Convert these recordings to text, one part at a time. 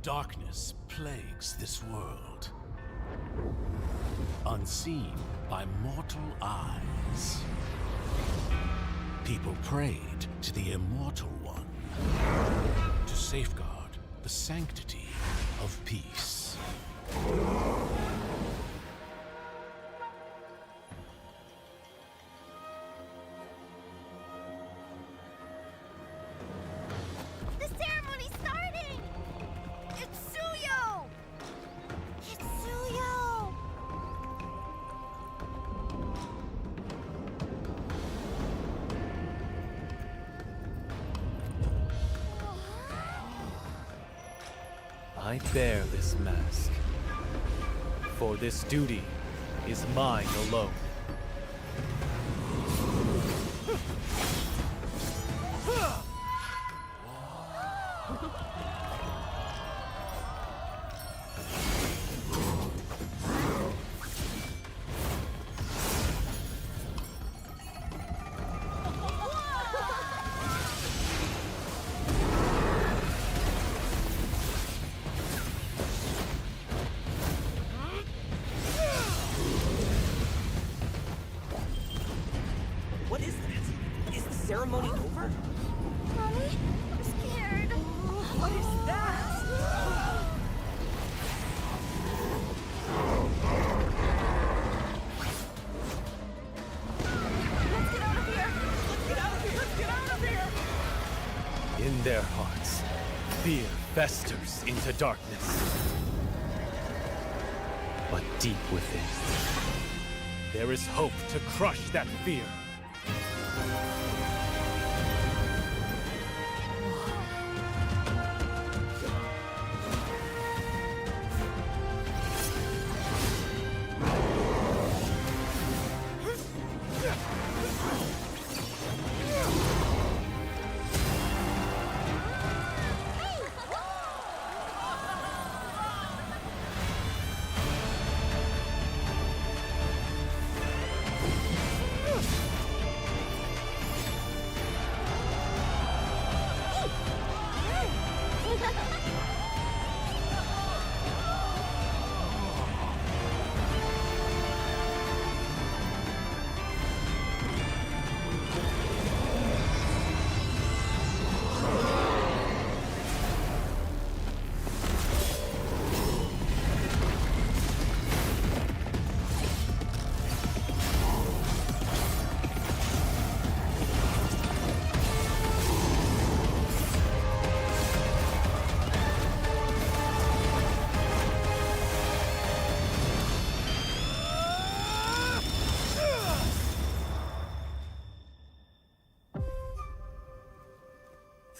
Darkness plagues this world, unseen by mortal eyes. People prayed to the Immortal One to safeguard the sanctity of peace. I bear this mask, for this duty is mine alone. What is that? Is the ceremony over? Mommy, I'm scared. What is that? Let's get out of here. Let's get out of here! Let's get out of here! In their hearts, fear festers into darkness. But deep within, there is hope to crush that fear.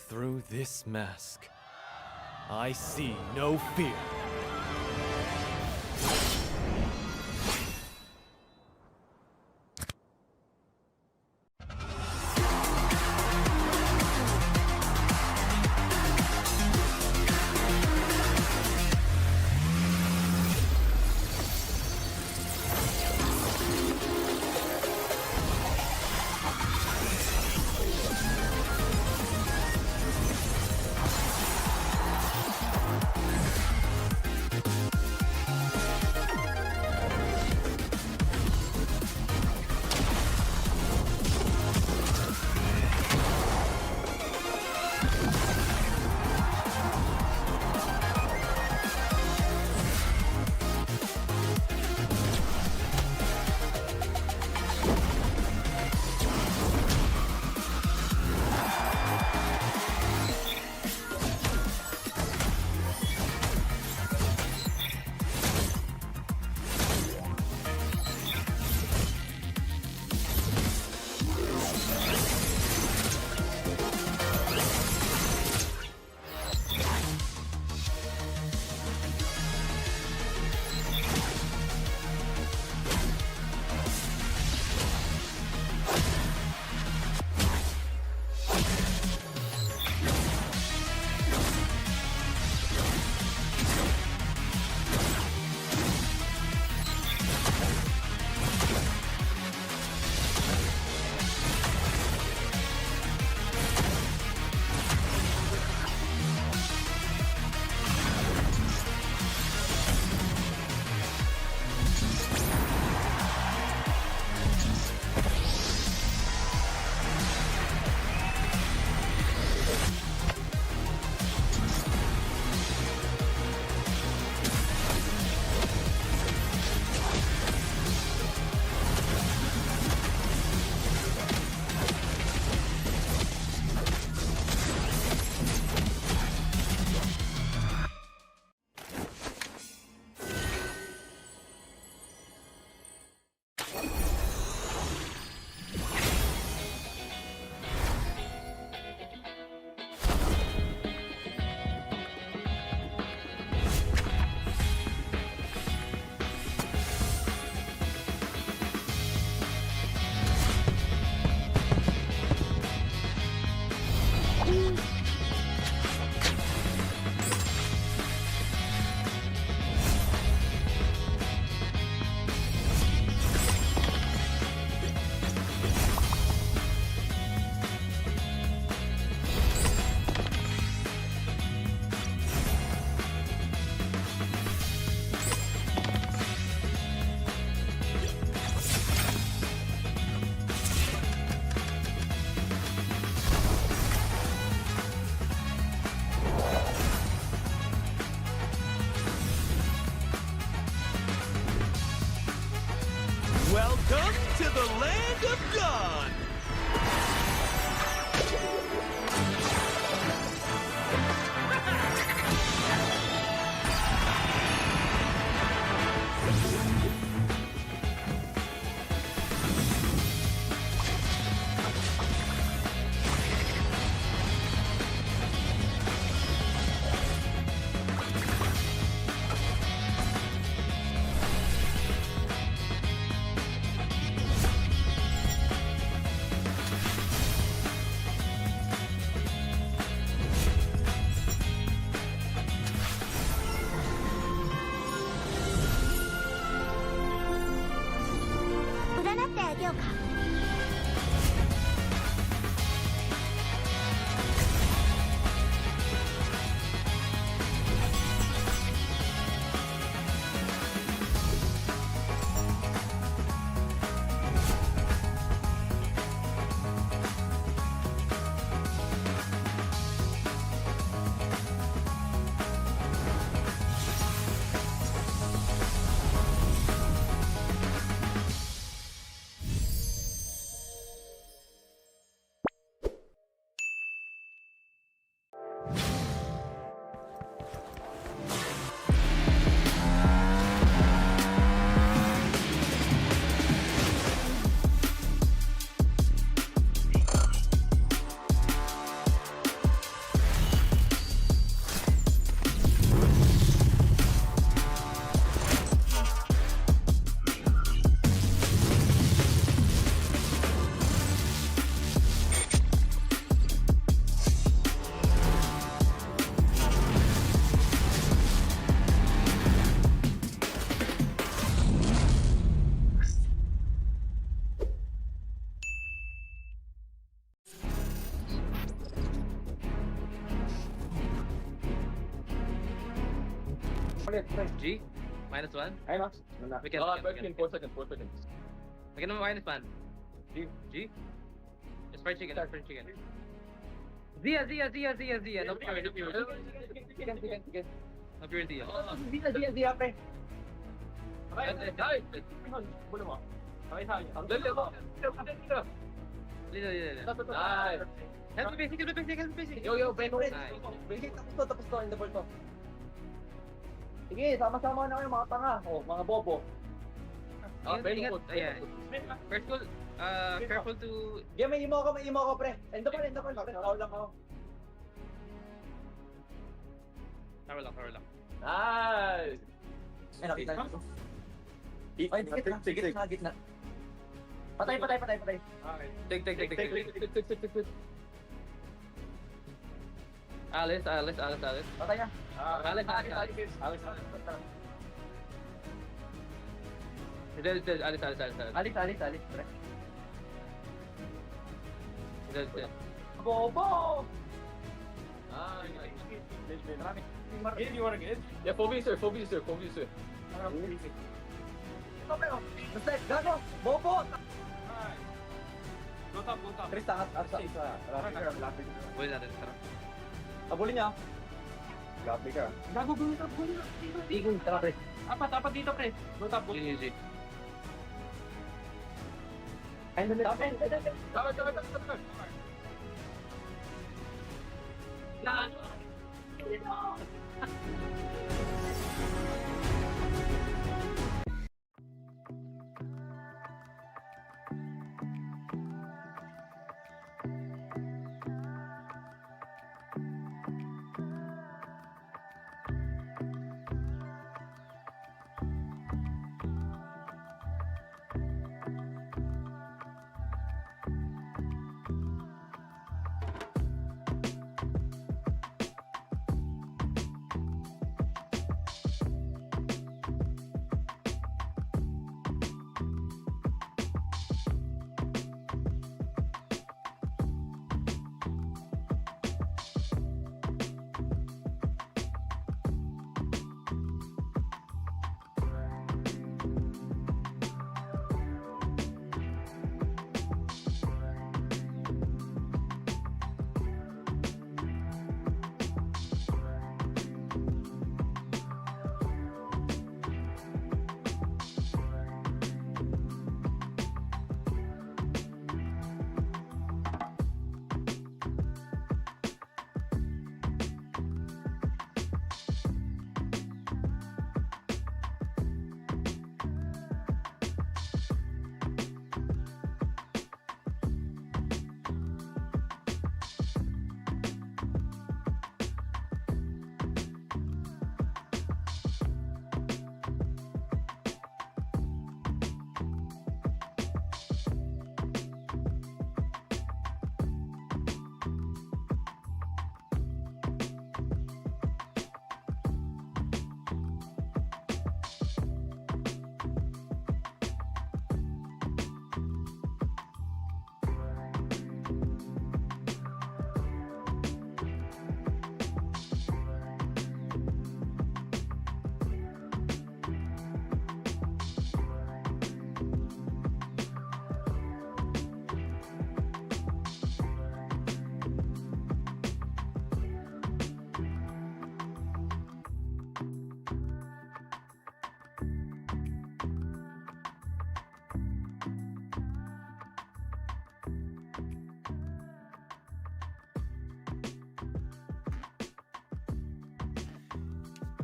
Through this mask, I see no fear. G? -1? Ayun na. We can. We can 4 seconds, 4 seconds. We can -1. G. G? Just fried chicken, fried chicken. Zia. No pure. No pure Zia. Zia, pre. Ay! Bulo mo. Okay, sa akin. Dali mo. Nice. Help me basic. Yo, Ben. Nice. Sige, tapos to, in the ball to. Sige, sama-sama na kayo mga tanga. Oh, mga bobo. Ingat. Ayan. First goal, careful to... Yeah, may imo ko, pre. End the ball. Tawag lang ako. Tower lang. Nice! Ay, nakita nyo. Ay, gitna. Patay. Take. Alice. Patay na. Alice. Alice. Alis, pre. Dead. Bobo! If you want to get it, Yeah, phobia, sir. Basta, gago! Bobo! go top. Chris, tangat at sa isa. Buhay natin, tara. Abulin niya. Gabi ka. Gago, go top. Igon, tara, pre. Apat dito, pre. Go top. GG. Ay, dali. Tama.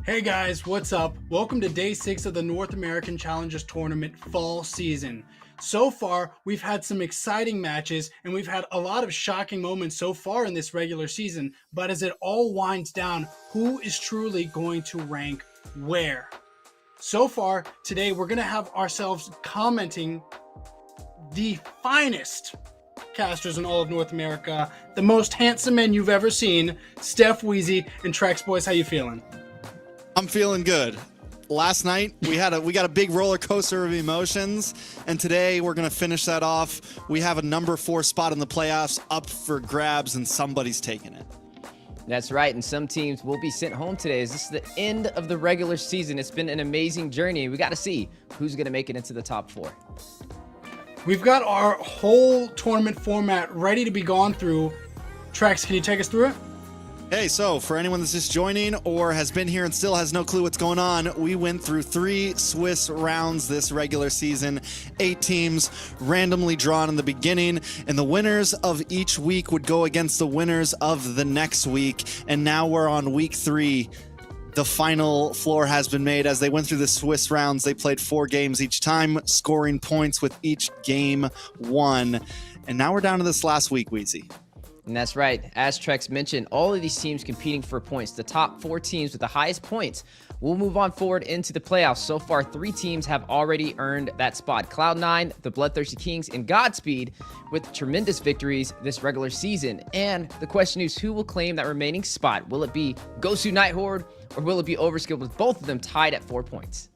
Hey guys, what's up? Welcome to day 6 of the North American Challengers Tournament fall season. So far, we've had some exciting matches and we've had a lot of shocking moments so far in this regular season, but as it all winds down, who is truly going to rank where? So far, today we're going to have ourselves commenting the finest casters in all of North America, the most handsome men you've ever seen, Steph, Wheezy, and Trex Boys. How you feeling? I'm feeling good. Last night we got a big roller coaster of emotions, and today we're gonna finish that off. We have a number 4 spot in the playoffs up for grabs, and somebody's taking it. That's right, and some teams will be sent home today as this is the end of the regular season. It's been an amazing journey. We got to see who's going to make it into the top 4. We've got our whole tournament format ready to be gone through. Trex, can you take us through it? Hey, so for anyone that's just joining or has been here and still has no clue what's going on, we went through 3 Swiss rounds this regular season, 8 teams randomly drawn in the beginning, and the winners of each week would go against the winners of the next week. And now we're on week 3. The final floor has been made. As they went through the Swiss rounds, they played 4 games each time, scoring points with each game won. And now we're down to this last week, Weezy. And that's right. As Trex mentioned, all of these teams competing for points. The top 4 teams with the highest points will move on forward into the playoffs. So far, 3 teams have already earned that spot. Cloud9, the Bloodthirsty Kings, and Godspeed with tremendous victories this regular season. And the question is, who will claim that remaining spot? Will it be Gosu Night Horde, or will it be Overskilled with both of them tied at 4 points?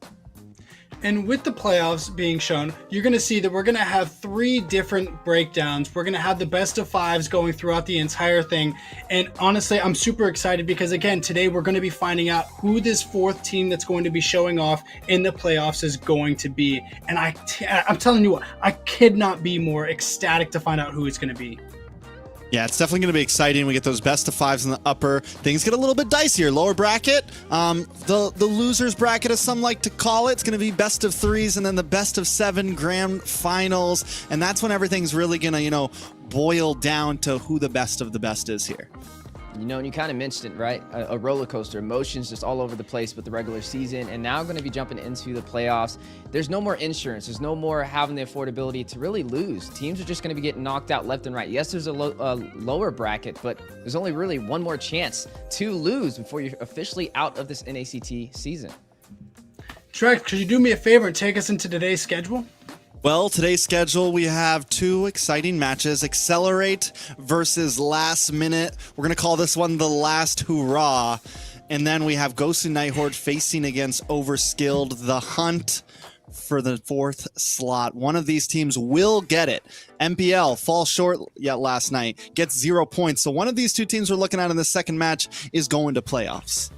And with the playoffs being shown, you're going to see that we're going to have 3 different breakdowns. We're going to have the best of 5s going throughout the entire thing. And honestly, I'm super excited because, again, today we're going to be finding out who this 4th team that's going to be showing off in the playoffs is going to be. And I'm telling you what, I could not be more ecstatic to find out who it's going to be. Yeah, it's definitely going to be exciting. We get those best of 5s in the upper. Things get a little bit dicier. Lower bracket, the losers bracket, as some like to call it, it's going to be best of 3s and then the best of 7 grand finals. And that's when everything's really going to, boil down to who the best of the best is here. And you kind of mentioned it, right? A roller coaster, emotions just all over the place with the regular season, and now going to be jumping into the playoffs. There's no more insurance. There's no more having the affordability to really lose. Teams are just going to be getting knocked out left and right. Yes, there's a lower bracket, but there's only really one more chance to lose before you're officially out of this NACT season. Trex, could you do me a favor and take us into today's schedule? Well, today's schedule, we have 2 exciting matches, Excellerate versus Last Minute. We're going to call this one the Last Hurrah. And then we have Gosu Night Horde facing against Overskilled, the hunt for the 4th slot. One of these teams will get it. MPL falls short yet last night, gets 0 points. So one of these 2 teams we're looking at in the second match is going to playoffs.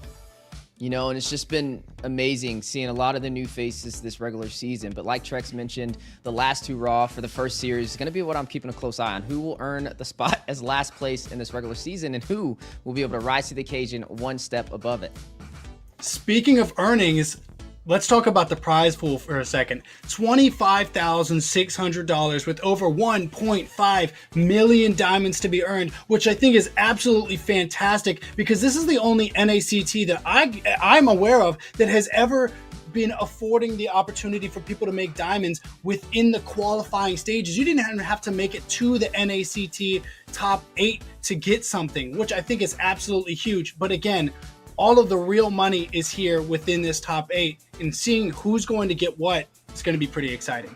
And it's just been amazing seeing a lot of the new faces this regular season. But like Trex mentioned, the last 2 Raw for the first series is going to be what I'm keeping a close eye on. Who will earn the spot as last place in this regular season, and who will be able to rise to the occasion one step above it? Speaking of earnings, let's talk about the prize pool for a second. $25,600 with over 1.5 million diamonds to be earned, which I think is absolutely fantastic because this is the only NACT that I'm aware of that has ever been affording the opportunity for people to make diamonds within the qualifying stages. You didn't even have to make it to the NACT top 8 to get something, which I think is absolutely huge. But again, all of the real money is here within this top 8, and seeing who's going to get what is going to be pretty exciting.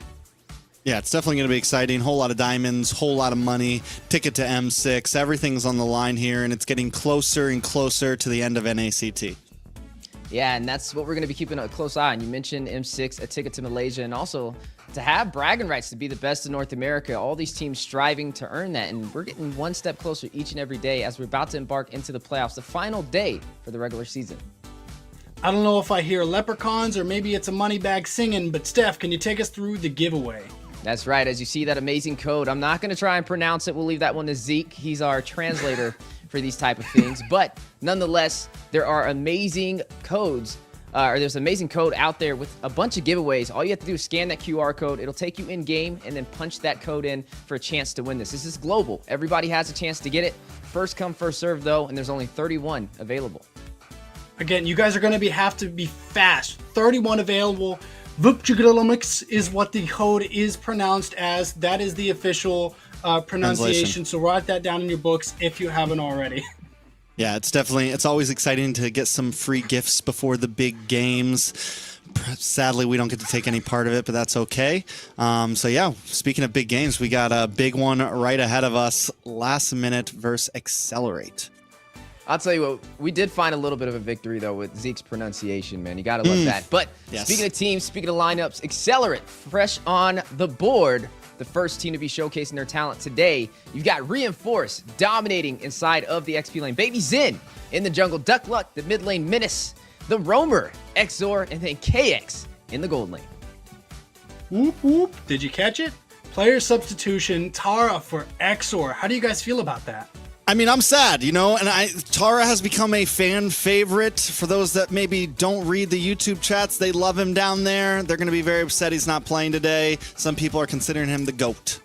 Yeah, it's definitely going to be exciting. Whole lot of diamonds, whole lot of money, ticket to M6. Everything's on the line here, and it's getting closer and closer to the end of NACT. Yeah, and that's what we're going to be keeping a close eye on. You mentioned M6, a ticket to Malaysia, and also to have bragging rights to be the best in North America. All these teams striving to earn that, and we're getting one step closer each and every day as we're about to embark into the playoffs, the final day for the regular season. I don't know if I hear leprechauns or maybe it's a money bag singing, but Steph, can you take us through the giveaway? That's right. As you see that amazing code, I'm not going to try and pronounce it. We'll leave that one to Zeke. He's our translator for these type of things. But nonetheless, there are amazing codes. There's an amazing code out there with a bunch of giveaways. All you have to do is scan that QR code. It'll take you in game and then punch that code in for a chance to win this. This is global. Everybody has a chance to get it. First come, first serve though, and there's only 31 available. Again, you guys are going to have to be fast. 31 available. Vupchigilomix is what the code is pronounced as. That is the official pronunciation. So write that down in your books if you haven't already. Yeah, it's always exciting to get some free gifts before the big games. Sadly, we don't get to take any part of it, but that's okay. So yeah, speaking of big games, we got a big one right ahead of us. Last Minute versus Excellerate. I'll tell you what, we did find a little bit of a victory, though, with Zeke's pronunciation, man. You got to love that. But yes. Speaking of teams, speaking of lineups, Excellerate, fresh on the board the first team to be showcasing their talent today. You've got Reinforce dominating inside of the XP lane. Baby Zen in the jungle. Duck Luck, the mid lane menace. The Roamer, Exor, and then KX in the gold lane. Whoop whoop. Did you catch it? Player substitution, Tara for Exor. How do you guys feel about that? I mean, I'm sad, you know, and Tara has become a fan favorite. For those that maybe don't read the YouTube chats, they love him down there. They're going to be very upset he's not playing today. Some people are considering him the GOAT.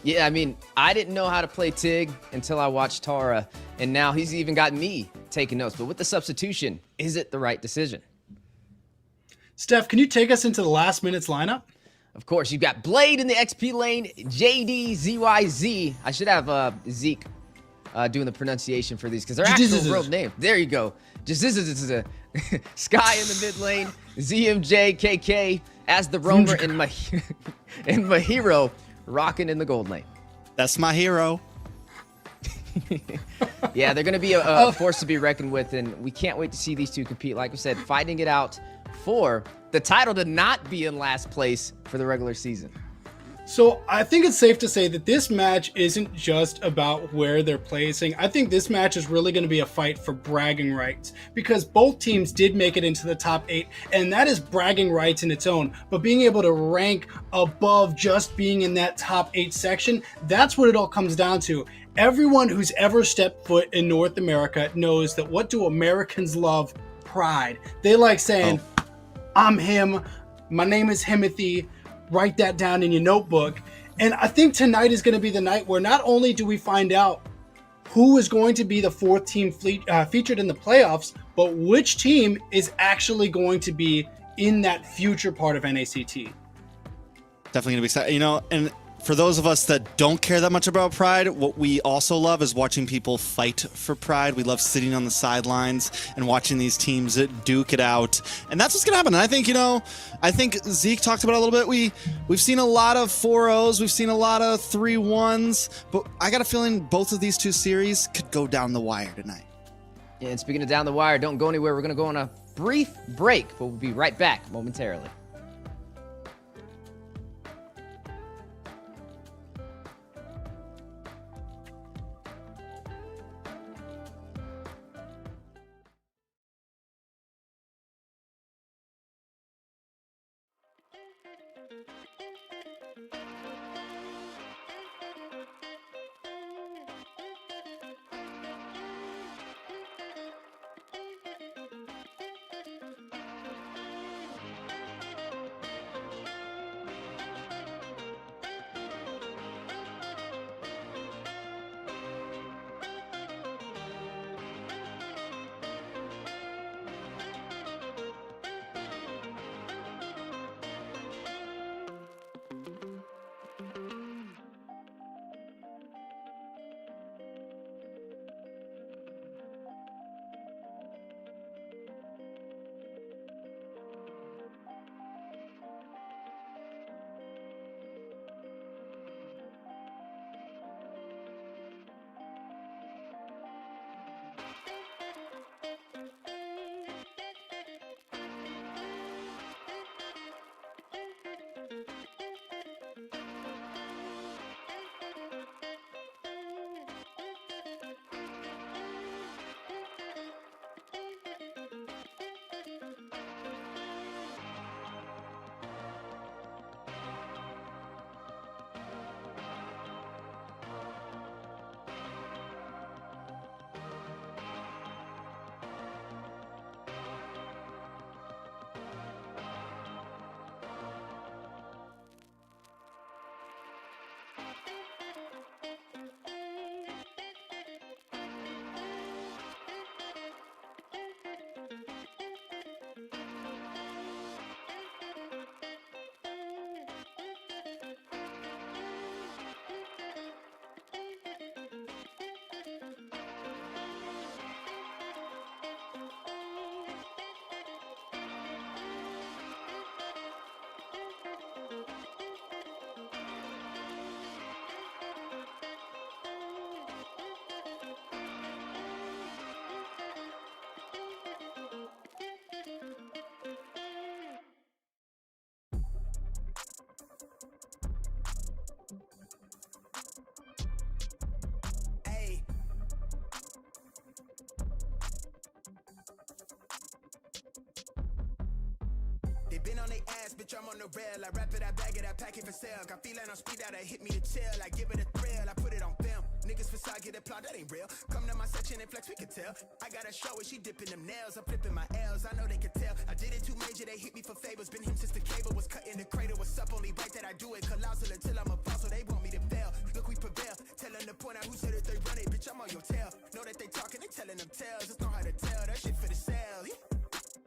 Yeah, I mean, I didn't know how to play Tig until I watched Tara, and now he's even got me taking notes. But with the substitution, is it the right decision? Steph, can you take us into the last minute's lineup? Of course, you've got Blade in the XP lane, JDZYZ. I should have Zeke doing the pronunciation for these because they're actual real names. There you go. Just this is a Sky in the mid lane, ZMJ, KK as the roamer, and my hero rocking in the gold lane. That's my hero. Yeah, they're going to be a force to be reckoned with, and we can't wait to see these two compete. Like we said, fighting it out for the title to not be in last place for the regular season. So I think it's safe to say that this match isn't just about where they're placing. I think this match is really going to be a fight for bragging rights because both teams did make it into the top 8, and that is bragging rights in its own. But being able to rank above just being in that top 8 section, that's what it all comes down to. Everyone who's ever stepped foot in North America knows that what do Americans love? Pride. They like saying, I'm him, my name is Himothy. Write that down in your notebook. And I think tonight is going to be the night where not only do we find out who is going to be the 4th team featured in the playoffs, but which team is actually going to be in that future part of NACT. Definitely going to be exciting. You know, and for those of us that don't care that much about Pride, what we also love is watching people fight for Pride. We love sitting on the sidelines and watching these teams duke it out. And that's what's going to happen. And I think, you know, Zeke talked about it a little bit. We've seen a lot of 4-0s. We've seen a lot of 3-1s. But I got a feeling both of these two series could go down the wire tonight. Yeah, and speaking of down the wire, don't go anywhere. We're going to go on a brief break, but we'll be right back momentarily. on they ass, bitch, I'm on the rail. I wrap it, I bag it, I pack it for sale. Got feeling on speed out, I hit me to chill. I give it a thrill, I put it on film. Niggas facade, get applaud, that ain't real. Come to my section and flex, we can tell. I gotta show it, she dipping them nails. I'm flipping my L's, I know they can tell. I did it too major, they hit me for favors. Been him since the cable was cut in the cradle. What's up, only right that I do it. Colossal until I'm a boss, so they want me to fail. Look, we prevail. Tell them to point out who said it, they run it. Bitch, I'm on your tail. Know that they talking, they telling them tales. Just know how to tell, that shit for the sale.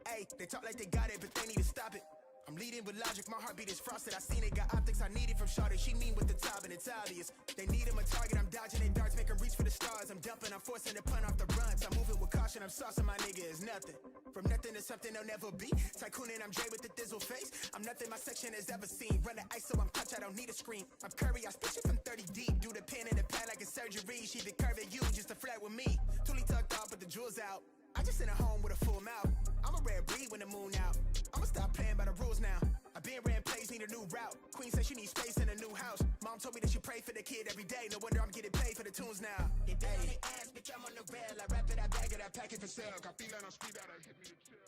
Hey, they talk like they got it, but they need to stop it. I'm leading with logic, my heartbeat is frosted. I seen it, got optics I need it from Shawty. She mean with the top and it's obvious. They need him a target, I'm dodging their darts, make them reach for the stars. I'm dumping, I'm forcing the pun off the runs. I'm moving with caution, I'm saucing my nigga is nothing. From nothing to something they'll never be. Tycooning, I'm Dre with the thizzle face. I'm nothing my section has ever seen. Run the ice so I'm clutch, I don't need a screen. I'm Curry, I spit shit from 30 deep. Do the pin in the pad like a surgery. She the curve at you just to flirt with me. Toolie tucked off, but the jewels out. I just in a home with a full mouth. I'm a rare breed when the moon out. I'ma stop playing by the rules now. I been ran plays, need a new route. Queen said she needs space in a new house. Mom told me that she pray for the kid every day. No wonder I'm getting paid for the tunes now. They down on the ass, bitch, I'm on the rail. I wrap it, I bag it, I pack it for sale. Got feeling on speed out, I hit me to chill.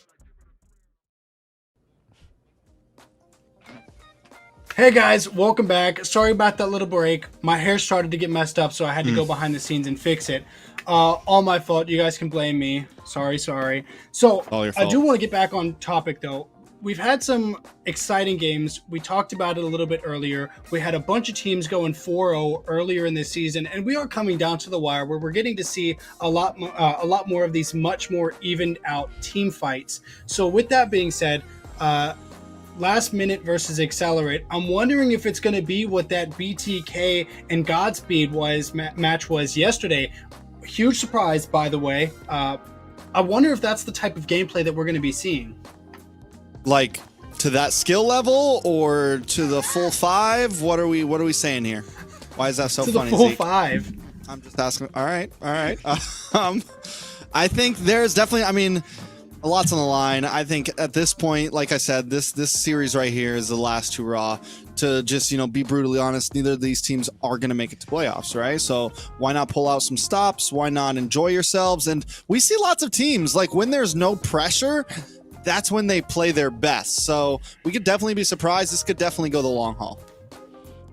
Hey guys, welcome back. Sorry about that little break. My hair started to get messed up, so I had to go behind the scenes and fix it. All my fault. You guys can blame me. Sorry. So I do want to get back on topic though. We've had some exciting games. We talked about it a little bit earlier. We had a bunch of teams going 4-0 earlier in this season, and we are coming down to the wire where we're getting to see a lot more of these much more evened out team fights. So with that being said, Last Minute versus Excellerate. I'm wondering if it's going to be what that BTK and Godspeed match was yesterday. Huge surprise, by the way. I wonder if that's the type of gameplay that we're going to be seeing. Like to that skill level or to the full 5? What are we saying here? Why is that so funny? To the full Zeke? 5. I'm just asking. All right. I think there's definitely. I mean, a lot's on the line. I think at this point, like I said, this series right here is the last hurrah. To just, be brutally honest, neither of these teams are going to make it to playoffs, right? So why not pull out some stops? Why not enjoy yourselves? And we see lots of teams, like when there's no pressure, that's when they play their best. So we could definitely be surprised. This could definitely go the long haul.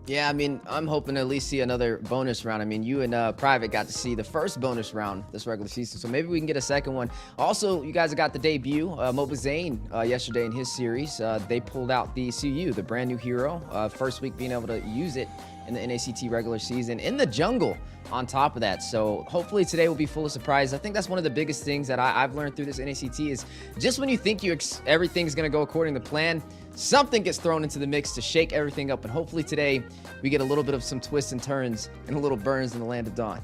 Yeah, I mean, I'm hoping to at least see another bonus round. I mean, you and Private got to see the first bonus round this regular season, so maybe we can get a second one. Also, you guys got the debut, MLBBNA, yesterday in his series. They pulled out the CU, the brand new hero. First week being able to use it in the NACT regular season in the jungle on top of that. So hopefully today will be full of surprise. I think that's one of the biggest things that I've learned through this NACT is just when you think everything's going to go according to plan, something gets thrown into the mix to shake everything up. And hopefully today we get a little bit of some twists and turns and a little burns in the land of dawn.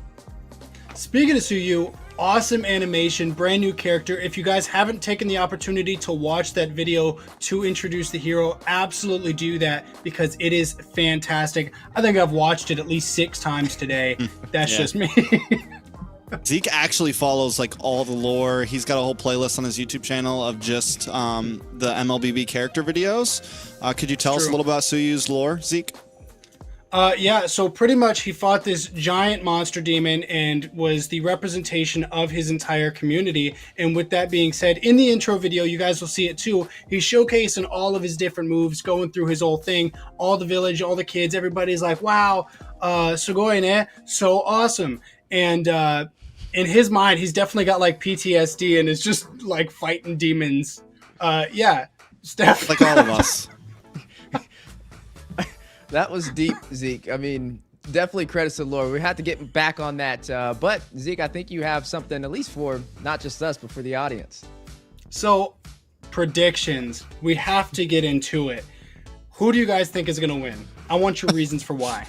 Speaking of Suyu, awesome animation, brand new character. If you guys haven't taken the opportunity to watch that video to introduce the hero, absolutely do that because it is fantastic. I think I've watched it at least 6 times today. That's just me. Zeke actually follows like all the lore. He's got a whole playlist on his YouTube channel of just the MLBB character videos. Could you tell us a little about Suyu's lore, Zeke? Yeah, so pretty much he fought this giant monster demon and was the representation of his entire community. And with that being said, in the intro video, you guys will see it too. He's showcasing all of his different moves, going through his whole thing. All the village, all the kids, everybody's like, wow, sugoi ne, so awesome. And in his mind, he's definitely got like PTSD and is just like fighting demons. Yeah, Steph. Like all of us. That was deep, Zeke. I mean, definitely credits to the Lord. We had to get back on that. But, Zeke, I think you have something, at least for not just us, but for the audience. So, predictions. We have to get into it. Who do you guys think is going to win? I want your reasons for why.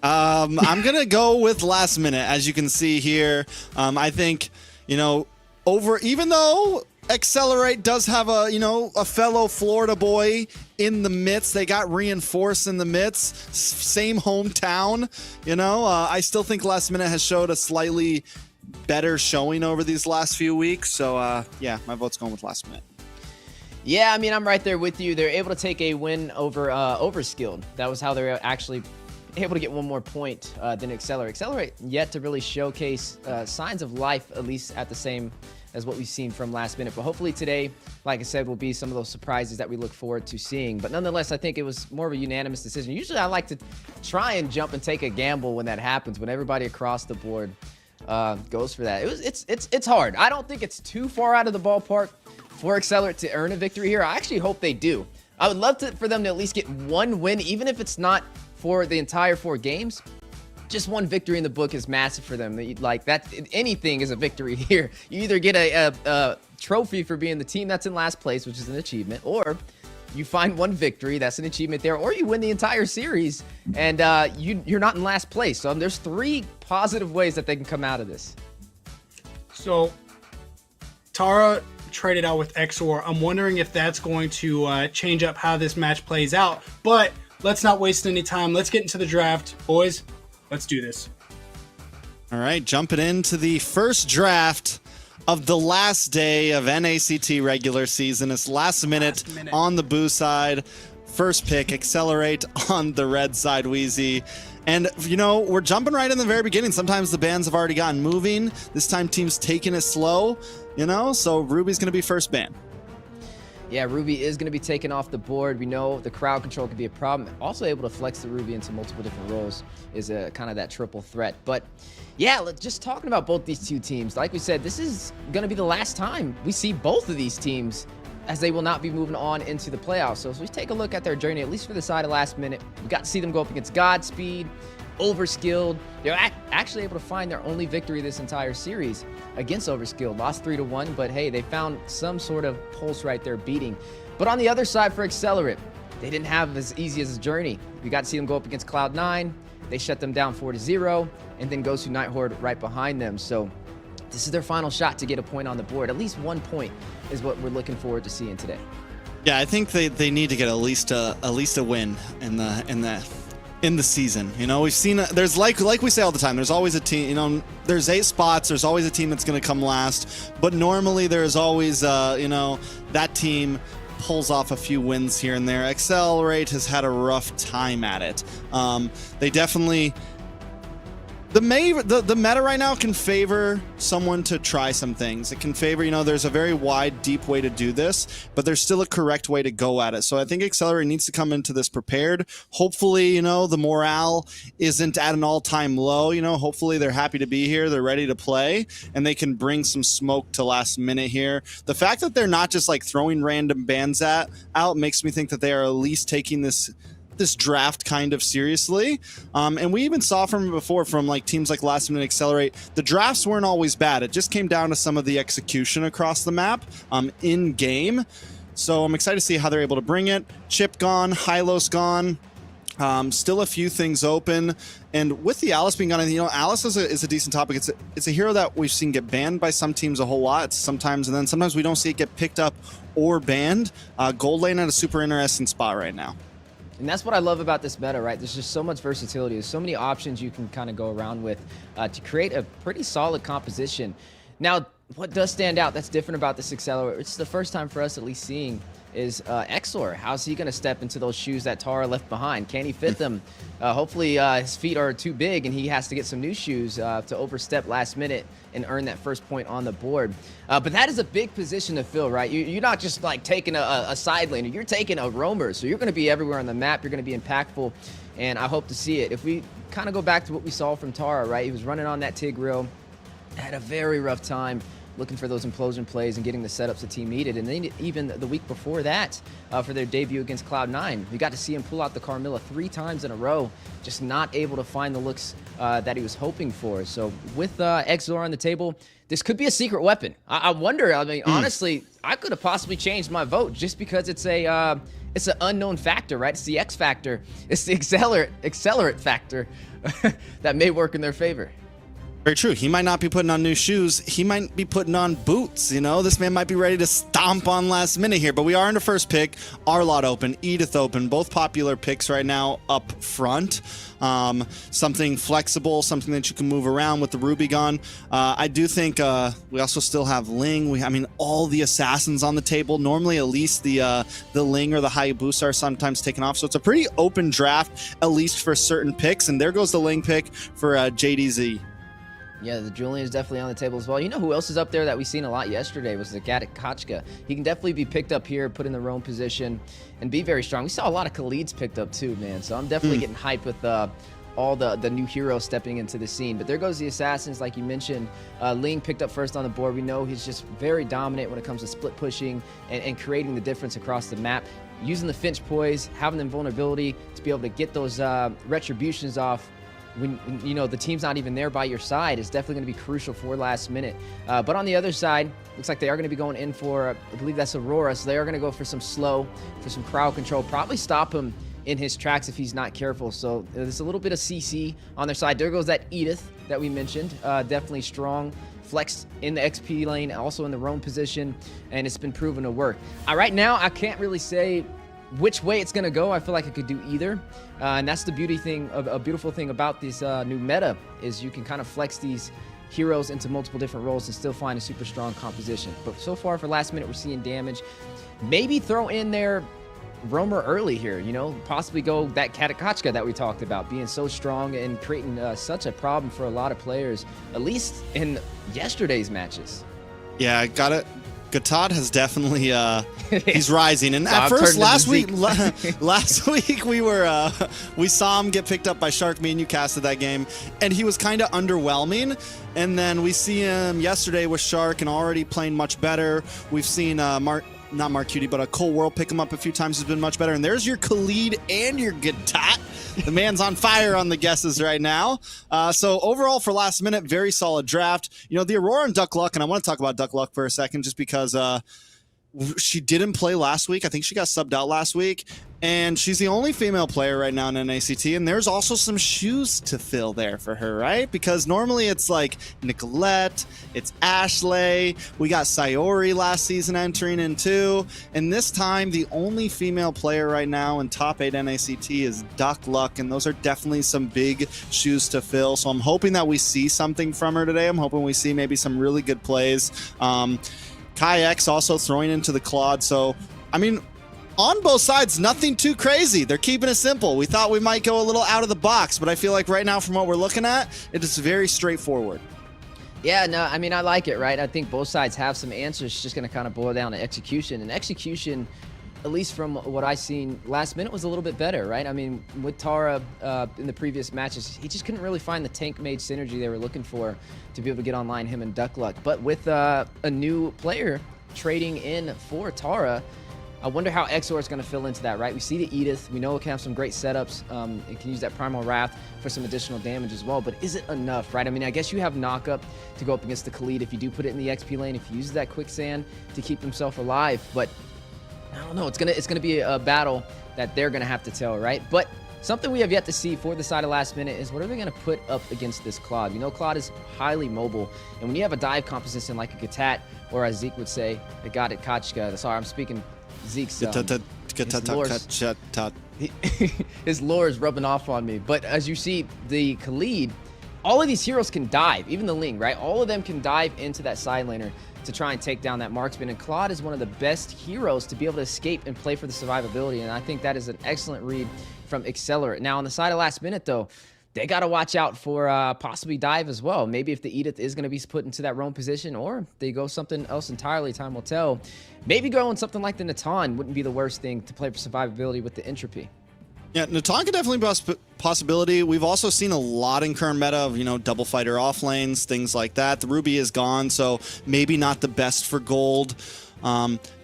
I'm going to go with Last Minute. As you can see here, I think, even though Excellerate does have a fellow Florida boy in the midst. They got reinforced in the midst. Same hometown. I still think Last Minute has showed a slightly better showing over these last few weeks. So, yeah, my vote's going with Last Minute. Yeah, I mean, I'm right there with you. They're able to take a win over Overskilled. That was how they're actually able to get one more point than Excellerate. Excellerate yet to really showcase signs of life, at least at the same as what we've seen from last minute. But hopefully today, like I said, will be some of those surprises that we look forward to seeing. But nonetheless, I think it was more of a unanimous decision. Usually I like to try and jump and take a gamble when that happens, when everybody across the board goes for that. It's hard. I don't think it's too far out of the ballpark for Excellerate to earn a victory here. I actually hope they do. I would love for them to at least get one win, even if it's not for the entire 4 games. Just one victory in the book is massive for them. Like that, anything is a victory here. You either get a trophy for being the team that's in last place, which is an achievement, or you find one victory, that's an achievement there, or you win the entire series and you're not in last place. So there's 3 positive ways that they can come out of this. So Tara traded out with Exor. I'm wondering if that's going to change up how this match plays out. But let's not waste any time. Let's get into the draft, boys. Let's do this. All right, jumping into the first draft of the last day of NACT regular season. It's last minute on the Boo side. First pick, Excellerate on the red side, Wheezy. And, you know, we're jumping right in the very beginning. Sometimes the bands have already gotten moving. This time team's taking it slow, you know, so Ruby's going to be first ban. Yeah, Ruby is going to be taken off the board. We know the crowd control could be a problem. Also able to flex the Ruby into multiple different roles is a kind of that triple threat. But yeah, just talking about both these 2 teams, like we said, this is going to be the last time we see both of these teams, as they will not be moving on into the playoffs. So as we take a look at their journey, at least for the side of last minute, we got to see them go up against Godspeed, Overskilled. They're actually able to find their only victory this entire series against Overskilled. Lost 3-1, but hey, they found some sort of pulse right there beating. But on the other side for Excellerate, they didn't have as easy as a journey. We got to see them go up against Cloud9. They shut them down 4-0, and then Gosu Night Horde right behind them. So this is their final shot to get a point on the board. At least 1 point is what we're looking forward to seeing today. Yeah, I think they need to get at least a win in the season. You know, we've seen there's like we say all the time, there's always a team, you know, there's 8 spots, there's always a team that's going to come last, but normally there's always you know, that team pulls off a few wins here and there. Excellerate has had a rough time at it. They definitely the meta right now can favor someone to try some things. It can favor, you know, there's a very wide, deep way to do this, but there's still a correct way to go at it. So I think Excellerate needs to come into this prepared. Hopefully, you know, the morale isn't at an all-time low. You know, hopefully they're happy to be here, they're ready to play, and they can bring some smoke to last minute here. The fact that they're not just like throwing random bans out makes me think that they are at least taking this draft kind of seriously. And we even saw from before from like teams like Last Minute Excellerate, the drafts weren't always bad. It just came down to some of the execution across the map in game. So I'm excited to see how they're able to bring it. Chip gone, Hylos gone. Still a few things open. And with the Alice being gone, you know, Alice is a decent topic. It's a hero that we've seen get banned by some teams a whole lot sometimes, and then sometimes we don't see it get picked up or banned. Gold lane at a super interesting spot right now. And that's what I love about this meta, right? There's just so much versatility. There's so many options you can kind of go around with to create a pretty solid composition. Now, what does stand out that's different about this Excellerate, it's the first time for us at least seeing, is Exor. How's he going to step into those shoes that Tara left behind? Can he fit them? Hopefully his feet are too big and he has to get some new shoes to overstep last minute and earn that first point on the board. But that is a big position to fill, right? You're not just like taking a side laner, you're taking a roamer. So you're going to be everywhere on the map. You're going to be impactful, and I hope to see it. If we kind of go back to what we saw from Tara, right? He was running on that Tigreal, had a very rough time looking for those implosion plays and getting the setups the team needed. And then even the week before that, for their debut against Cloud9, we got to see him pull out the Carmilla 3 times in a row, just not able to find the looks that he was hoping for. So with Exor on the table, this could be a secret weapon. I wonder, I mean, honestly, I could have possibly changed my vote just because it's an unknown factor, right? It's the X factor. It's the Excellerate factor that may work in their favor. Very true. He might not be putting on new shoes. He might be putting on boots. You know, this man might be ready to stomp on last minute here. But we are in the first pick. Arlott open, Edith open. Both popular picks right now up front. Something flexible, something that you can move around with the Ruby gone. I do think we also still have Ling. I mean, all the assassins on the table. Normally, at least the Ling or the Hayabusa are sometimes taken off. So it's a pretty open draft, at least for certain picks. And there goes the Ling pick for JDZ. Yeah, the Julian is definitely on the table as well. You know who else is up there that we seen a lot yesterday was the Gattakochka. He can definitely be picked up here, put in the roam position, and be very strong. We saw a lot of Khalids picked up too, man. So I'm definitely getting hyped with all the new heroes stepping into the scene. But there goes the Assassins, like you mentioned. Ling picked up first on the board. We know he's just very dominant when it comes to split pushing and creating the difference across the map. Using the Finch Poise, having the vulnerability to be able to get those retributions off when you know the team's not even there by your side is definitely going to be crucial for last minute. But on the other side, looks like they are going to be going in for, I believe that's Aurora, so they are going to go for some slow, for some crowd control, probably stop him in his tracks if he's not careful. So there's a little bit of CC on their side. There goes that Edith that we mentioned, definitely strong. Flex in the XP lane, also in the roam position, and it's been proven to work. Right now, I can't really say which way it's going to go. I feel like it could do either. And that's the beautiful thing about this new meta is you can kind of flex these heroes into multiple different roles and still find a super strong composition. But so far for last minute, we're seeing damage. Maybe throw in their roamer early here, you know, possibly go that Gattakochka that we talked about, being so strong and creating such a problem for a lot of players, at least in yesterday's matches. Yeah, got it. Gatad has definitely he's rising, and at first last week we saw him get picked up by Shark. Me and you casted that game, and he was kind of underwhelming. And then we see him yesterday with Shark and already playing much better. We've seen not Mark Cutie, but Cole World pick him up a few times, has been much better. And there's your Khalid and your Gatat. The man's on fire on the guesses right now. So overall for last minute, very solid draft. You know, the Aurora and Duck Luck, and I want to talk about Duck Luck for a second just because she didn't play last week. I think she got subbed out last week. And she's the only female player right now in NACT, and there's also some shoes to fill there for her, right? Because normally it's like Nicolette, it's Ashley, we got Sayori last season entering in too, and this time the only female player right now in top 8 NACT is Duck Luck, and those are definitely some big shoes to fill. So I'm hoping that we see something from her today. I'm hoping we see maybe some really good plays. Kai X also throwing into the Claude, so I mean, on both sides, nothing too crazy. They're keeping it simple. We thought we might go a little out of the box, but I feel like right now from what we're looking at, it is very straightforward. Yeah, no, I mean, I like it, right? I think both sides have some answers. It's just going to kind of boil down to execution. And execution, at least from what I seen last minute, was a little bit better, right? I mean, with Tara in the previous matches, he just couldn't really find the tank mage synergy they were looking for to be able to get online, him and Duck Luck. But with a new player trading in for Tara, I wonder how Exor is going to fill into that, right? We see the Edith. We know it can have some great setups. It can use that Primal Wrath for some additional damage as well. But is it enough, right? I mean, I guess you have Knock-Up to go up against the Khalid if you do put it in the XP lane, if you use that Quicksand to keep himself alive. But I don't know. It's gonna be a battle that they're going to have to tell, right? But something we have yet to see for the side of last minute is what are they going to put up against this Claude? You know, Claude is highly mobile. And when you have a dive composition like a Gatat, or as Zeke would say, a Gattakochka. Sorry, I'm speaking Zeke's his lore is rubbing off on me. But as you see, the Khalid, all of these heroes can dive, even the Ling, right? All of them can dive into that side laner to try and take down that marksman. And Claude is one of the best heroes to be able to escape and play for the survivability. And I think that is an excellent read from Excellerate. Now, on the side of last minute, though, they got to watch out for possibly dive as well. Maybe if the Edith is going to be put into that roam position, or they go something else entirely, time will tell. Maybe going something like the Natan wouldn't be the worst thing to play for survivability with the entropy. Yeah, Natan could definitely be a possibility. We've also seen a lot in current meta of, you know, double fighter off lanes, things like that. The Ruby is gone, so maybe not the best for gold.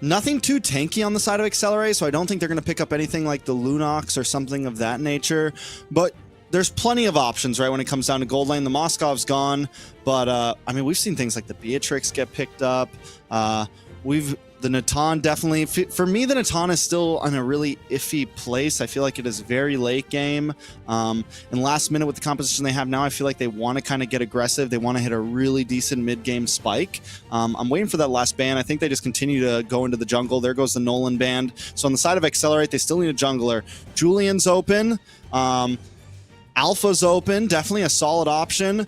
Nothing too tanky on the side of Excellerate, so I don't think they're going to pick up anything like the Lunox or something of that nature. But there's plenty of options, right, when it comes down to gold lane. The Moskov's gone, but, I mean, we've seen things like the Beatrix get picked up. The Natan definitely, for me, the Natan is still in a really iffy place. I feel like it is very late game. And last minute with the composition they have now, I feel like they want to kind of get aggressive. They want to hit a really decent mid-game spike. I'm waiting for that last ban. I think they just continue to go into the jungle. There goes the Nolan band. So on the side of Excellerate, they still need a jungler. Julian's open. Alpha's open, definitely a solid option.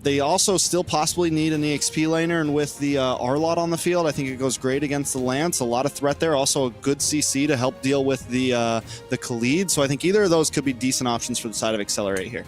They also still possibly need an EXP laner, and with the Arlot on the field, I think it goes great against the Lance. A lot of threat there, also a good CC to help deal with the Khalid. So I think either of those could be decent options for the side of Excellerate here.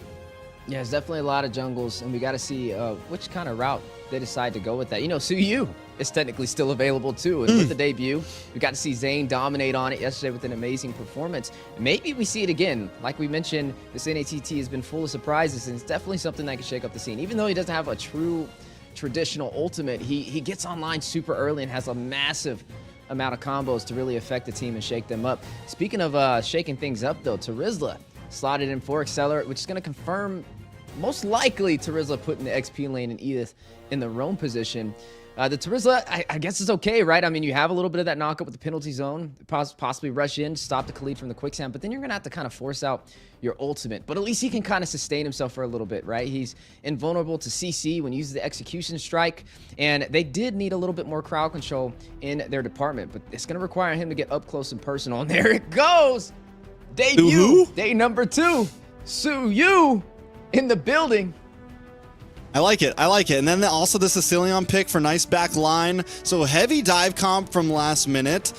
Yeah, there's definitely a lot of jungles, and we got to see which kind of route they decide to go with that. You know, Suyu is technically still available too, and with the debut, we got to see Zane dominate on it yesterday with an amazing performance. Maybe we see it again. Like we mentioned, this NACT has been full of surprises, and it's definitely something that can shake up the scene. Even though he doesn't have a true traditional ultimate, he gets online super early and has a massive amount of combos to really affect the team and shake them up. Speaking of shaking things up, though, Tarizla slotted in for Excellerate, which is going to confirm most likely Tarizla putting the XP lane and Edith in the roam position. The Tarizla, I guess is okay, right? I mean, you have a little bit of that knockup with the penalty zone, possibly rush in, stop the Khalid from the quicksand, but then you're going to have to kind of force out your ultimate. But at least he can kind of sustain himself for a little bit, right? He's invulnerable to CC when he uses the execution strike, and they did need a little bit more crowd control in their department, but it's going to require him to get up close and personal, and there it goes! Debut, day number 2, Suyu in the building. I like it. I like it. And then also the Sicilian pick for nice back line. So heavy dive comp from last minute.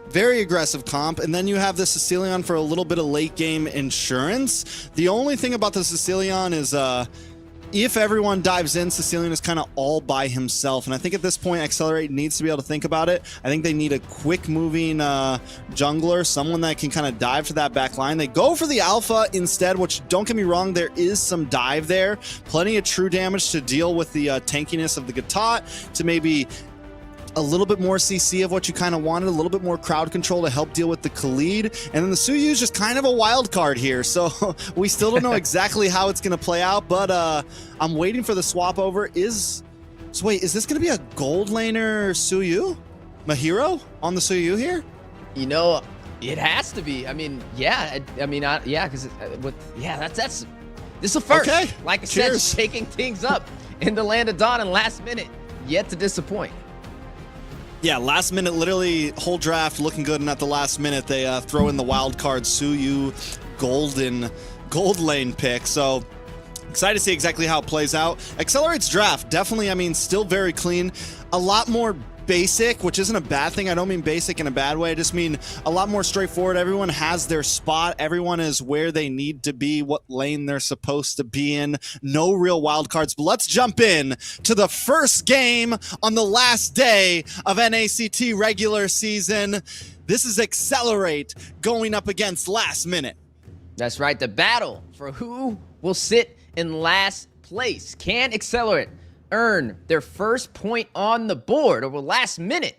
Very aggressive comp. And then you have the Sicilian for a little bit of late game insurance. The only thing about the Sicilian is if everyone dives in, Sicilian is kind of all by himself. And I think at this point, Excellerate needs to be able to think about it. I think they need a quick moving jungler, someone that can kind of dive to that back line. They go for the alpha instead, which, don't get me wrong, there is some dive there. Plenty of true damage to deal with the tankiness of the Gatot, to maybe a little bit more CC of what you kind of wanted, a little bit more crowd control to help deal with the Khalid. And then the Suyu is just kind of a wild card here. So we still don't know exactly how it's going to play out, but I'm waiting for the swap over. So wait, is this going to be a gold laner Suyu? Mahiro on the Suyu here? You know, it has to be. I mean, yeah. Yeah, because this is a first. Okay. Like I said, shaking things up in the land of Dawn, and last minute, yet to disappoint. Yeah, last minute, literally whole draft looking good, and at the last minute they throw in the wild card Suyu gold lane pick. So excited to see exactly how it plays out. Accelerate's draft, definitely, I mean, still very clean. A lot more basic, which isn't a bad thing. I don't mean basic in a bad way. I just mean a lot more straightforward. Everyone has their spot. Everyone is where they need to be, what lane they're supposed to be in. No real wild cards. But let's jump in to the first game on the last day of NACT regular season. This is Excellerate going up against Last Minute. That's right. The battle for who will sit in last place. Can Excellerate earn their first point on the board, or will Last Minute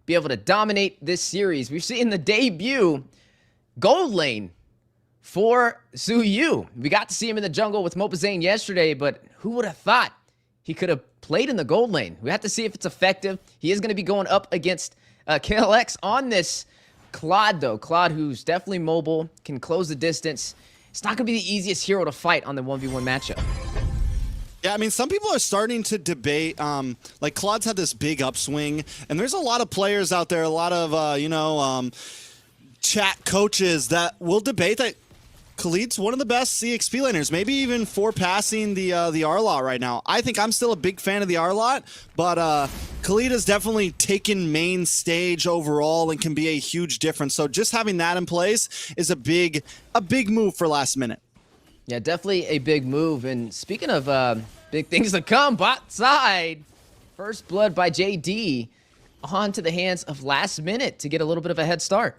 be able to dominate this series? We've seen the debut gold lane for Suyu. We got to see him in the jungle with Mopazane yesterday, but who would have thought he could have played in the gold lane? We have to see if it's effective. He is going to be going up against KLX on this Claude, though. Claude, who's definitely mobile, can close the distance. It's not going to be the easiest hero to fight on the 1v1 matchup. Yeah, I mean, some people are starting to debate, like Claude's had this big upswing, and there's a lot of players out there, a lot of, chat coaches that will debate that Khalid's one of the best CXP laners, maybe even passing the Arlot right now. I think I'm still a big fan of the Arlot, but Khalid has definitely taken main stage overall and can be a huge difference. So just having that in place is a big move for Last Minute. Yeah, definitely a big move. And speaking of big things to come, bot side, first blood by JD onto the hands of Last Minute to get a little bit of a head start.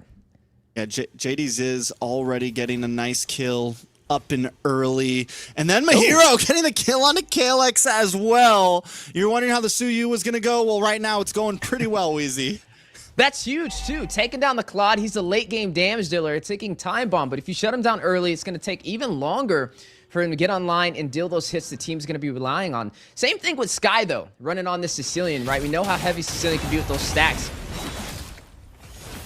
Yeah, JD's is already getting a nice kill up and early. And then Mahiro getting the kill on the KLX as well. You're wondering how the Suyu was going to go? Well, right now it's going pretty well, Weezy. That's huge, too. Taking down the Claude, he's a late-game damage dealer. It's taking time bomb, but if you shut him down early, it's going to take even longer for him to get online and deal those hits the team's going to be relying on. Same thing with Sky, though, running on this Sicilian, right? We know how heavy Sicilian can be with those stacks.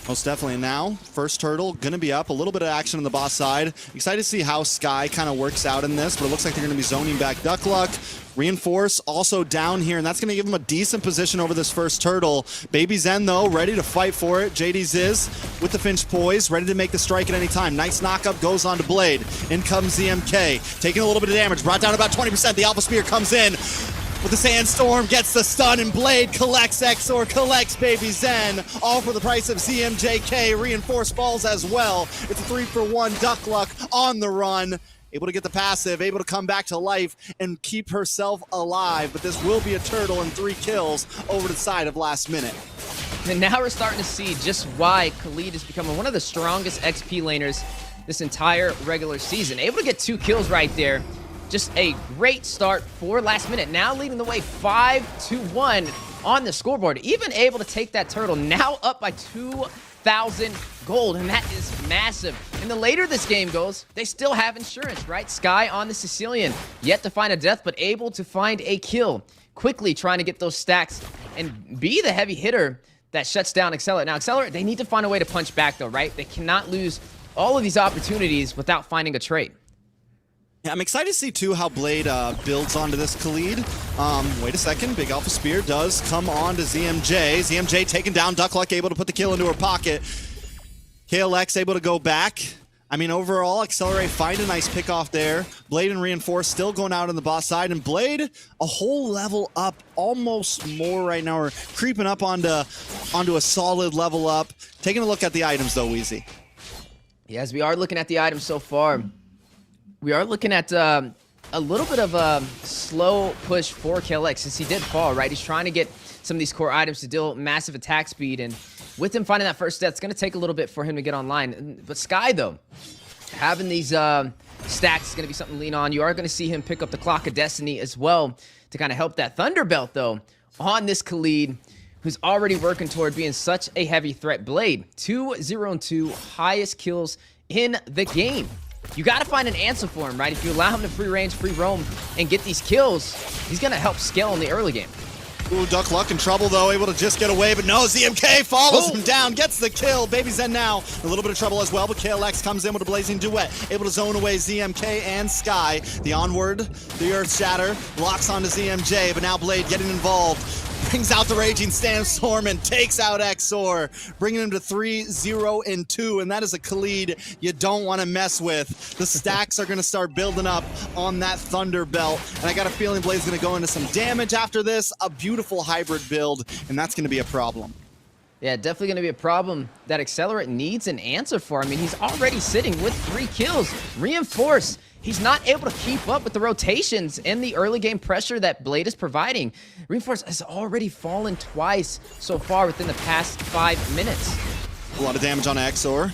Most definitely. Now, first turtle going to be up. A little bit of action on the boss side. Excited to see how Sky kind of works out in this, but it looks like they're going to be zoning back Duck Luck. Reinforce also down here, and that's going to give him a decent position over this first turtle. Baby Zen, though, ready to fight for it. JD's is with the Finch poise, ready to make the strike at any time. Nice knockup, goes on to Blade. In comes ZMK, taking a little bit of damage, brought down about 20%. The Alpha Spear comes in with the Sandstorm, gets the stun, and Blade collects Exor, collects Baby Zen, all for the price of ZMJK. Reinforced balls as well. It's a 3-for-1 Duck Luck on the run. able to get the passive, able to come back to life and keep herself alive. But this will be a turtle and 3 kills over the side of last minute. And now we're starting to see just why Khalid is becoming one of the strongest XP laners this entire regular season. Able to get 2 kills right there. Just a great start for last minute. Now leading the way 5-1 on the scoreboard. Even able to take that turtle. Now up by 2,000 gold. And that is massive. And the later this game goes, they still have insurance, right? Sky on the Sicilian. Yet to find a death, but able to find a kill. Quickly trying to get those stacks and be the heavy hitter that shuts down Excellerate. Now, Excellerate, they need to find a way to punch back, though, right? They cannot lose all of these opportunities without finding a trade. Yeah, I'm excited to see, too, how Blade builds onto this Khalid. Wait a second. Big Alpha Spear does come on to ZMJ. ZMJ taking down Duckluck, able to put the kill into her pocket. KLX able to go back. I mean, overall, Excellerate find a nice pick off there. Blade and Reinforce still going out on the boss side. And Blade, a whole level up, almost more right now. We're creeping up onto a solid level up. Taking a look at the items, though, Weezy. Yeah, as we are looking at the items so far, we are looking at a little bit of a slow push for KLX since he did fall, right? He's trying to get some of these core items to deal massive attack speed, and with him finding that first death, it's going to take a little bit for him to get online. But Sky, though, having these stacks is going to be something to lean on. You are going to see him pick up the Clock of Destiny as well to kind of help that Thunder Belt, though, on this Khalid, who's already working toward being such a heavy threat. Blade, 2-0-2, highest kills in the game. You got to find an answer for him, right? If you allow him to free range, free roam, and get these kills, he's going to help scale in the early game. Ooh, Duckluck in trouble, though, able to just get away, but no, ZMK follows him down, gets the kill. Baby Zen now a little bit of trouble as well, but KLX comes in with a blazing duet, able to zone away ZMK and Sky. The onward, the Earth Shatter, locks onto ZMJ, but now Blade getting involved. Brings out the Raging Sandstorm and takes out Exor, bringing him to 3-0-2, and that is a Khalid you don't want to mess with. The stacks are going to start building up on that Thunder Belt, and I got a feeling Blade's going to go into some damage after this. A beautiful hybrid build, and that's going to be a problem. Yeah, definitely going to be a problem that Excellerate needs an answer for. I mean, he's already sitting with 3 kills. Reinforce. He's not able to keep up with the rotations and the early game pressure that Blade is providing. Reinforce has already fallen twice so far within the past 5 minutes. A lot of damage on Exor.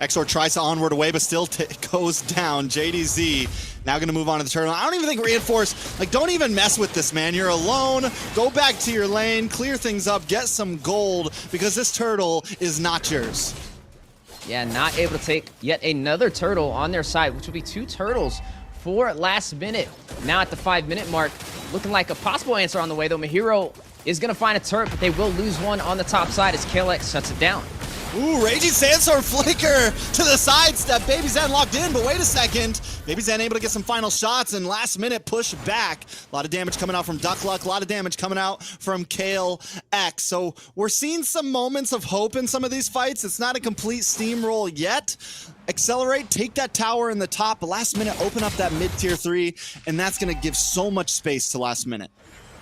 Exor tries to onward away, but still goes down. JDZ now going to move on to the turtle. I don't even think Reinforce, like, don't even mess with this, man. You're alone. Go back to your lane, clear things up, get some gold, because this turtle is not yours. Yeah, not able to take yet another turtle on their side, which will be 2 turtles for last minute. Now at the 5-minute mark, looking like a possible answer on the way, though. Mahiro is going to find a turret, but they will lose one on the top side as KLX shuts it down. Ooh, Raging Sandstorm flicker to the sidestep. Baby Zen locked in, but wait a second. Baby Zen able to get some final shots and last minute push back. A lot of damage coming out from Duckluck, a lot of damage coming out from KLX. So we're seeing some moments of hope in some of these fights. It's not a complete steamroll yet. Excellerate, take that tower in the top, but last minute open up that mid-tier 3, and that's going to give so much space to last minute.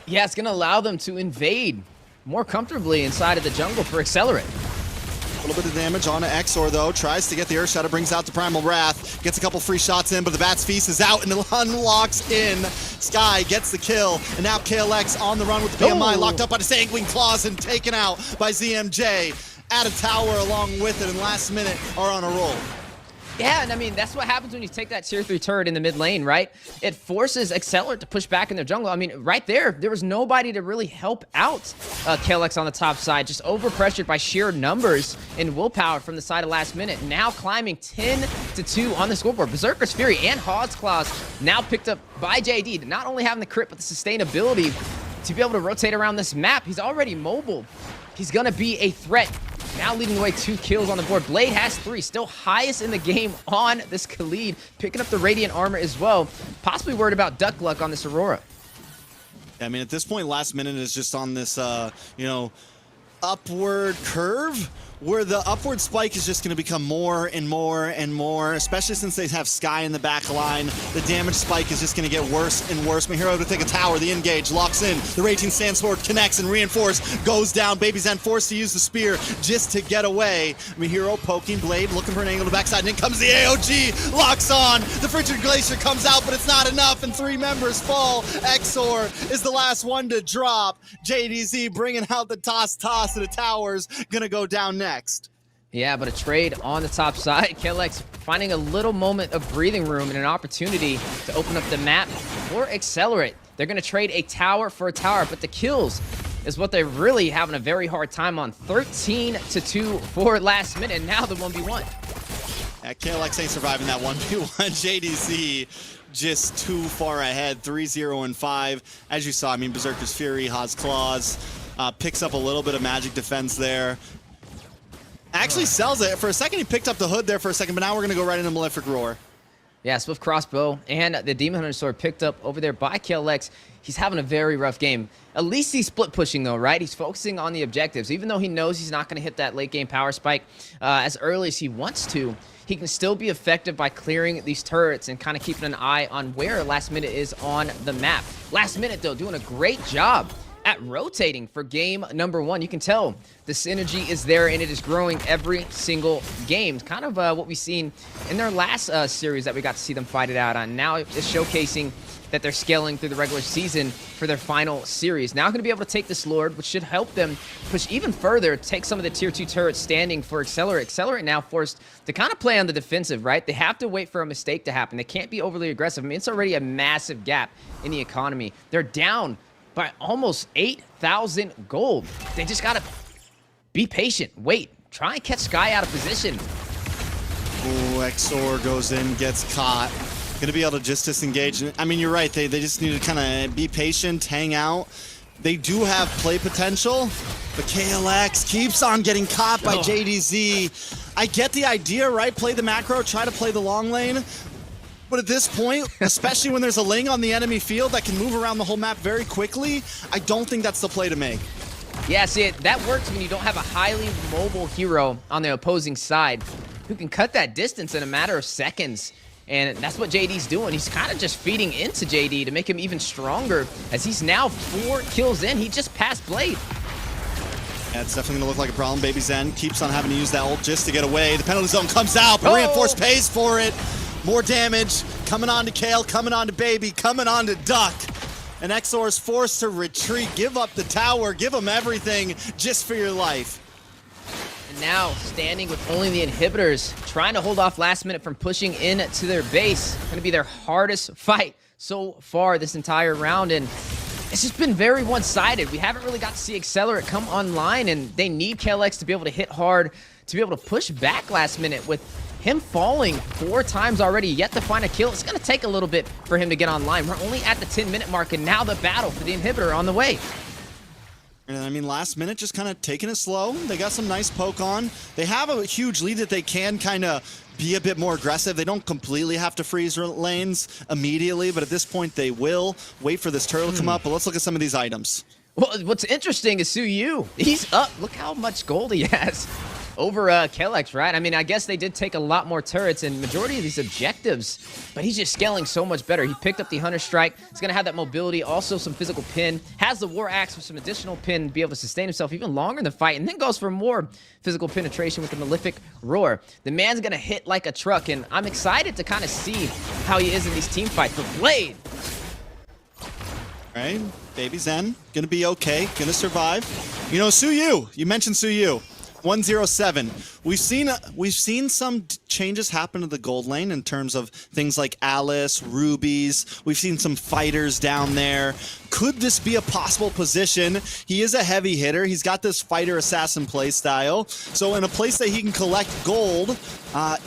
Yeah, it's going to allow them to invade more comfortably inside of the jungle for Excellerate. A little bit of damage on Exor, though. Tries to get the Earth Shatter, brings out the Primal Wrath. Gets a couple free shots in, but the Bat's Feast is out and unlocks in. Sky gets the kill, and now KLX on the run with the PMI, locked up by the Sanguine Claws and taken out by ZMJ. Add a tower along with it, and last minute are on a roll. Yeah, and I mean, that's what happens when you take that tier 3 turret in the mid lane, right? It forces Excellerate to push back in their jungle. I mean, right there was nobody to really help out KLX on the top side, just overpressured by sheer numbers and willpower from the side of last minute. Now climbing 10-2 on the scoreboard. Berserker's Fury and Hawk's Claws now picked up by JD. Not only having the crit, but the sustainability to be able to rotate around this map. He's already mobile. He's going to be a threat. Now leading the way, 2 kills on the board. Blade has 3, still highest in the game on this Khalid, picking up the Radiant Armor as well. Possibly worried about Duckluck on this Aurora. I mean, at this point, last minute is just on this, you know, upward curve where the upward spike is just going to become more and more and more, especially since they have Sky in the back line. The damage spike is just going to get worse and worse. Mahiro to take a tower, the engage, locks in. The Raging Sandsword connects and reinforce, goes down. Baby Zen forced to use the spear just to get away. Mahiro poking Blade, looking for an angle to backside, and in comes the AOG, locks on. The Frigid Glacier comes out, but it's not enough, and 3 members fall. Exor is the last one to drop. JDZ bringing out the toss to the towers, gonna go down next. Yeah, but a trade on the top side. KLX finding a little moment of breathing room and an opportunity to open up the map for Excellerate. They're going to trade a tower for a tower, but the kills is what they're really having a very hard time on. 13-2 for last minute, and now the 1v1. Yeah, KLX ain't surviving that 1v1. JDZ just too far ahead, 3-0 and 5. As you saw, I mean, Berserker's Fury, Haas Claws, picks up a little bit of magic defense there. Actually sells it. For a second, he picked up the hood there for a second, but now we're going to go right into Malefic Roar. Yeah, Swift Crossbow and the Demon Hunter Sword picked up over there by KLX. He's having a very rough game. At least he's split pushing though, right? He's focusing on the objectives. Even though he knows he's not going to hit that late game power spike as early as he wants to, he can still be effective by clearing these turrets and kind of keeping an eye on where Last Minute is on the map. Last Minute though, doing a great job at rotating for game number 1. You can tell the synergy is there and it is growing every single game. Kind of what we've seen in their last series that we got to see them fight it out on. Now it's showcasing that they're scaling through the regular season for their final series. Now going to be able to take this Lord, which should help them push even further, take some of the tier 2 turrets standing for Excellerate. Excellerate now forced to kind of play on the defensive, right? They have to wait for a mistake to happen. They can't be overly aggressive. I mean, it's already a massive gap in the economy. They're down by almost 8,000 gold. They just gotta be patient, wait, try and catch Sky out of position. Ooh, Exor goes in, gets caught. Gonna be able to just disengage. I mean, you're right, they just need to kind of be patient, hang out. They do have play potential, but KLX keeps on getting caught by JDZ. I get the idea, right? Play the macro, try to play the long lane. But at this point, especially when there's a Ling on the enemy field that can move around the whole map very quickly, I don't think that's the play to make. Yeah, see, that works when you don't have a highly mobile hero on the opposing side who can cut that distance in a matter of seconds. And that's what JD's doing. He's kind of just feeding into JD to make him even stronger, as he's now 4 kills in. He just passed Blade. Yeah, it's definitely gonna look like a problem. Baby Zen keeps on having to use that ult just to get away. The penalty zone comes out, but Reinforce pays for it. More damage coming on to Kale, coming on to Baby, coming on to Duck. And Exor is forced to retreat, give up the tower, give him everything just for your life. And now standing with only the inhibitors, trying to hold off Last Minute from pushing into their base. Going to be their hardest fight so far this entire round, and it's just been very one-sided. We haven't really got to see Excellerate come online, and they need KLX to be able to hit hard, to be able to push back Last Minute. With him falling 4 times already, yet to find a kill, it's going to take a little bit for him to get online. We're only at the 10-minute mark, and now the battle for the inhibitor on the way. And I mean, Last Minute just kind of taking it slow. They got some nice poke on. They have a huge lead that they can kind of be a bit more aggressive. They don't completely have to freeze lanes immediately, but at this point they will wait for this turtle to come up. But let's look at some of these items. Well, what's interesting is Su Yu. He's up. Look how much gold he has over KLX, right? I mean, I guess they did take a lot more turrets and majority of these objectives, but he's just scaling so much better. He picked up the Hunter Strike. He's going to have that mobility, also some physical pin. Has the War Axe with some additional pin to be able to sustain himself even longer in the fight, and then goes for more physical penetration with the Malefic Roar. The man's going to hit like a truck, and I'm excited to kind of see how he is in these team fights. But Blade! All right, Baby Zen, gonna be okay, gonna survive. You know, Su Yu, you mentioned Su Yu. 107. We've seen some changes happen to the gold lane in terms of things like Alice, Rubies. We've seen some fighters down there. Could this be a possible position? He is a heavy hitter. He's got this fighter assassin play style. So in a place that he can collect gold,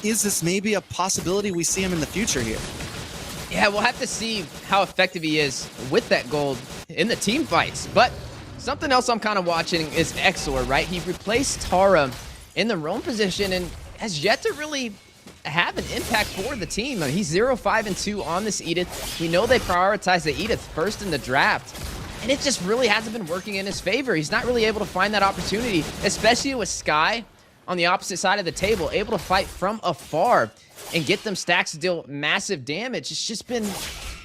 is this maybe a possibility we see him in the future here? Yeah, we'll have to see how effective he is with that gold in the team fights. But something else I'm kind of watching is Exor, right? He replaced Tara in the roam position and has yet to really have an impact for the team. I mean, he's 0-5-2 on this Edith. We know they prioritize the Edith first in the draft, and it just really hasn't been working in his favor. He's not really able to find that opportunity, especially with Sky on the opposite side of the table, able to fight from afar and get them stacks to deal massive damage. It's just been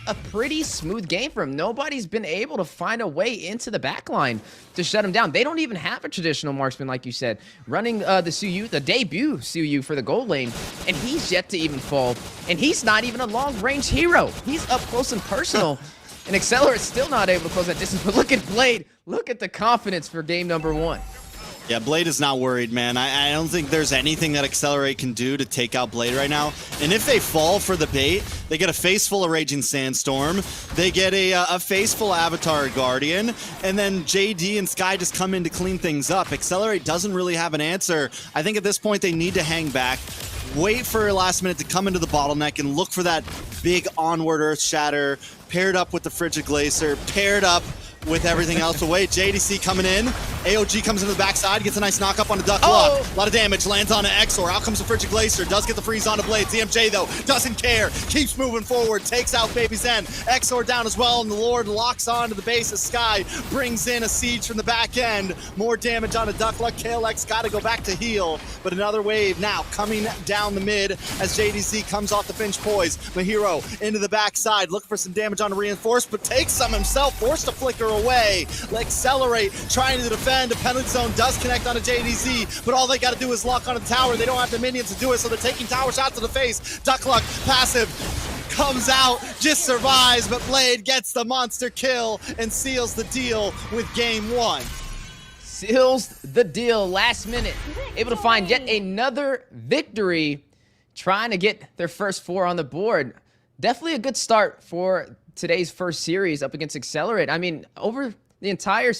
a pretty smooth game for him. Nobody's been able to find a way into the backline to shut him down. They don't even have a traditional marksman, like you said, running the Suyu, the debut Suyu for the gold lane, and he's yet to even fall. And he's not even a long-range hero. He's up close and personal. And Excelerate's still not able to close that distance. But look at Blade. Look at the confidence for game number 1. Yeah, Blade is not worried, man. I don't think there's anything that Excellerate can do to take out Blade right now. And if they fall for the bait, they get a face full of Raging Sandstorm. They get a face full Avatar Guardian. And then JD and Sky just come in to clean things up. Excellerate doesn't really have an answer. I think at this point they need to hang back, wait for last minute to come into the bottleneck and look for that big onward Earth Shatter, paired up with the Frigid Glacier, paired up with everything else away. JDC coming in. AOG comes into the backside, gets a nice knock up on the Duck Luck. A lot of damage, lands on an Exor. Out comes the Frigid Glacier, does get the freeze on the Blade. ZMJ though, doesn't care, keeps moving forward, takes out Baby Zen. Exor down as well, and the Lord locks onto the base of Sky, brings in a siege from the back end. More damage on a Duck Luck. KLX gotta go back to heal, but another wave now coming down the mid as JDC comes off the Finch Poise. Mahiro into the backside, looking for some damage on a Reinforce, but takes some himself, forced to flicker away. Accelerate, trying to defend. A penalty zone does connect on a JDZ, but all they got to do is lock onto the tower. They don't have the minions to do it, so they're taking tower shots to the face. Duck Luck, passive, comes out, just survives, but Blade gets the monster kill and seals the deal with game 1. Seals the deal last minute. Able to find yet another victory, trying to get their first 4 on the board. Definitely a good start for today's first series up against Excellerate. I mean, over the entire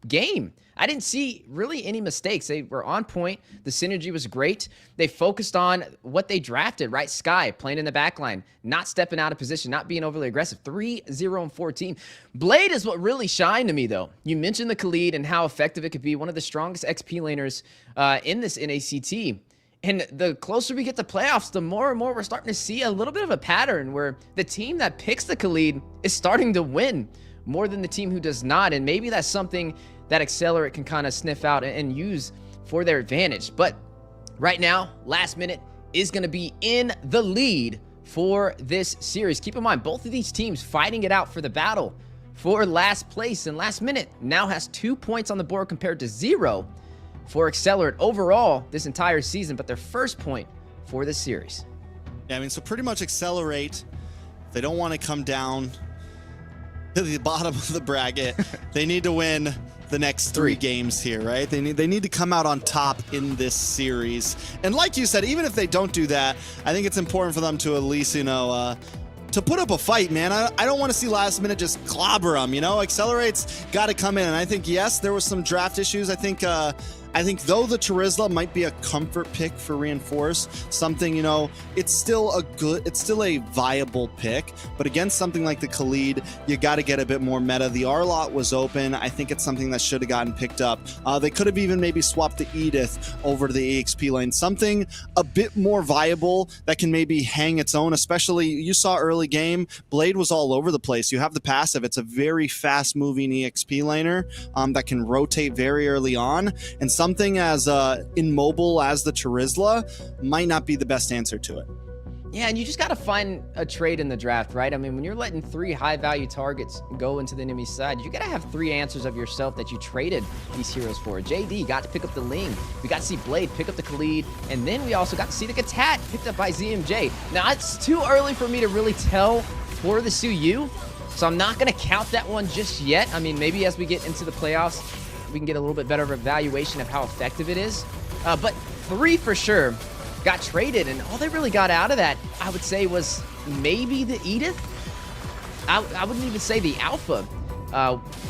game, I didn't see really any mistakes. They were on point. The synergy was great. They focused on what they drafted, right? Sky playing in the backline, not stepping out of position, not being overly aggressive. 3-0-14. Blade is what really shined to me, though. You mentioned the Khalid and how effective it could be. One of the strongest XP laners in this NACT. And the closer we get to playoffs, the more and more we're starting to see a little bit of a pattern where the team that picks the Khalid is starting to win more than the team who does not. And maybe that's something that Excellerate can kind of sniff out and use for their advantage. But right now, last minute is going to be in the lead for this series. Keep in mind, both of these teams fighting it out for the battle for last place. And last minute now has 2 points on the board compared to 0 for Excellerate overall this entire season, but their first point for this series. Yeah, I mean, so pretty much Excellerate, they don't want to come down to the bottom of the bracket. They need to win the next 3 games here, right? They need to come out on top in this series. And like you said, even if they don't do that, I think it's important for them to at least, you know, to put up a fight, man. I don't want to see last minute just clobber them, you know? Accelerate's got to come in. And I think, yes, there was some draft issues. I think though the Charizla might be a comfort pick for Reinforce, something, you know, it's still a viable pick, but against something like the Khalid, you got to get a bit more meta. The R-Lot was open. I think it's something that should have gotten picked up. They could have even maybe swapped the Edith over to the EXP lane, something a bit more viable that can maybe hang its own, especially you saw early game, Blade was all over the place. You have the passive. It's a very fast moving EXP laner that can rotate very early on, and something as immobile as the Charizla might not be the best answer to it. Yeah, and you just got to find a trade in the draft, right? I mean, when you're letting 3 high-value targets go into the enemy side, you got to have 3 answers of yourself that you traded these heroes for. JD got to pick up the Ling. We got to see Blade pick up the Khalid. And then we also got to see the Katat picked up by ZMJ. Now, it's too early for me to really tell for the Suyu, so I'm not going to count that one just yet. I mean, maybe as we get into the playoffs, we can get a little bit better of a evaluation of how effective it is. But 3 for sure got traded, and all they really got out of that, I would say, was maybe the Edith. I wouldn't even say the Alpha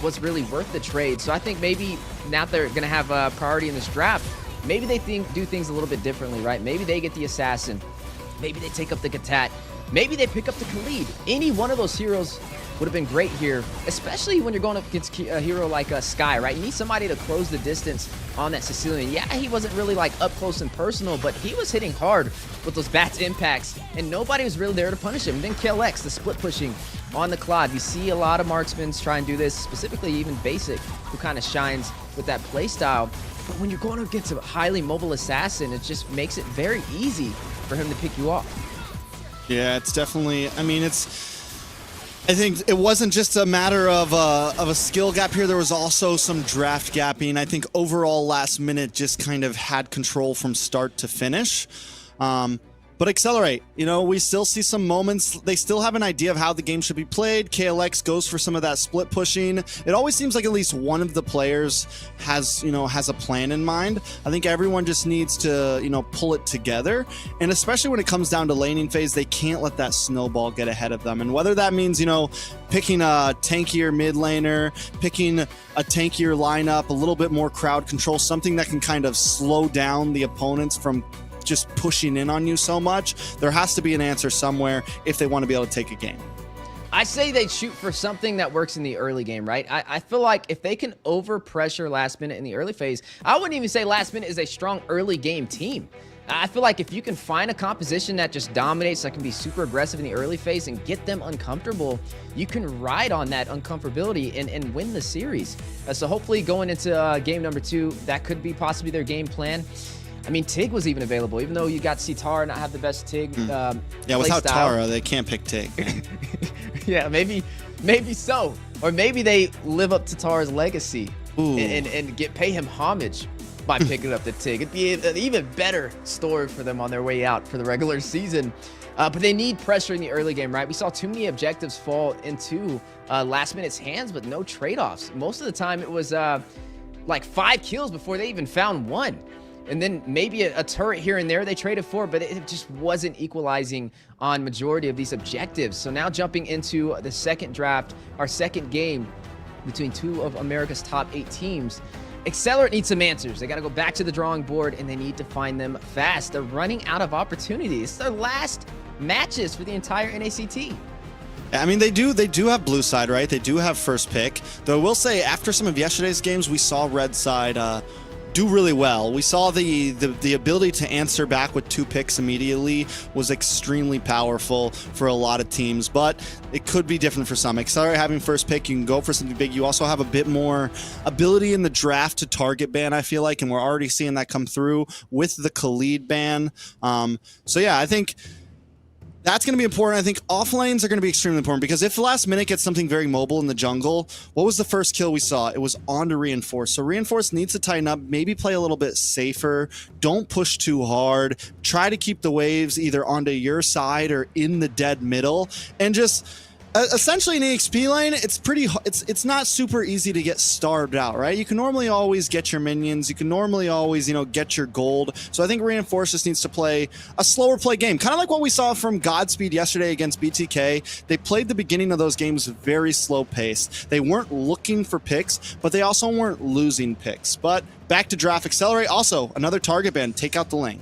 was really worth the trade. So I think maybe now they're going to have a priority in this draft. Maybe they do things a little bit differently, right? Maybe they get the Assassin. Maybe they take up the Katat. Maybe they pick up the Khalid. Any one of those heroes would have been great here, especially when you're going up against a hero like Sky, right? You need somebody to close the distance on that Sicilian. Yeah, he wasn't really like up close and personal, but he was hitting hard with those Bats impacts, and nobody was really there to punish him. And then KLX, the split pushing on the Claude. You see a lot of marksmen try and do this, specifically even Basic, who kind of shines with that play style. But when you're going up against a highly mobile assassin, it just makes it very easy for him to pick you off. Yeah, it's definitely, I mean, I think it wasn't just a matter of a skill gap here. There was also some draft gapping. I think overall last minute just kind of had control from start to finish. But Excellerate, you know, we still see some moments. They still have an idea of how the game should be played. KLX goes for some of that split pushing. It always seems like at least one of the players has a plan in mind. I think everyone just needs to, you know, pull it together. And especially when it comes down to laning phase, they can't let that snowball get ahead of them. And whether that means, you know, picking a tankier mid laner, picking a tankier lineup, a little bit more crowd control, something that can kind of slow down the opponents from just pushing in on you so much, there has to be an answer somewhere if they want to be able to take a game. I say they shoot for something that works in the early game, right? I feel like if they can over pressure last minute in the early phase, I wouldn't even say last minute is a strong early game team. I feel like if you can find a composition that just dominates, that can be super aggressive in the early phase and get them uncomfortable, you can ride on that uncomfortability and win the series. So hopefully going into game number 2, that could be possibly their game plan. I mean, Tig was even available, even though you got to see Tara not have the best Tig. Yeah, without Tara, they can't pick Tig. Yeah, maybe so. Or maybe they live up to Tara's legacy and pay him homage by picking up the Tig. It'd be an even better story for them on their way out for the regular season. But they need pressure in the early game, right? We saw too many objectives fall into last minute's hands, but no trade-offs. Most of the time, it was like 5 kills before they even found one. And then maybe a turret here and there they traded for, but it just wasn't equalizing on majority of these objectives. So now jumping into the second draft, our second game between 2 of America's top 8 teams, Excellerate needs some answers. They got to go back to the drawing board, and they need to find them fast. They're running out of opportunities. It's their last matches for the entire NACT. I mean, they do have blue side, right? They do have first pick. Though I will say, after some of yesterday's games, we saw red side do really well. We saw the ability to answer back with 2 picks immediately was extremely powerful for a lot of teams, but it could be different for some. Excellerate having first pick, you can go for something big. You also have a bit more ability in the draft to target ban, I feel like, and we're already seeing that come through with the Khalid ban. So yeah, I think that's going to be important. I think off lanes are going to be extremely important because if last minute gets something very mobile in the jungle, what was the first kill we saw? It was on to Reinforce. So Reinforce needs to tighten up, maybe play a little bit safer. Don't push too hard. Try to keep the waves either onto your side or in the dead middle. And just essentially in EXP lane, it's not super easy to get starved out, right? You can normally always get your minions. You can normally always, you know, get your gold. So I think Reinforce just needs to play a slower play game, kind of like what we saw from Godspeed yesterday against BTK. They played the beginning of those games very slow paced. They weren't looking for picks, but they also weren't losing picks. But back to draft. Excellerate, also another target ban. Take out the lane.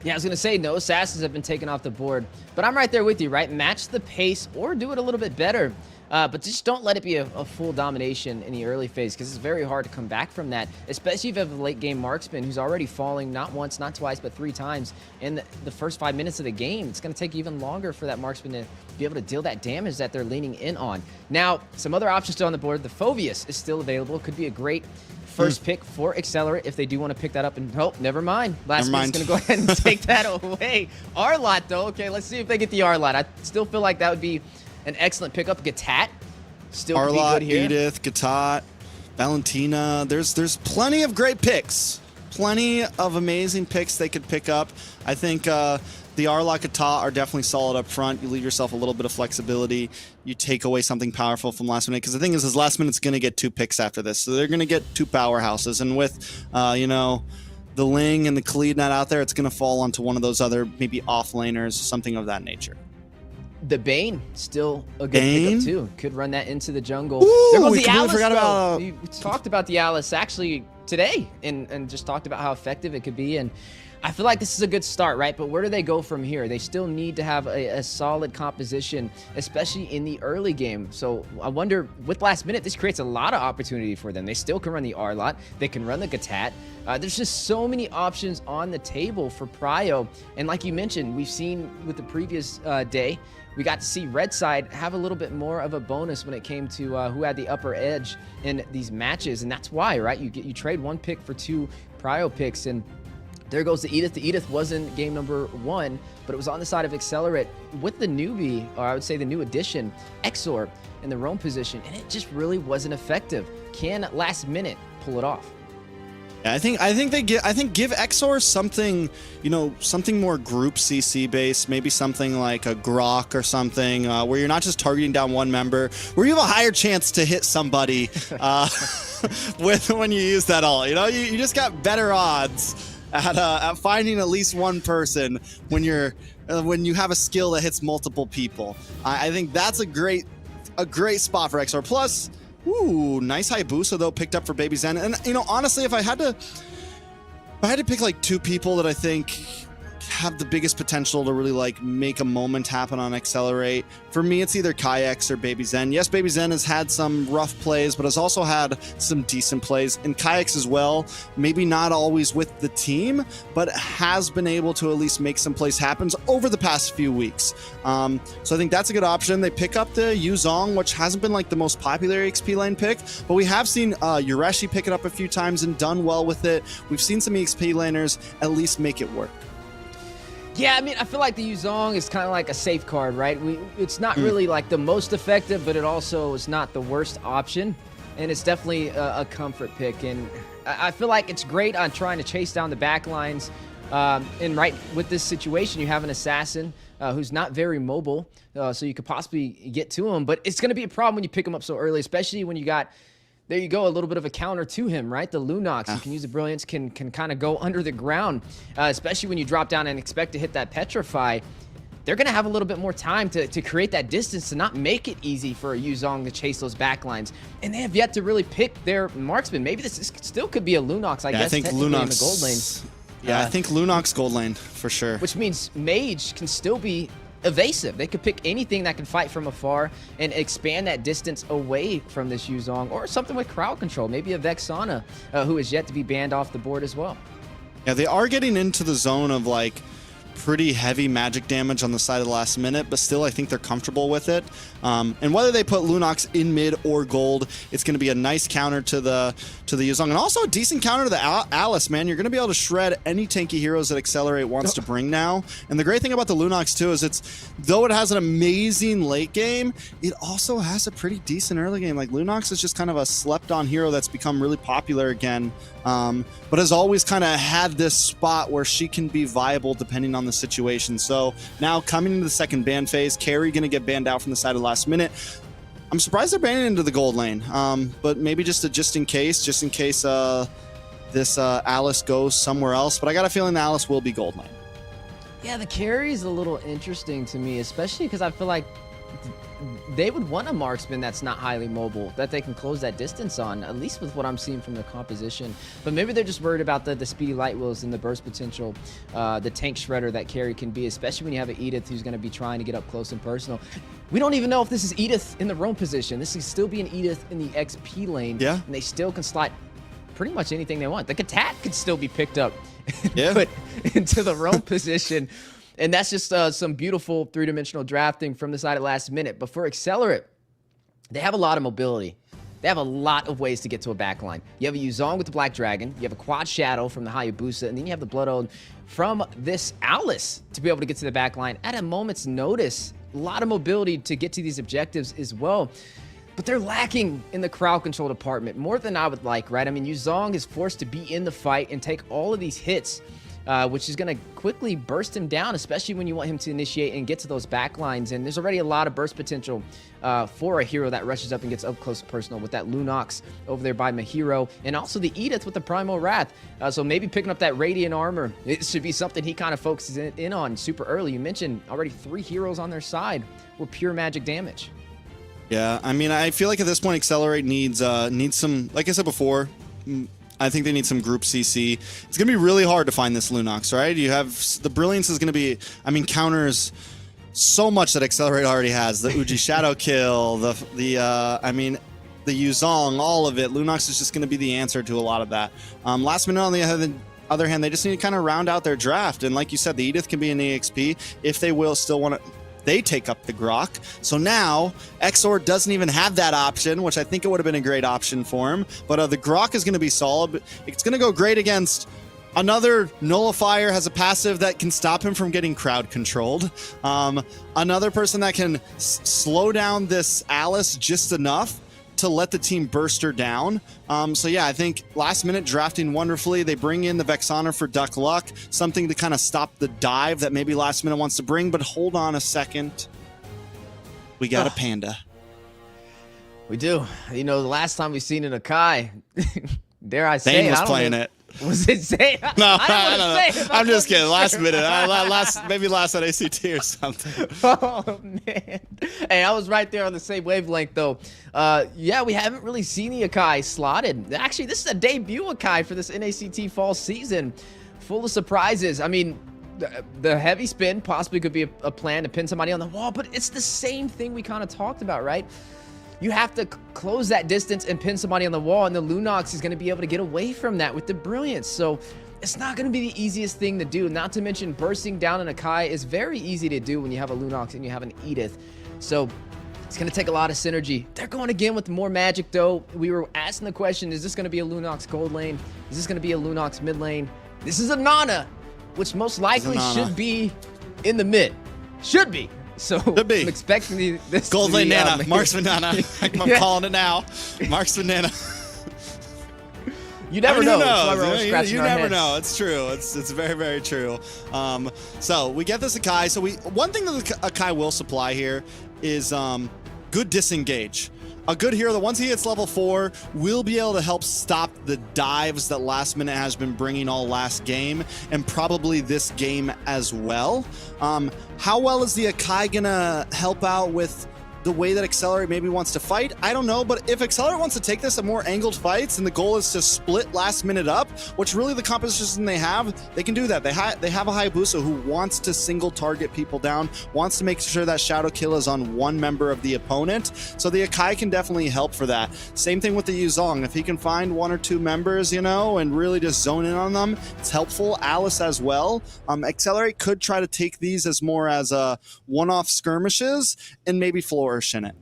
Yeah, I was going to say, no assassins have been taken off the board. But I'm right there with you, right? Match the pace or do it a little bit better. But just don't let it be a full domination in the early phase because it's very hard to come back from that, especially if you have a late game marksman who's already falling not once, not twice, but 3 times in the first 5 minutes of the game. It's going to take even longer for that marksman to be able to deal that damage that they're leaning in on. Now, some other options still on the board. The Phoveus is still available. Could be a great first pick for Excellerate if they do want to pick that up. And oh, never mind. Last minute's going to go ahead and take that away. Arlot, though. Okay, let's see if they get the Arlot. I still feel like that would be an excellent pickup. Gatat still Arlot, be good here. Edith, Gatat, Valentina. There's plenty of great picks. Plenty of amazing picks they could pick up. I think the Arlot, Gatat are definitely solid up front. You leave yourself a little bit of flexibility. You take away something powerful from last minute. Because the thing is last minute's going to get 2 picks after this. So they're going to get 2 powerhouses. And with, you know, the Ling and the Khalid not out there, it's going to fall onto one of those other maybe off laners, something of that nature. The Bane, still a good pickup too. Could run that into the jungle. Ooh, there goes we the completely Alice, forgot about... We talked about the Alice actually today and just talked about how effective it could be. And I feel like this is a good start, right? But where do they go from here? They still need to have a solid composition, especially in the early game. So I wonder, with last minute, this creates a lot of opportunity for them. They still can run the Arlot. They can run the Gatat. There's just so many options on the table for Prio. And like you mentioned, we've seen with the previous day, we got to see Red Side have a little bit more of a bonus when it came to who had the upper edge in these matches. And that's why, right? You trade 1 pick for 2 prio picks, and there goes the Edith. The Edith wasn't game number 1, but it was on the side of Excellerate with the newbie, or I would say the new addition, Exor, in the roam position, and it just really wasn't effective. Can last minute pull it off? Yeah, I think give Exor something, you know, something more group CC based, maybe something like a Grok or something, where you're not just targeting down one member, where you have a higher chance to hit somebody when you use that ult. You know, you just got better odds at finding at least one person when you have a skill that hits multiple people. I think that's a great spot for Exor. Plus, ooh, nice Hayabusa though picked up for Baby Zen. And you know, honestly, if I had to pick like 2 people that I think have the biggest potential to really like make a moment happen on Excellerate, for me it's either Kayaks or Baby Zen. Yes, Baby Zen has had some rough plays, but has also had some decent plays, and Kayaks as well, maybe not always with the team, but has been able to at least make some plays happen over the past few weeks. So I think that's a good option. They pick up the Yuzong, which hasn't been like the most popular XP lane pick, but we have seen Yureshi pick it up a few times and done well with it. We've seen some XP laners at least make it work. Yeah, I mean, I feel like the Yuzong is kind of like a safe card, right? It's not really like the most effective, but it also is not the worst option. And it's definitely a comfort pick. And I feel like it's great on trying to chase down the back lines. And right with this situation, you have an assassin who's not very mobile, so you could possibly get to him. But it's going to be a problem when you pick him up so early, especially when you got, there you go, a little bit of a counter to him, right? The Lunox, you can use the Brilliance, can kind of go under the ground, especially when you drop down and expect to hit that Petrify. They're going to have a little bit more time to create that distance, to not make it easy for a Yuzong to chase those backlines. And they have yet to really pick their marksman. Maybe this still could be a Lunox, I guess, think technically Lunox, in the gold lane. Yeah, I think Lunox gold lane for sure. Which means Mage can still be evasive. They could pick anything that can fight from afar and expand that distance away from this Yuzong, or something with crowd control. Maybe a Vexana, who is yet to be banned off the board as well. Yeah, they are getting into the zone of like pretty heavy magic damage on the side of the last minute, but still I think they're comfortable with it. And whether they put Lunox in mid or gold, it's going to be a nice counter to the Yuzong, and also a decent counter to the Alice, man. You're going to be able to shred any tanky heroes that Excellerate wants to bring now. And the great thing about the Lunox too is though it has an amazing late game, it also has a pretty decent early game. Like Lunox is just kind of a slept on hero that's become really popular again, but has always kind of had this spot where she can be viable depending on the situation. So now coming into the second ban phase, Carry going to get banned out from the side of the last minute. I'm surprised they're banning into the gold lane, but maybe just in case this Alice goes somewhere else. But I got a feeling the Alice will be gold lane. Yeah, the carry is a little interesting to me, especially because I feel like they would want a marksman that's not highly mobile, that they can close that distance on, at least with what I'm seeing from the composition. But maybe they're just worried about the speedy light wheels and the burst potential, the tank shredder that Carry can be, especially when you have an Edith who's going to be trying to get up close and personal. We don't even know if this is Edith in the roam position. This could still be an Edith in the XP lane, yeah, and they still can slot pretty much anything they want. The Katat could still be picked up and put into the roam position. And that's just some beautiful three-dimensional drafting from the side at last minute. But for Excellerate, they have a lot of mobility. They have a lot of ways to get to a backline. You have a Yuzong with the Black Dragon. You have a Quad Shadow from the Hayabusa. And then you have the Blood Ode from this Alice to be able to get to the backline at a moment's notice. A lot of mobility to get to these objectives as well. But they're lacking in the crowd control department more than I would like, right? I mean, Yuzong is forced to be in the fight and take all of these hits, which is going to quickly burst him down, especially when you want him to initiate and get to those back lines. And there's already a lot of burst potential for a hero that rushes up and gets up close and personal with that Lunox over there by Mahiro, and also the Edith with the Primal Wrath. So maybe picking up that Radiant Armor, it should be something he kind of focuses in on super early. You mentioned already 3 heroes on their side with pure magic damage. Yeah, I mean, I feel like at this point, Excellerate needs some, like I said before, I think they need some group CC. It's going to be really hard to find this Lunox, right? You have, the Brilliance is going to be, I mean, counters so much that Excellerate already has. The Uji Shadow Kill, the Yuzong, all of it. Lunox is just going to be the answer to a lot of that. Last minute, on the other hand, they just need to kind of round out their draft. And like you said, the Edith can be an EXP if they will still want to, They take up the Grok. So now, Exor doesn't even have that option, which I think it would have been a great option for him. But the Grok is going to be solid. It's going to go great against another Nullifier, has a passive that can stop him from getting crowd controlled. Another person that can slow down this Alice just enough to let the team burst her down. So yeah, I think last minute drafting wonderfully. They bring in the Vexana for Duck Luck, something to kind of stop the dive that maybe last minute wants to bring, but hold on a second. We got a Panda. We do. You know, the last time we seen an Akai, dare I say Dane it, was I don't playing know. it. Was it Zane? No, I don't know. say it. I'm just kidding. Last minute. Maybe last on ACT or something. Oh, man. Hey, I was right there on the same wavelength, though. Yeah, we haven't really seen the Akai slotted. Actually, this is a debut Akai for this NACT fall season. Full of surprises. I mean, the heavy spin possibly could be a plan to pin somebody on the wall, but it's the same thing we kind of talked about, right? You have to close that distance and pin somebody on the wall, and the Lunox is going to be able to get away from that with the Brilliance. So it's not going to be the easiest thing to do. Not to mention bursting down an Akai is very easy to do when you have a Lunox and you have an Edith. So it's going to take a lot of synergy. They're going again with more magic, though. We were asking the question, is this going to be a Lunox gold lane? Is this going to be a Lunox mid lane? This is a Nana, which most likely should be in the mid. Should be. So I'm expecting this Gold to be, lane Nana, Marksman Nana. I'm calling it now. Marksman Nana. You never know. You never know. It's true. It's very, very true. So we get this Akai. So one thing that the Akai will supply here is good disengage. A good hero that once he hits level 4 will be able to help stop the dives that last minute has been bringing all last game, and probably this game as well. How well is the Akai gonna help out with the way that Excellerate maybe wants to fight? I don't know, but if Excellerate wants to take this at more angled fights and the goal is to split last minute up, which really the composition they have, they can do that. They have a Hayabusa who wants to single target people down, wants to make sure that Shadow Kill is on one member of the opponent, so the Akai can definitely help for that. Same thing with the Yuzong. If he can find 1 or 2 members, you know, and really just zone in on them, it's helpful. Alice as well. Excellerate could try to take these as more as one-off skirmishes and maybe flourish in it.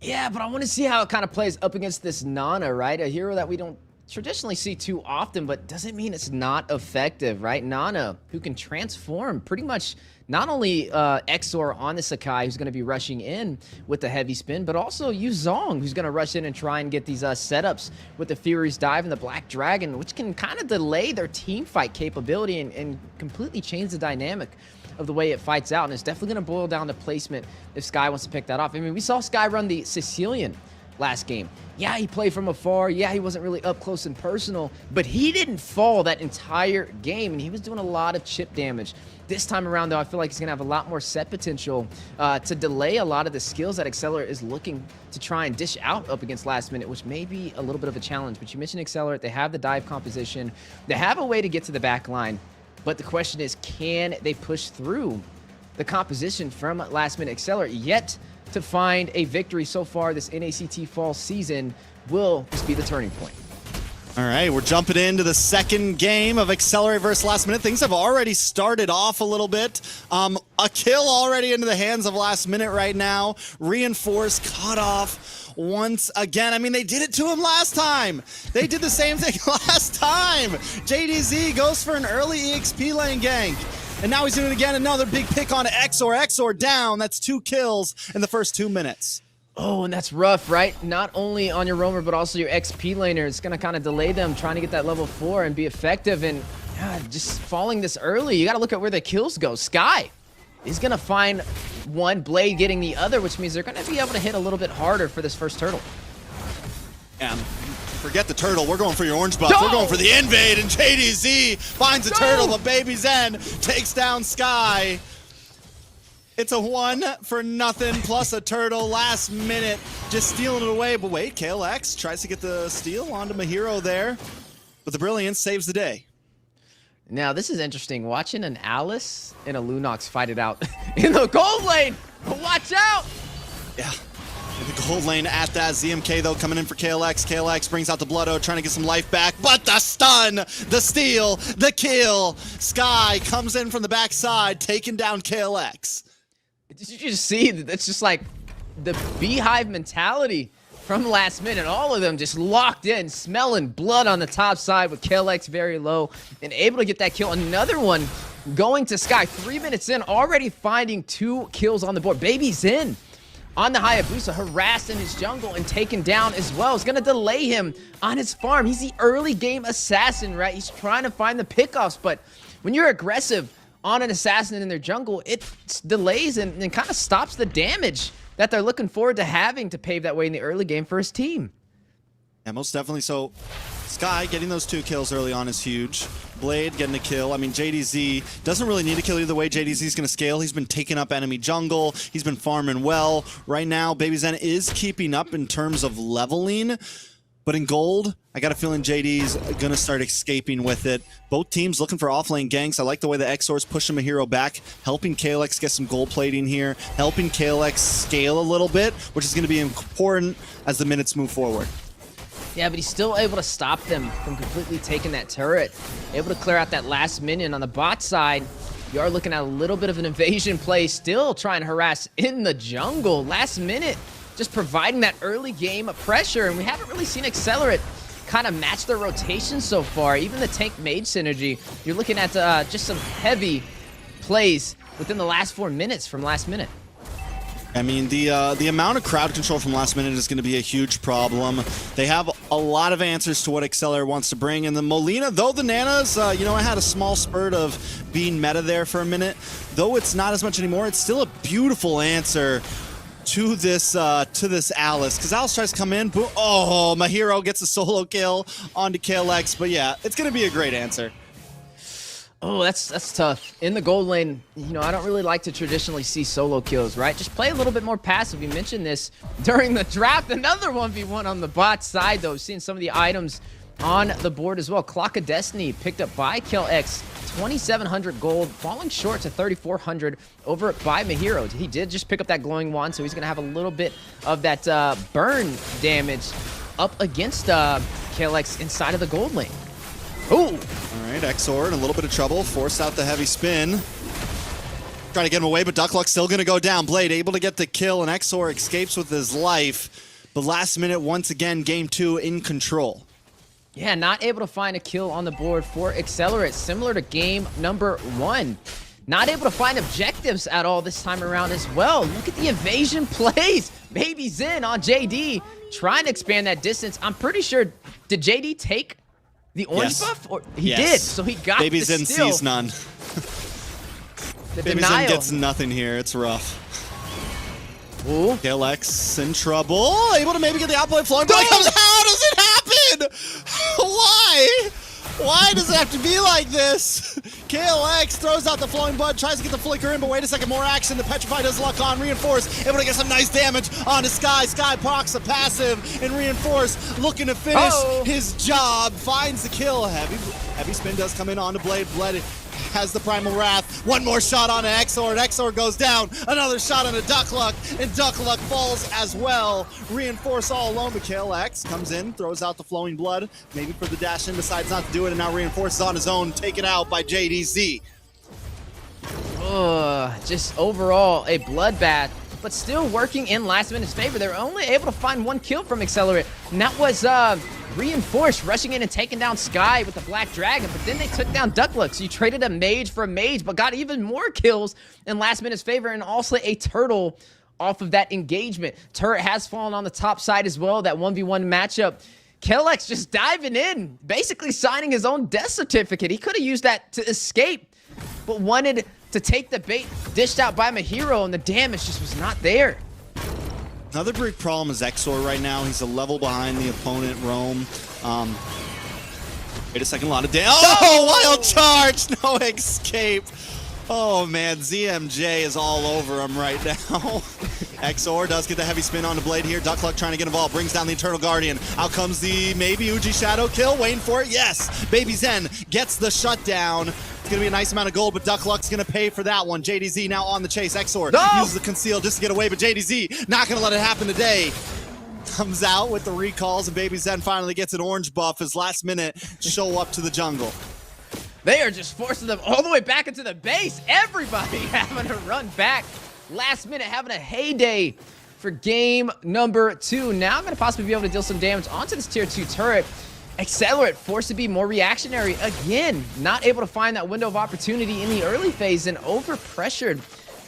Yeah, but I want to see how it kind of plays up against this Nana, right? A hero that we don't traditionally see too often, but doesn't mean it's not effective, right? Nana, who can transform pretty much not only Exor on the Sakai, who's going to be rushing in with the heavy spin, but also Yuzong, who's going to rush in and try and get these setups with the Fury's Dive and the Black Dragon, which can kind of delay their team fight capability and completely change the dynamic of the way it fights out. And it's definitely going to boil down to placement if Sky wants to pick that off. I mean, we saw Sky run the Sicilian last game. Yeah, he played from afar. Yeah, he wasn't really up close and personal, but he didn't fall that entire game, and he was doing a lot of chip damage. This time around, though, I feel like he's going to have a lot more set potential to delay a lot of the skills that Excellerate is looking to try and dish out up against last minute, which may be a little bit of a challenge. But you mentioned Excellerate. They have the dive composition. They have a way to get to the back line. But the question is, can they push through the composition from last minute Excellerate? Yet to find a victory so far this NACT fall season. Will this be the turning point? All right, we're jumping into the second game of Excellerate versus Last Minute. Things have already started off a little bit. A kill already into the hands of Last Minute right now. Reinforced, cut off once again. I mean, they did it to him last time. They did the same thing last time. JDZ goes for an early EXP lane gank. And now he's doing it again. Another big pick on Exor. Exor down. That's 2 kills in the first 2 minutes. Oh, and that's rough, right? Not only on your roamer, but also your XP laner. It's going to kind of delay them trying to get that level 4 and be effective. And God, just falling this early, you got to look at where the kills go. Sky is going to find one, Blade getting the other, which means they're going to be able to hit a little bit harder for this first turtle. And forget the turtle. We're going for your orange buff. We're going for the invade, and JDZ finds a turtle, but Baby Zen takes down Sky. It's a 1-for-0 plus a turtle. Last minute, just stealing it away. But wait, KLX tries to get the steal onto Mahiro there. But the Brilliance saves the day. Now, this is interesting. Watching an Alice and a Lunox fight it out in the gold lane. Watch out! Yeah. In the gold lane at that. ZMK, though, coming in for KLX. KLX brings out the Bloodo, trying to get some life back. But the stun, the steal, the kill. Sky comes in from the backside, taking down KLX. did you just see that? That's just like the beehive mentality from last minute. All of them just locked in, smelling blood on the top side with KLX very low and able to get that kill. Another one going to Sky 3 minutes in, already finding 2 kills on the board. Baby Zen on the Hayabusa, harassed in his jungle and taken down as well. It's going to delay him on his farm. He's the early game assassin, right? He's trying to find the pickoffs, but when you're aggressive on an assassin in their jungle, it delays and kind of stops the damage that they're looking forward to having to pave that way in the early game for his team. Yeah, most definitely. So Sky getting those 2 kills early on is huge. Blade getting a kill. I mean, JDZ doesn't really need a kill either way. JDZ's going to scale. He's been taking up enemy jungle. He's been farming well. Right now, Baby Zen is keeping up in terms of leveling. But in gold, I got a feeling JD's going to start escaping with it. Both teams looking for offlane ganks. I like the way the Exor's pushing a hero back, helping KLX get some gold plating here, helping KLX scale a little bit, which is going to be important as the minutes move forward. Yeah, but he's still able to stop them from completely taking that turret. Able to clear out that last minion. On the bot side, you are looking at a little bit of an invasion play, still trying to harass in the jungle. Last minute, just providing that early game pressure, and we haven't really seen Excellerate kind of match their rotation so far. Even the tank mage synergy, you're looking at just some heavy plays within the last 4 minutes from last minute. I mean, the amount of crowd control from last minute is going to be a huge problem. They have a lot of answers to what Excellerate wants to bring. And the Molina, though the Nanas, you know, I had a small spurt of being meta there for a minute. Though it's not as much anymore, it's still a beautiful answer to this Alice. Because Alice tries to come in, but oh, my hero gets a solo kill onto KLX. But yeah, it's going to be a great answer. Oh, that's tough. In the gold lane, you know, I don't really like to traditionally see solo kills, right? Just play a little bit more passive. We mentioned this during the draft. Another 1v1 on the bot side, though. Seeing some of the items on the board as well. Clock of Destiny picked up by KLX. 2,700 gold, falling short to 3,400 over by Mahiro. He did just pick up that glowing wand, so he's going to have a little bit of that burn damage up against KLX inside of the gold lane. Ooh! All right, Exor in a little bit of trouble. Forced out the heavy spin. Trying to get him away, but Duckluck's still going to go down. Blade able to get the kill, and Exor escapes with his life. But last minute, once again, game 2 in control. Yeah, not able to find a kill on the board for Excellerate, similar to game number 1. Not able to find objectives at all this time around as well. Look at the evasion plays. Baby Zen on JD, trying to expand that distance. I'm pretty sure, did JD take the orange buff? Or he did, so he got Baby the Zen steal. sees none. The Baby denial. Zen gets nothing here. It's rough. Ooh. KLX in trouble. Able to maybe get the outplay flowing. But comes, how does it happen? Why? Why does it have to be like this? KLX throws out the flowing blood, tries to get the flicker in, but wait a second, more action. The Petrify does luck on, Reinforce, able to get some nice damage onto Sky. Sky procs a passive, and Reinforce looking to finish his job. Finds the kill. Heavy spin does come in onto Blade. Blade has the Primal Wrath. One more shot on Exor, and Exor goes down. Another shot on a Duckluck, and Duckluck falls as well. Reinforce all alone, but KLX comes in, throws out the Flowing Blood. Maybe for the dash in, decides not to do it, and now Reinforce is on his own, taken out by JDZ. Just overall a bloodbath, but still working in last minute's favor. They're only able to find 1 kill from Excellerate, and that was Reinforced rushing in and taking down Sky with the Black Dragon, but then they took down Duckluck. So you traded a mage for a mage, but got even more kills in last minute's favor, and also a turtle off of that engagement. Turret has fallen on the top side as well, that 1v1 matchup. KLX just diving in, basically signing his own death certificate. He could have used that to escape, but wanted to take the bait dished out by Mahiro, and the damage just was not there. Another big problem is Exor right now. He's a level behind the opponent, Rome. Wait a second, a lot of damage. Oh, wild charge! No escape. Oh, man, ZMJ is all over him right now. Exor does get the heavy spin on the Blade here. Duckluck trying to get involved, brings down the Eternal Guardian. Out comes the maybe Uji Shadow kill, waiting for it. Yes, Baby Zen gets the shutdown. It's going to be a nice amount of gold, but Duckluck's going to pay for that one. JDZ now on the chase. Exor uses the conceal just to get away, but JDZ not going to let it happen today. Comes out with the recalls, and Baby Zen finally gets an orange buff as last minute show up to the jungle. They are just forcing them all the way back into the base. Everybody having to run back Last minute having a heyday for game number 2. Now I'm going to possibly be able to deal some damage onto this tier 2 turret. Excellerate forced to be more reactionary again, not able to find that window of opportunity in the early phase and over-pressured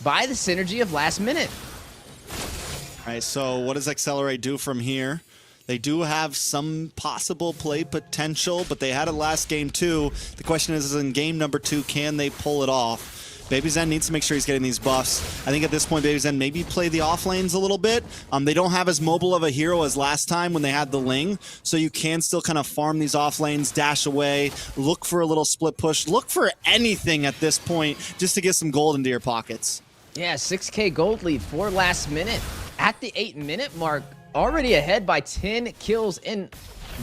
by the synergy of last minute. All right, so what does Excellerate do from here? They do have some possible play potential, but they had it last game too. The question is in game number 2, can they pull it off? Baby Zen needs to make sure he's getting these buffs. I think at this point, Baby Zen maybe play the off lanes a little bit. They don't have as mobile of a hero as last time when they had the Ling, so you can still kind of farm these off lanes, dash away, look for a little split push, look for anything at this point just to get some gold into your pockets. Yeah, 6k gold lead for last minute. At the 8-minute mark, already ahead by 10 kills and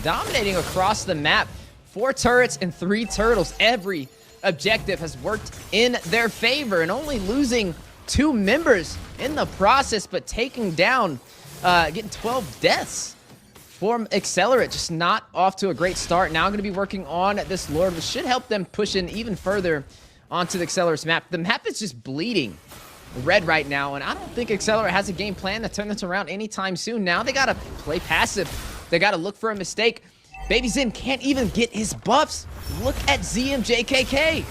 dominating across the map. 4 turrets and 3 turtles. Every objective has worked in their favor, and only losing 2 members in the process, but taking down, getting 12 deaths for Excellerate. Just not off to a great start. Now going to be working on this Lord, which should help them push in even further onto the Excelerate's map. The map is just bleeding red right now, and I don't think Excellerate has a game plan to turn this around anytime soon. Now they gotta play passive. They gotta look for a mistake. Baby Zen can't even get his buffs. Look at ZMJKK.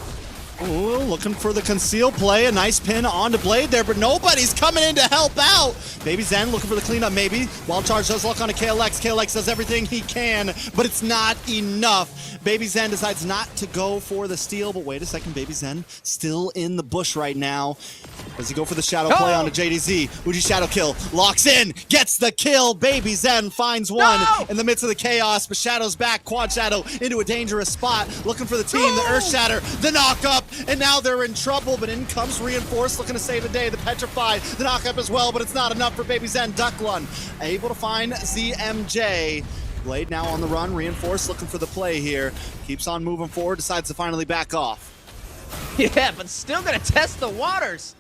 Ooh, looking for the conceal play. A nice pin onto Blade there, but nobody's coming in to help out. Baby Zen looking for the cleanup maybe. Wild Charge does look on a KLX. KLX does everything he can, but it's not enough. Baby Zen decides not to go for the steal, but wait a second, Baby Zen still in the bush right now. Does he go for the shadow play onto JDZ? Uji shadow kill, locks in, gets the kill. Baby Zen finds one in the midst of the chaos, but Shadow's back. Quad Shadow into a dangerous spot, looking for the team, the Earth Shatter, the knock up, and now they're in trouble, but in comes Reinforced, looking to save the day. The Petrify, the knock up as well, but it's not enough for Baby Zen. Ducklun able to find ZMJ. Blade now on the run, Reinforced looking for the play here. Keeps on moving forward, decides to finally back off. Yeah, but still gonna test the waters.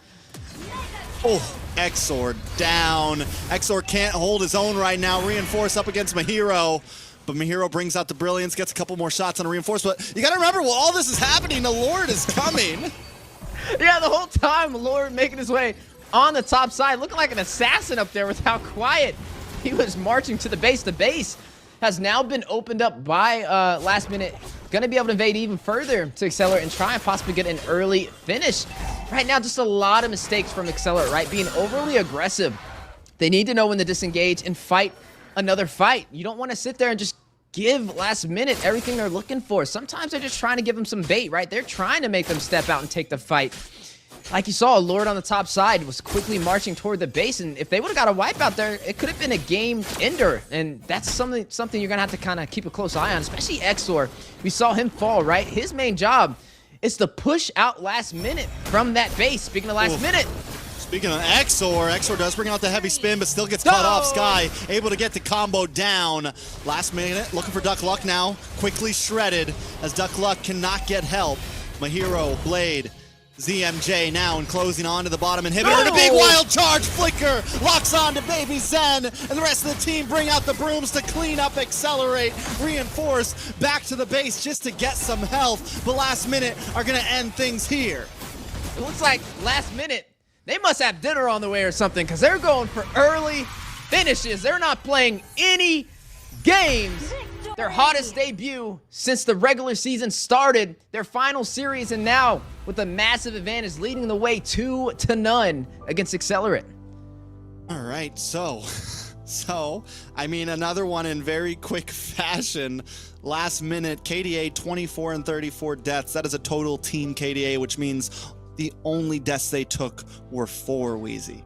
Oh, Exor down. Exor can't hold his own right now. Reinforce up against Mahiro. But Mahiro brings out the brilliance, gets a couple more shots on a Reinforce. But you gotta remember, while all this is happening, the Lord is coming. Yeah, the whole time, Lord making his way on the top side, looking like an assassin up there with how quiet he was marching to the base. The base has now been opened up by last minute. Gonna be able to invade even further to Excellerate and try and possibly get an early finish. Right now, just a lot of mistakes from Excellerate, right? Being overly aggressive. They need to know when to disengage and fight another fight. You don't want to sit there and just give last minute everything they're looking for. Sometimes they're just trying to give them some bait, right? They're trying to make them step out and take the fight. Like you saw, Lord on the top side was quickly marching toward the base, and if they would have got a wipe out there, it could have been a game ender, and that's something you're gonna have to kind of keep a close eye on, especially Exor. We saw him fall, right? His main job is to push out last minute from that base. Speaking of last minute, speaking of Exor, Exor does bring out the heavy spin, but still gets cut off. Sky able to get the combo down. Last minute, looking for Duck Luck now. Quickly shredded as Duck Luck cannot get help. Mahiro, Blade, ZMJ now enclosing onto the bottom inhibitor. And a big wild charge flicker locks on to Baby Zen, and the rest of the team bring out the brooms to clean up, Accelerate, Reinforce back to the base just to get some health. But last minute are gonna end things here. it looks like last minute they must have dinner on the way or something, because they're going for early finishes. They're not playing any games. Their hottest debut since the regular season started, their final series, and now with a massive advantage leading the way 2-0 against Excellerate. All right, so I mean, another one in very quick fashion. Last minute, KDA 24 and 34 deaths. That is a total team KDA, which means the only deaths they took were 4, Wheezy.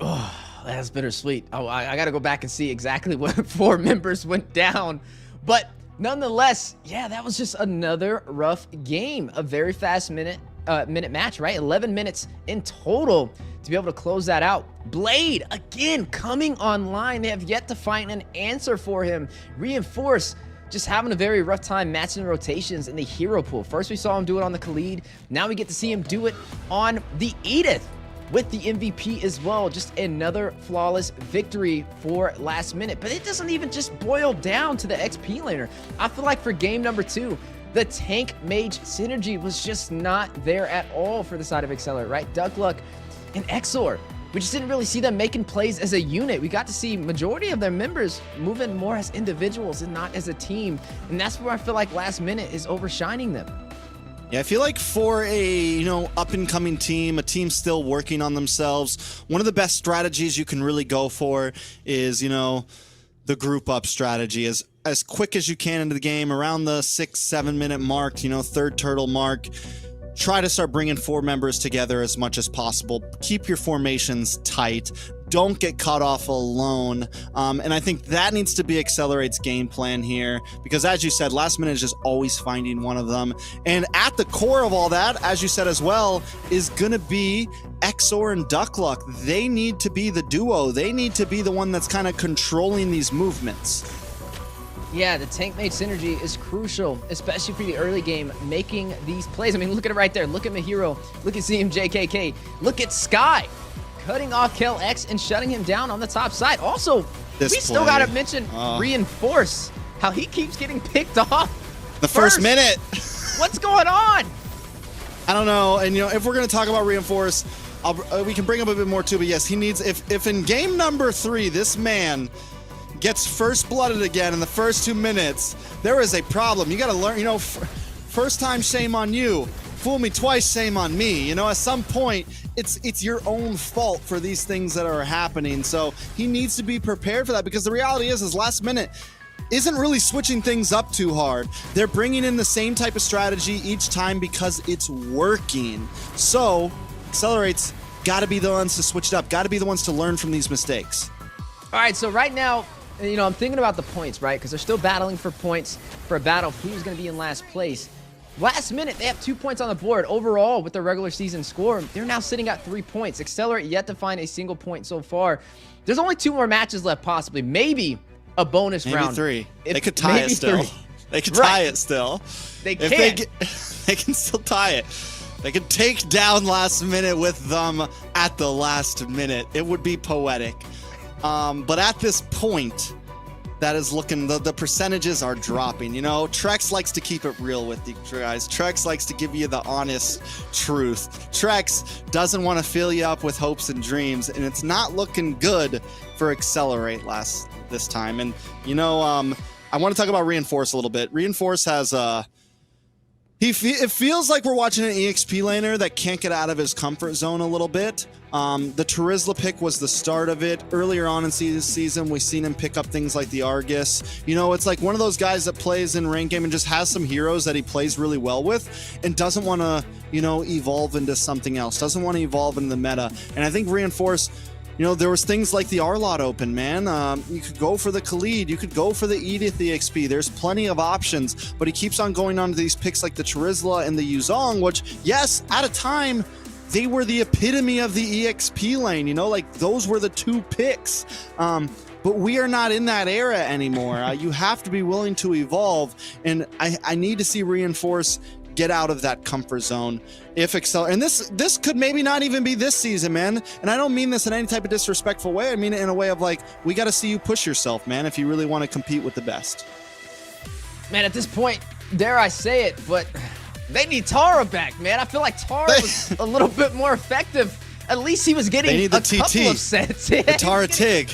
Oh, that's bittersweet. Oh, I got to go back and see exactly what 4 members went down. But nonetheless, yeah, that was just another rough game. A very fast minute match, right? 11 minutes in total to be able to close that out. Blade, again, coming online. They have yet to find an answer for him. Reinforce, just having a very rough time matching rotations in the hero pool. First, we saw him do it on the Khalid. Now we get to see him do it on the Edith with the MVP as well. Just another flawless victory for last minute. But it doesn't even just boil down to the XP laner. I feel like for game number 2, the tank mage synergy was just not there at all for the side of Excellerate, right? Duck Luck and Exor. We just didn't really see them making plays as a unit. We got to see majority of their members moving more as individuals and not as a team. And that's where I feel like Last Minute is overshining them. Yeah, I feel like for a, up-and-coming team, a team still working on themselves, one of the best strategies you can really go for is, the group up strategy. As quick as you can into the game, around the 6-7 minute mark, third turtle mark, try to start bringing 4 members together as much as possible. Keep your formations tight. Don't get caught off alone. And I think that needs to be Excelerate's game plan here, because as you said, Last Minute is just always finding one of them. And at the core of all that, as you said as well, is going to be Exor and Duckluck. They need to be the duo. They need to be the one that's kind of controlling these movements. Yeah, the tank mate synergy is crucial, especially for the early game, making these plays. I mean, look at it right there. Look at Mahiro. Look at CMJKK. Look at Sky cutting off Kel X and shutting him down on the top side. Also, we still got to mention Reinforce, how he keeps getting picked off. The first minute. What's going on? I don't know. And, if we're going to talk about Reinforce, we can bring up a bit more too. But yes, he needs, if in game number 3, this man gets first blooded again in the first 2 minutes, there is a problem. You got to learn, first time, shame on you. Fool me twice, shame on me. At some point, it's your own fault for these things that are happening. So he needs to be prepared for that, because the reality is Last Minute isn't really switching things up too hard. They're bringing in the same type of strategy each time because it's working. So Accelerate's got to be the ones to switch it up, got to be the ones to learn from these mistakes. All right, so right now, I'm thinking about the points, right? Because they're still battling for points for a battle of who's going to be in last place. Last Minute, they have 2 points on the board. Overall, with the regular season score, they're now sitting at 3 points. Excellerate yet to find a single point so far. There's only 2 more matches left, possibly. Maybe a bonus round. Maybe 3. They could tie it still. 3. They could tie it still. They can. They can still tie it. They can take down Last Minute with them at the last minute. It would be poetic. But at this point, that is looking, the percentages are dropping. Trex likes to keep it real with you guys. Trex likes to give you the honest truth. Trex doesn't want to fill you up with hopes and dreams, and it's not looking good for Accelerate this time. And I want to talk about Reinforce a little bit. Reinforce has it feels like we're watching an EXP laner that can't get out of his comfort zone a little bit. The Terizla pick was the start of it. Earlier on in season, we've seen him pick up things like the Argus. It's like one of those guys that plays in ranked game and just has some heroes that he plays really well with and doesn't want to, evolve into something else, doesn't want to evolve into the meta. And I think Reinforce, there was things like the Arlot Open, man. You could go for the Khalid, you could go for the Edith EXP. There's plenty of options, but he keeps on going on to these picks like the Terizla and the Yuzong, which, yes, at a time, they were the epitome of the EXP lane, like those were the 2 picks. But we are not in that era anymore. You have to be willing to evolve, and I need to see Reinforce get out of that comfort zone. If and this could maybe not even be this season, man. And I don't mean this in any type of disrespectful way. I mean it in a way of like, we got to see you push yourself, man, if you really want to compete with the best. Man, at this point, dare I say it, but they need Tara back, man. I feel like Tara was a little bit more effective. At least he was getting a couple of sets. The Tara Tig.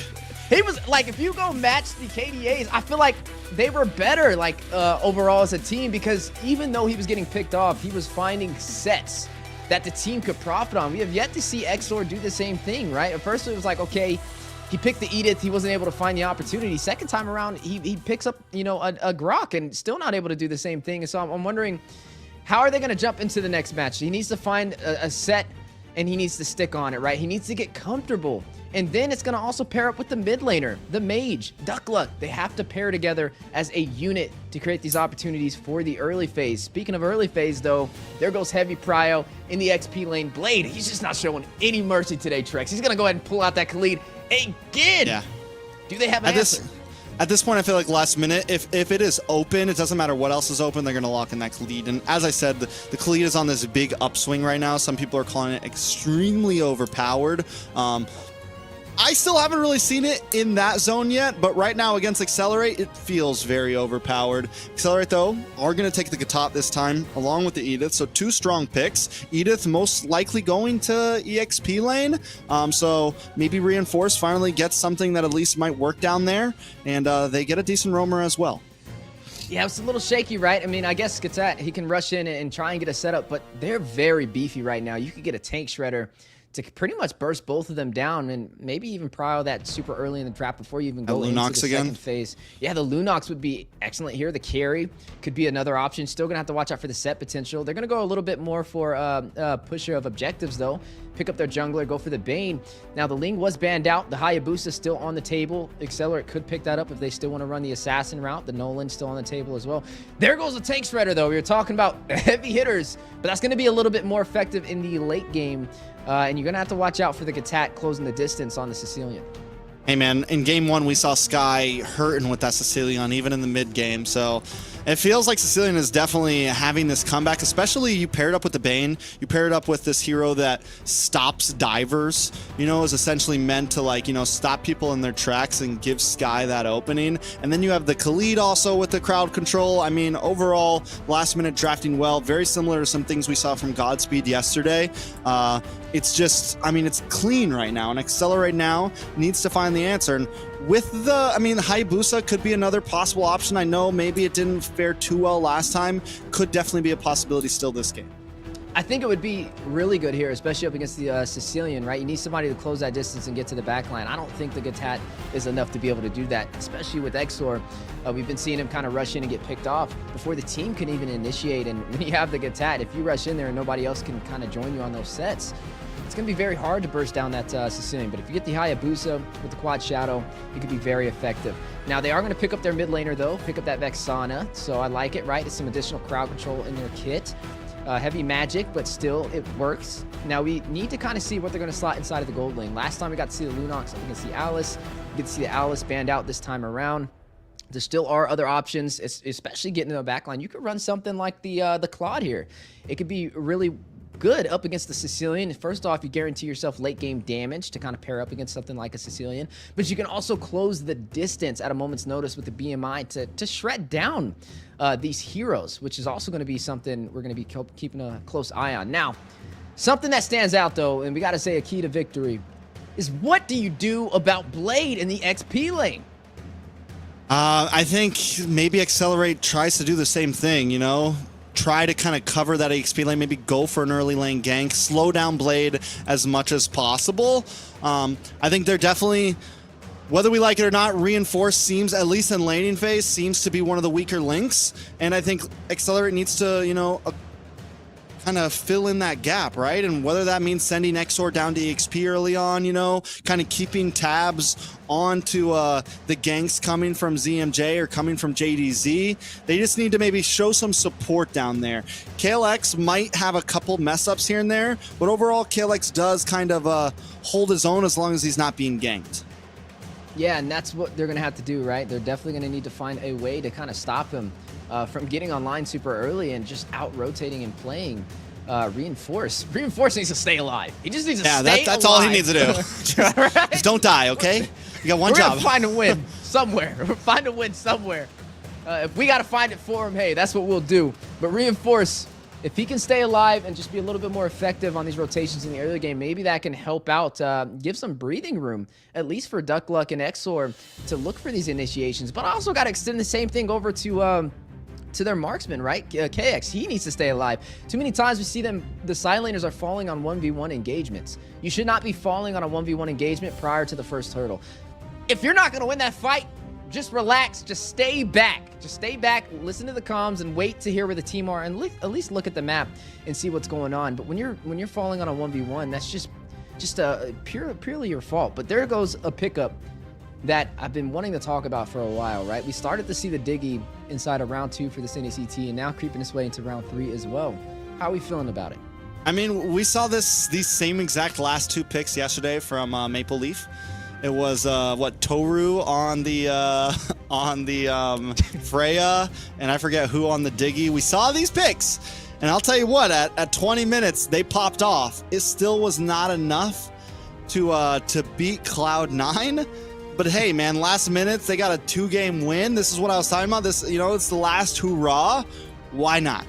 He was like, if you go match the KDAs, I feel like they were better, overall as a team, because even though he was getting picked off, he was finding sets that the team could profit on. We have yet to see Exor do the same thing, right? At first, it was like, okay, he picked the Edith, he wasn't able to find the opportunity. Second time around, he picks up, a Grok and still not able to do the same thing. And so I'm wondering, how are they going to jump into the next match? He needs to find a set, and he needs to stick on it, right? He needs to get comfortable. And then it's going to also pair up with the mid laner, the mage, Duckluck. They have to pair together as a unit to create these opportunities for the early phase. Speaking of early phase, though, there goes Heavy Prio in the XP lane. Blade, he's just not showing any mercy today, Trex. He's going to go ahead and pull out that Khalid again. Yeah. Do they have an answer? At this point, I feel like Last Minute, if it is open, it doesn't matter what else is open, they're going to lock in that Khalid. And as I said, the Khalid is on this big upswing right now. Some people are calling it extremely overpowered. I still haven't really seen it in that zone yet, but right now against Excellerate, it feels very overpowered. Excellerate, though, are going to take the Gatot this time, along with the Edith, so 2 strong picks. Edith most likely going to EXP lane, so maybe Reinforce finally gets something that at least might work down there, and they get a decent roamer as well. Yeah, it's a little shaky, right? I mean, I guess Gatot, he can rush in and try and get a setup, but they're very beefy right now. You could get a tank shredder to pretty much burst both of them down and maybe even prio that super early in the draft before you even go into the second phase. Yeah, the Lunox would be excellent here. The carry could be another option. Still going to have to watch out for the set potential. They're going to go a little bit more for pusher of objectives, though. Pick up their jungler, go for the Bane. Now, the Ling was banned out. The Hayabusa still on the table. Excellerate could pick that up if they still want to run the Assassin route. The Nolan still on the table as well. There goes the tank shredder, though. We were talking about heavy hitters, but that's going to be a little bit more effective in the late game. And you're going to have to watch out for the Gatot closing the distance on the Sicilian. Hey, man, in game 1, we saw Sky hurting with that Sicilian, even in the mid game. So it feels like Sicilian is definitely having this comeback, especially you paired up with the Bane. You paired up with this hero that stops divers, you know, is essentially meant to, like, you know, stop people in their tracks and give Sky that opening. And then you have the Khalid also with the crowd control. I mean, overall, last minute drafting well, very similar to some things we saw from Godspeed yesterday. It's just, I mean, it's clean right now, and Excellerate now needs to find the answer. And with the, I mean, the Hayabusa could be another possible option. I know maybe it didn't fare too well last time. Could definitely be a possibility still this game. I think it would be really good here, especially up against the Sicilian, right? You need somebody to close that distance and get to the back line. I don't think the Gatot is enough to be able to do that, especially with Exor. We've been seeing him kind of rush in and get picked off before the team can even initiate. And when you have the Gatot, if you rush in there and nobody else can kind of join you on those sets, it's going to be very hard to burst down that Sicilian. But if you get the Hayabusa with the Quad Shadow, it could be very effective. Now, they are going to pick up their mid laner, though, pick up that Vexana. So I like it, right? It's some additional crowd control in their kit. Heavy magic, but still, it works. Now, we need to kind of see what they're going to slot inside of the gold lane. Last time we got to see the Lunox, we can see Alice. We get to see the Alice banned out this time around. There still are other options, especially getting in the back line. You could run something like the Claude here. It could be really good up against the Sicilian. First off, you guarantee yourself late game damage to kind of pair up against something like a Sicilian, but you can also close the distance at a moment's notice with the BMI to shred down these heroes, which is also going to be something we're going to be keeping a close eye on. Now, something that stands out, though, and we got to say a key to victory, is what do you do about Blade in the XP lane? I think maybe Excellerate tries to do the same thing, you know? Try to kind of cover that XP lane, maybe go for an early lane gank, slow down Blade as much as possible. I think they're definitely, whether we like it or not, Reinforce seems, at least in laning phase, seems to be one of the weaker links. And I think Excellerate needs to, you know, kind of fill in that gap, right? And whether that means sending Exor down to EXP early on, you know, kind of keeping tabs onto the ganks coming from ZMJ or coming from JDZ. They just need to maybe show some support down there. KLX might have a couple mess ups here and there, but overall KLX does kind of hold his own as long as he's not being ganked. Yeah, and that's what they're going to have to do, right? They're definitely going to need to find a way to kind of stop him from getting online super early and just out-rotating and playing. Reinforce needs to stay alive. He just needs to stay alive. That's all he needs to do. Right? Just don't die, okay? You got one job. We're going to find a win somewhere. Find a win somewhere. If we got to find it for him, hey, that's what we'll do. But Reinforce, if he can stay alive and just be a little bit more effective on these rotations in the early game, maybe that can help out, give some breathing room, at least for Duck Luck and Exor, to look for these initiations. But I also got to extend the same thing over to their marksman, right? KX, he needs to stay alive. Too many times we see them, the side laners are falling on 1v1 engagements. You should not be falling on a 1v1 engagement prior to the first hurdle. If you're not going to win that fight, just relax, just stay back. Just stay back, listen to the comms, and wait to hear where the team are, and at least look at the map and see what's going on. But when you're falling on a 1v1, that's just purely your fault. But there goes a pickup that I've been wanting to talk about for a while, right? We started to see the Diggy inside of round 2 for this NACT, and now creeping its way into round 3 as well. How are we feeling about it? I mean, we saw these same exact last 2 picks yesterday from Maple Leaf. It was Toru on the Freya, and I forget who on the Diggy. We saw these picks, and I'll tell you what, at 20 minutes they popped off. It still was not enough to beat Cloud9. But hey, man, last minutes, they got a 2-game win. This is what I was talking about. This, you know, it's the last hurrah. Why not?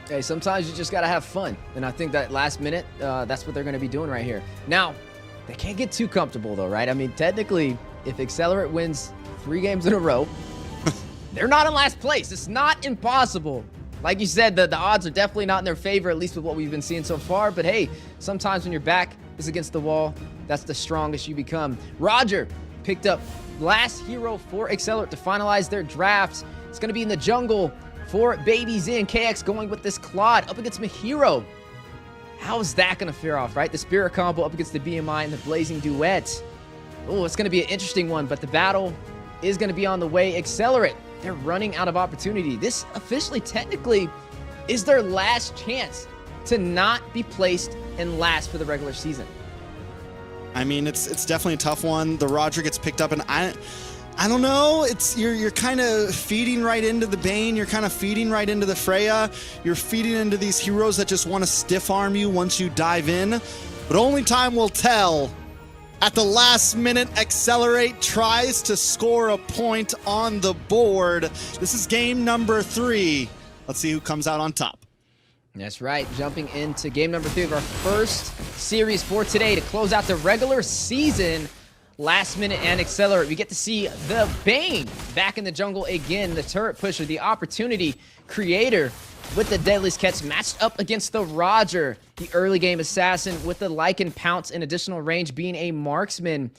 Hey, sometimes you just got to have fun. And I think that last minute, that's what they're going to be doing right here. Now, they can't get too comfortable, though, right? I mean, technically, if Excellerate wins 3 games in a row, they're not in last place. It's not impossible. Like you said, the odds are definitely not in their favor, at least with what we've been seeing so far. But hey, sometimes when your back is against the wall, that's the strongest you become. Roger picked up last hero for Excellerate to finalize their drafts. It's going to be in the jungle for Baby Zen. KX going with this Claude up against Mahiro. How is that going to fare off, right? The Spirit combo up against the BMI and the Blazing Duet. Oh, it's going to be an interesting one, but the battle is going to be on the way. Excellerate, they're running out of opportunity. This officially, technically, is their last chance to not be placed in last for the regular season. I mean, it's definitely a tough one. The Roger gets picked up, and I don't know. It's you're kind of feeding right into the Bane. You're kind of feeding right into the Freya. You're feeding into these heroes that just want to stiff arm you once you dive in. But only time will tell. At the last minute, Excellerate tries to score a point on the board. This is game number 3. Let's see who comes out on top. That's right. Jumping into game number 3 of our first series for today to close out the regular season. Last minute and Excellerate. We get to see the Bane back in the jungle again. The turret pusher, the opportunity creator with the deadliest catch matched up against the Roger, the early game assassin with the Lycan pounce and additional range being a marksman.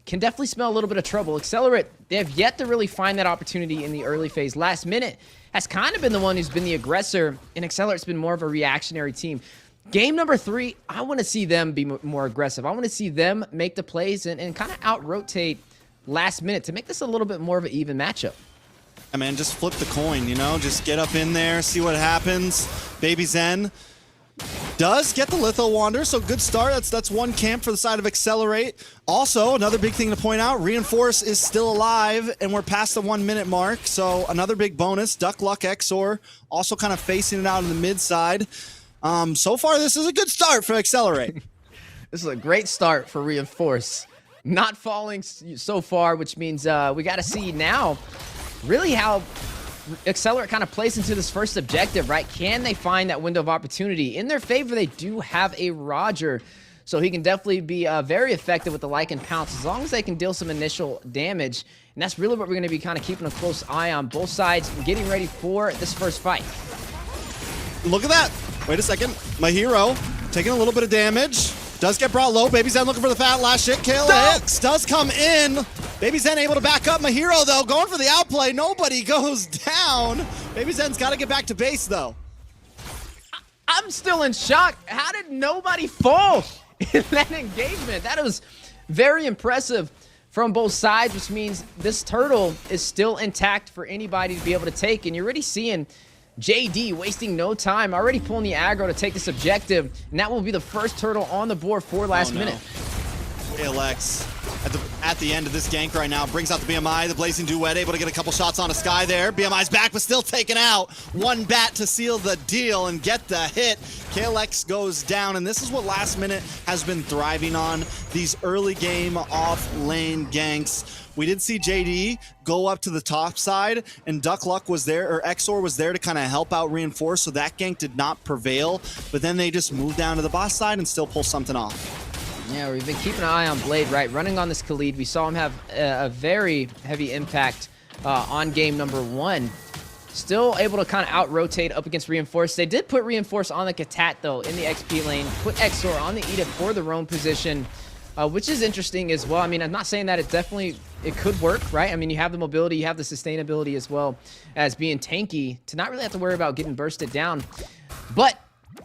Can definitely smell a little bit of trouble. Excellerate, they have yet to really find that opportunity in the early phase. Last minute has kind of been the one who's been the aggressor, and Excelerate's been more of a reactionary team. Game number 3, I want to see them be more aggressive. I want to see them make the plays and kind of out-rotate last minute to make this a little bit more of an even matchup. Yeah, man, just flip the coin, you know? Just get up in there, see what happens. Baby Zen does get the Litho Wander, so good start. That's one camp for the side of Excellerate. Also, another big thing to point out, Reinforce is still alive, and we're past the 1-minute mark, so another big bonus. Duck Luck Exor also kind of facing it out in the mid side. So far, this is a good start for Excellerate. This is a great start for Reinforce. Not falling so far, which means we got to see now really how Excellerate kind of plays into this first objective, right? Can they find that window of opportunity? In their favor, they do have a Roger, so he can definitely be very effective with the Lycan pounce as long as they can deal some initial damage. And that's really what we're going to be kind of keeping a close eye on. Both sides getting ready for this first fight. Look at that. Wait a second. My hero taking a little bit of damage. Does get brought low. Baby Zen looking for the fat last shit kill. X does come in. Baby Zen able to back up. My hero, though, going for the outplay. Nobody goes down. Baby Zen's got to get back to base, though. I'm still in shock. How did nobody fall in that engagement? That was very impressive from both sides, which means this turtle is still intact for anybody to be able to take. And you're already seeing JD wasting no time, already pulling the aggro to take this objective, and that will be the first turtle on the board for last minute. ALX at the end of this gank right now brings out the BMI, the Blazing Duet, able to get a couple shots on a Sky there. BMI's back, but still taken out. One bat to seal the deal and get the hit. KLX goes down, and this is what last minute has been thriving on, these early game off lane ganks. We did see JD go up to the top side, and Duck Luck was there, or Exor was there to kind of help out Reinforce, so that gank did not prevail, but then they just moved down to the boss side and still pull something off. Yeah, we've been keeping an eye on Blade, right? Running on this Khalid. We saw him have a very heavy impact on game number 1. Still able to kind of out-rotate up against Reinforce. They did put Reinforce on the Katat, though, in the XP lane. Put Exor on the Edith for the roam position, which is interesting as well. I mean, I'm not saying that it could work, right? I mean, you have the mobility, you have the sustainability as well as being tanky to not really have to worry about getting bursted down. But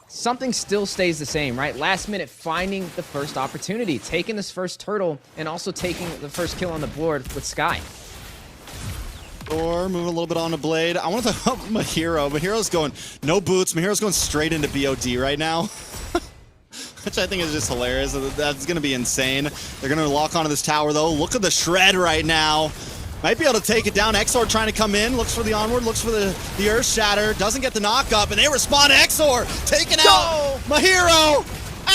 something still stays the same, right? Last minute finding the first opportunity, taking this first turtle, and also taking the first kill on the board with Sky. Or moving a little bit on to Blade. I want to talk about Mahiro. Mahiro's going no boots. Mahiro's going straight into BOD right now. Which I think is just hilarious. That's going to be insane. They're going to lock onto this tower, though. Look at the shred right now. Might be able to take it down. Exor trying to come in. Looks for the onward. Looks for the Earth Shatter. Doesn't get the knock up. And they respond to Exor. Taking out Mahiro.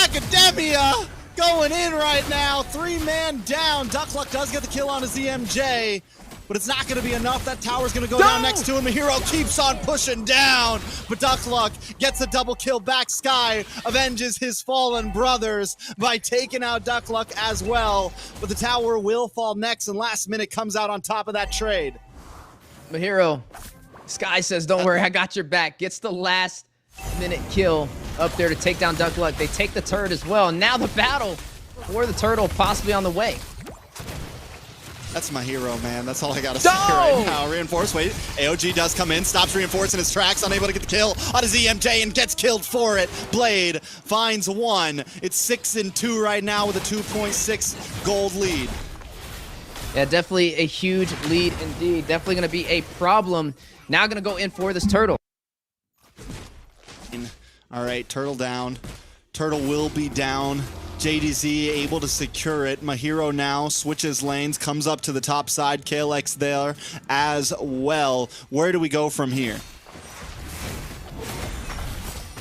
Academia. going in right now. 3-man down. Duckluck does get the kill on his EMJ, but it's not going to be enough. That tower's going to go down next to him. Mahiro keeps on pushing down, but Duckluck gets a double kill back. Sky avenges his fallen brothers by taking out Duckluck as well, but the tower will fall next, and last minute comes out on top of that trade. Mahiro, Sky says, don't worry, I got your back. Gets the last minute kill up there to take down Duckluck. They take the turret as well, and now the battle for the turtle possibly on the way. That's my hero, man. That's all I gotta say right now. Reinforce, wait. AOG does come in, stops reinforcing his tracks, unable to get the kill on his EMJ and gets killed for it. Blade finds one. It's 6-2 right now with a 2.6 gold lead. Yeah, definitely a huge lead indeed. Definitely gonna be a problem. Now gonna go in for this turtle. All right, turtle down. Turtle will be down. JDZ able to secure it. Mahiro now switches lanes, comes up to the top side. KLX there as well. Where do we go from here?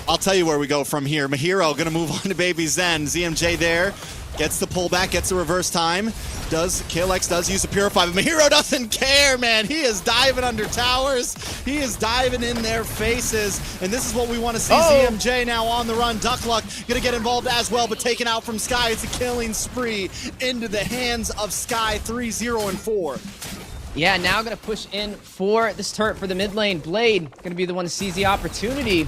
I'll tell you where we go from here. Mahiro gonna move on to Baby Zen. ZMJ there. Gets the pullback, gets the reverse time. KLX does use a Purify, but Mahiro doesn't care, man. He is diving under towers. He is diving in their faces, and this is what we want to see. ZMJ now on the run. Duckluck gonna get involved as well, but taken out from Sky. It's a killing spree into the hands of Sky, 3-0-4. Yeah, now gonna push in for this turret for the mid lane. Blade gonna be the one to seize the opportunity.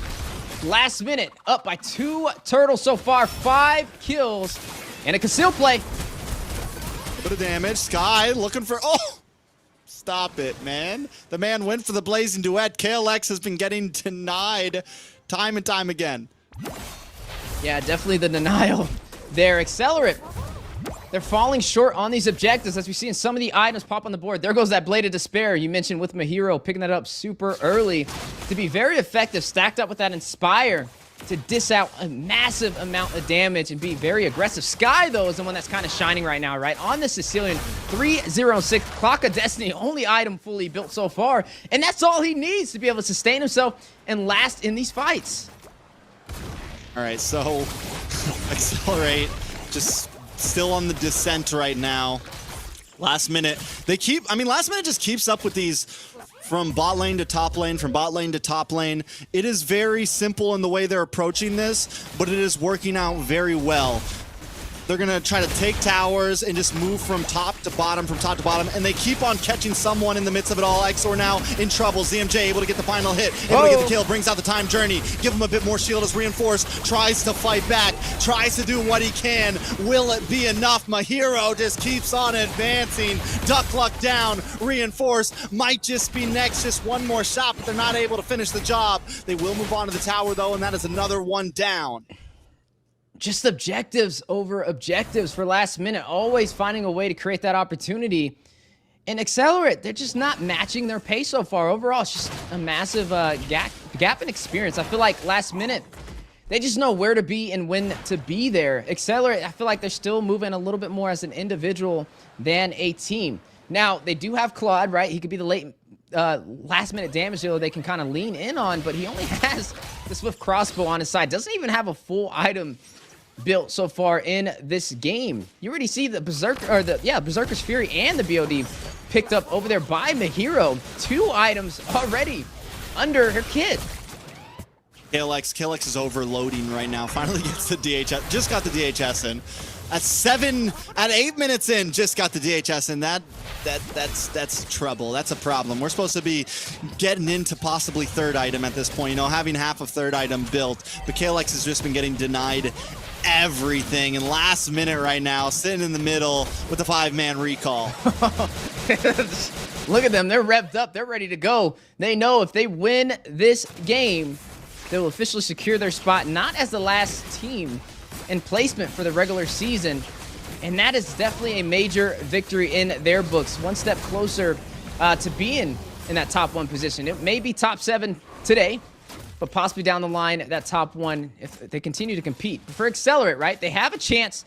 Last minute, up by 2 turtles so far, 5 kills, and a conceal play. Bit of damage. Sky looking for... Oh! Stop it, man. The man went for the blazing duet. KLX has been getting denied time and time again. Yeah, definitely the denial there. Accelerate. They're falling short on these objectives as we see in some of the items pop on the board. There goes that Blade of Despair you mentioned with Mahiro, picking that up super early to be very effective, stacked up with that Inspire to dish out a massive amount of damage and be very aggressive. Sky, though, is the one that's kind of shining right now, right? On the Sicilian, 3-0-6, Clock of Destiny, only item fully built so far, and that's all he needs to be able to sustain himself and last in these fights. All right, so Accelerate just still on the descent right now. Last minute, last minute just keeps up with these from bot lane to top lane, from bot lane to top lane. It is very simple in the way they're approaching this, but it is working out very well. They're gonna try to take towers and just move from top to bottom, and they keep on catching someone in the midst of it all. Exor now in trouble. ZMJ able to get the final hit, able to get the kill, brings out the time journey, give him a bit more shield as Reinforced tries to fight back, tries to do what he can. Will it be enough? Mahiro just keeps on advancing. Duckluck down, Reinforced might just be next, just one more shot, but they're not able to finish the job. They will move on to the tower though, and that is another one down. Just objectives over objectives for last minute, always finding a way to create that opportunity. And Excellerate, they're just not matching their pace so far. Overall, it's just a massive gap in experience. I feel like last minute, they just know where to be and when to be there. Excellerate, I feel like they're still moving a little bit more as an individual than a team. Now, they do have Claude, right? He could be the late last minute damage dealer they can kind of lean in on, but he only has the Swift Crossbow on his side. Doesn't even have a full item built so far in this game. You already see the Berserker's Fury and the BOD picked up over there by Mahiro. 2 items already under her kit. KLX is overloading right now. Finally gets the DHS. Just got the DHS in. At 8 minutes in, just got the DHS in. That's trouble. That's a problem. We're supposed to be getting into possibly 3rd item at this point. You know, having half of 3rd item built. But KLX has just been getting denied everything. And last minute right now, sitting in the middle with the 5-man recall. Look at them. They're revved up. They're ready to go. They know if they win this game, they will officially secure their spot, not as the last team in placement for the regular season. And that is definitely a major victory in their books. One step closer to being in that top 1 position. It may be top 7 today, but possibly down the line, that top 1 if they continue to compete. But for Accelerate, right, they have a chance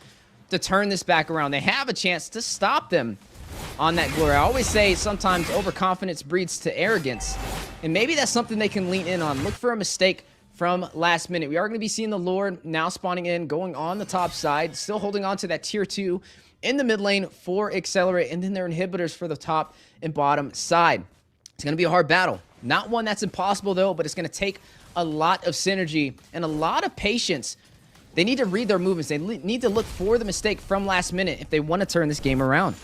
to turn this back around. They have a chance to stop them on that glory. I always say sometimes overconfidence breeds to arrogance, and maybe that's something they can lean in on. Look for a mistake from last minute. We are going to be seeing the Lord now spawning in, going on the top side, still holding on to that tier 2 in the mid lane for Excellerate, and then their inhibitors for the top and bottom side. It's going to be a hard battle. Not one that's impossible, though, but it's going to take a lot of synergy and a lot of patience. They need to read their movements. They need to look for the mistake from last minute if they want to turn this game around.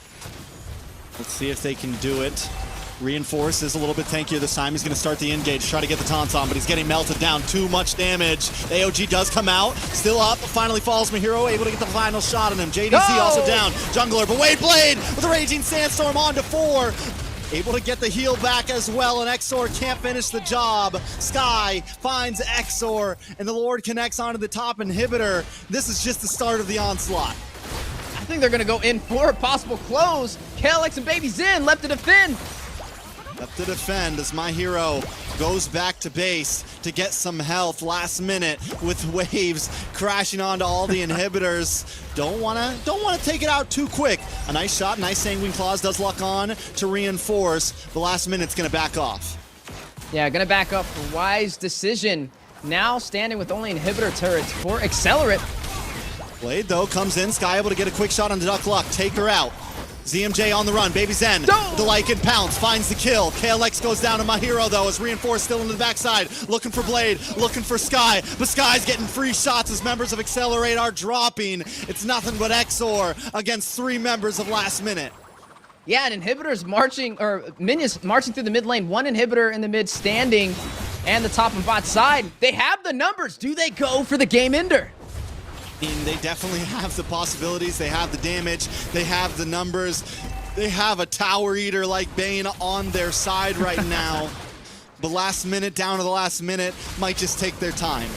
Let's see if they can do it. Reinforce is a little bit tankier this time. He's going to start the engage, try to get the taunts on, but he's getting melted down. Too much damage. AOG does come out. Still up. Finally falls Mahiro, able to get the final shot on him. JDC also down. Jungler, but Wade Blade with a Raging Sandstorm on to 4. Able to get the heal back as well, and Exor can't finish the job. Sky finds Exor, and the Lord connects onto the top inhibitor. This is just the start of the onslaught. I think they're going to go in for a possible close. KLX and Baby Zen left to defend. Left to defend as my hero goes back to base to get some health last minute with waves crashing onto all the inhibitors. Don't wanna take it out too quick. A nice shot, nice Sanguine Claws does lock on to reinforce. The last minute's gonna back off. Yeah, gonna back up. Wise decision. Now standing with only inhibitor turrets for Excellerate. Blade though comes in, Sky able to get a quick shot on the Duck Luck, take her out. ZMJ on the run, Baby Zen, the Lycan pounce, finds the kill. KLX goes down to my hero though, as Reinforce still in the backside, looking for Blade, looking for Sky, but Sky's getting free shots as members of Excellerate are dropping. It's nothing but Exor against 3 members of last minute. Yeah, and inhibitors marching, or minions marching through the mid lane, 1 inhibitor in the mid standing, and the top and bot side. They have the numbers. Do they go for the game ender? They definitely have the possibilities, they have the damage, they have the numbers, they have a tower eater like Bane on their side right now. The last minute, down to the last minute, might just take their time.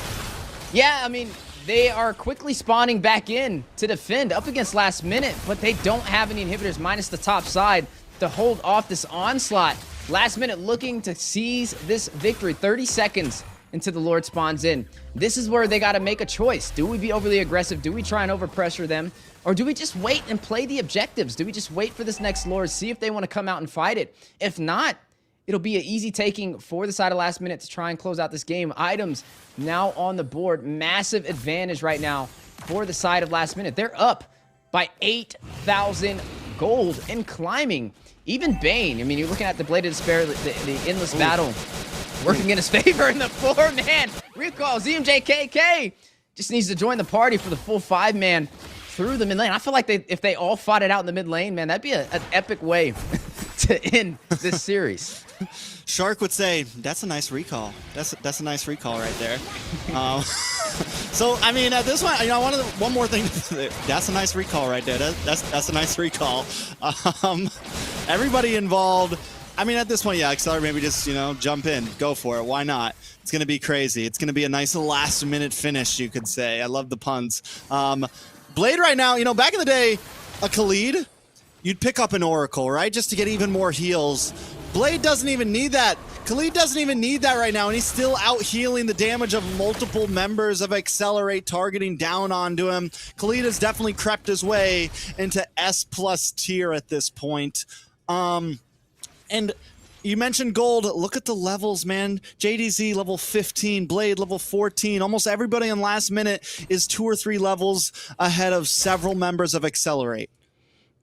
Yeah, I mean, they are quickly spawning back in to defend up against last minute, but they don't have any inhibitors minus the top side to hold off this onslaught. Last minute looking to seize this victory. 30 seconds until the Lord spawns in. This is where they got to make a choice. Do we be overly aggressive? Do we try and overpressure them? Or do we just wait and play the objectives? Do we just wait for this next Lord, see if they want to come out and fight it? If not, it'll be an easy taking for the side of last minute to try and close out this game. Items now on the board. Massive advantage right now for the side of last minute. They're up by 8,000 gold and climbing. Even Bane, I mean, you're looking at the Blade of Despair, the endless battle working in his favor in the 4-man recall. ZMJKK just needs to join the party for the full 5-man through the mid lane. I feel like if they all fought it out in the mid lane, man, that'd be an epic way to end this series. Shark would say, that's a nice recall. That's a nice recall right there. So, I mean, at this point, you know, one more thing. That's a nice recall right there. That's a nice recall. Everybody involved. I mean, at this point, yeah, Excellerate, maybe just, you know, jump in. Go for it. Why not? It's going to be crazy. It's going to be a nice last-minute finish, you could say. I love the puns. Blade right now, you know, back in the day, a Khalid, you'd pick up an Oracle, right, just to get even more heals. Blade doesn't even need that. Khalid doesn't even need that right now, and he's still out healing the damage of multiple members of Excellerate targeting down onto him. Khalid has definitely crept his way into S+ tier at this point. And you mentioned gold. Look at the levels, man. JDZ level 15, Blade level 14. Almost everybody in last minute is 2 or 3 levels ahead of several members of Excellerate.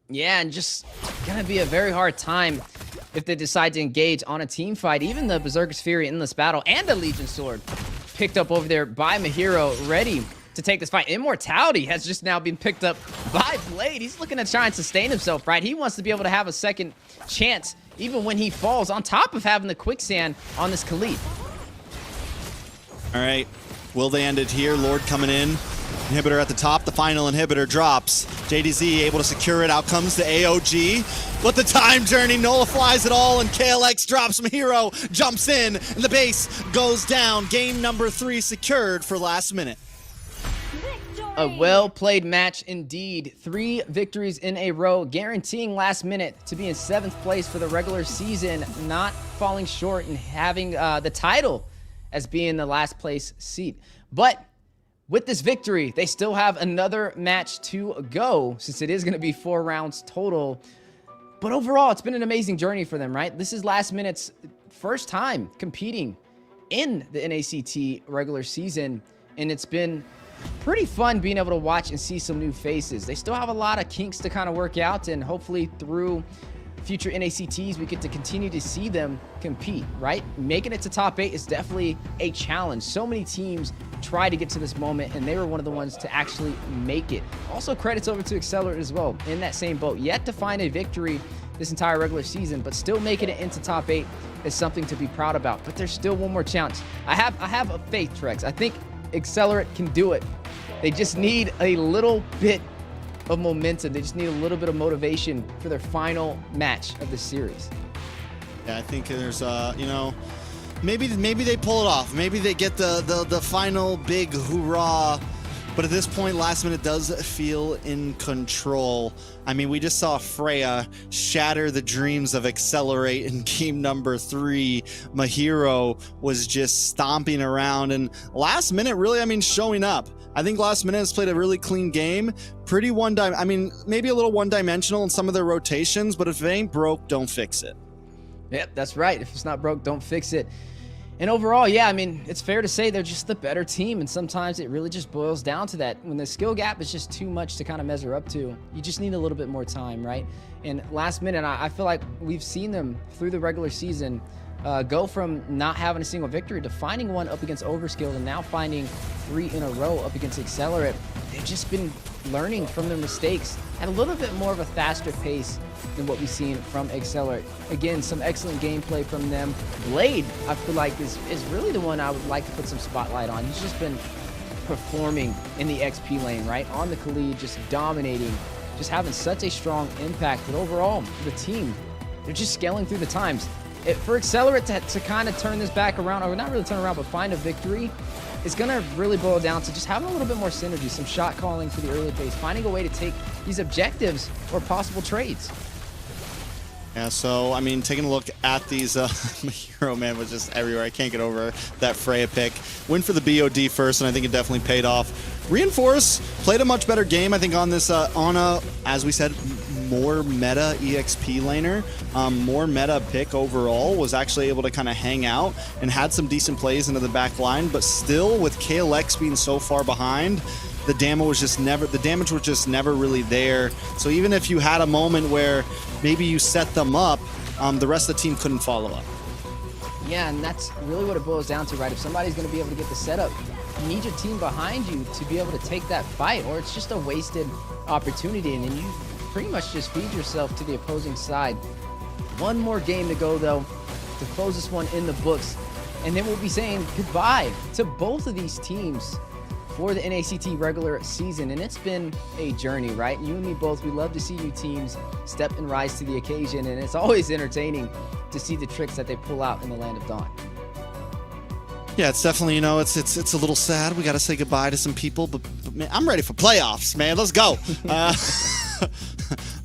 Yeah, and just gonna be a very hard time if they decide to engage on a team fight. Even the Berserker's Fury Endless Battle and the Legion Sword picked up over there by Mahiro, ready to take this fight. Immortality has just now been picked up by Blade. He's looking to try and sustain himself, right? He wants to be able to have a second chance even when he falls, on top of having the quicksand on this Khalid. All right, will they end it here? Lord coming in. Inhibitor at the top, the final inhibitor drops. JDZ able to secure it, out comes the AOG. But the time journey nullifies it all, and KLX drops some hero, jumps in, and the base goes down. Game number 3 secured for last minute. A well-played match indeed. 3 victories in a row, guaranteeing last minute to be in 7th place for the regular season, not falling short and having the title as being the last place seat. But with this victory, they still have another match to go, since it is going to be 4 rounds total. But overall, it's been an amazing journey for them, right? This is last minute's first time competing in the NACT regular season, and it's been pretty fun being able to watch and see some new faces. They still have a lot of kinks to kind of work out, and hopefully through future NACTs, we get to continue to see them compete, right? Making it to top 8 is definitely a challenge. So many teams try to get to this moment, and they were one of the ones to actually make it. Also, credits over to Excellerate as well, in that same boat. Yet to find a victory this entire regular season, but still making it into top 8 is something to be proud about. But there's still one more challenge. I have a faith, Trex. I think Excellerate can do it. They just need a little bit of momentum. They just need a little bit of motivation for their final match of the series. Yeah, I think there's, you know, maybe they pull it off. Maybe they get the final big hoorah. But at this point, last minute does feel in control. I mean, we just saw Freya shatter the dreams of Excellerate in game number 3. Mahiro was just stomping around, and last minute really, I mean, showing up. I think last minute has played a really clean game. Pretty I mean, maybe a little one-dimensional in some of their rotations, but if it ain't broke, don't fix it. Yep, that's right. If it's not broke, don't fix it. And overall, yeah, I mean, it's fair to say they're just the better team, and sometimes it really just boils down to that. When the skill gap is just too much to kind of measure up to, you just need a little bit more time, right? And last minute, I feel like we've seen them through the regular season go from not having a single victory to finding one up against Overskilled, and now finding 3 in a row up against Excellerate. They've just been learning from their mistakes at a little bit more of a faster pace than what we've seen from Excellerate. Again, some excellent gameplay from them. Blade, I feel like, is really the one I would like to put some spotlight on. He's just been performing in the XP lane, right? On the Khalid, just dominating, just having such a strong impact. But overall, the team, they're just scaling through the times. For Excellerate to kind of turn this back around, or not really turn around, but find a victory, it's going to really boil down to just having a little bit more synergy, some shot calling for the early phase, finding a way to take these objectives or possible trades. Yeah, so, I mean, taking a look at these, my hero, man, was just everywhere. I can't get over that Freya pick. Went for the BOD first, and I think it definitely paid off. Reinforce played a much better game, I think, on this, on a, as we said, more meta EXP laner, more meta pick overall, was actually able to kind of hang out and had some decent plays into the back line, but still, with KLX being so far behind, the damage was just never really there. So even if you had a moment where maybe you set them up, the rest of the team couldn't follow up. Yeah, and that's really what it boils down to, right? If somebody's going to be able to get the setup, you need your team behind you to be able to take that fight, or it's just a wasted opportunity, and then you pretty much just feed yourself to the opposing side. One more game to go, though, to close this one in the books, and then we'll be saying goodbye to both of these teams for the NACT regular season. And it's been a journey, right? You and me both, we love to see you teams step and rise to the occasion, and it's always entertaining to see the tricks that they pull out in the Land of Dawn. Yeah, it's definitely, you know, it's a little sad. We got to say goodbye to some people, but man, I'm ready for playoffs, man. Let's go.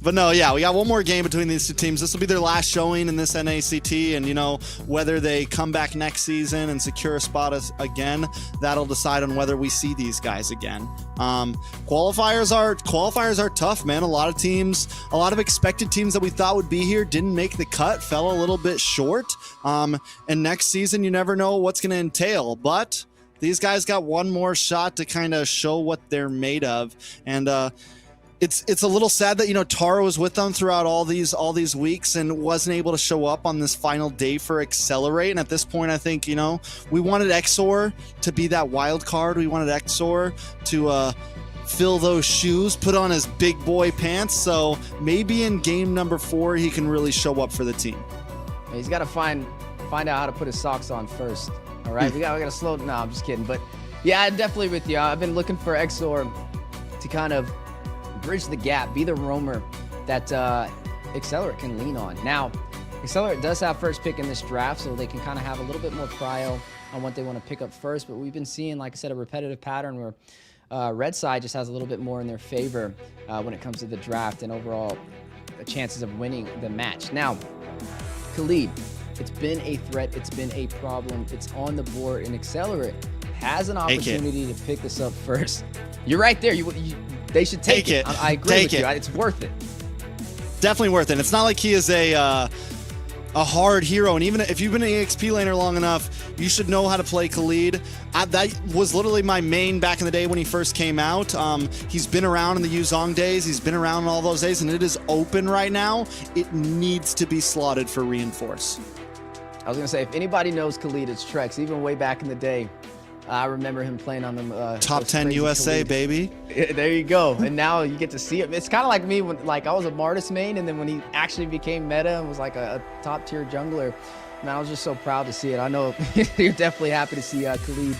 But no, yeah, we got one more game between these two teams. This will be their last showing in this NACT, and, you know, whether they come back next season and secure a spot again, that'll decide on whether we see these guys again. Qualifiers are tough, man. A lot of teams, a lot of expected teams that we thought would be here didn't make the cut, fell a little bit short. And next season, you never know what's going to entail, but these guys got one more shot to kind of show what they're made of. And it's a little sad that, you know, Taro was with them throughout all these weeks and wasn't able to show up on this final day for Excellerate. And at this point, I think, you know, we wanted Exor to be that wild card. We wanted Exor to fill those shoes, put on his big boy pants. So maybe in game number 4, he can really show up for the team. He's got to find out how to put his socks on first. All right, we got to slow. No, I'm just kidding. But yeah, I'm definitely with you. I've been looking for Exor to kind of bridge the gap, be the roamer that Excellerate can lean on. Now, Excellerate does have first pick in this draft, so they can kind of have a little bit more prio on what they want to pick up first. But we've been seeing, like I said, a repetitive pattern where red side just has a little bit more in their favor when it comes to the draft and overall chances of winning the match. Now, Khalid, it's been a threat, it's been a problem, it's on the board, and Excellerate has an opportunity to pick this up first. You're right there. They should take it. I agree with you. It's worth it. Definitely worth it. It's not like he is a a hard hero, and even if you've been an EXP laner long enough, you should know how to play Khalid. That was literally my main back in the day when he first came out. He's been around in the Yuzong days, he's been around in all those days, and it is open right now. It needs to be slotted for Reinforce. I was gonna say, if anybody knows Khalid, it's Trex. Even way back in the day, I remember him playing on them. Top 10 USA, Khalid. baby. There you go. And now you get to see it. It's kind of like me when, like, I was a Martis main, and then when he actually became meta and was like a top tier jungler, man, I was just so proud to see it. I know you're definitely happy to see Khalid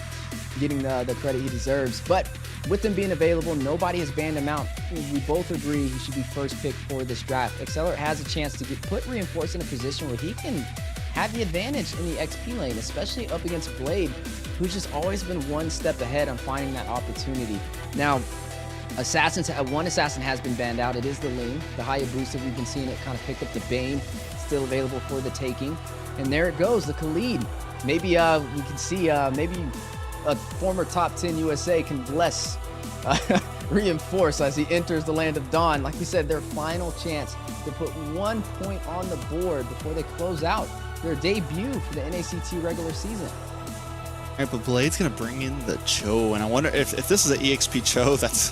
getting the credit he deserves. But with him being available, nobody has banned him out. We both agree he should be first pick for this draft. Excellerate has a chance to put Reinforce in a position where he can have the advantage in the XP lane, especially up against Blade, who's just always been one step ahead on finding that opportunity. Now, one assassin has been banned out. It is the Ling, the Hayabusa. We've been seeing it kind of pick up the Bane, still available for the taking. And there it goes, the Khalid. Maybe we can see maybe a former top 10 USA can bless Reinforce as he enters the land of Dawn. Like we said, their final chance to put 1 point on the board before they close out their debut for the NACT regular season. All right, but Blade's gonna bring in the Cho, and I wonder if this is an EXP Cho, that's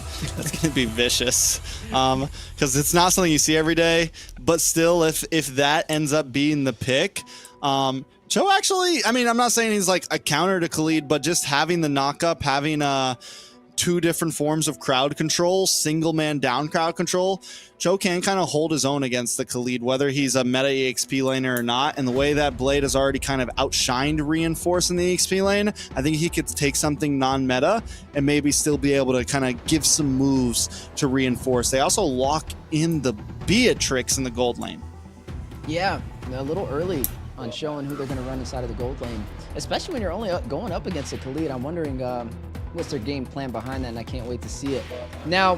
gonna be vicious, because it's not something you see every day. But still, if that ends up being the pick, Cho actually, I mean, I'm not saying he's like a counter to Khalid, but just having the knockup, having two different forms of crowd control, single man down crowd control, Cho can kind of hold his own against the Khalid, whether he's a meta EXP laner or not. And the way that Blade has already kind of outshined Reinforce in the EXP lane, I think he could take something non-meta and maybe still be able to kind of give some moves to Reinforce. They also lock in the Beatrix in the gold lane. Yeah, a little early on showing who they're going to run inside of the gold lane, especially when you're only going up against a Khalid. I'm wondering what's their game plan behind that, and I can't wait to see it. Now,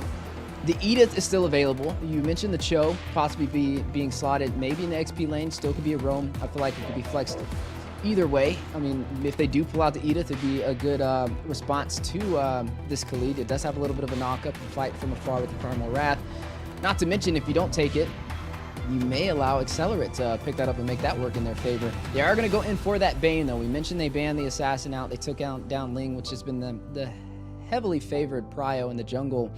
the Edith is still available. You mentioned the Cho possibly being slotted maybe in the XP lane, still could be a roam. I feel like it could be flexed either way. I mean, if they do pull out the Edith, it'd be a good response to this Khalid. It does have a little bit of a knock-up and fight from afar with the Primal Wrath. Not to mention, if you don't take it, you may allow Excellerate to pick that up and make that work in their favor. They are going to go in for that Bane, though. We mentioned they banned the Assassin out. They took down Ling, which has been the heavily favored prio in the jungle.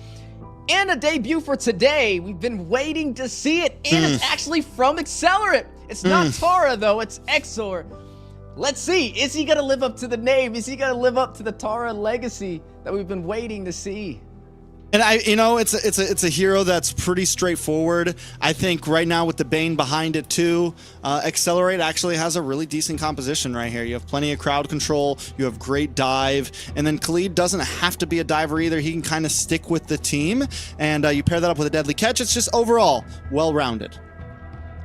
And a debut for today. We've been waiting to see it, and it's actually from Excellerate. It's not Tara, though. It's Exor. Let's see. Is he going to live up to the name? Is he going to live up to the Tara legacy that we've been waiting to see? And it's a hero that's pretty straightforward. I think right now with the Bane behind it too, Excellerate actually has a really decent composition right here. You have plenty of crowd control, you have great dive, and then Khalid doesn't have to be a diver either. He can kind of stick with the team, and you pair that up with a deadly catch. It's just overall well-rounded.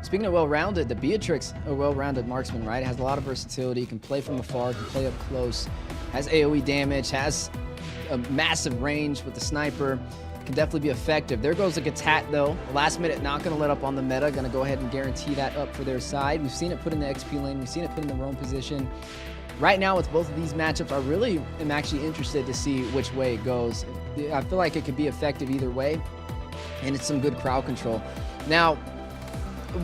Speaking of well-rounded, the Beatrix, a well-rounded marksman, right? It has a lot of versatility, can play from afar, can play up close, has AoE damage, has a massive range with the sniper, can definitely be effective. There goes a Gatat, though. Last minute, not going to let up on the meta, going to go ahead and guarantee that up for their side. We've seen it put in the XP lane, we've seen it put in the roam position. Right now, with both of these matchups, I really am actually interested to see which way it goes. I feel like it could be effective either way, and it's some good crowd control. Now,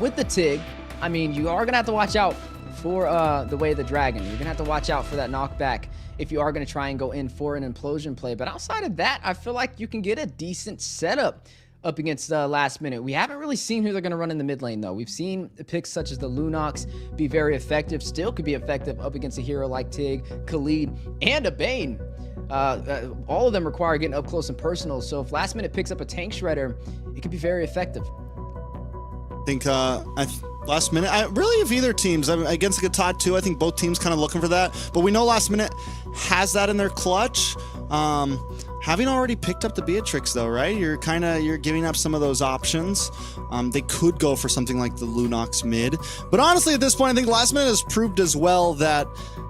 with the Tig, I mean, you are going to have to watch out for the Way of the Dragon. You're going to have to watch out for that knockback if you are going to try and go in for an implosion play. But outside of that, I feel like you can get a decent setup up against last minute. We haven't really seen who they're going to run in the mid lane, though. We've seen picks such as the Lunox be very effective, still could be effective up against a hero like Tig, Khalid, and a Bane. All of them require getting up close and personal, so if last minute picks up a tank shredder, it could be very effective. I think last minute, really if either teams, against the Gatot too, I think both teams kind of looking for that, but we know last minute has that in their clutch. Having already picked up the Beatrix though, right? You're giving up some of those options. They could go for something like the Lunox mid, but honestly at this point, I think last minute has proved as well that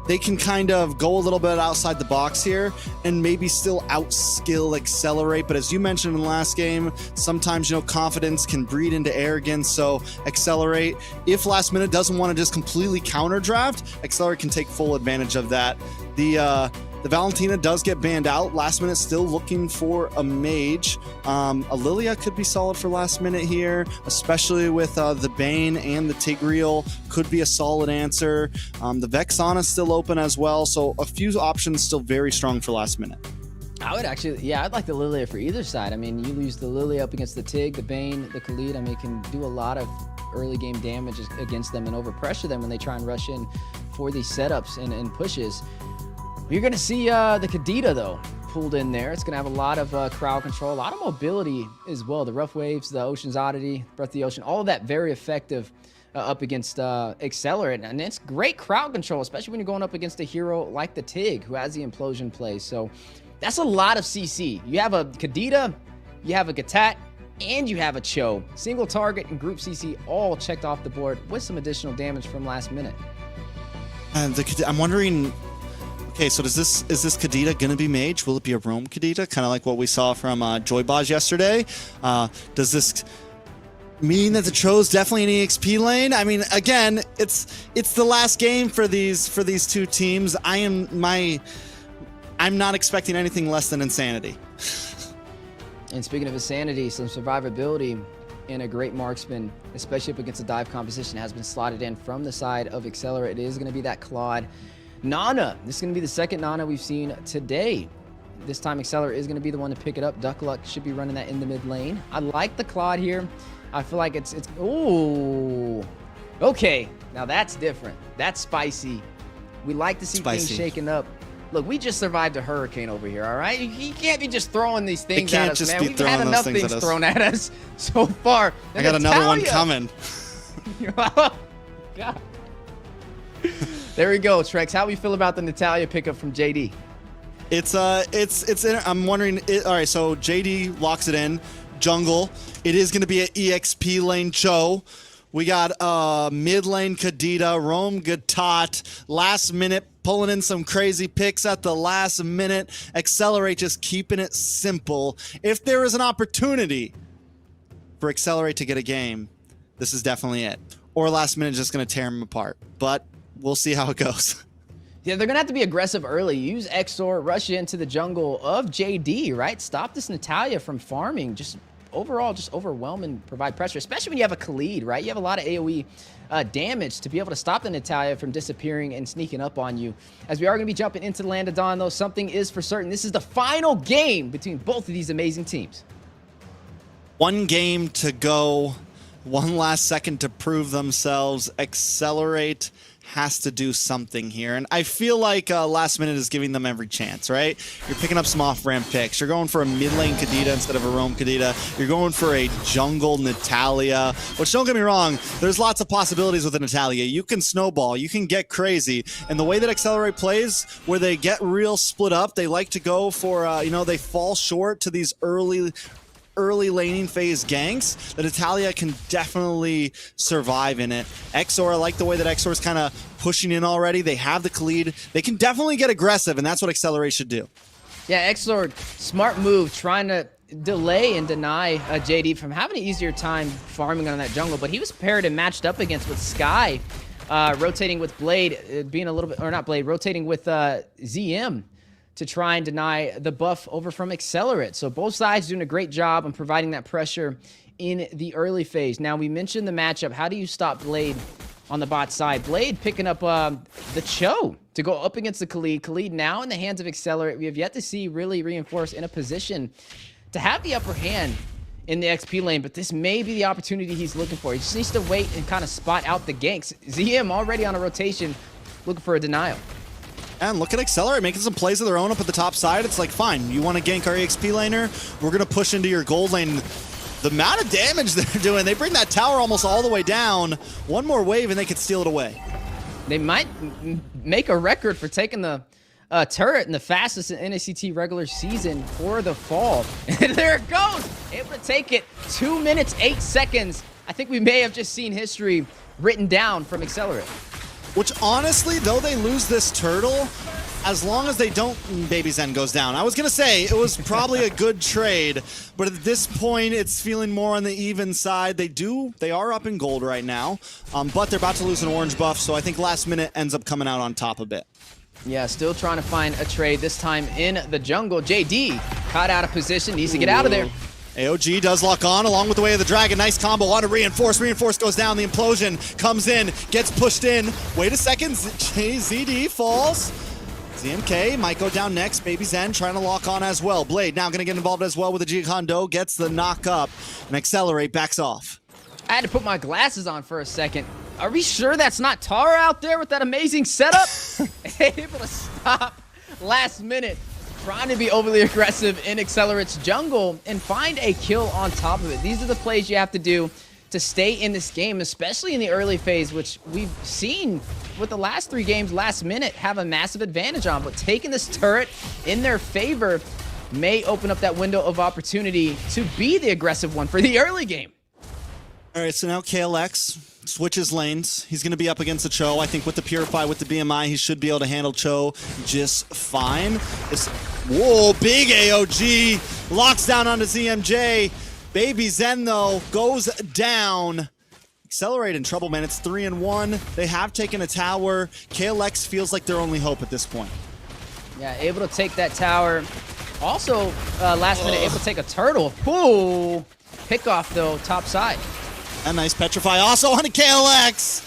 they can kind of go a little bit outside the box here and maybe still outskill Excellerate. But as you mentioned in the last game, sometimes, you know, confidence can breed into arrogance. So Excellerate, if last minute doesn't want to just completely counter draft, Excellerate can take full advantage of that. The The Valentina does get banned out. Last minute still looking for a mage. A Lilia could be solid for last minute here, especially with the Bane and the Tigreal could be a solid answer. The Vexana still open as well, so a few options still very strong for last minute. I would actually, yeah, I'd like the Lilia for either side. I mean, you lose the Lilia up against the Tig, the Bane, the Khalid. I mean, it can do a lot of early game damage against them and overpressure them when they try and rush in for these setups and pushes. You're going to see the Kadita, though, pulled in there. It's going to have a lot of crowd control, a lot of mobility as well. The Rough Waves, the Ocean's Oddity, Breath of the Ocean, all of that very effective up against Excellerate. And it's great crowd control, especially when you're going up against a hero like the Tig, who has the Implosion play. So that's a lot of CC. You have a Kadita, you have a Gatat, and you have a Cho. Single target and group CC all checked off the board with some additional damage from last minute. And I'm wondering, okay, so is this Kadita gonna be mage? Will it be a roam Kadita, kind of like what we saw from Joybaj yesterday? Does this mean that the Cho's definitely an EXP lane? I mean, again, it's the last game for these two teams. I'm not expecting anything less than insanity. And speaking of insanity, some survivability and a great marksman, especially up against a dive composition, has been slotted in from the side of Excellerate. It is going to be that Claude Nana. This is going to be the second Nana we've seen today. This time Excellerate is going to be the one to pick it up. Duck Luck should be running that in the mid lane. I like the Claude here. I feel like it's ooh. Okay, now that's different. That's spicy. We like to see things shaken up. Look, we just survived a hurricane over here, all right? You can't be just throwing these things at us, man. We've had enough things thrown at us so far. I got another one coming. God. There we go, Trex. How we feel about the Natalia pickup from JD? I'm wondering. All right, so JD locks it in. Jungle. It is going to be an EXP lane Cho. We got mid lane Kadita, Roam Gatot. Last minute pulling in some crazy picks at the last minute. Excellerate just keeping it simple. If there is an opportunity for Excellerate to get a game, this is definitely it. Or last minute just going to tear them apart. But we'll see how it goes. Yeah, they're going to have to be aggressive early. Use Exor, rush into the jungle of JD, right? Stop this Natalia from farming. Just overall, just overwhelm and provide pressure, especially when you have a Khalid, right? You have a lot of AoE damage to be able to stop the Natalia from disappearing and sneaking up on you. As we are going to be jumping into the Land of Dawn, though, something is for certain. This is the final game between both of these amazing teams. One game to go. One last second to prove themselves. Excellerate has to do something here. And I feel like last minute is giving them every chance, right? You're picking up some off-ramp picks. You're going for a mid-lane Kadita instead of a roam Kadita. You're going for a jungle Natalia, which, don't get me wrong, there's lots of possibilities with a Natalia. You can snowball. You can get crazy. And the way that Excellerate plays, where they get real split up, they like to go for, they fall short to these early laning phase ganks. The Natalia can definitely survive in it. Exor, I like the way that Exor is kind of pushing in already. They have the Khalid. They can definitely get aggressive, and that's what Excellerate should do. Yeah, Exor, smart move, trying to delay and deny JD from having an easier time farming on that jungle, but he was paired and matched up against with Sky, rotating with Blade, being a little bit, or not Blade, rotating with ZM to try and deny the buff over from Excellerate. So both sides doing a great job on providing that pressure in the early phase. Now, we mentioned the matchup. How do you stop Blade on the bot side? Blade picking up the Cho to go up against the Khalid. Khalid now in the hands of Excellerate. We have yet to see really reinforce in a position to have the upper hand in the XP lane, but this may be the opportunity he's looking for. He just needs to wait and kind of spot out the ganks. ZM already on a rotation, looking for a denial. And look at Excellerate making some plays of their own up at the top side. It's like, fine, you want to gank our EXP laner? We're going to push into your gold lane. The amount of damage they're doing, they bring that tower almost all the way down. One more wave and they could steal it away. They might make a record for taking the turret in the fastest in NACT regular season for the fall. And there it goes. Able to take it. 2 minutes, 8 seconds. I think we may have just seen history written down from Excellerate. Which honestly, though they lose this turtle, as long as they don't, Baby Zen goes down. I was going to say, it was probably a good trade, but at this point, it's feeling more on the even side. They are up in gold right now, but they're about to lose an orange buff, so I think last minute ends up coming out on top a bit. Yeah, still trying to find a trade, this time in the jungle. JD caught out of position, needs to get out of there. AOG does lock on along with the way of the dragon. Nice combo on a Reinforce. Reinforce goes down. The implosion comes in, gets pushed in. Wait a second. ZD falls. ZMK might go down next. Baby Zen trying to lock on as well. Blade now going to get involved as well with the Gikondo. Gets the knock up. And Excellerate backs off. I had to put my glasses on for a second. Are we sure that's not Tara out there with that amazing setup? Able to stop last minute. Trying to be overly aggressive in Excelerate's jungle and find a kill on top of it. These are the plays you have to do to stay in this game, especially in the early phase, which we've seen with the last 3 games last minute have a massive advantage on. But taking this turret in their favor may open up that window of opportunity to be the aggressive one for the early game. All right, so now KLX switches lanes. He's going to be up against the Cho. I think with the Purify, with the BMI, he should be able to handle Cho just fine. Whoa, big AOG. Locks down onto ZMJ. Baby Zen, though, goes down. Excellerate in trouble, man. It's 3-1. They have taken a tower. KLX feels like their only hope at this point. Yeah, able to take that tower. Also, last minute, able to take a turtle. Ooh. Pick off, though, top side. A nice Petrify also on a KLX.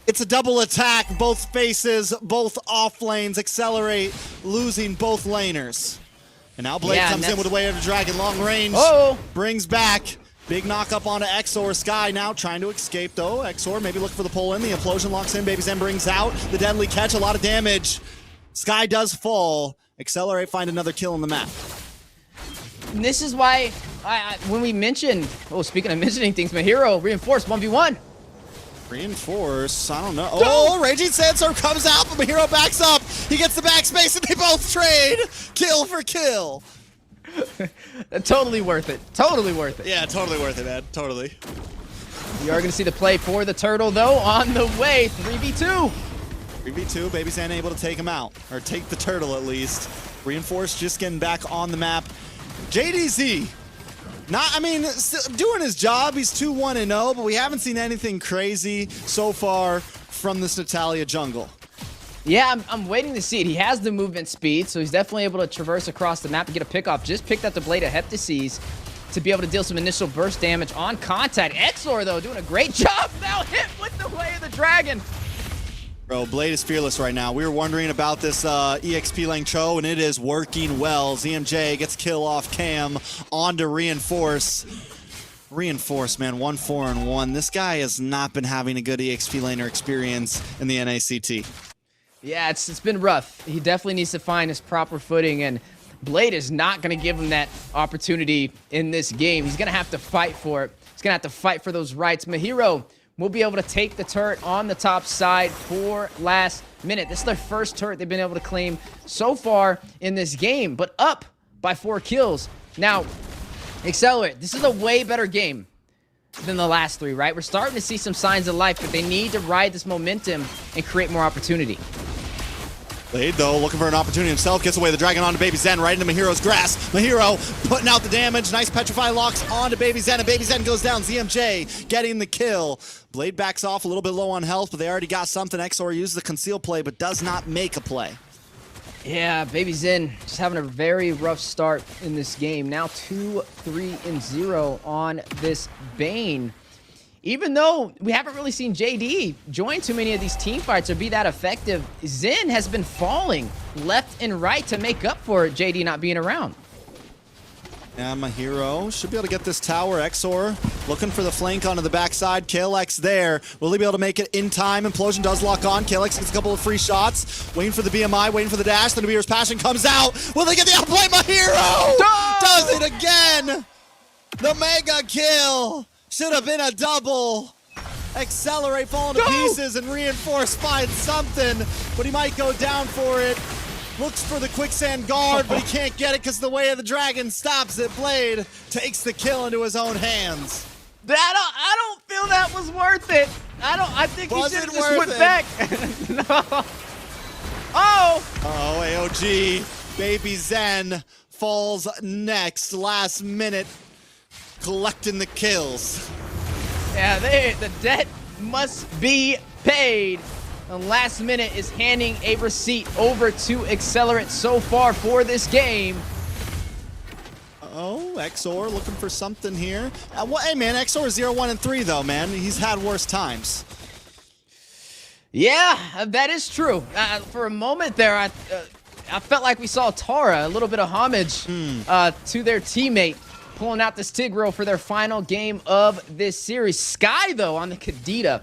It's a double attack, both faces, both off lanes. Excellerate losing both laners. And now Blade comes in with a way of the dragon, long range. Brings back. Big knock up onto Exor. Sky now trying to escape though. Exor maybe look for the pull in. The implosion locks in. Baby Zen brings out the deadly catch. A lot of damage. Sky does fall. Excellerate find another kill on the map. And this is why when we mentioned, speaking of mentioning things, my hero Reinforce 1v1. Reinforce, I don't know. Oh, Raging Sandstorm comes out, but Mahiro backs up. He gets the backspace and they both trade. Kill for kill. Totally worth it. Totally worth it. Yeah, totally worth it, man. Totally. We are going to see the play for the turtle, though, on the way. 3v2. 3v2, Baby Zen able to take him out. Or take the turtle, at least. Reinforce just getting back on the map. JDZ, doing his job. He's 2-1-0, but we haven't seen anything crazy so far from this Natalia jungle. Yeah, I'm waiting to see it. He has the movement speed, so he's definitely able to traverse across the map and get a pick-off. Just picked up the Blade of Heptases to be able to deal some initial burst damage on contact. Exor, though, doing a great job. Now hit with the Way of the Dragon. Bro, Blade is fearless right now. We were wondering about this EXP lane Cho, and it is working well. ZMJ gets kill off Cam onto Reinforce. Reinforce, man, 1-4-1. This guy has not been having a good EXP laner experience in the NACT. Yeah, it's been rough. He definitely needs to find his proper footing, and Blade is not going to give him that opportunity in this game. He's going to have to fight for it. He's going to have to fight for those rights. Mahiro will be able to take the turret on the top side for last minute. This is their first turret they've been able to claim so far in this game, but up by 4 kills. Now, Excellerate, this is a way better game than the last 3, right? We're starting to see some signs of life, but they need to ride this momentum and create more opportunity. Blade, though, looking for an opportunity himself, gets away the dragon onto Baby Zen, right into Mahiro's grasp. Mahiro putting out the damage. Nice Petrify locks onto Baby Zen, and Baby Zen goes down. ZMJ getting the kill. Blade backs off a little bit low on health, but they already got something. Exor uses the conceal play, but does not make a play. Yeah, Baby Zen just having a very rough start in this game. Now 2-3-0 on this Bane. Even though we haven't really seen JD join too many of these team fights or be that effective, Zen has been falling left and right to make up for JD not being around. Yeah, Mahiro should be able to get this tower. Exor looking for the flank onto the backside. KLX there. Will he be able to make it in time? Implosion does lock on. KLX gets a couple of free shots. Waiting for the BMI, waiting for the dash. Then Namir's passion comes out. Will they get the outplay? Mahiro does it again. The mega kill. Should have been a double. Accelerate falling to pieces and Reinforce finds something, but he might go down for it. Looks for the quicksand guard, but he can't get it because the Way of the Dragon stops it. Blade takes the kill into his own hands. I don't feel that was worth it. I think he should have just went back. No. Oh, AOG. Baby Zen falls next. Last minute. Collecting the kills. Yeah, the debt must be paid. And last minute is handing a receipt over to Excellerate so far for this game. Oh, XOR looking for something here. Hey, man, XOR 0-1-3, though, man. He's had worse times. Yeah, that is true. For a moment there, I felt like we saw Tara, a little bit of homage to their teammate, pulling out this Tigreal for their final game of this series. Sky, though, on the Kadita,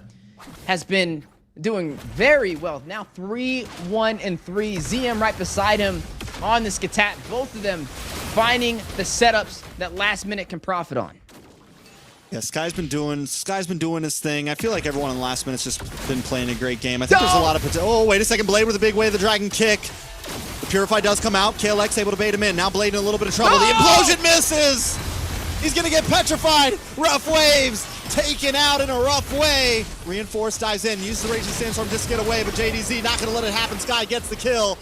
has been doing very well. Now 3-1-3. ZM right beside him on the Skatat. Both of them finding the setups that last minute can profit on. Yeah, Sky's been doing his thing. I feel like everyone in the last minute's just been playing a great game. I think there's a lot of potential. Oh, wait a second. Blade with a big way of the dragon kick. The Purify does come out. KLX able to bait him in. Now Blade in a little bit of trouble. The implosion misses! He's gonna get petrified. Rough waves taken out in a rough way. Reinforced dives in, uses the Raging Sandstorm just to get away, but JDZ not gonna let it happen. Sky gets the kill.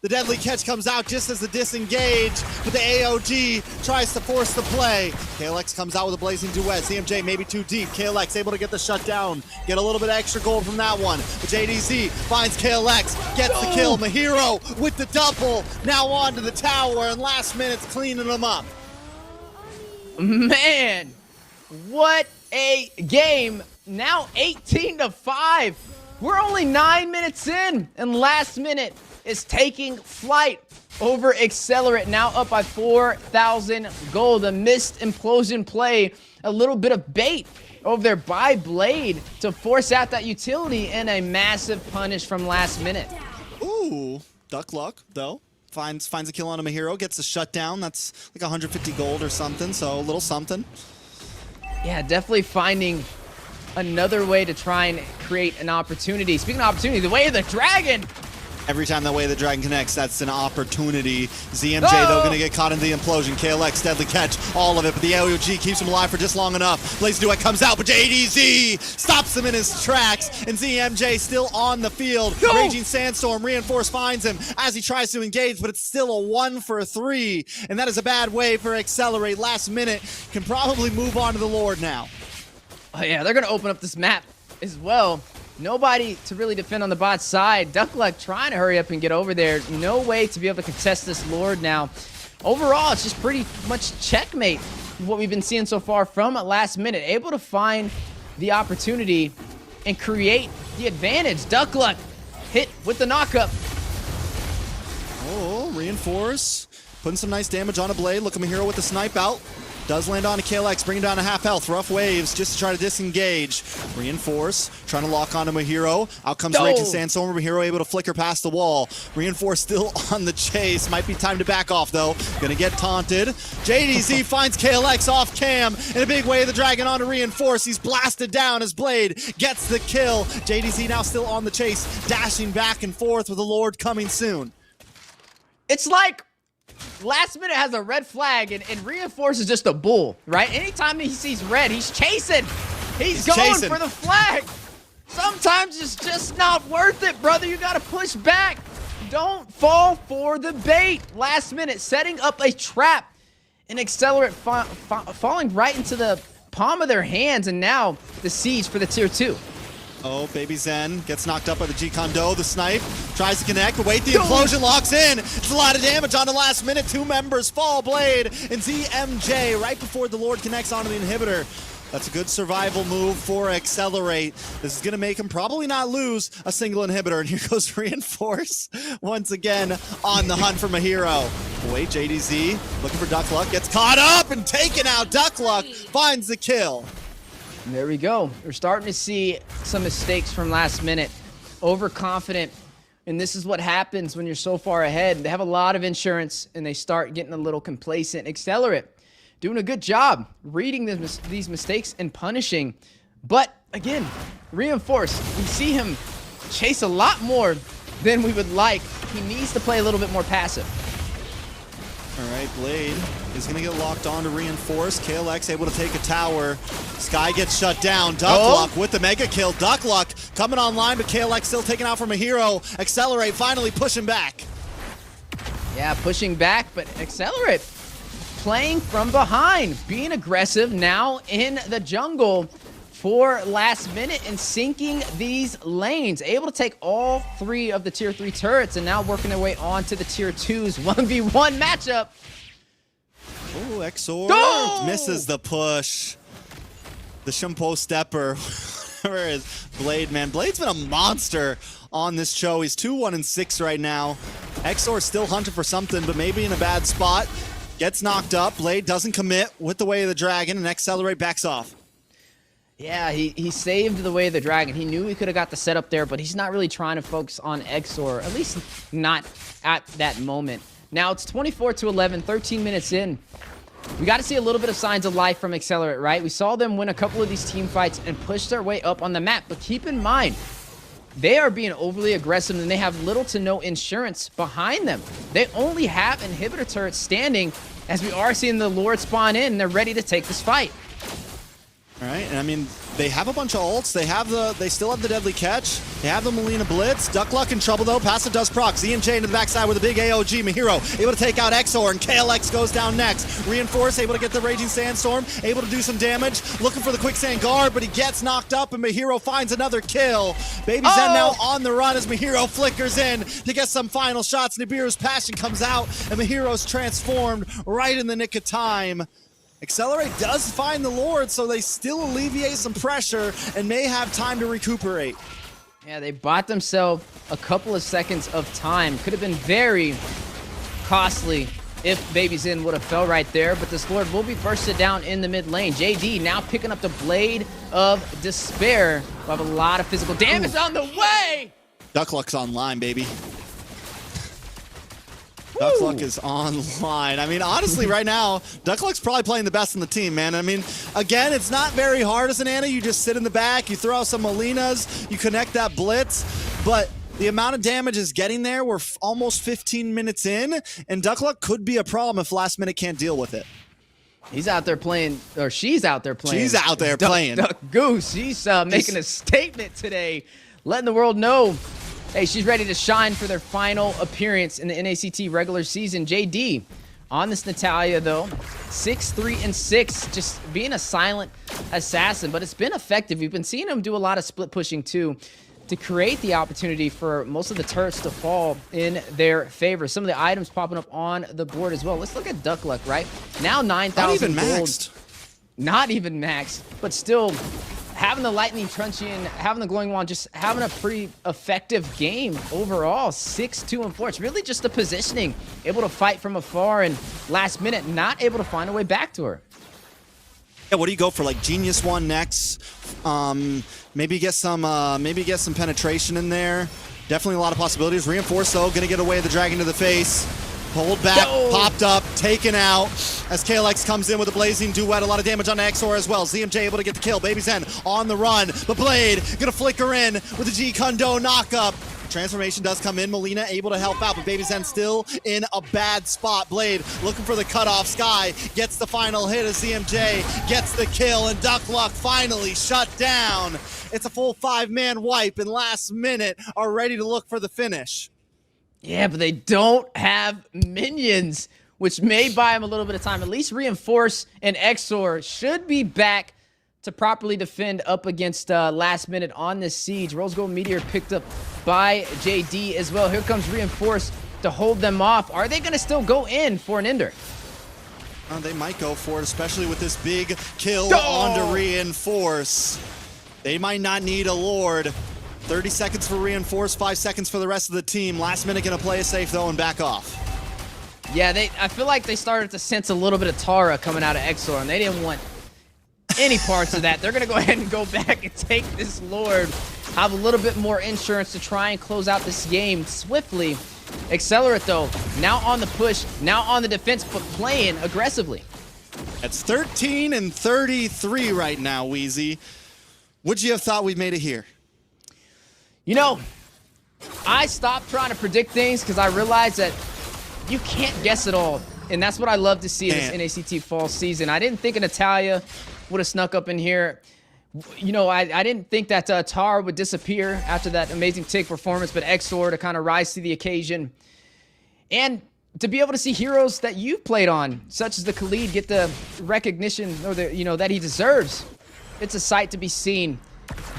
The deadly catch comes out just as the disengage, but the AOG tries to force the play. KLX comes out with a blazing duet. CMJ maybe too deep. KLX able to get the shutdown, get a little bit of extra gold from that one. But JDZ finds KLX, gets the kill. Mahiro with the double, now on to the tower, and last minute's cleaning them up. Man, what a game. Now 18-5. We're only 9 minutes in, and last minute is taking flight over Excellerate, now up by 4,000 gold. A missed implosion play, a little bit of bait over there by Blade to force out that utility, and a massive punish from last minute. Ooh, duck luck, though. Finds a kill on a Mahiro, gets a shutdown. That's like 150 gold or something, so a little something. Yeah, definitely finding another way to try and create an opportunity. Speaking of opportunity, the way of the dragon. Every time that way the dragon connects, that's an opportunity. ZMJ, though, gonna get caught in the implosion. KLX, deadly catch, all of it, but the AOG keeps him alive for just long enough. Blaze Duet comes out, but JDZ stops him in his tracks, and ZMJ still on the field. Raging Sandstorm, Reinforce finds him as he tries to engage, but it's still a 1 for 3, and that is a bad way for Excellerate. Last minute can probably move on to the Lord now. Oh yeah, they're gonna open up this map as well. Nobody to really defend on the bot side. Duckluck trying to hurry up and get over there. No way to be able to contest this Lord now. Overall, it's just pretty much checkmate what we've been seeing so far from last minute. Able to find the opportunity and create the advantage. Duckluck hit with the knockup. Oh, Reinforce. Putting some nice damage on a Blade. Look at Mahiro with the snipe out. Does land on a KLX, bringing down a half health. Rough waves just to try to disengage. Reinforce, trying to lock onto Mahiro. Out comes Raging Sandstorm. Mahiro able to flicker past the wall. Reinforce still on the chase. Might be time to back off, though. Gonna get taunted. JDZ finds KLX off cam. In a big way, the dragon onto Reinforce. He's blasted down as Blade gets the kill. JDZ now still on the chase, dashing back and forth with the Lord coming soon. It's like last minute has a red flag, and Reinforce is just a bull, right? Anytime he sees red, he's chasing. He's going for the flag. Sometimes it's just not worth it, brother. You got to push back. Don't fall for the bait. Last minute, setting up a trap. And Excellerate falling right into the palm of their hands, and now the siege for the tier 2. Oh, Baby Zen gets knocked up by the G-Kondo. The snipe tries to connect, but wait, the implosion locks in. It's a lot of damage on the last minute. 2 members fall. Blade and ZMJ right before the Lord connects onto the inhibitor. That's a good survival move for Excellerate. This is going to make him probably not lose a single inhibitor. And here goes Reinforce once again on the hunt for Mahiro. Wait, JDZ looking for Duckluck. Gets caught up and taken out. Duckluck finds the kill. There we go. We're starting to see some mistakes from last minute. Overconfident. And this is what happens when you're so far ahead. They have a lot of insurance, and they start getting a little complacent. Excellerate doing a good job reading these mistakes and punishing. But again, Reinforce, we see him chase a lot more than we would like. He needs to play a little bit more passive. All right, Blade is going to get locked on to Reinforce. KLX able to take a tower. Sky gets shut down. Duckluck with the mega kill. Duckluck coming online, but KLX still taken out from a hero. Excellerate finally pushing back. Yeah, pushing back, but Excellerate playing from behind, being aggressive now in the jungle, for last minute and sinking these lanes. Able to take all 3 of the tier 3 turrets and now working their way on to the tier 2's 1v1 matchup. Oh, Exor Go! misses the push. The Shimpo Stepper. Where is Blade, man? Blade's been a monster on this show. He's 2-1-6 right now. Exor still hunting for something, but maybe in a bad spot. Gets knocked up. Blade doesn't commit with the Way of the Dragon, and Excellerate backs off. Yeah, he saved the Way of the Dragon. He knew he could have got the setup there, but he's not really trying to focus on Exor, at least not at that moment. Now it's 24-11, 13 minutes in. We got to see a little bit of signs of life from Excellerate, right? We saw them win a couple of these team fights and push their way up on the map, but keep in mind, they are being overly aggressive and they have little to no insurance behind them. They only have inhibitor turrets standing as we are seeing the Lord spawn in and they're ready to take this fight. All right, and I mean, they have a bunch of ults. They still have the Deadly Catch. They have the Melina Blitz. Duckluck in trouble though. Passive does proc. ZMJ into the backside with a big AOG. Mahiro able to take out Exor, and KLX goes down next. Reinforce able to get the Raging Sandstorm, able to do some damage. Looking for the Quicksand Guard, but he gets knocked up, and Mahiro finds another kill. Baby Zen now on the run as Mahiro flickers in to get some final shots. Nibiru's Passion comes out, and Mahiro's transformed right in the nick of time. Accelerate does find the Lord, so they still alleviate some pressure and may have time to recuperate. Yeah, they bought themselves a couple of seconds of time. Could have been very costly if Baby Zen would have fell right there, but this Lord will be bursted down in the mid lane. JD now picking up the Blade of Despair. We'll have a lot of physical damage on the way! Duckluck's online, baby. Duckluck is online. I mean, honestly, right now, Duckluck's probably playing the best in the team, man. I mean, again, it's not very hard as an Ana. You just sit in the back, you throw out some Molinas, you connect that blitz, but the amount of damage is getting there. We're almost 15 minutes in, and Duckluck could be a problem if last minute can't deal with it. He's out there playing, or she's out there playing. She's out there playing. Duck Goose, she's making a statement today, letting the world know, hey, she's ready to shine for their final appearance in the NACT regular season. JD on this Natalia, though, 6-3-6, just being a silent assassin, but it's been effective. We've been seeing him do a lot of split pushing, too, to create the opportunity for most of the turrets to fall in their favor. Some of the items popping up on the board as well. Let's look at Duckluck, right? Now 9,000 Not even gold. maxed. Not even maxed, but still having the Lightning Truncheon, having the Glowing Wand, just having a pretty effective game overall. 6-2-4. It's really just the positioning. Able to fight from afar and last minute not able to find a way back to her. Yeah, what do you go for? Like Genius One next? Maybe get some penetration in there. Definitely a lot of possibilities. Reinforce though, gonna get away the Dragon to the face. Hold back, popped up, taken out. As KLX comes in with a Blazing Duet, a lot of damage on Exor as well. ZMJ able to get the kill. Baby Zen on the run. The Blade gonna flicker in with the G Kundo knockup. Transformation does come in. Melina able to help out, but Baby Zen still in a bad spot. Blade looking for the cutoff. Sky gets the final hit as ZMJ gets the kill, and Duckluck finally shut down. It's a full 5-man wipe, and last minute are ready to look for the finish. Yeah, but they don't have minions, which may buy him a little bit of time. At least Reinforce and Exor should be back to properly defend up against last minute on this siege. Rose Gold Meteor picked up by JD as well. Here comes Reinforce to hold them off. Are they going to still go in for an ender? They might go for it, especially with this big kill onto Reinforce. They might not need a Lord. 30 seconds for Reinforce, 5 seconds for the rest of the team. Last minute gonna play it safe though and back off. Yeah, I feel like they started to sense a little bit of Tara coming out of Exor, and they didn't want any parts of that. They're gonna go ahead and go back and take this Lord. Have a little bit more insurance to try and close out this game swiftly. Accelerate though, now on the push, now on the defense, but playing aggressively. It's 13-33 right now, Wheezy. Would you have thought we made it here? You know, I stopped trying to predict things because I realized that you can't guess it all. And that's what I love to see in this NACT fall season. I didn't think Natalia would have snuck up in here. You know, I didn't think that Tara would disappear after that amazing Tick performance, but Exor to kind of rise to the occasion. And to be able to see heroes that you've played on, such as the Khalid, get the recognition or the, you know, that he deserves. It's a sight to be seen.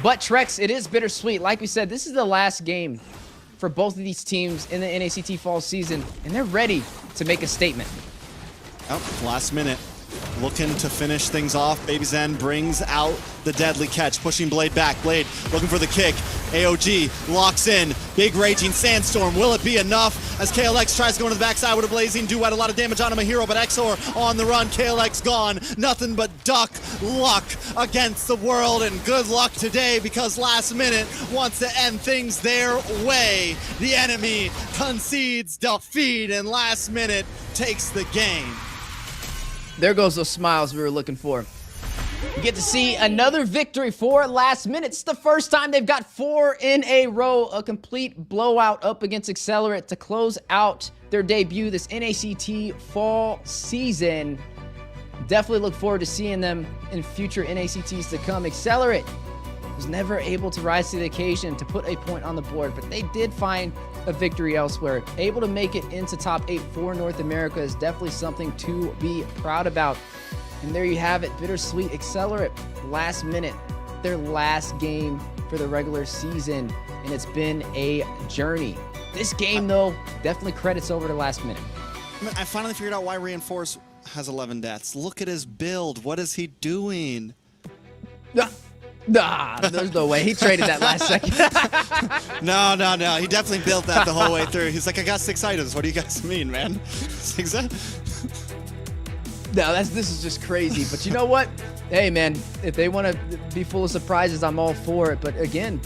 But Trex, it is bittersweet. Like we said, this is the last game for both of these teams in the NACT fall season, and they're ready to make a statement. Oh, last minute. Looking to finish things off. Baby Zen brings out the deadly catch. Pushing Blade back. Blade looking for the kick. AOG locks in. Big raging sandstorm. Will it be enough? As KLX tries to go into the backside with a blazing duet. A lot of damage on him, a hero, but Exor on the run. KLX gone. Nothing but duck luck against the world. And good luck today because last minute wants to end things their way. The enemy concedes defeat and last minute takes the game. There goes those smiles we were looking for. You get to see another victory for last minute. It's the first time they've got 4 in a row. A complete blowout up against Excellerate to close out their debut this NACT fall season. Definitely look forward to seeing them in future NACTs to come. Excellerate was never able to rise to the occasion to put a point on the board, but they did find a victory elsewhere. Able to make it into top 8 for North America is definitely something to be proud about. And there you have it, bittersweet. Excellerate last minute, their last game for the regular season, and it's been a journey. This game, though, definitely credits over to last minute. I finally figured out why Reinforce has 11 deaths. Look at his build. What is he doing? Nah, there's no way. He traded that last second. No. He definitely built that the whole way through. He's like, I got 6 items. What do you guys mean, man? 6 items? No, this is just crazy. But you know what? Hey, man, if they want to be full of surprises, I'm all for it. But again,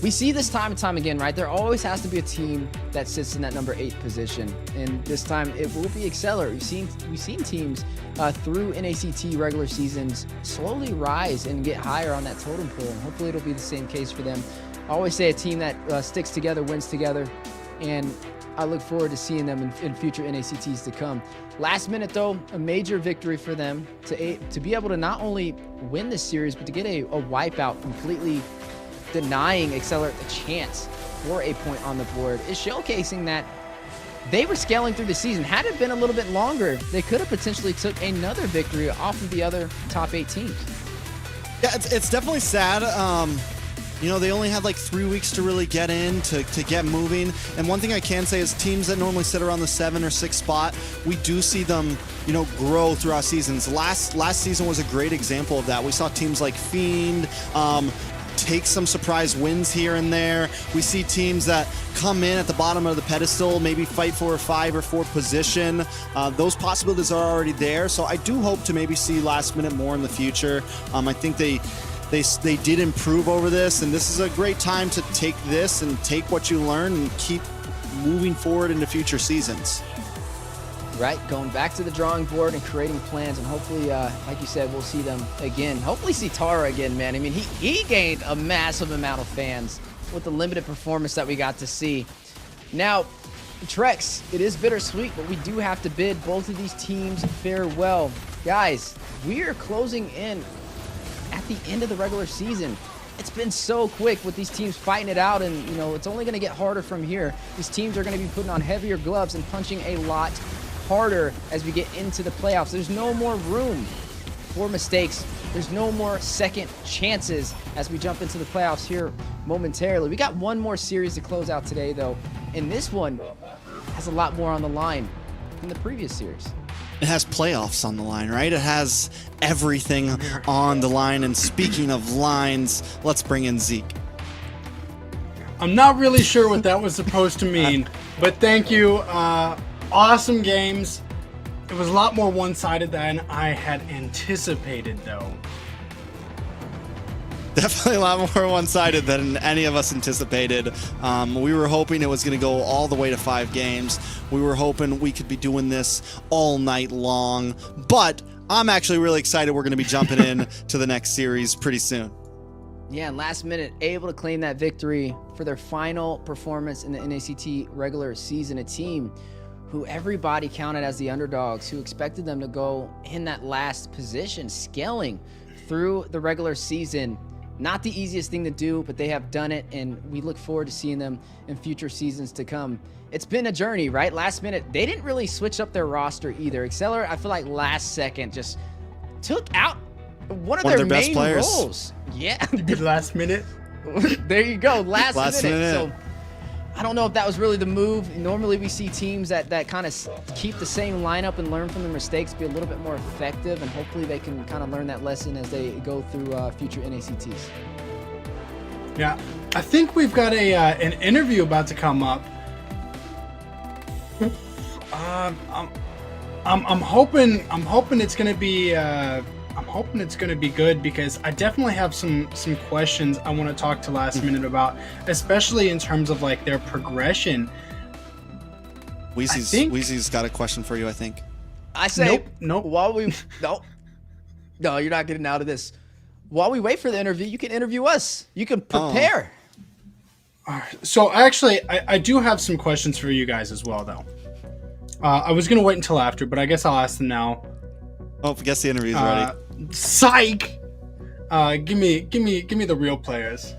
we see this time and time again, right? There always has to be a team that sits in that number 8 position. And this time it will be Excellerate. We've seen teams through NACT regular seasons slowly rise and get higher on that totem pole. And hopefully it'll be the same case for them. I always say a team that sticks together wins together. And I look forward to seeing them in future NACTs to come. Last minute, though, a major victory for them to be able to not only win this series, but to get a wipeout, completely denying Excellerate a chance for a point on the board, is showcasing that they were scaling through the season. Had it been a little bit longer, they could have potentially took another victory off of the other top 8 teams. Yeah, it's definitely sad. You know, they only had like 3 weeks to really get in, to get moving. And one thing I can say is teams that normally sit around the 7 or 6 spot, we do see them, you know, grow throughout seasons. Last season was a great example of that. We saw teams like Fiend take some surprise wins here and there. We see teams that come in at the bottom of the pedestal, maybe fight for a 5 or 4 position. Those possibilities are already there. So I do hope to maybe see last minute more in the future. I think they did improve over this, and this is a great time to take this and take what you learn and keep moving forward into future seasons. Right, going back to the drawing board and creating plans, and hopefully, like you said, we'll see them again. Hopefully see Tara again, man. I mean, he gained a massive amount of fans with the limited performance that we got to see. Now, Trex, it is bittersweet, but we do have to bid both of these teams farewell. Guys, we are closing in at the end of the regular season. It's been so quick with these teams fighting it out, and you know, it's only going to get harder from here. These teams are going to be putting on heavier gloves and punching a lot harder as we get into the playoffs. There's no more room for mistakes. There's no more second chances as we jump into the playoffs here momentarily. We got one more series to close out today, though, and this one has a lot more on the line than the previous series. It has playoffs on the line, right? It has everything on the line. And speaking of lines, let's bring in Zeke. I'm not really sure what that was supposed to mean, but thank you. Awesome games. It was a lot more one-sided than I had anticipated, though. Definitely a lot more one-sided than any of us anticipated. We were hoping it was going to go all the way to 5 games. We were hoping we could be doing this all night long. But I'm actually really excited we're going to be jumping in to the next series pretty soon. Yeah, and last minute, able to claim that victory for their final performance in the NACT regular season. A team who everybody counted as the underdogs, who expected them to go in that last position, scaling through the regular season. Not the easiest thing to do, but they have done it, and we look forward to seeing them in future seasons to come. It's been a journey, right? Last minute, they didn't really switch up their roster either. Excellerate, I feel like last second just took out one of One of their their best main players. roles. Yeah. The last minute. There you go. Last Last minute. minute. So I don't know if that was really the move. Normally we see teams that kind of keep the same lineup and learn from their mistakes, be a little bit more effective, and hopefully they can kind of learn that lesson as they go through future NACTs. Yeah, I think we've got an interview about to come up. I'm hoping it's gonna be good because I definitely have some questions I want to talk to last minute about, especially in terms of like their progression. Weezy's got a question for you, I think. I say, Nope. No, you're not getting out of this. While we wait for the interview, you can interview us. You can prepare. So actually, I do have some questions for you guys as well, though. I was gonna wait until after, but I guess I'll ask them now. Oh, I guess the interview's ready. Psych! Give me the real players.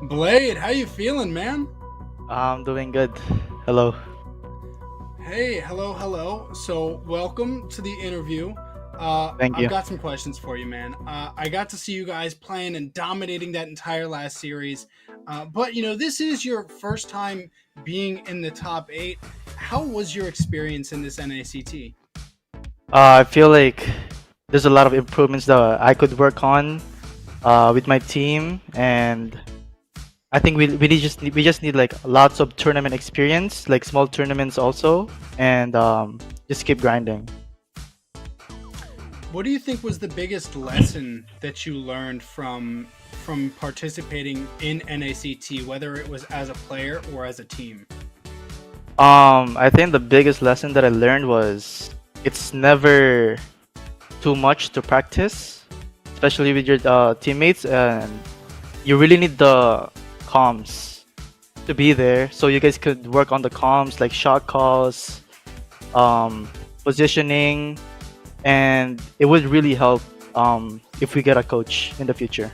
Blade, how you feeling, man? I'm doing good. Hello. Hey, hello. So, welcome to the interview. Thank you. I've got some questions for you, man. I got to see you guys playing and dominating that entire last series. But, this is your first time being in the top 8. How was your experience in this NACT? I feel like there's a lot of improvements that I could work on with my team, and I think we just need like lots of tournament experience, like small tournaments also, and just keep grinding. What do you think was the biggest lesson that you learned from participating in NACT, whether it was as a player or as a team? I think the biggest lesson that I learned was it's never too much to practice, especially with your teammates, and you really need the comms to be there so you guys could work on the comms, like shot calls, positioning, and it would really help if we get a coach in the future.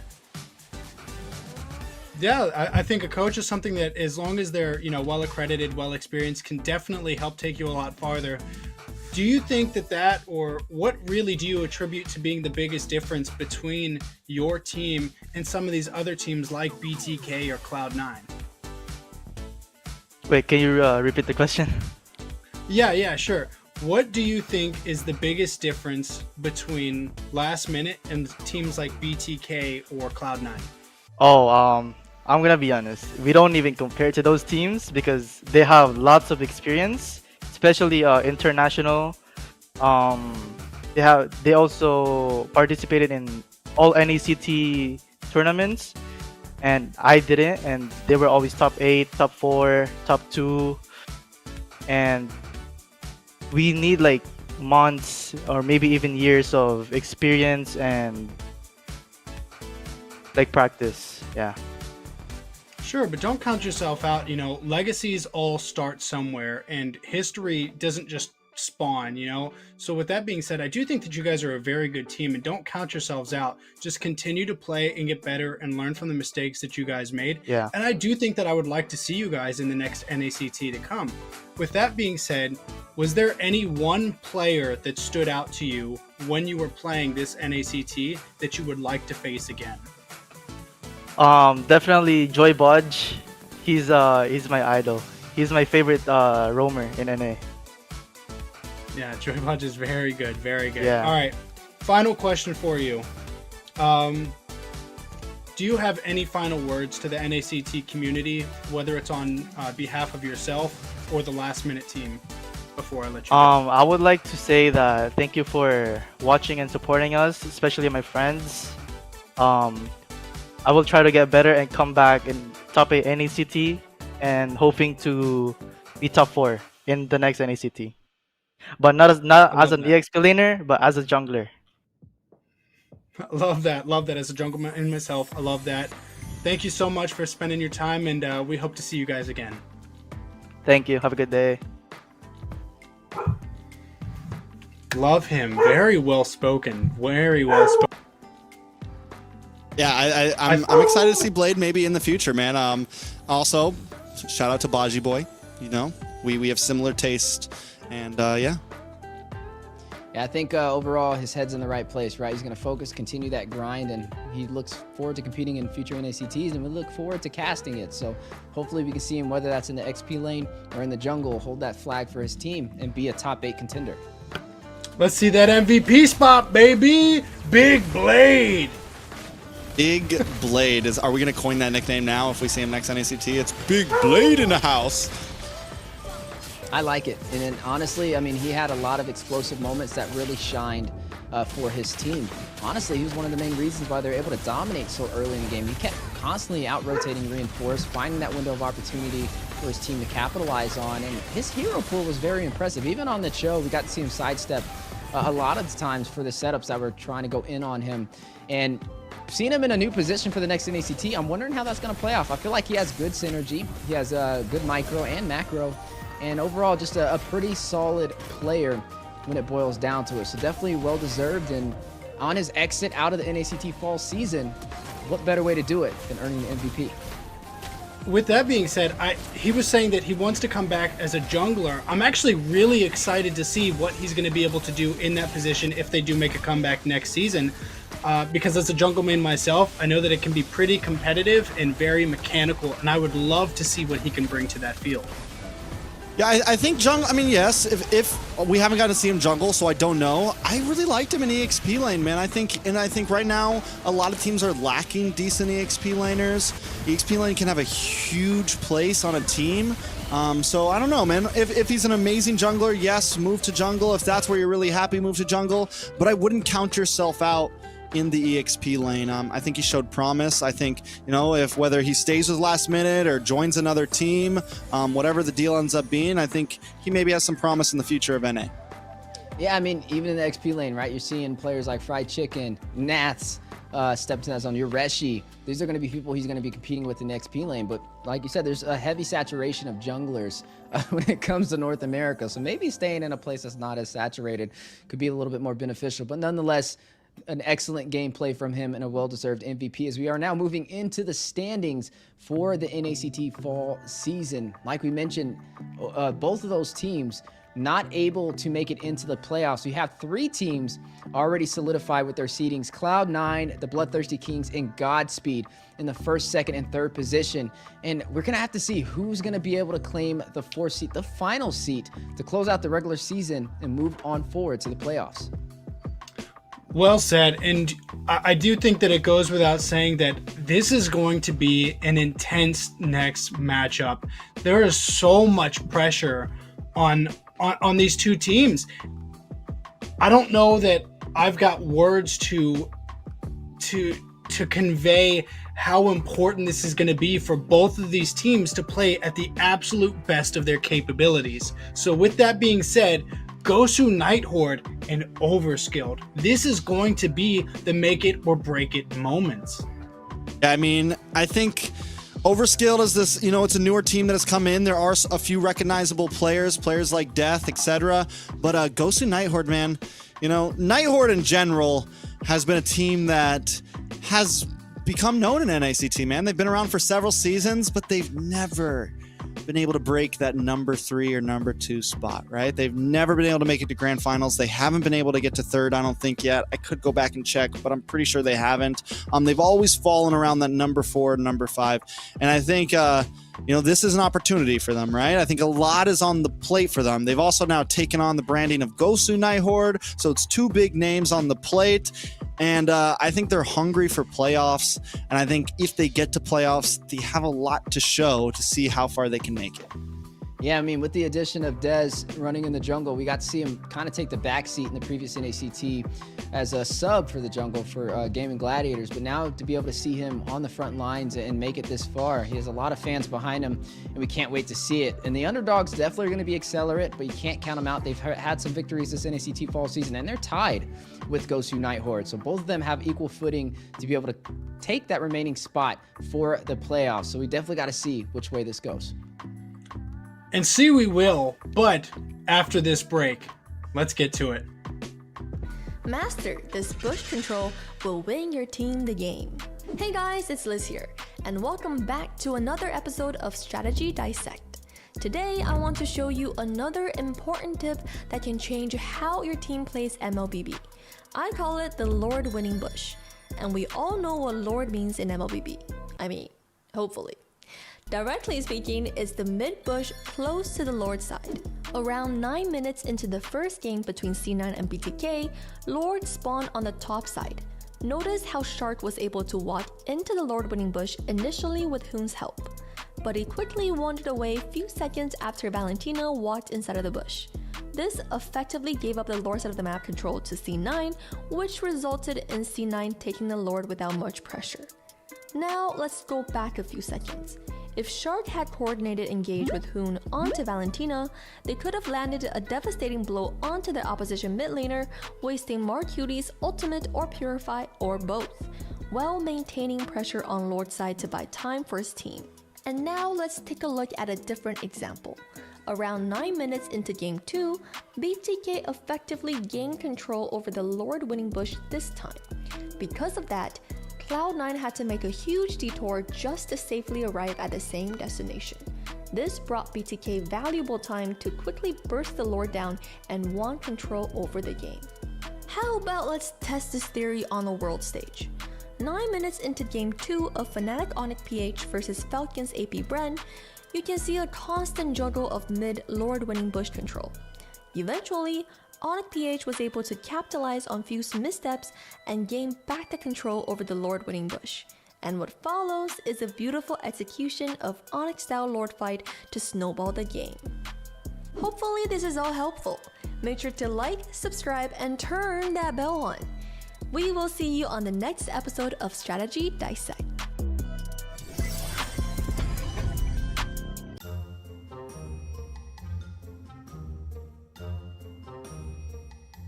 Yeah, I think a coach is something that, as long as they're well accredited, well experienced, can definitely help take you a lot farther. Do you think that or what really do you attribute to being the biggest difference between your team and some of these other teams like BTK or Cloud9? Wait, can you repeat the question? Yeah, sure. What do you think is the biggest difference between Last Minute and teams like BTK or Cloud9? I'm gonna be honest. We don't even compare to those teams because they have lots of experience, especially international. They also participated in all NACT tournaments, and I didn't. And they were always top 8, top 4, top 2, and we need like months or maybe even years of experience and like practice. Yeah. Sure, but don't count yourself out. Legacies all start somewhere, and history doesn't just spawn, So with that being said, I do think that you guys are a very good team, and don't count yourselves out. Just continue to play and get better and learn from the mistakes that you guys made. Yeah. And I do think that I would like to see you guys in the next NACT to come. With that being said, was there any one player that stood out to you when you were playing this NACT that you would like to face again? Definitely Joy Bodge. He's my idol. He's my favorite roamer in NA. Yeah, Joy Bodge is very good, very good. Yeah. All right, final question for you. Do you have any final words to the NACT community, whether it's on behalf of yourself or the Last Minute team, before I let you go? I would like to say that thank you for watching and supporting us, especially my friends. I will try to get better and come back in top 8 NACT and hoping to be top 4 in the next NACT. But not as an EXP laner, but as a jungler. Love that as a jungleman in myself. I love that. Thank you so much for spending your time, and we hope to see you guys again. Thank you. Have a good day. Love him. Very well spoken. Very well spoken. Yeah, I'm excited to see Blade maybe in the future, man. Also, shout out to Baji Boy. We have similar taste, and yeah. Yeah, I think overall his head's in the right place, right? He's going to focus, continue that grind, and he looks forward to competing in future NACTs, and we look forward to casting it. So hopefully we can see him, whether that's in the XP lane or in the jungle, hold that flag for his team and be a top 8 contender. Let's see that MVP spot, baby. Big Blade. Big Blade. Are we going to coin that nickname now if we see him next NACT? It's Big Blade in the house. I like it. And then honestly, I mean, he had a lot of explosive moments that really shined for his team. Honestly, he was one of the main reasons why they're able to dominate so early in the game. He kept constantly out-rotating Reinforce, finding that window of opportunity for his team to capitalize on. And his hero pool was very impressive. Even on the show, we got to see him sidestep a lot of the times for the setups that were trying to go in on him. And seeing him in a new position for the next NACT, I'm wondering how that's going to play off. I feel like he has good synergy. He has good micro and macro. And overall, just a pretty solid player when it boils down to it. So definitely well-deserved. And on his exit out of the NACT fall season, what better way to do it than earning the MVP? With that being said, he was saying that he wants to come back as a jungler. I'm actually really excited to see what he's going to be able to do in that position if they do make a comeback next season. Because as a jungle main myself, I know that it can be pretty competitive and very mechanical, and I would love to see what he can bring to that field. Yeah, I think jungle, I mean, yes, if we haven't gotten to see him jungle, so I don't know. I really liked him in EXP lane, man. I think right now a lot of teams are lacking decent EXP laners. EXP lane can have a huge place on a team. So I don't know, man. If he's an amazing jungler, yes, move to jungle. If that's where you're really happy, move to jungle. But I wouldn't count yourself out in the EXP lane. I think he showed promise. I think, you know, whether he stays with last minute or joins another team, whatever the deal ends up being, I think he maybe has some promise in the future of NA. Yeah, I mean, even in the XP lane, right? You're seeing players like Fried Chicken, Nats, step to that zone. Your Reshi. These are going to be people he's going to be competing with in the XP lane. But like you said, there's a heavy saturation of junglers when it comes to North America. So maybe staying in a place that's not as saturated could be a little bit more beneficial. But nonetheless, an excellent gameplay from him and a well-deserved MVP, as we are now moving into the standings for the NACT fall season. Like we mentioned, both of those teams not able to make it into the playoffs. We have 3 teams already solidified with their seedings: Cloud9, the Bloodthirsty Kings, and Godspeed in the 1st, 2nd, and 3rd position. And we're going to have to see who's going to be able to claim the 4th seat, the final seat, to close out the regular season and move on forward to the playoffs. Well said, and I do think that it goes without saying that this is going to be an intense next matchup. There is so much pressure on these two teams. I don't know that I've got words to convey how important this is going to be for both of these teams to play at the absolute best of their capabilities. So with that being said, Gosu Night Horde and Overskilled. This is going to be the make it or break it moments. Yeah, I mean, I think Overskilled is this, you know, it's a newer team that has come in. There are a few recognizable players like Death, etc. But Gosu Night Horde, man, you know, Night Horde in general has been a team that has become known in NACT, man. They've been around for several seasons, but they've never been able to break that number 3 or number 2 spot, right? They've never been able to make it to grand finals. They haven't been able to get to 3rd, I don't think, yet. I could go back and check, but I'm pretty sure they haven't. They've always fallen around that number 4, number 5. And I think, you know, this is an opportunity for them, right? I think a lot is on the plate for them. They've also now taken on the branding of Gosu Night Horde, so it's 2 big names on the plate. And I think they're hungry for playoffs. And I think if they get to playoffs, they have a lot to show to see how far they can make it. Yeah, I mean, with the addition of Dez running in the jungle, we got to see him kind of take the back seat in the previous NACT as a sub for the jungle for Gaming Gladiators. But now to be able to see him on the front lines and make it this far, he has a lot of fans behind him, and we can't wait to see it. And the underdogs definitely are going to be Excellerate, but you can't count them out. They've had some victories this NACT fall season, and they're tied with Gosu Night Horde. So both of them have equal footing to be able to take that remaining spot for the playoffs. So we definitely got to see which way this goes. And see we will, but after this break, let's get to it. Master this bush control will win your team the game. Hey guys, it's Liz here, and welcome back to another episode of Strategy Dissect. Today, I want to show you another important tip that can change how your team plays MLBB. I call it the Lord winning bush. And we all know what Lord means in MLBB. I mean, hopefully. Directly speaking, it's the mid bush close to the Lord side. Around 9 minutes into the first game between C9 and BTK, Lord spawned on the top side. Notice how Shark was able to walk into the Lord winning bush initially with Hoon's help, but he quickly wandered away a few seconds after Valentina walked inside of the bush. This effectively gave up the Lord side of the map control to C9, which resulted in C9 taking the Lord without much pressure. Now let's go back a few seconds. If Shark had coordinated engage with Hoon onto Valentina, they could have landed a devastating blow onto the opposition mid laner, wasting Mark Cutie's ultimate or Purify or both, while maintaining pressure on Lord's side to buy time for his team. And now let's take a look at a different example. Around 9 minutes into Game 2, BTK effectively gained control over the Lord winning bush this time. Because of that, Cloud9 had to make a huge detour just to safely arrive at the same destination. This brought BTK valuable time to quickly burst the Lord down and want control over the game. How about let's test this theory on the world stage? 9 minutes into Game 2 of Fnatic Onyx PH versus Falcons AP Bren, you can see a constant juggle of mid Lord winning bush control. Eventually, Onyx PH was able to capitalize on Fuse's missteps and gain back the control over the Lord winning bush. And what follows is a beautiful execution of Onyx style Lord fight to snowball the game. Hopefully this is all helpful. Make sure to like, subscribe, and turn that bell on. We will see you on the next episode of Strategy Dissect.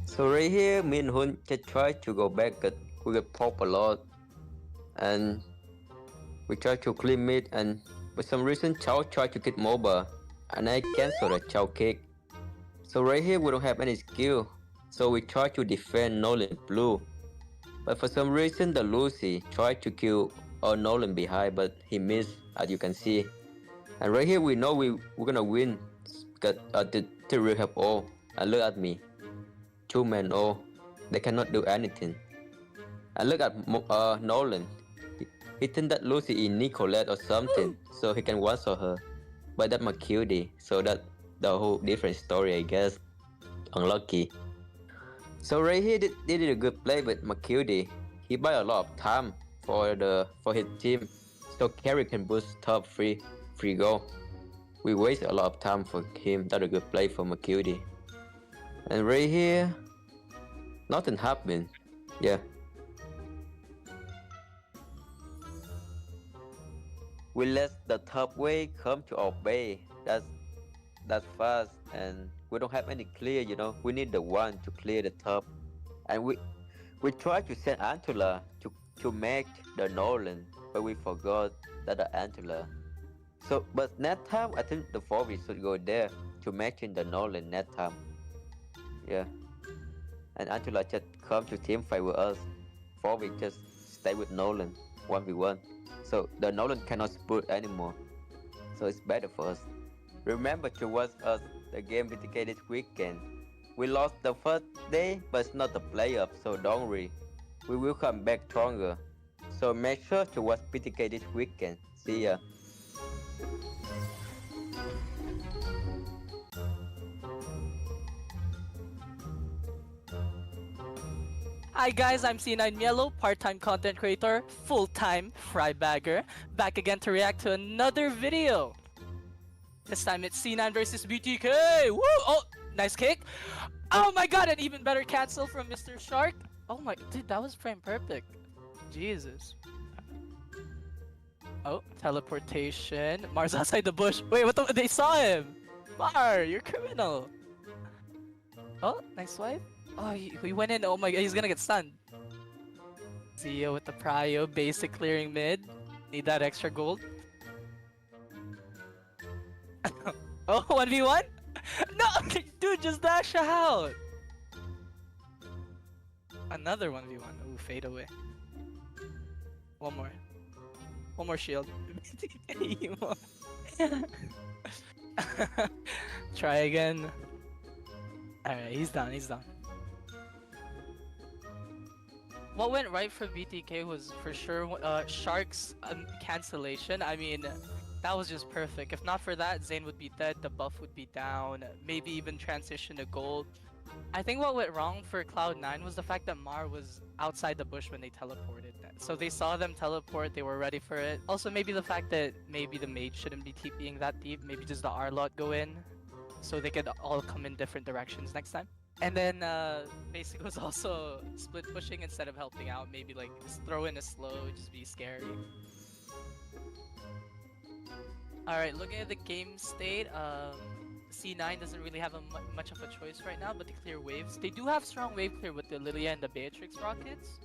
So right here, me and Hun just tried to go back, but we got popped a lot. And we tried to clean mid, and for some reason, Chao tried to get MOBA, and I canceled the Chao kick. So right here, we don't have any skill. So we tried to defend Nolan blue. But for some reason, the Lucy tried to kill Nolan behind, but he missed, as you can see. And right here, we know we're gonna win, because the Tyrael have all. And look at me. 2-man all. They cannot do anything. And look at Nolan. He think that Lucy is Nicolette or something, so he can one-shot her. But that's my cutie, so that's the whole different story, I guess. Unlucky. So right here, they did a good play with Makuti. He buy a lot of time for his team, so carry can boost top free goal. We waste a lot of time for him. That's a good play for Makuti. And right here, nothing happened. Yeah. We let the top wave come to our bay. That's fast, and we don't have any clear, you know. We need the one to clear the top. And we tried to send Antula to make the Nolan, but we forgot that the Antula. So, but next time, I think the 4v should go there to match in the Nolan next time. Yeah. And Antula just come to teamfight with us. 4v just stay with Nolan, 1v1. So the Nolan cannot split anymore. So it's better for us. Remember to watch us the game BTK this weekend. We lost the first day, but it's not the playoff, so don't worry. We will come back stronger. So make sure to watch BTK this weekend. See ya. Hi guys, I'm C9 Yellow, part-time content creator, full-time fry bagger, back again to react to another video. This time it's C9 versus BTK. Woo! Oh, nice kick. Oh my god, an even better cancel from Mr. Shark. Oh my, dude, that was frame perfect. Jesus. Oh, teleportation. Mars outside the bush. Wait, what the? They saw him. Mar, you're criminal. Oh, nice swipe. Oh, he went in. Oh my god, he's gonna get stunned. Zia with the prio, basic clearing mid. Need that extra gold. Oh, 1v1? No, dude, just dash out. Another 1v1. Ooh, fade away. One more shield. Try again. Alright, he's done, he's done. What went right for BTK was for sure Shark's cancellation. I mean, that was just perfect. If not for that, Zane would be dead, the buff would be down, maybe even transition to gold. I think what went wrong for Cloud9 was the fact that Mar was outside the bush when they teleported. So they saw them teleport, they were ready for it. Also maybe the fact that maybe the mage shouldn't be TPing that deep, maybe just the R-Lot go in, so they could all come in different directions next time. And then Basic was also split pushing instead of helping out, maybe like just throw in a slow, just be scary. Alright, looking at the game state, C9 doesn't really have much of a choice right now but to clear waves. They do have strong wave clear with the Lilia and the Beatrix rockets,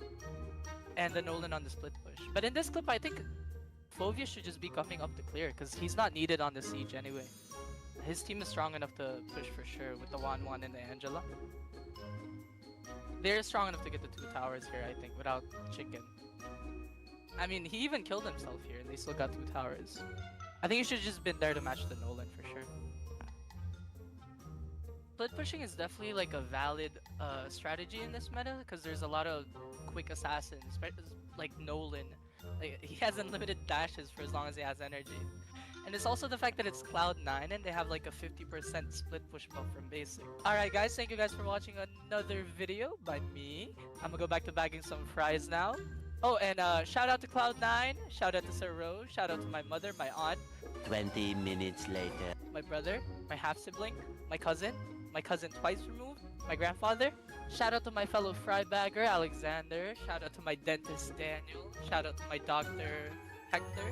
and the Nolan on the split push. But in this clip, I think Fovia should just be coming up to clear because he's not needed on the siege anyway. His team is strong enough to push for sure with the Wan and the Angela. They're strong enough to get the 2 towers here, I think, without Chicken. I mean, he even killed himself here and they still got 2 towers. I think he should have just been there to match the Nolan for sure. Split pushing is definitely like a valid strategy in this meta because there's a lot of quick assassins, like Nolan. Like, he has unlimited dashes for as long as he has energy. And it's also the fact that it's Cloud9 and they have like a 50% split push buff from basic. Alright guys, thank you guys for watching another video by me. I'm gonna go back to bagging some fries now. Oh, and shout out to Cloud9, shout out to Sir Rose, shout out to my mother, my aunt. 20 minutes later. My brother, my half-sibling, my cousin twice removed, my grandfather. Shout out to my fellow fry bagger, Alexander. Shout out to my dentist, Daniel. Shout out to my doctor, Hector.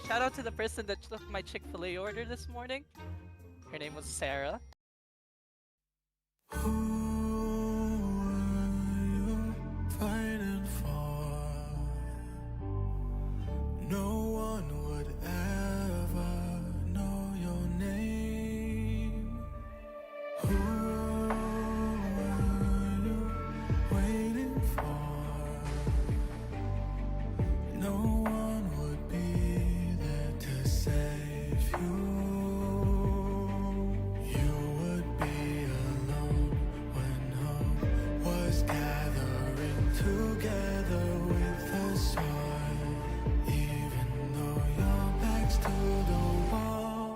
Shout out to the person that took my Chick-fil-A order this morning. Her name was Sarah. Fighting for, no one would ever know your name. Who were you waiting for? No one would be there to save you. You would be alone when hope was gathering together with the sun, even though your back's to the wall.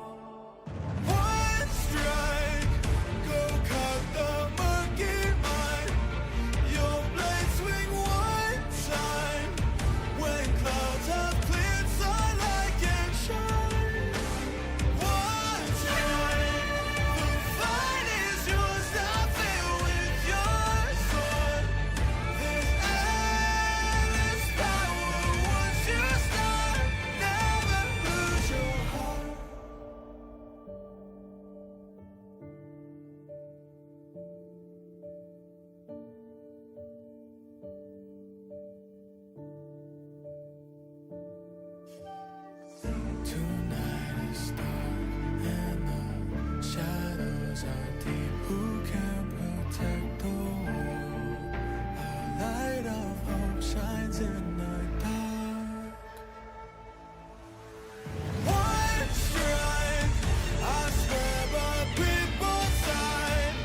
One strike, go cut the murky mind. Your blade swing one time when clouds have cleared, sunlight can shine. One strike, the fight is yours, now fill with your sword. There's endless power once you start, never lose your heart. Tonight is dark and the shadows are deep. Who can protect the world? A light of hope shines in the dark. One strike, I swear by people's side.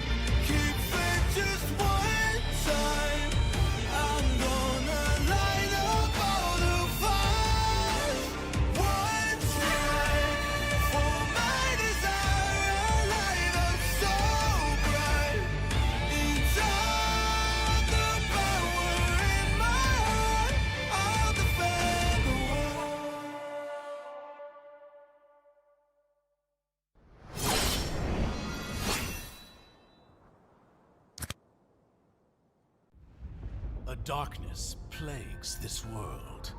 Keep faith just one time. I'm gonna light up all the fires. One strike for my desire, a light up so bright. Inside the power in my heart, I'll defend the world. A darkness plagues this world,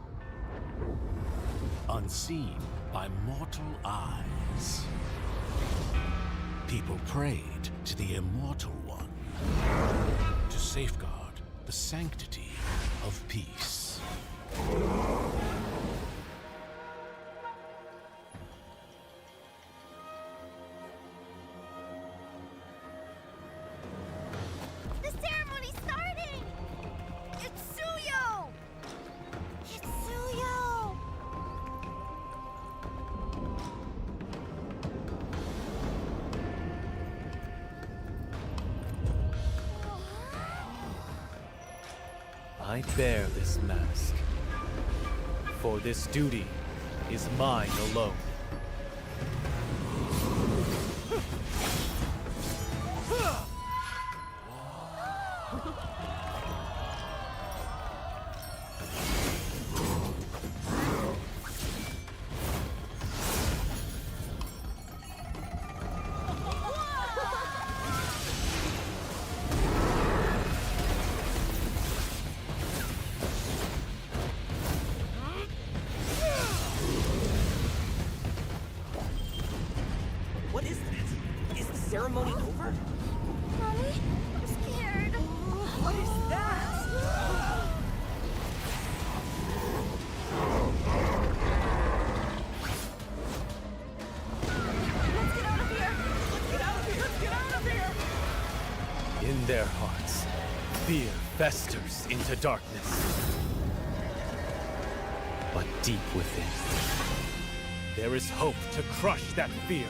unseen by mortal eyes. People prayed to the Immortal One to safeguard the sanctity of peace. The ceremony's starting! It's Suyo! It's Suyo! I bear this mask, for this duty is mine alone. What is that? Is the ceremony over? Mommy, I'm scared. What is that? Let's get out of here. Let's get out of here. Let's get out of here. In their hearts, fear festers into darkness. But deep within, there is hope to crush that fear.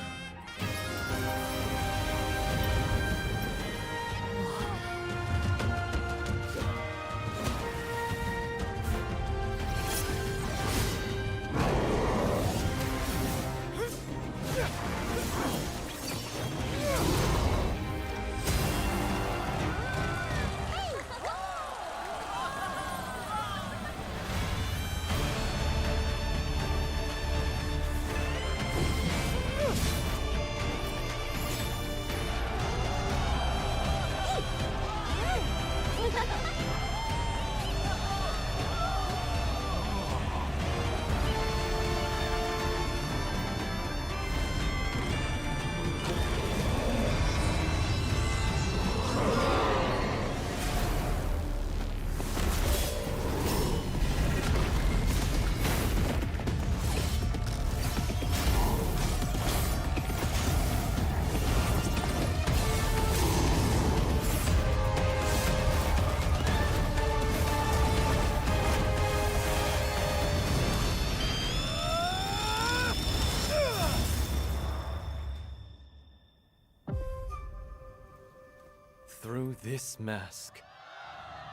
Through this mask,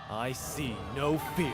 I see no fear.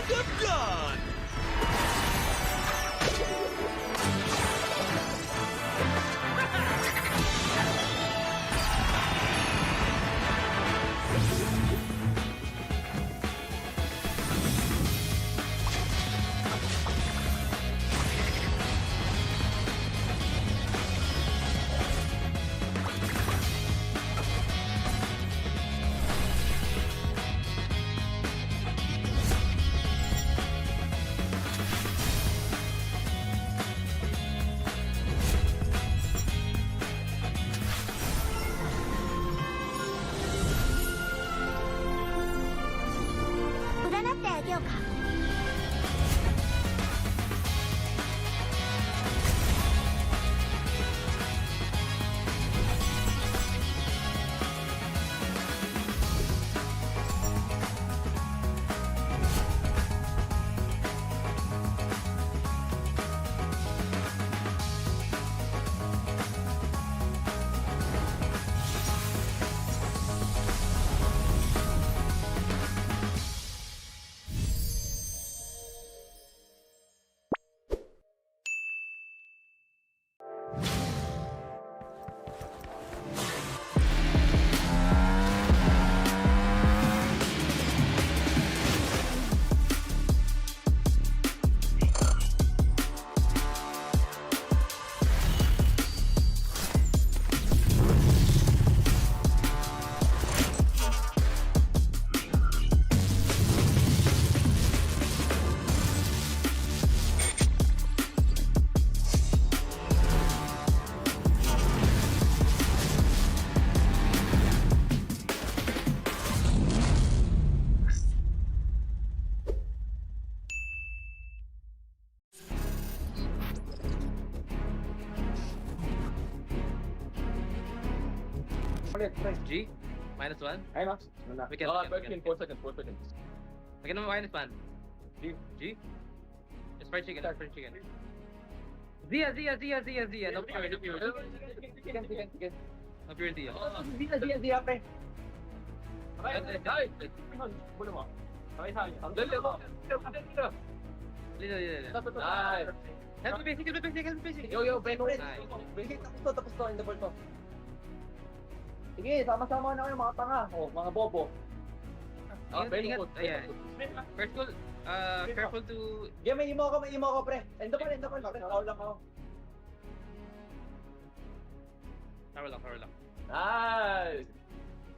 the gun! G? -1? Ay, Max. We can. 4 seconds, 4 seconds. We can -1. G? Just fried chicken, chicken. Zia. No pure. Sige. No pure Zia. Zia, pre. Bulo mo. Ang dali mo. Help me basic. Yo, pre. Tapos to, in the ball to. Sige, sama-sama na kayo mga tanga. Mga bobo. Ingat. Ayan. First goal, careful to... Yeah, may imo ko, pre. End the ball. Tao lang ako. Power lang. Nice!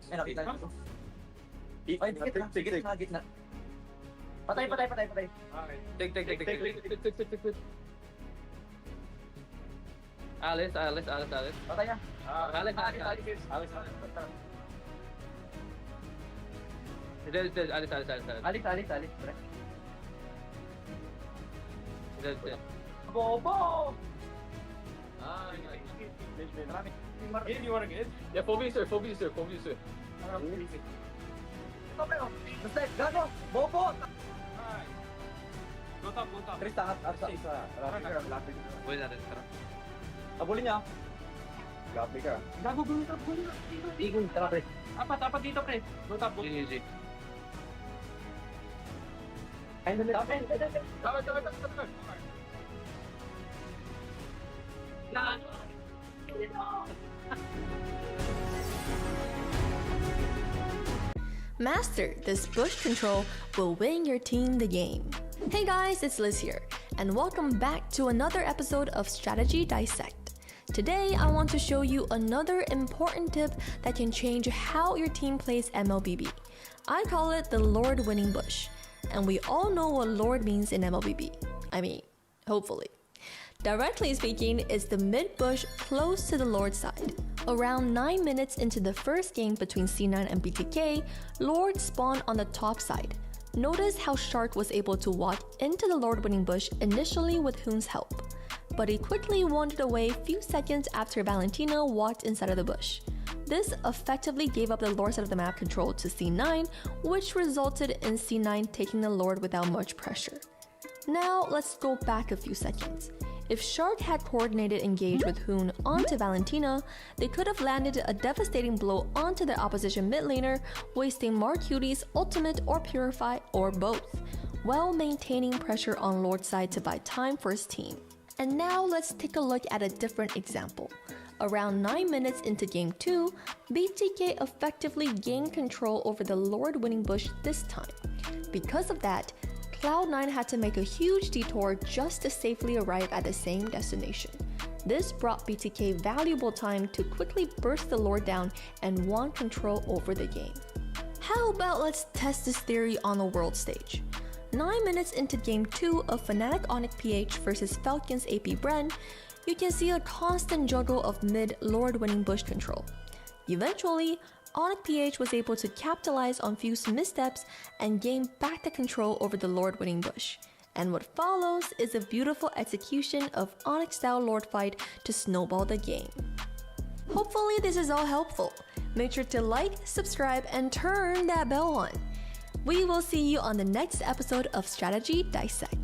Ay, nakita nyo. Ay, gitna. Patay. Take. Alice. Patay niya. Alice. Alice, pre. Bobo! If you wanna get it? Yeah, 4v, sir. Basta, gago! Bobo! Go top. Chris, tangat at sa lapit. Buhay natin, tara. Abulin niya. Lapit ka. Gago, go top. Igun, tara, pre. Apat dito, pre. Go top. GG. Ay, dali. Tama. Master this bush control will win your team the game. Hey guys, it's Liz here, and welcome back to another episode of Strategy Dissect. Today, I want to show you another important tip that can change how your team plays MLBB. I call it the Lord winning bush, and we all know what Lord means in MLBB. I mean, hopefully. Directly speaking, it's the mid bush close to the Lord side. Around 9 minutes into the first game between C9 and BTK, Lord spawned on the top side. Notice how Shark was able to walk into the Lord winning bush initially with Hoon's help, but he quickly wandered away a few seconds after Valentina walked inside of the bush. This effectively gave up the Lord side of the map control to C9, which resulted in C9 taking the Lord without much pressure. Now let's go back a few seconds. If Shark had coordinated engage with Hoon onto Valentina, they could have landed a devastating blow onto their opposition mid laner, wasting Mark Cutie's ultimate or Purify or both. while maintaining pressure on Lord's side to buy time for his team. And now let's take a look at a different example. Around 9 minutes into Game 2, BTK effectively gained control over the Lord winning bush this time. Because of that, Cloud9 had to make a huge detour just to safely arrive at the same destination. This brought BTK valuable time to quickly burst the Lord down and won control over the game. How about let's test this theory on the world stage? 9 minutes into Game 2 of Fnatic Onyx PH versus Falcons AP Bren, you can see a constant juggle of mid Lord winning bush control. Eventually, Onyx PH was able to capitalize on Fuse's missteps and gain back the control over the Lord winning bush. And what follows is a beautiful execution of Onyx style Lord fight to snowball the game. Hopefully this is all helpful. Make sure to like, subscribe, and turn that bell on. We will see you on the next episode of Strategy Dissect.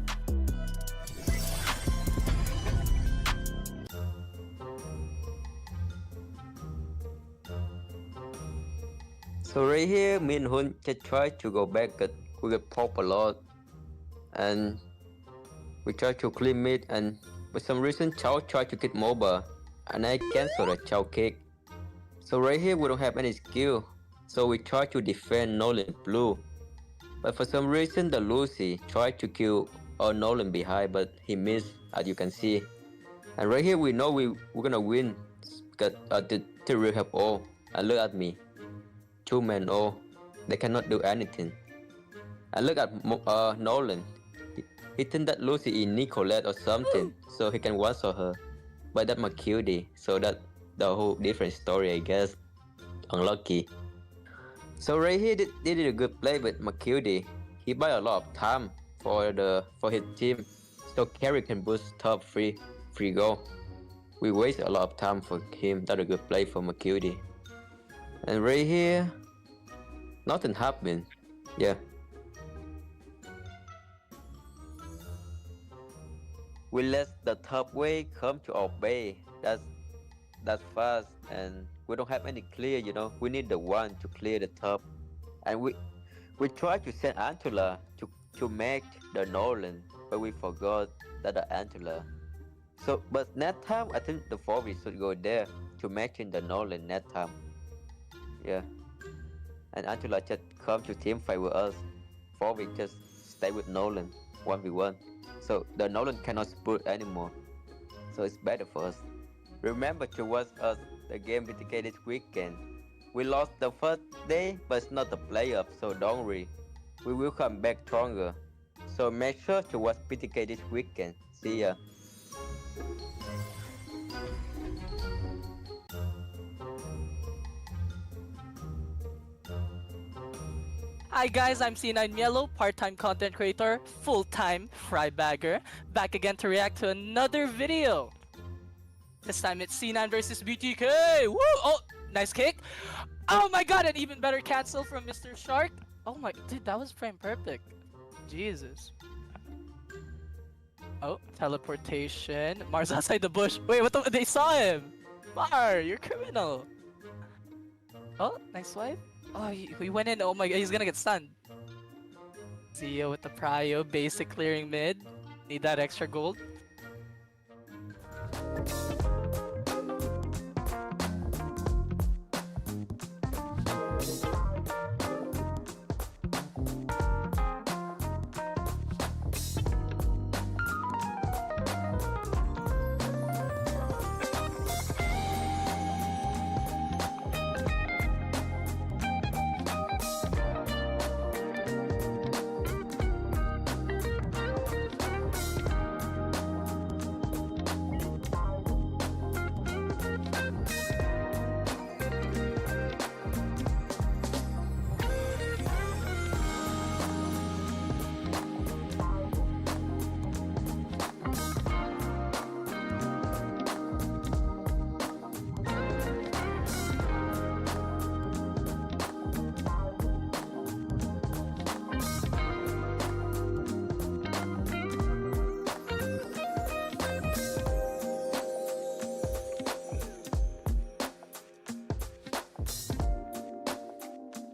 So right here, me and Hun just try to go back, but we get popped a lot. And we try to clean mid, and for some reason, Chao tried to get MOBA, and I cancel the Chao kick. So right here, we don't have any skill. So we try to defend Nolan blue. But for some reason, the Lucy tried to kill Nolan behind, but he missed, as you can see. And right here, we know we're gonna win, because the Tyrael have all. And look at me. 2-man all. They cannot do anything. And look at Nolan. He think that Lucy is Nicolette or something, so he can one-shot her. But that's my cutie, so that's the whole different story, I guess. Unlucky. So right here, they did a good play with Macutie. He buy a lot of time for his team, so carry can boost top free goal. We waste a lot of time for him. That's a good play for Macutie. And right here, nothing happened. Yeah. We let the top wave come to our bay. That's fast, and we don't have any clear, you know. We need the one to clear the top. And we tried to send Antula to make the Nolan, but we forgot that the Antula. So, but next time, I think the 4v should go there to matching the Nolan next time. Yeah. And Antula just come to team fight with us. 4v just stay with Nolan, 1v1. So the Nolan cannot split anymore. So it's better for us. Remember to watch us the game BTK this weekend. We lost the first day, but it's not the playoff, so don't worry. We will come back stronger. So make sure to watch BTK this weekend. See ya. Hi guys, I'm C9 Yellow, part-time content creator, full-time fry bagger, back again to react to another video. This time it's C9 versus BTK. Woo! Oh, nice kick. Oh my god, an even better cancel from Mr. Shark. Oh my, dude, that was frame perfect. Jesus. Oh, teleportation. Mars outside the bush. Wait, what the? They saw him. Mar, you're criminal. Oh, nice swipe. Oh, he went in. Oh my god, he's gonna get stunned. Zio with the prio, basic clearing mid. Need that extra gold.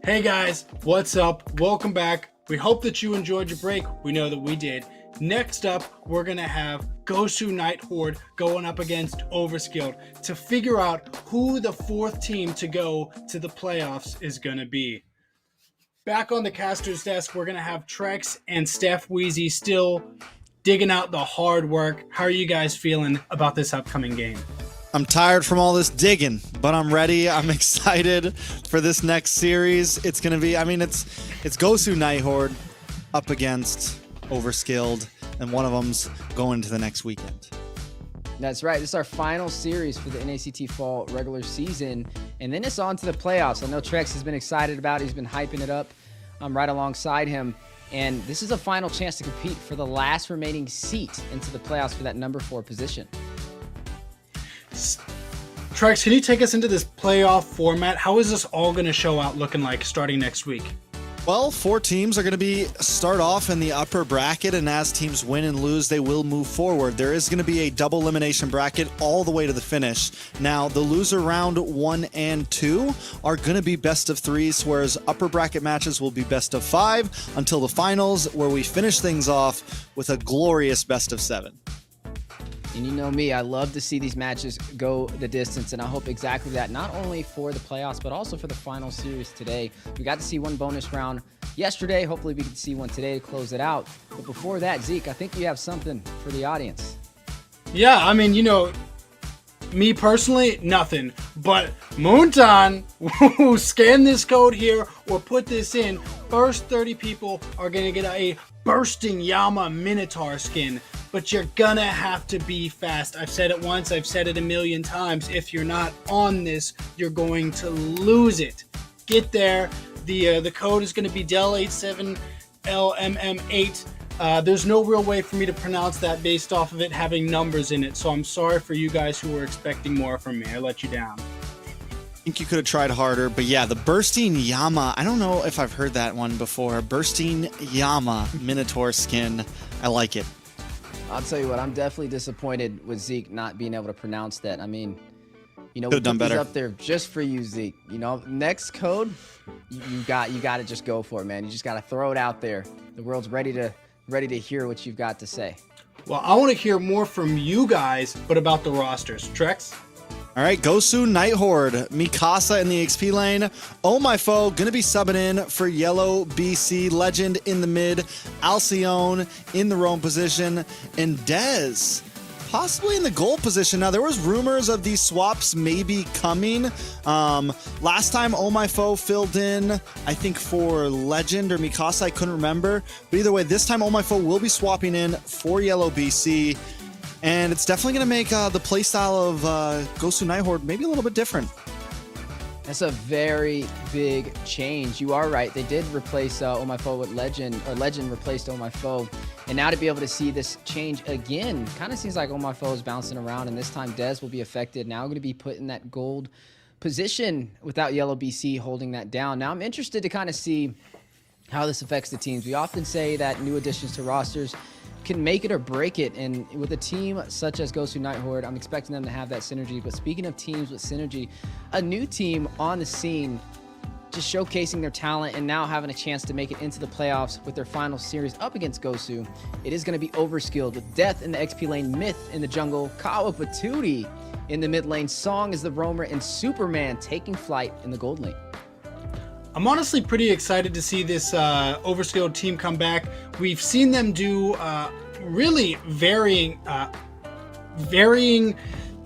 Hey guys, what's up? Welcome back. We hope that you enjoyed your break. We know that we did. Next up, we're going to have Gosu Night Horde going up against Overskilled to figure out who the fourth team to go to the playoffs is going to be. Back on the caster's desk, we're going to have Trex and Steph Wheezy still digging out the hard work. How are you guys feeling about this upcoming game? I'm tired from all this digging, but I'm ready. I'm excited for this next series. It's going to be, I mean, it's Gosu Night Horde up against Overskilled, and one of them's going to the next weekend. That's right. This is our final series for the NACT Fall Regular season, and then it's on to the playoffs. I know Trex has been excited about it. He's been hyping it up. I'm right alongside him, and this is a final chance to compete for the last remaining seat into the playoffs for that number 4 position. Trex, can you take us into this playoff format? How is this all going to show out looking like starting next week? Well, 4 teams are going to start off in the upper bracket, and as teams win and lose, they will move forward. There is going to be a double elimination bracket all the way to the finish. Now, the loser round 1 and 2 are going to be best of 3s, whereas upper bracket matches will be best of 5 until the finals, where we finish things off with a glorious best of 7. And you know me, I love to see these matches go the distance, and I hope exactly that, not only for the playoffs, but also for the final series today. We got to see one bonus round yesterday. Hopefully we can see one today to close it out. But before that, Zeke, I think you have something for the audience. Yeah, I mean, you know, me personally, nothing. But Moonton, who scan this code here or put this in, first 30 people are going to get a Bursting Yama Minotaur skin. But you're gonna have to be fast. I've said it once, I've said it a million times. If you're not on this, you're going to lose it. Get there. The code is going to be DEL87LMM8. There's no real way for me to pronounce that based off of it having numbers in it. So I'm sorry for you guys who were expecting more from me. I let you down. I think you could have tried harder, but yeah, the Bursting Yama, I don't know if I've heard that one before. Bursting Yama Minotaur skin. I like it. I'll tell you what, I'm definitely disappointed with Zeke not being able to pronounce that. I mean, you know, we put these up there just for you, Zeke. You know, next code, you got to just go for it, man. You just got to throw it out there. The world's ready to hear what you've got to say. Well, I want to hear more from you guys, but about the rosters. Trex? All right, Gosu Night Horde, Mikasa in the XP lane. Oh My Foe, gonna be subbing in for Yellow BC, Legend in the mid, Alcyone in the roam position, and Dez possibly in the gold position. Now, there was rumors of these swaps maybe coming. Last time Oh My Foe filled in, I think for Legend or Mikasa, I couldn't remember. But either way, this time Oh My Foe will be swapping in for Yellow BC. And it's definitely going to make the playstyle of Gosu Night Horde maybe a little bit different. That's a very big change. You are right. They did replace Oh My Foe with Legend, or Legend replaced Oh My Foe. And now to be able to see this change again, kind of seems like Oh My Foe is bouncing around, and this time Dez will be affected. Now going to be put in that gold position without Yellow BC holding that down. Now I'm interested to kind of see how this affects the teams. We often say that new additions to rosters can make it or break it, and with a team such as Gosu Night Horde, I'm expecting them to have that synergy. But speaking of teams with synergy, a new team on the scene just showcasing their talent and now having a chance to make it into the playoffs with their final series up against Gosu. It is going to be Overskilled with Death in the XP lane, Myth in the jungle, Kawa Patootie in the mid lane, Song is the roamer, and Superman taking flight in the gold lane. I'm honestly pretty excited to see this Overskilled team come back. We've seen them do really varying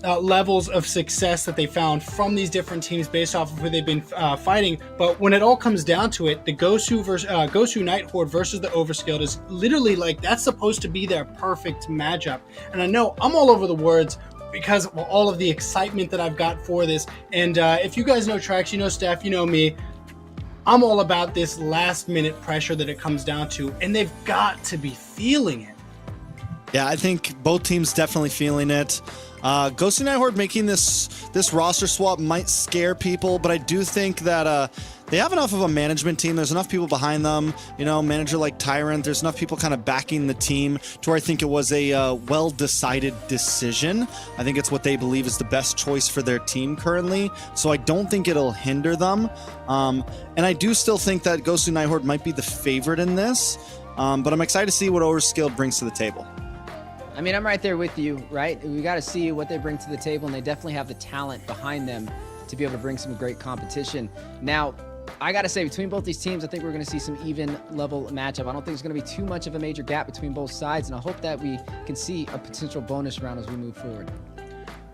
levels of success that they found from these different teams based off of who they've been fighting. But when it all comes down to it, the Gosu Night Horde versus the Overskilled is literally like, that's supposed to be their perfect matchup. And I know I'm all over the words because of all of the excitement that I've got for this. And if you guys know Trax, you know Steph, you know me, I'm all about this last minute pressure that it comes down to, and they've got to be feeling it. Yeah, I think both teams definitely feeling it. Gosu and Horde making this roster swap might scare people, but I do think that they have enough of a management team. There's enough people behind them, you know, manager like Tyrant. There's enough people kind of backing the team to where I think it was a well-decided decision. I think it's what they believe is the best choice for their team currently. So I don't think it'll hinder them. And I do still think that Gosu and Horde might be the favorite in this. But I'm excited to see what Overskilled brings to the table. I mean, I'm right there with you, right? We got to see what they bring to the table, and they definitely have the talent behind them to be able to bring some great competition. Now, I got to say, between both these teams, I think we're going to see some even level matchup. I don't think there's going to be too much of a major gap between both sides, and I hope that we can see a potential bonus round as we move forward.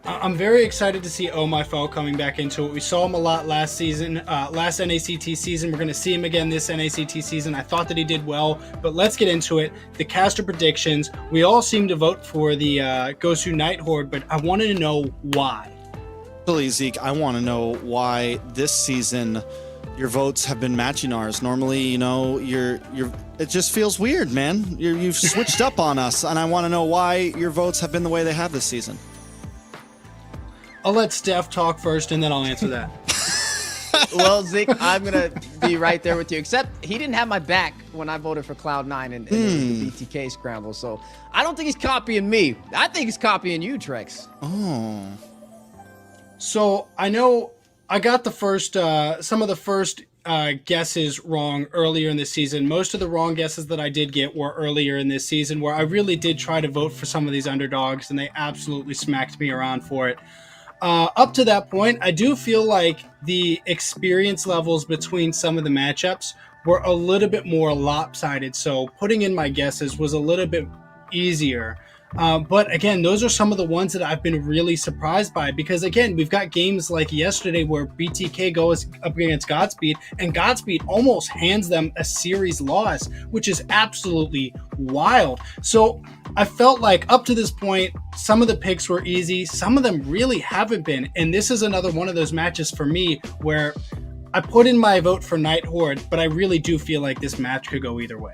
I'm very excited to see Oh My Foe coming back into it. We saw him a lot last season, last NACT season. We're going to see him again this NACT season. I thought that he did well, but let's get into it. The caster predictions. We all seem to vote for the Gosu Night Horde, but I wanted to know why. Actually, Zeke, I want to know why this season your votes have been matching ours. Normally, you know, it just feels weird, man. You've switched up on us, and I want to know why your votes have been the way they have this season. I'll let Steph talk first, and then I'll answer that. Well, Zeke, I'm going to be right there with you, except he didn't have my back when I voted for Cloud9 in the BTK scramble, so I don't think he's copying me. I think he's copying you, Trex. Oh. So I know I got the first, some of the first guesses wrong earlier in the season. Most of the wrong guesses that I did get were earlier in this season, where I really did try to vote for some of these underdogs, and they absolutely smacked me around for it. Up to that point, I do feel like the experience levels between some of the matchups were a little bit more lopsided, so putting in my guesses was a little bit easier. But again, those are some of the ones that I've been really surprised by, because again, we've got games like yesterday where BTK goes up against Godspeed, and Godspeed almost hands them a series loss, which is absolutely wild. So I felt like up to this point, some of the picks were easy, some of them really haven't been, and this is another one of those matches for me where I put in my vote for Night Horde, but I really do feel like this match could go either way.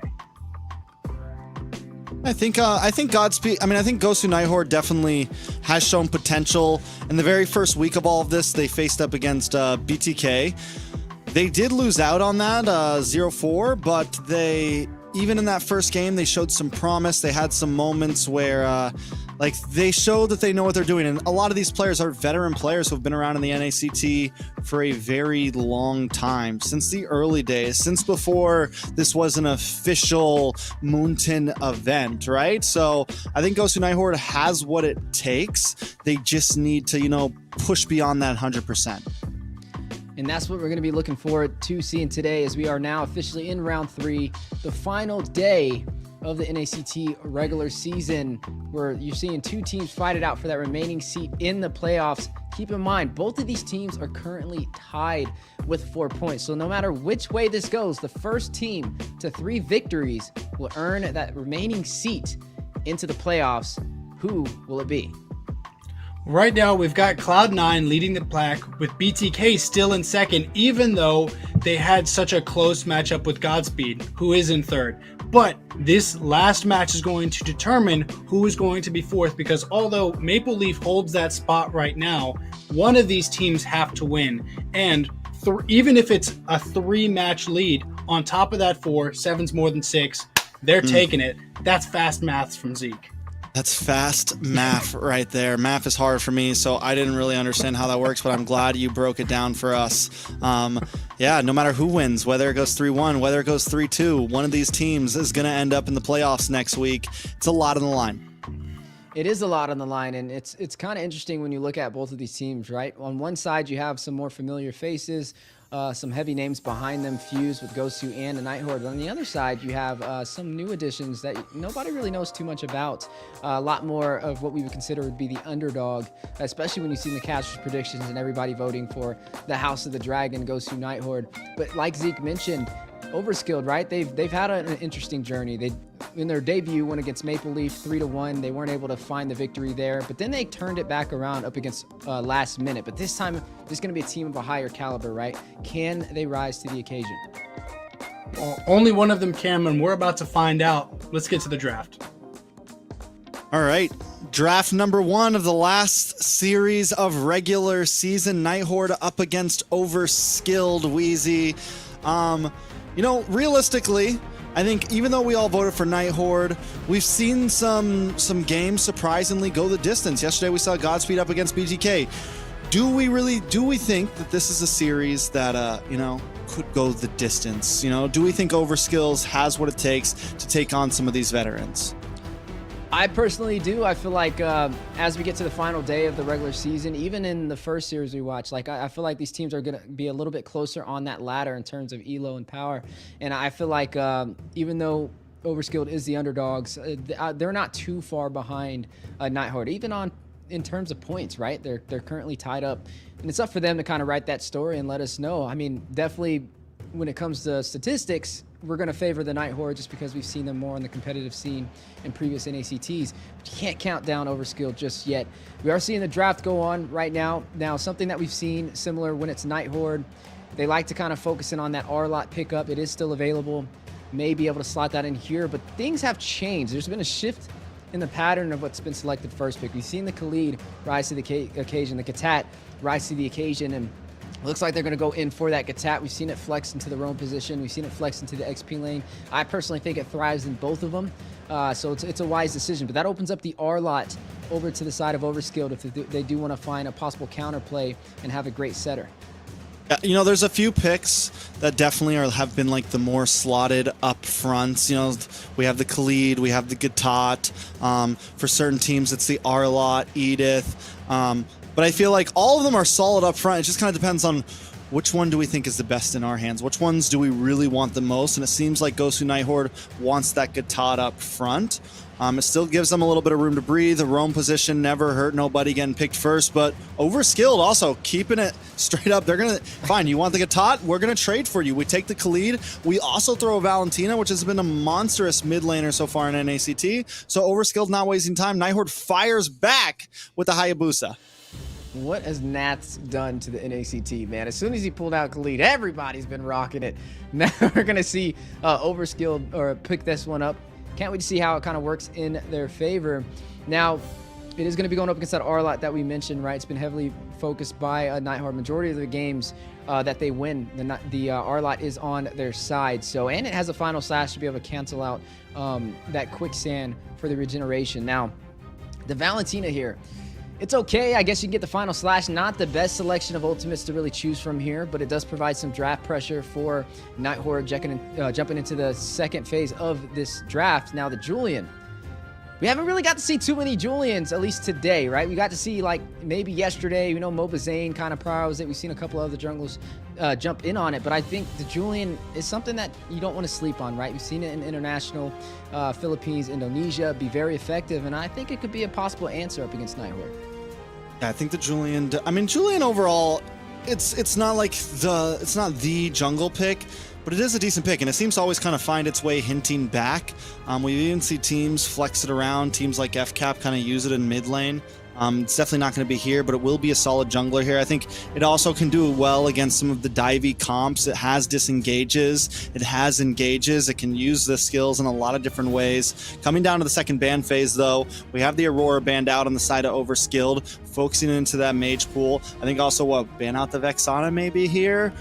I think Godspeed. I mean, I think Gosu Night Horde definitely has shown potential. In the very first week of all of this, they faced up against BTK. They did lose out on that 0-4, but even in that first game, they showed some promise. They had some moments where like they showed that they know what they're doing. And a lot of these players are veteran players who have been around in the NACT for a very long time, since the early days, since before this was an official Moonton event, right? So I think Gosu Night Horde has what it takes. They just need to, you know, push beyond that 100%. And that's what we're going to be looking forward to seeing today, as we are now officially in round 3, the final day of the NACT regular season, where you're seeing 2 teams fight it out for that remaining seat in the playoffs. Keep in mind, both of these teams are currently tied with 4 points. So no matter which way this goes, the first team to 3 victories will earn that remaining seat into the playoffs. Who will it be? Right now, we've got Cloud9 leading the pack, with BTK still in second, even though they had such a close matchup with Godspeed, who is in third. But this last match is going to determine who is going to be fourth, because although Maple Leaf holds that spot right now, one of these teams have to win. And even if it's a 3-match lead, on top of that 4, 7's more than 6, they're taking it. That's fast maths from Zeke. That's fast math right there. Math is hard for me, so I didn't really understand how that works, but I'm glad you broke it down for us. Yeah, no matter who wins, whether it goes 3-1, whether it goes 3-2, one of these teams is going to end up in the playoffs next week. It's a lot on the line. It is a lot on the line, and it's kind of interesting when you look at both of these teams, right? On one side, you have some more familiar faces, some heavy names behind them, fused with Gosu and the Night Horde. On the other side, you have some new additions that nobody really knows too much about. A lot more of what we would consider would be the underdog, especially when you see the casters' predictions and everybody voting for the House of the Dragon, Gosu Night Horde. But like Zeke mentioned, Overskilled, right? They've had an interesting journey. They, in their debut, went against Maple Leaf 3-1. They weren't able to find the victory there, but then they turned it back around up against Last Minute. But this time, there's going to be a team of a higher caliber, right? Can they rise to the occasion? Well, only one of them can, and we're about to find out. Let's get to the draft. All right, draft number 1 of the last series of regular season. Night Horde up against Overskilled. Wheezy. You know, realistically, I think even though we all voted for Night Horde, we've seen some games surprisingly go the distance. Yesterday we saw Godspeed up against BTK. Do we think that this is a series that you know, could go the distance? You know, do we think Overskills has what it takes to take on some of these veterans? I personally do. I feel like as we get to the final day of the regular season, even in the first series we watched, like I feel like these teams are going to be a little bit closer on that ladder in terms of elo and power. And I feel like even though Overskilled is the underdogs, they're not too far behind Night Horde, even in terms of points, right? They're currently tied up, and it's up for them to kind of write that story and let us know. I mean, definitely when it comes to statistics, we're going to favor the Night Horde just because we've seen them more on the competitive scene in previous NACTs. But you can't count down Overskilled just yet. We are seeing the draft go on right now. Now, something that we've seen similar when it's Night Horde, they like to kind of focus in on that R-Lot pickup. It is still available. May be able to slot that in here, but things have changed. There's been a shift in the pattern of what's been selected first pick. We've seen the Khalid rise to the occasion, the Katat rise to the occasion, and looks like they're going to go in for that Katat. We've seen it flex into the roam position. We've seen it flex into the XP lane. I personally think it thrives in both of them. So it's a wise decision. But that opens up the R-Lot over to the side of Overskilled if they do want to find a possible counterplay and have a great setter. You know, there's a few picks that definitely have been like the more slotted up fronts. You know, we have the Khalid, we have the Gatot. For certain teams, it's the R-Lot, Edith. But I feel like all of them are solid up front. It just kind of depends on which one do we think is the best in our hands. Which ones do we really want the most? And it seems like Gosu Night Horde wants that Gatot up front. It still gives them a little bit of room to breathe. The roam position never hurt nobody getting picked first, but Overskilled also keeping it straight up. They're going to, fine, you want the Gatot? We're going to trade for you. We take the Khalid. We also throw a Valentina, which has been a monstrous mid laner so far in NACT. So Overskilled not wasting time. Night Horde fires back with the Hayabusa. What has Nats done to the NACT, man? As soon as he pulled out Khalid, everybody's been rocking it. Now we're going to see Overskilled or pick this one up. Can't wait to see how it kind of works in their favor. Now, it is going to be going up against that R-Lot that we mentioned, right? It's been heavily focused by Night Horde. Majority of the games that they win, the R-Lot is on their side. So, and it has a final slash to be able to cancel out that quicksand for the regeneration. Now, the Valentina here, it's okay. I guess you can get the final slash. Not the best selection of ultimates to really choose from here, but it does provide some draft pressure for Night Horde jumping into the second phase of this draft. Now, the Julian. We haven't really got to see too many Julians, at least today, right? We got to see, like, maybe yesterday, you know, Moba Zane kind of prowls it. We've seen a couple other junglers jump in on it, but I think the Julian is something that you don't want to sleep on, right? We've seen it in international, Philippines, Indonesia, be very effective, and I think it could be a possible answer up against Night Horde. Yeah, I think the Julian, I mean, Julian overall, it's not like it's not the jungle pick, but it is a decent pick, and it seems to always kind of find its way hinting back. We even see teams flex it around, teams like FCAP kind of use it in mid lane. It's definitely not going to be here, but it will be a solid jungler here. I think it also can do well against some of the divey comps. It has disengages, it has engages, it can use the skills in a lot of different ways. Coming down to the second ban phase, though, we have the Aurora banned out on the side of Overskilled, focusing into that mage pool. I think also ban out the Vexana maybe here.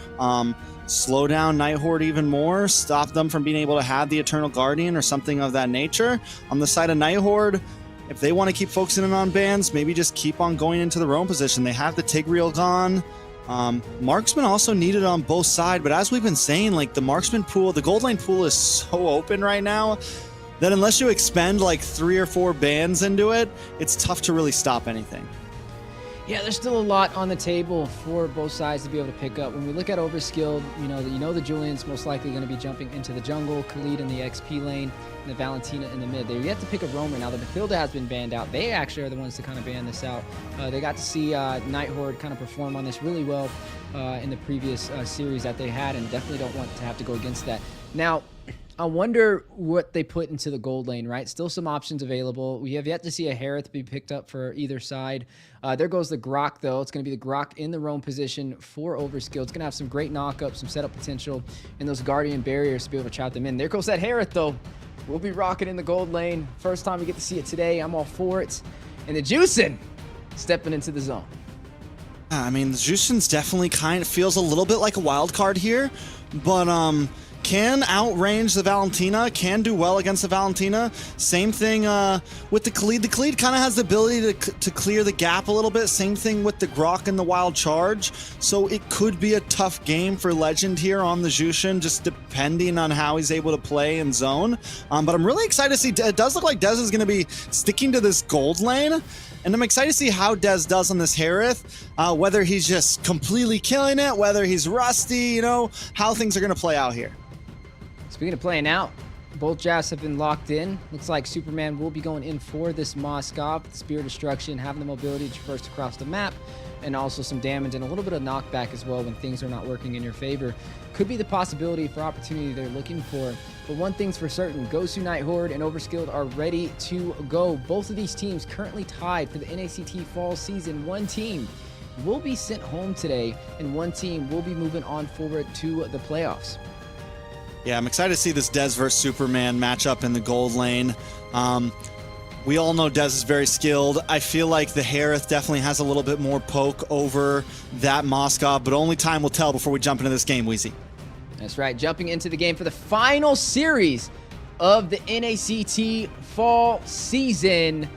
Slow down Night Horde even more, stop them from being able to have the Eternal Guardian or something of that nature. On the side of Night Horde, if they want to keep focusing in on bans, maybe just keep on going into the roam position. They have the Tigreal gone. Marksman also needed on both sides, but as we've been saying, like the Marksman pool, the gold lane pool is so open right now that unless you expend like 3 or 4 bans into it, it's tough to really stop anything. Yeah, there's still a lot on the table for both sides to be able to pick up. When we look at Overskilled, you know the Julian's most likely going to be jumping into the jungle, Khalid in the XP lane, and the Valentina in the mid. They're yet to pick a roamer. Now, the Mathilda has been banned out. They actually are the ones to kind of ban this out. They got to see Night Horde kind of perform on this really well in the previous series that they had, and definitely don't want to have to go against that. Now, I wonder what they put into the gold lane, right? Still some options available. We have yet to see a Harith be picked up for either side. There goes the Grok, though. It's going to be the Grok in the roam position for Overskilled. It's going to have some great knockup, some setup potential, and those Guardian barriers to be able to trap them in. There goes that Harith, though. We'll be rocking in the gold lane. First time we get to see it today. I'm all for it. And the Juicin stepping into the zone. I mean, the Juicin's definitely kind of feels a little bit like a wild card here, but can outrange the Valentina, can do well against the Valentina. Same thing with the Khalid. The Khalid kind of has the ability to clear the gap a little bit. Same thing with the Grok and the Wild Charge. So it could be a tough game for Legend here on the Jushin, just depending on how he's able to play in zone. But I'm really excited to see, it does look like Dez is going to be sticking to this gold lane. And I'm excited to see how Dez does on this Harith, whether he's just completely killing it, whether he's rusty, you know, how things are going to play out here. Speaking of playing out, both jabs have been locked in. Looks like Superman will be going in for this Moskov. Spear Destruction, having the mobility to traverse across the map, and also some damage and a little bit of knockback as well when things are not working in your favor. Could be the possibility for opportunity they're looking for. But one thing's for certain, Gosu Night Horde and Overskilled are ready to go. Both of these teams currently tied for the NACT Fall Season. One team will be sent home today, and one team will be moving on forward to the playoffs. Yeah, I'm excited to see this Dez versus Superman matchup in the gold lane. We all know Dez is very skilled. I feel like the Harith definitely has a little bit more poke over that Moskov, but only time will tell before we jump into this game, Weezy. That's right, jumping into the game for the final series of the NACT Fall Season.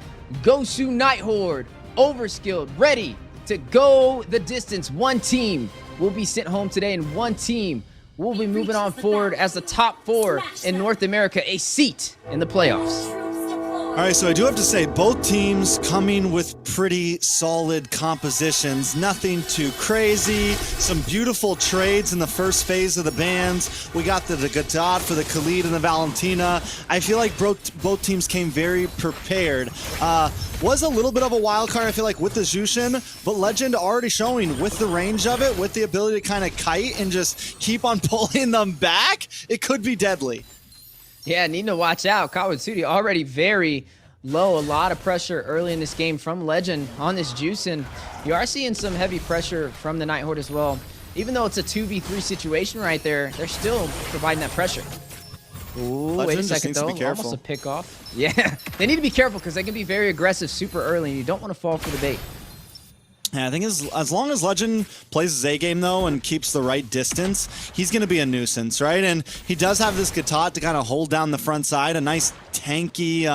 Gosu Night Horde, Overskilled, ready to go the distance. One team will be sent home today, and one team will be moving on forward as the top 4 in North America, a seat in the playoffs. All right, so I do have to say, both teams coming with pretty solid compositions. Nothing too crazy. Some beautiful trades in the first phase of the bans. We got the Gadot for the Khalid and the Valentina. I feel like both teams came very prepared. Was a little bit of a wild card, I feel like, with the Jushin, but Legend already showing with the range of it, with the ability to kind of kite and just keep on pulling them back, it could be deadly. Yeah, need to watch out. Kawatsuri already very low. A lot of pressure early in this game from Legend on this Juicin. You are seeing some heavy pressure from the Night Horde as well. Even though it's a 2v3 situation right there, they're still providing that pressure. Ooh, Legend wait a second though. Be careful. Almost a pick off. Yeah, they need to be careful because they can be very aggressive super early, and you don't want to fall for the bait. Yeah, I think as long as Legend plays his A game though and keeps the right distance, he's going to be a nuisance, right? And he does have this Gatot to kind of hold down the front side. A nice tanky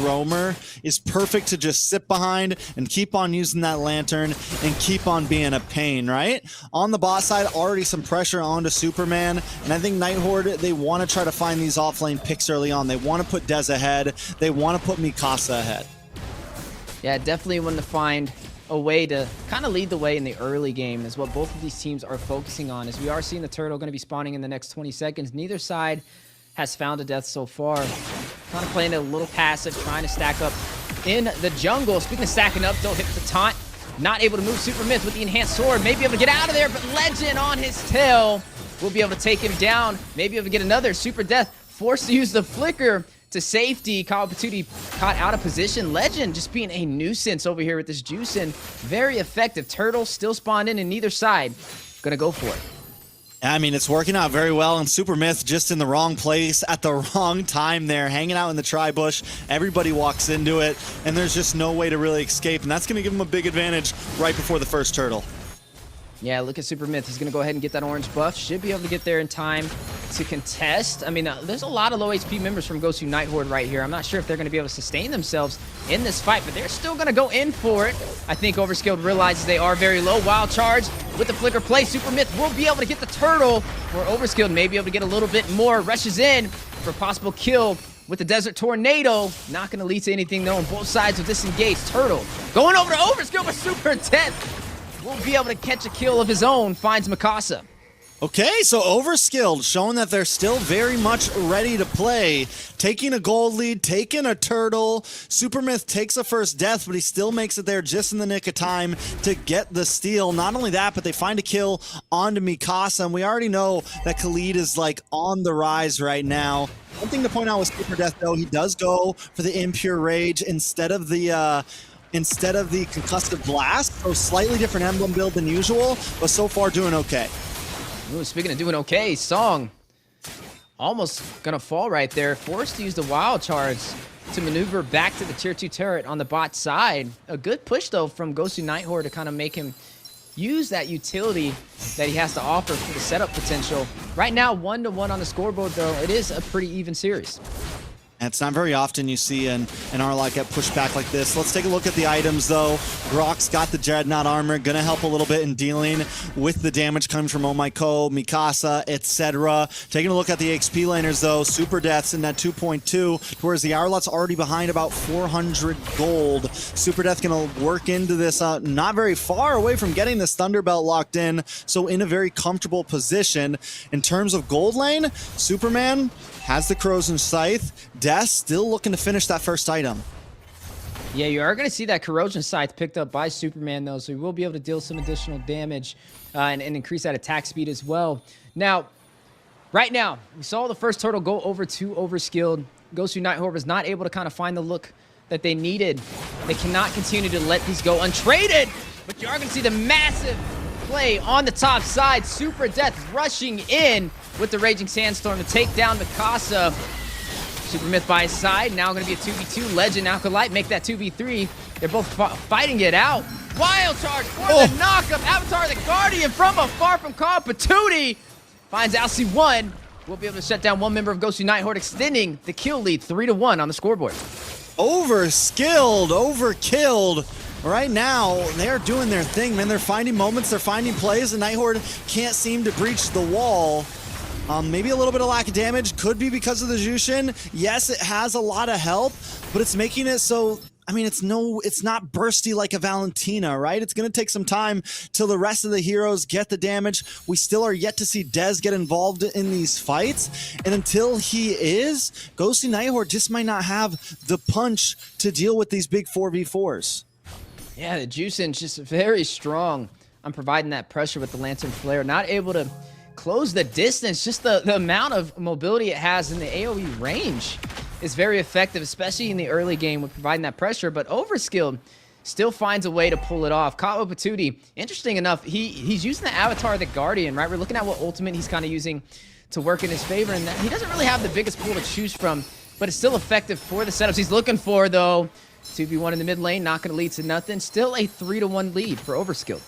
roamer is perfect to just sit behind and keep on using that lantern and keep on being a pain, right? On the bot side, already some pressure onto Superman, and I think Night Horde, they want to try to find these offlane picks early on. They want to put Dez ahead. They want to put Mikasa ahead. Yeah, definitely want to find a way to kind of lead the way in the early game is what both of these teams are focusing on. As we are seeing the turtle going to be spawning in the next 20 seconds. Neither side has found a death so far. Kind of playing a little passive, trying to stack up in the jungle. Speaking of stacking up, though, hit the taunt. Not able to move Super Myth with the enhanced sword. Maybe able to get out of there, but Legend on his tail will be able to take him down. Maybe able to get another super death. Forced to use the flicker to safety. Kawapatuti caught out of position. Legend just being a nuisance over here with this Juicin. Very effective. Turtle still spawned in neither side. Gonna go for it. I mean, it's working out very well, and Super Myth just in the wrong place at the wrong time there, hanging out in the tri-bush. Everybody walks into it, and there's just no way to really escape, and that's going to give him a big advantage right before the first turtle. Yeah, look at Super Myth. He's going to go ahead and get that orange buff. Should be able to get there in time to contest. I mean, there's a lot of low HP members from Gosu Night Horde right here. I'm not sure if they're going to be able to sustain themselves in this fight, but they're still going to go in for it. I think Overskilled realizes they are very low. Wild Charge with the flicker play. Super Myth will be able to get the turtle, or Overskilled may be able to get a little bit more. Rushes in for a possible kill with the Desert Tornado. Not going to lead to anything, though, on both sides of disengaged. Turtle going over to Overskilled with Super Death. Will be able to catch a kill of his own. Finds Mikasa. Okay, so Overskilled showing that they're still very much ready to play. Taking a gold lead, taking a turtle. Super Myth takes a first death, but he still makes it there just in the nick of time to get the steal. Not only that, but they find a kill onto Mikasa, and we already know that Khalid is like on the rise right now. One thing to point out with Super Death, though, he does go for the Impure Rage instead of the Concussive Blast, so slightly different emblem build than usual, but so far doing okay. Ooh, speaking of doing okay, Song almost gonna fall right there. Forced to use the wild charge to maneuver back to the tier 2 turret on the bot side. A good push though from Gosu Nighthorde to kind of make him use that utility that he has to offer for the setup potential. Right now, 1-1 on the scoreboard though. It is a pretty even series. And it's not very often you see an Arlot get pushed back like this. Let's take a look at the items, though. Grok's got the Dreadnought armor, gonna help a little bit in dealing with the damage coming from Oh My Ko, Mikasa, etc. Taking a look at the XP laners, though. Super Death's in that 2.2, whereas the Arlot's already behind about 400 gold. Super Death gonna work into this, not very far away from getting this Thunderbelt locked in, so in a very comfortable position. In terms of gold lane, Superman has the Corrosion Scythe. Death still looking to finish that first item. Yeah, you are going to see that Corrosion Scythe picked up by Superman, though, so he will be able to deal some additional damage and increase that attack speed as well. Now, right now, we saw the first turtle go over to Overskilled. Gosu Nighthorde was not able to kind of find the look that they needed. They cannot continue to let these go untraded, but you are going to see the massive play on the top side. Super Death rushing in with the Raging Sandstorm to take down Mikasa. Super Myth by his side. Now going to be a 2v2. Legend, Alkalite make that 2v3. They're both fighting it out. Wild charge for the knockup. Avatar the Guardian from afar from Call Patootie. Finds Alcy1. We'll be able to shut down one member of Gosu Nighthorde, extending the kill lead 3-1 on the scoreboard. Overskilled, overkilled. Right now, they're doing their thing, man. They're finding moments, they're finding plays, and Nighthorde can't seem to breach the wall. Maybe a little bit of lack of damage, could be because of the Jushin. Yes, it has a lot of help, but it's making it so, I mean, it's not bursty like a Valentina, right? It's going to take some time till the rest of the heroes get the damage. We still are yet to see Dez get involved in these fights, and until he is, Gosu Nighthorde just might not have the punch to deal with these big 4v4s. Yeah, the Jushin's just very strong on providing that pressure with the Lantern Flare. Not able to close the distance. Just the amount of mobility it has in the AoE range is very effective, especially in the early game with providing that pressure. But Overskilled still finds a way to pull it off. Call Patootie, interesting enough, he's using the Avatar the Guardian, right? We're looking at what ultimate he's kind of using to work in his favor, and that he doesn't really have the biggest pool to choose from, but it's still effective for the setups he's looking for, though. 2v1 in the mid lane, not going to lead to nothing. Still a 3-1 lead for Overskilled.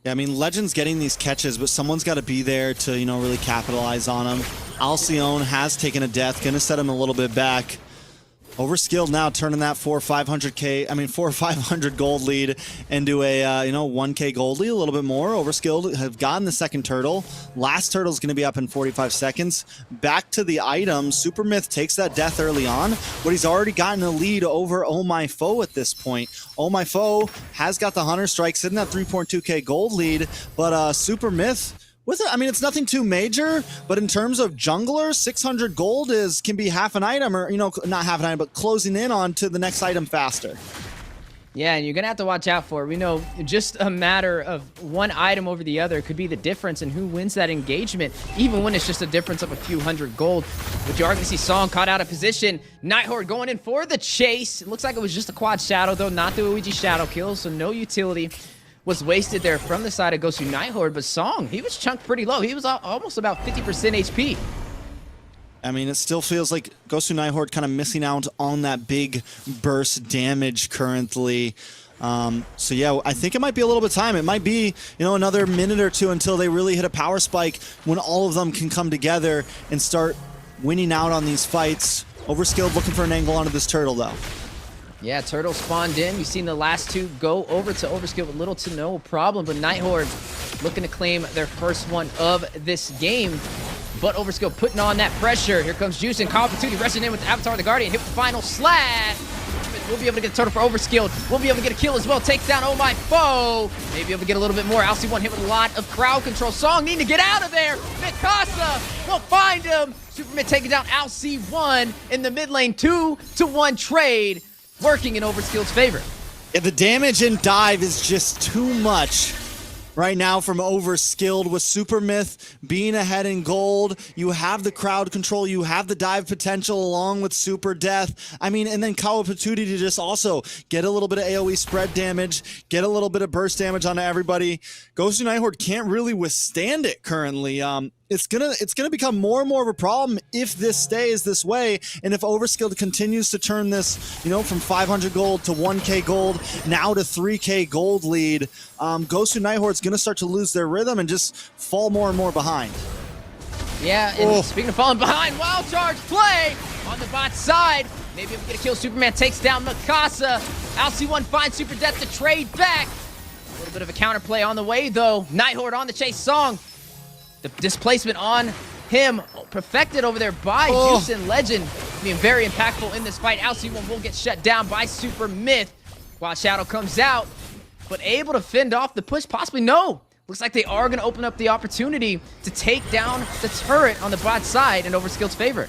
Yeah, I mean, Legend's getting these catches, but someone's got to be there to, you know, really capitalize on them. Alcyone has taken a death, going to set him a little bit back. Overskilled now turning that 400 gold lead into a 1k gold lead, a little bit more. Overskilled have gotten the second turtle. Last turtle is going to be up in 45 seconds. Back to the item. Super Myth takes that death early on, but he's already gotten a lead over Oh My Foe at this point. Oh My Foe has got the Hunter Strike, sitting at 3.2k gold lead, but Super Myth with it, I mean, it's nothing too major, but in terms of jungler, 600 gold can be half an item, or, you know, not half an item, but closing in on to the next item faster. Yeah, and you're going to have to watch out for it. We know just a matter of one item over the other could be the difference in who wins that engagement, even when it's just a difference of a few hundred gold. But you are going to see Song caught out of position. Nighthorde going in for the chase. It looks like it was just a quad shadow, though, not the Ouija shadow kill, so no utility was wasted there from the side of Gosu Nighthorde, but Song, he was chunked pretty low. He was almost about 50% HP. I mean, it still feels like Gosu Nighthorde kind of missing out on that big burst damage currently. So yeah, I think it might be a little bit of time. It might be, you know, another minute or two until they really hit a power spike when all of them can come together and start winning out on these fights. Overskilled looking for an angle onto this turtle, though. Yeah, turtle spawned in. We've seen the last two go over to Overskilled with little to no problem, but Nighthorde looking to claim their first one of this game. But Overskilled putting on that pressure. Here comes Juice and Call Patootie rushing in with the Avatar the Guardian. Hit the final slash. We'll be able to get a turtle for Overskilled. We'll be able to get a kill as well. Takes down Oh My Foe. Maybe able to get a little bit more. Alcy1 hit with a lot of crowd control. Song needing to get out of there. Mikasa won't find him. Superman taking down Alcy1 in the mid lane. 2-1 trade working in Overskilled's favor. Yeah, the damage and dive is just too much right now from Overskilled. With Super Myth being ahead in gold, you have the crowd control, you have the dive potential along with Super Death. I mean, and then Call Patootie to just also get a little bit of AoE spread damage, get a little bit of burst damage onto everybody. Gosu Nighthorde can't really withstand it currently. it's gonna become more and more of a problem if this stays this way, and if Overskilled continues to turn this, from 500 gold to 1k gold, now to 3k gold lead. Gosu Nighthorde's gonna start to lose their rhythm and just fall more and more behind. Yeah, and speaking of falling behind, wild charge play on the bot side. Maybe if we get a kill, Superman takes down Mikasa. LC1 finds Super Death to trade back. A little bit of a counterplay on the way, though. Nighthorde on the chase song. The displacement on him perfected over there by Houston Legend, being very impactful in this fight. LC1 will get shut down by Super Myth while Shadow comes out, but able to fend off the push, possibly no. Looks like they are going to open up the opportunity to take down the turret on the bot side in Overskilled's favor.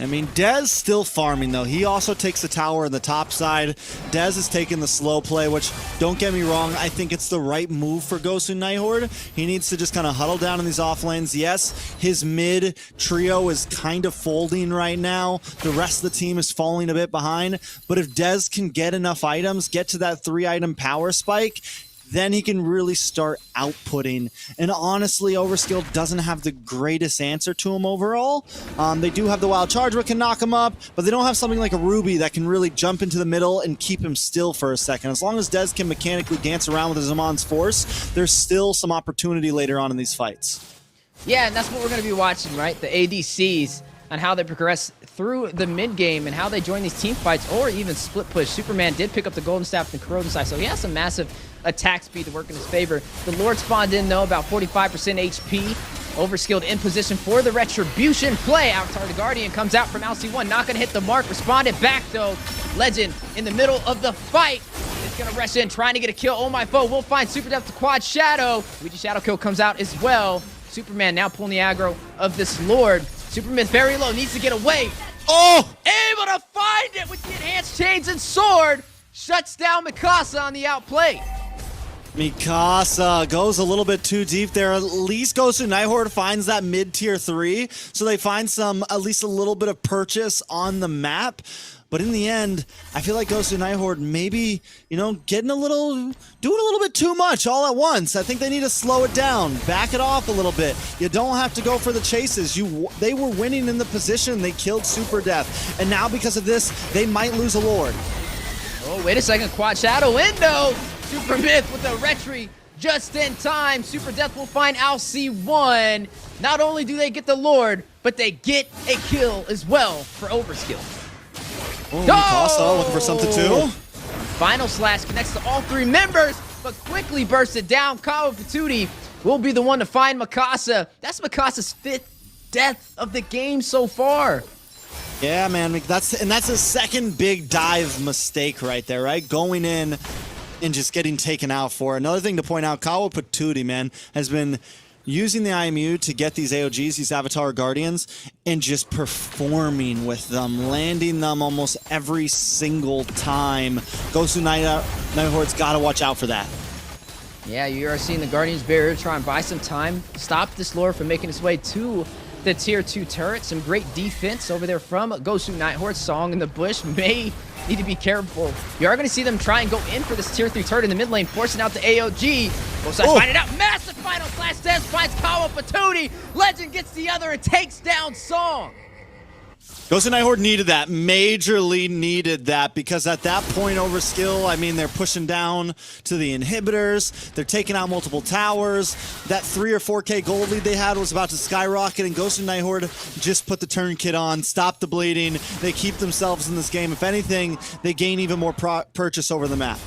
I mean, Dez still farming, though. He also takes the tower on the top side. Dez is taking the slow play, which, don't get me wrong, I think it's the right move for Gosu Nighthorde. He needs to just kind of huddle down in these off lanes. Yes, his mid trio is kind of folding right now. The rest of the team is falling a bit behind. But if Dez can get enough items, get to that 3-item power spike, then he can really start outputting. And honestly, Overskilled doesn't have the greatest answer to him overall. They do have the wild charge that can knock him up, but they don't have something like a Ruby that can really jump into the middle and keep him still for a second. As long as Dez can mechanically dance around with his Amon's Force, there's still some opportunity later on in these fights. Yeah, and that's what we're going to be watching, right? The ADCs on how they progress through the mid game and how they join these team fights or even split push. Superman did pick up the golden staff from the corroding side, so he has some massive attack speed to work in his favor. The Lord spawned in, though, about 45% HP. Overskilled in position for the retribution play. Avatar the Guardian comes out from LC1, not going to hit the mark. Responded back, though. Legend in the middle of the fight is going to rush in, trying to get a kill. Oh, my foe will find Super Depth to quad Shadow. Luigi Shadow kill comes out as well. Superman now pulling the aggro of this Lord. Superman very low, needs to get away. Oh! Able to find it with the enhanced chains and sword. Shuts down Mikasa on the outplay. Mikasa goes a little bit too deep there. At least Gosu Nighthorde finds that mid-tier 3, so they find at least a little bit of purchase on the map. But in the end, I feel like Gosu Nighthorde maybe, doing a little bit too much all at once. I think they need to slow it down, back it off a little bit. You don't have to go for the chases. They were winning in the position. They killed Super Death. And now because of this, they might lose a Lord. Oh, wait a second. Quad Shadow window. Super Myth with a retry just in time. Super Death will find LC1. Not only do they get the Lord, but they get a kill as well for Overskilled. Oh, Mikasa looking for something too. Final slash connects to all 3 members, but quickly bursted down. Kawa Patootie will be the one to find Mikasa. That's Mikasa's 5th death of the game so far. Yeah, man, that's a second big dive mistake right there, right? Going in and just getting taken out for. Another thing to point out, Kawa Patootie, man, has been using the IMU to get these AOGs, these Avatar Guardians, and just performing with them, landing them almost every single time. Gosu Nighthorde's got to watch out for that. Yeah, you are seeing the Guardians barrier try and buy some time, stop this Lord from making its way to the tier 2 turret. Some great defense over there from Gosu Nighthorde. Song in the bush may need to be careful. You are going to see them try and go in for this tier 3 turret in the mid lane, forcing out the AOG. Both sides find it out. Massive final slash test finds Kawa Patootie. Legend gets the other and takes down Song. Gosu Nighthorde needed that, majorly needed that, because at that point, Overskill, I mean, they're pushing down to the inhibitors, they're taking out multiple towers, that 3 or 4k gold lead they had was about to skyrocket, and Gosu Nighthorde just put the turn kit on, stop the bleeding, they keep themselves in this game. If anything, they gain even more purchase over the map.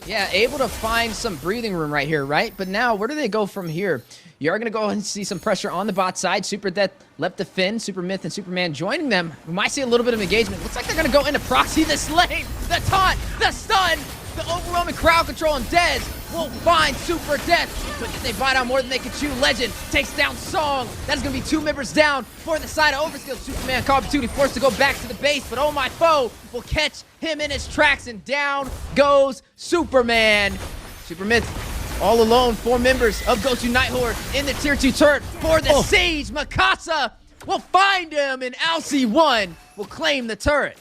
Yeah, able to find some breathing room right here, right? But now, where do they go from here? You are going to go and see some pressure on the bot side. Super Death left to Finn, Super Myth, and Superman joining them. We might see a little bit of engagement. Looks like they're going to go into proxy this lane. The taunt, the stun, the overwhelming crowd control, and Dez will find Super Death. But if they bite on more than they can chew, Legend takes down Song. That's going to be 2 members down for the side of Overskilled. Superman, Call of Duty, forced to go back to the base, but oh my foe will catch him in his tracks, and down goes Superman. Super Myth all alone, 4 members of Gosu Nighthorde in the tier 2 turret for the siege. Mikasa will find him, and LC1 will claim the turret.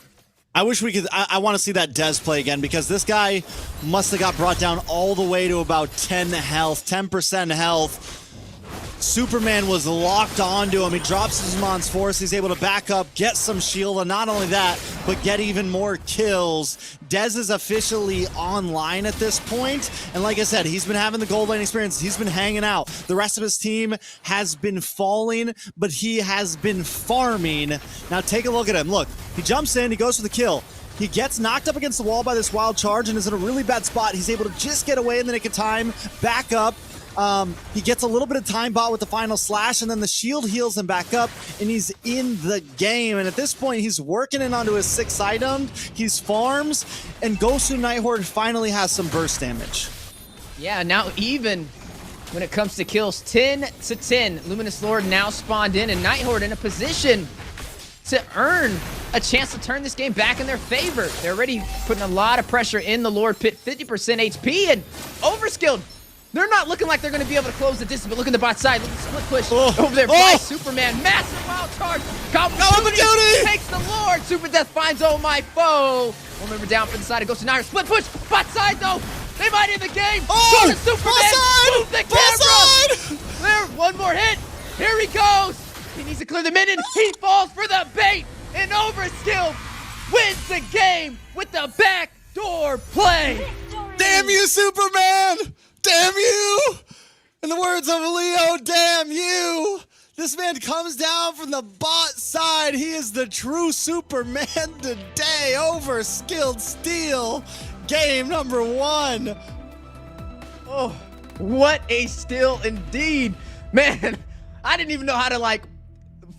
I wish we could, I want to see that Dez play again, because this guy must have got brought down all the way to about 10 health, 10% health. Superman was locked onto him. He drops his Mon's Force. He's able to back up, get some shield, and not only that, but get even more kills. Dez is officially online at this point, and like I said, he's been having the gold lane experience. He's been hanging out. The rest of his team has been falling, but he has been farming. Now take a look at him. Look, he jumps in, he goes for the kill. He gets knocked up against the wall by this wild charge and is in a really bad spot. He's able to just get away in the nick of time, back up. He gets a little bit of time bot with the final slash, and then the shield heals him back up, and he's in the game. And at this point, he's working in onto his 6 items. He's farms, and Gosu Nighthorde finally has some burst damage. Yeah, now even when it comes to kills, 10 to 10. Luminous Lord now spawned in, and Nighthorde in a position to earn a chance to turn this game back in their favor. They're already putting a lot of pressure in the Lord Pit, 50% HP, and Overskilled. They're not looking like they're going to be able to close the distance, but look at the bot side. Look at the split push over there by Superman. Massive wild charge. Call of Duty takes the Lord. Super Death finds Oh My Foe. One member down for the side. It goes to Nair. Split push. Bot side, though. They might end the game. Go to Superman. Move the camera. There, one more hit. Here he goes. He needs to clear the minion. He falls for the bait. And Overskilled wins the game with the backdoor play. Damn you, Superman! Damn you! In the words of Leo, damn you! This man comes down from the bot side. He is the true Superman today. Overskilled steal. Game number 1. Oh, what a steal indeed. Man, I didn't even know how to,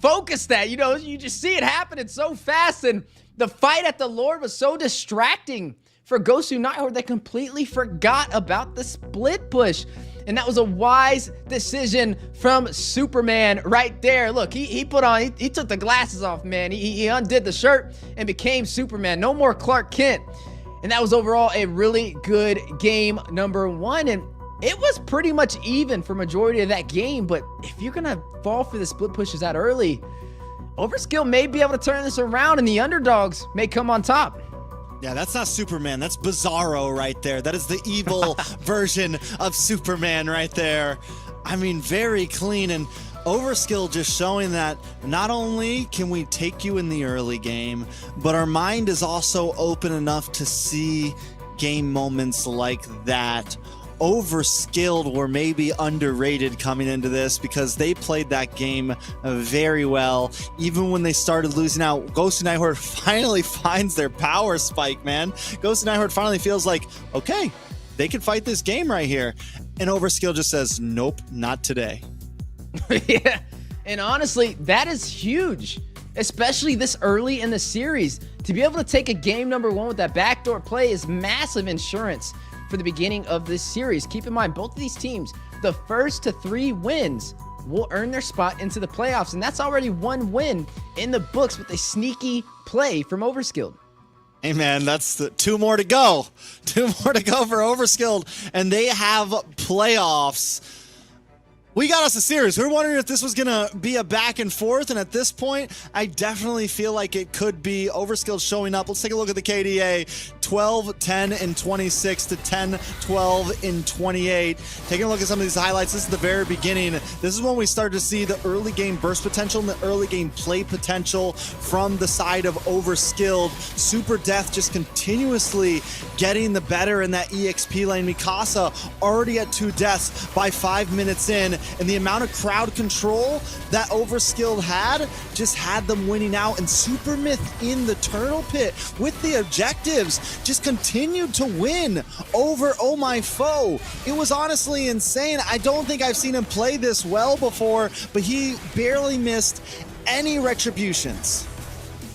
focus that. You know, you just see it happening so fast, and the fight at the Lord was so distracting for Gosu Nighthorde. They completely forgot about the split push. And that was a wise decision from Superman right there. Look, he took the glasses off, man. He undid the shirt and became Superman. No more Clark Kent. And that was overall a really good game number 1. And it was pretty much even for majority of that game. But if you're going to fall for the split pushes that early, Overskilled may be able to turn this around and the underdogs may come on top. Yeah, that's not Superman. That's Bizarro right there. That is the evil version of Superman right there. I mean, very clean, and Overskilled just showing that not only can we take you in the early game, but our mind is also open enough to see game moments like that. Overskilled were maybe underrated coming into this because they played that game very well. Even when they started losing out, Gosu Nighthorde finally finds their power spike, man. Gosu Nighthorde finally feels like, okay, they can fight this game right here. And Overskilled just says, nope, not today. Yeah, and honestly, that is huge, especially this early in the series. To be able to take a game number 1 with that backdoor play is massive insurance for the beginning of this series. Keep in mind, both of these teams, the first to 3 wins will earn their spot into the playoffs, and that's already 1 win in the books with a sneaky play from Overskilled. Hey man, that's 2 more to go. 2 more to go for Overskilled, and they have playoffs. We got us a series. We were wondering if this was going to be a back and forth, and at this point, I definitely feel like it could be. Overskilled showing up. Let's take a look at the KDA. 12, 10, and 26 to 10, 12, and 28. Taking a look at some of these highlights, this is the very beginning. This is when we start to see the early game burst potential and the early game play potential from the side of Overskilled. Super Death just continuously getting the better in that EXP lane. Mikasa already at 2 deaths by 5 minutes in, and the amount of crowd control that Overskilled had just had them winning out. And Super Myth in the Turtle Pit with the objectives just continued to win over Oh My Foe. It was honestly insane. I don't think I've seen him play this well before, but he barely missed any retributions.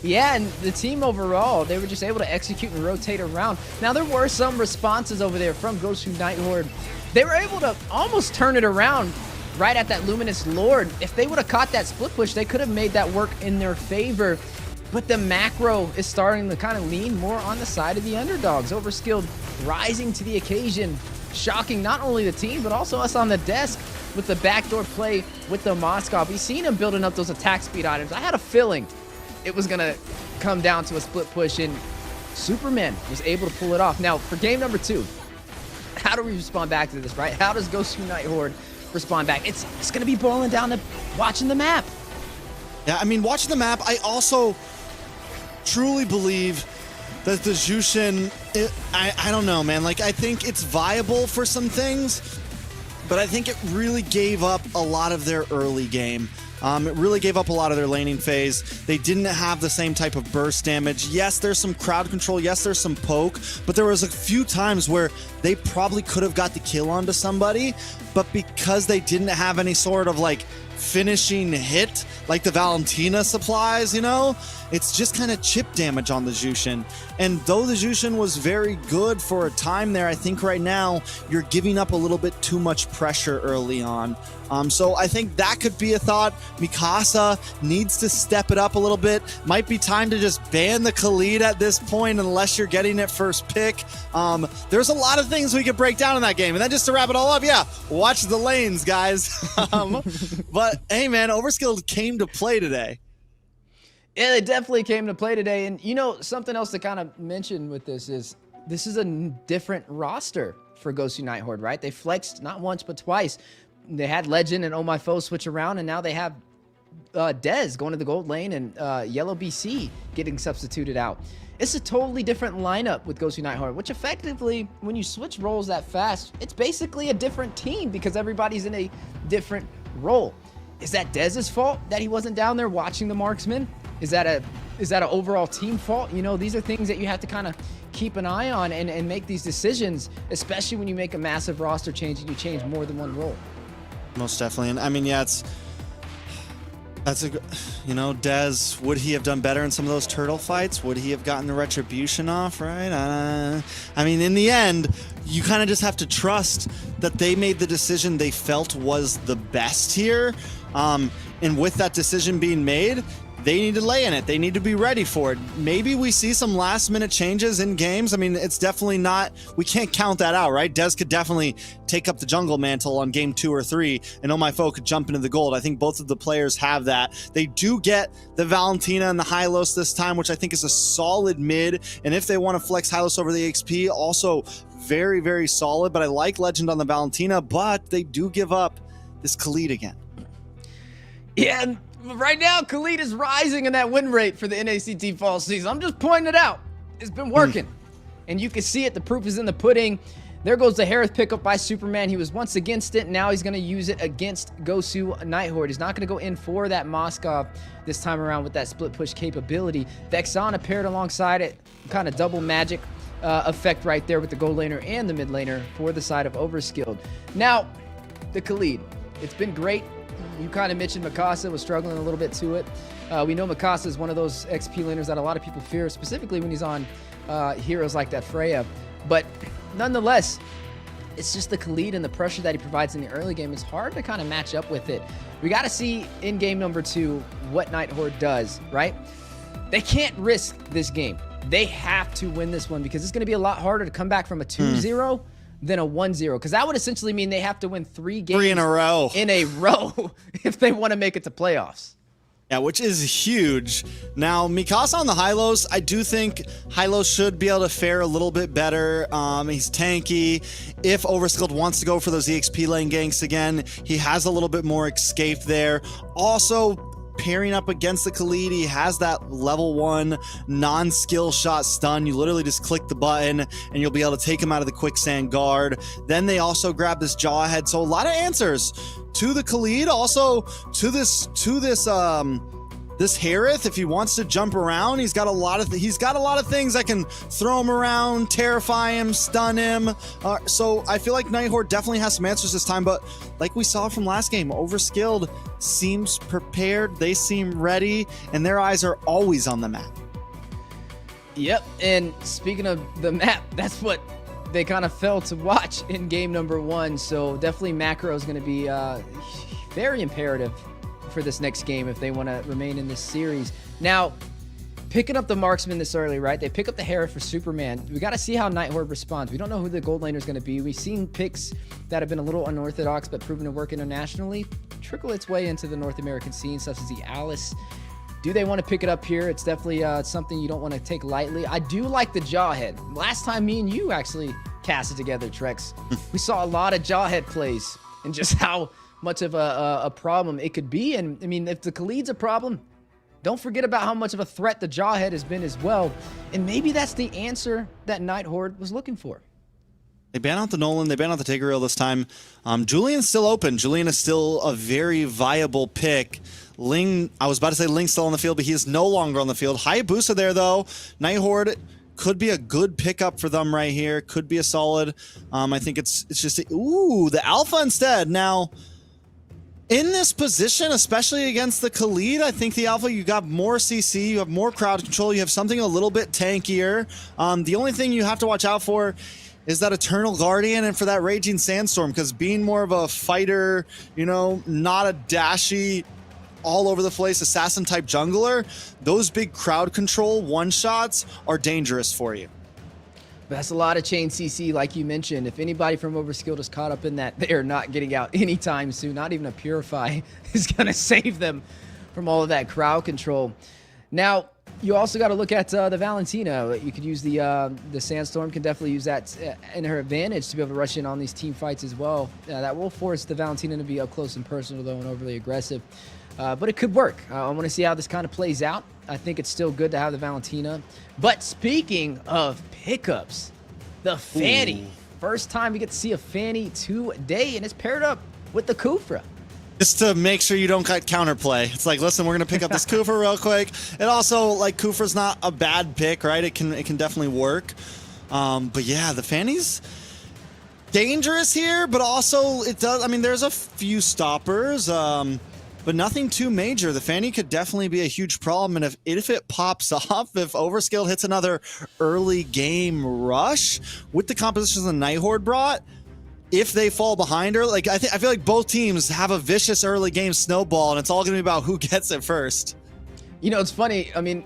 Yeah, and the team overall, they were just able to execute and rotate around. Now, there were some responses over there from Gosu Nighthorde. They were able to almost turn it around right at that Luminous Lord. If they would have caught that split push, they could have made that work in their favor. But the macro is starting to kind of lean more on the side of the underdogs. Overskilled rising to the occasion, shocking not only the team, but also us on the desk with the backdoor play with the Moskov. We've seen him building up those attack speed items. I had a feeling it was going to come down to a split push, and Superman was able to pull it off. Now, for game number 2, how do we respond back to this, right? How does Gosu Nighthorde respond back. It's going to be boiling down to watching the map. Yeah, I mean, watching the map, I also truly believe that the Jushin, I don't know, man. Like, I think it's viable for some things, but I think it really gave up a lot of their early game. It really gave up a lot of their laning phase. They didn't have the same type of burst damage. Yes, there's some crowd control. Yes, there's some poke, but there was a few times where they probably could have got the kill onto somebody, but because they didn't have any sort of like finishing hit like the Valentina supplies, you know, it's just kind of chip damage on the Jushin. And though the Jushin was very good for a time there, I think right now you're giving up a little bit too much pressure early on. So I think that could be a thought. Mikasa needs to step it up a little bit. Might be time to just ban the Khalid at this point unless you're getting it first pick. There's a lot of things we could break down in that game. And then just to wrap it all up, yeah, watch the lanes, guys. But hey, man, Overskilled came to play today. Yeah, they definitely came to play today. And, you know, something else to kind of mention with this is a different roster for Gosu Night Horde, right? They flexed not once, but twice. They had Legend and Oh My Foe switch around, and now they have Dez going to the gold lane and Yellow BC getting substituted out. It's a totally different lineup with Gosu Night Horde, which effectively, when you switch roles that fast, it's basically a different team because everybody's in a different role. Is that Dez's fault that he wasn't down there watching the marksman? Is that an overall team fault? You know, these are things that you have to kind of keep an eye on and make these decisions, especially when you make a massive roster change and you change more than one role. Most definitely. And I mean, yeah, that's a, you know, Dez, would he have done better in some of those turtle fights? Would he have gotten the retribution off, right? I mean, in the end, you kind of just have to trust that they made the decision they felt was the best here. And with that decision being made, they need to lay in it. They need to be ready for it. Maybe we see some last minute changes in games. I mean, it's definitely not, we can't count that out, right? Dez could definitely take up the jungle mantle on game 2 or 3, and Oh My Foe could jump into the gold. I think both of the players have that. They do get the Valentina and the Hylos this time, which I think is a solid mid. And if they want to flex Hylos over the XP, also very, very solid. But I like Legend on the Valentina, but they do give up this Khalid again. Yeah, and right now, Khalid is rising in that win rate for the NACT Fall season. I'm just pointing it out. It's been working. And you can see it. The proof is in the pudding. There goes the Harith pickup by Superman. He was once against it. Now he's going to use it against Gosu Night Horde. He's not going to go in for that Moskov this time around with that split push capability. Vexana paired alongside it. Kind of double magic effect right there with the gold laner and the mid laner for the side of Overskilled. Now, the Khalid. It's been great. You kind of mentioned Mikasa was struggling a little bit to it. We know Mikasa is one of those XP laners that a lot of people fear, specifically when he's on heroes like that Freya. But nonetheless, it's just the Khalid and the pressure that he provides in the early game. It's hard to kind of match up with it. We got to see in game number 2 what Night Horde does, right? They can't risk this game. They have to win this one because it's going to be a lot harder to come back from a 2-0 than a 1-0, because that would essentially mean they have to win 3 games in a row if they want to make it to playoffs. Yeah, which is huge. Now, Mikasa on the Hylos, I do think Hylos should be able to fare a little bit better. He's tanky. If Overskilled wants to go for those EXP lane ganks again, he has a little bit more escape there. Also, pairing up against the Khalid, he has that level 1 non-skill shot stun. You literally just click the button and you'll be able to take him out of the quicksand guard. Then they also grab this Jawhead. So a lot of answers to the Khalid, also to this Harith. If he wants to jump around, he's got a lot of things that can throw him around, terrify him, stun him. So I feel like Night Horde definitely has some answers this time, but like we saw from last game, Overskilled seems prepared, they seem ready, and their eyes are always on the map. Yep, and speaking of the map, that's what they kind of failed to watch in game number 1, so definitely macro is going to be very imperative for this next game if they want to remain in this series. Now, picking up the marksman this early, right? They pick up the Harith for Superman. We got to see how Night Horde responds. We don't know who the gold laner is going to be. We've seen picks that have been a little unorthodox but proven to work internationally trickle its way into the North American scene, such as the Alice. Do they want to pick it up here? It's definitely something you don't want to take lightly. I do like the Jawhead. Last time me and you actually casted together, Trex, we saw a lot of Jawhead plays and just how much of a problem it could be. And I mean, if the Khalid's a problem, don't forget about how much of a threat the Jawhead has been as well. And maybe that's the answer that Night Horde was looking for. They ban out the Nolan. They ban out the Tigreal this time. Julian's still open. Julian is still a very viable pick. Ling, I was about to say Ling's still on the field, but he is no longer on the field. Hayabusa there, though. Night Horde could be a good pickup for them right here. Could be a solid. I think it's just... Ooh, the Alpha instead. Now, in this position, especially against the Khalid, I think the Alpha, you got more CC, you have more crowd control, you have something a little bit tankier. The only thing you have to watch out for is that Eternal Guardian and for that Raging Sandstorm, because being more of a fighter, you know, not a dashy, all over the place assassin type jungler, those big crowd control one-shots are dangerous for you. That's a lot of chain CC, like you mentioned. If anybody from Overskilled is caught up in that, they are not getting out anytime soon. Not even a Purify is going to save them from all of that crowd control. Now, you also got to look at the Valentina. You could use the Sandstorm, can definitely use that in her advantage to be able to rush in on these team fights as well. That will force the Valentina to be up close and personal, though, and overly aggressive. But it could work. I want to see how this kind of plays out. I think it's still good to have the Valentina. But speaking of pickups, the Fanny. First time we get to see a Fanny today, and it's paired up with the Kufra. Just to make sure you don't cut counterplay. It's like, listen, we're going to pick up this Kufra real quick. And also, like, Kufra's not a bad pick, right? It can definitely work. But yeah, the Fanny's dangerous here, but also it does, I mean, there's a few stoppers. But nothing too major. The Fanny could definitely be a huge problem, and if it pops off, if Overskilled hits another early game rush with the compositions the Night Horde brought, if they fall behind her, like I feel like both teams have a vicious early game snowball, and it's all going to be about who gets it first. You know, it's funny. I mean,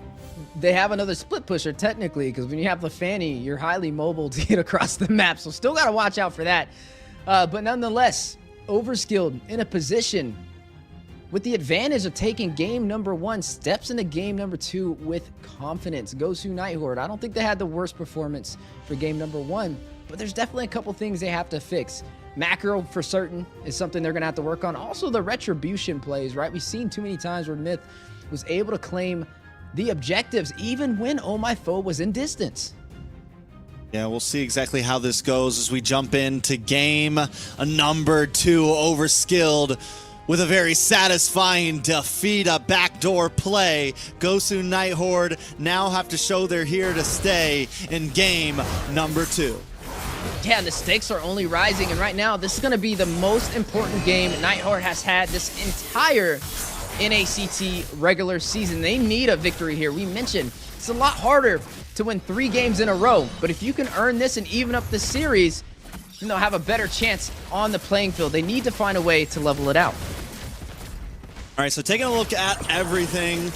they have another split pusher technically, because when you have the Fanny, you're highly mobile to get across the map, so still got to watch out for that. But nonetheless, Overskilled in a position with the advantage of taking game number 1, steps into game number 2 with confidence. Gosu Night Horde, I don't think they had the worst performance for game number 1, but there's definitely a couple things they have to fix. Macro, for certain, is something they're going to have to work on. Also, the retribution plays, right? We've seen too many times where Myth was able to claim the objectives even when Oh My Foe was in distance. Yeah, we'll see exactly how this goes as we jump into game number 2. Overskilled with a very satisfying defeat, a backdoor play. Gosu Night Horde now have to show they're here to stay in game number 2. Yeah, and the stakes are only rising, and right now, this is going to be the most important game Night Horde has had this entire NACT regular season. They need a victory here. We mentioned it's a lot harder to win 3 games in a row, but if you can earn this and even up the series, then they'll have a better chance on the playing field. They need to find a way to level it out. All right, so taking a look at everything,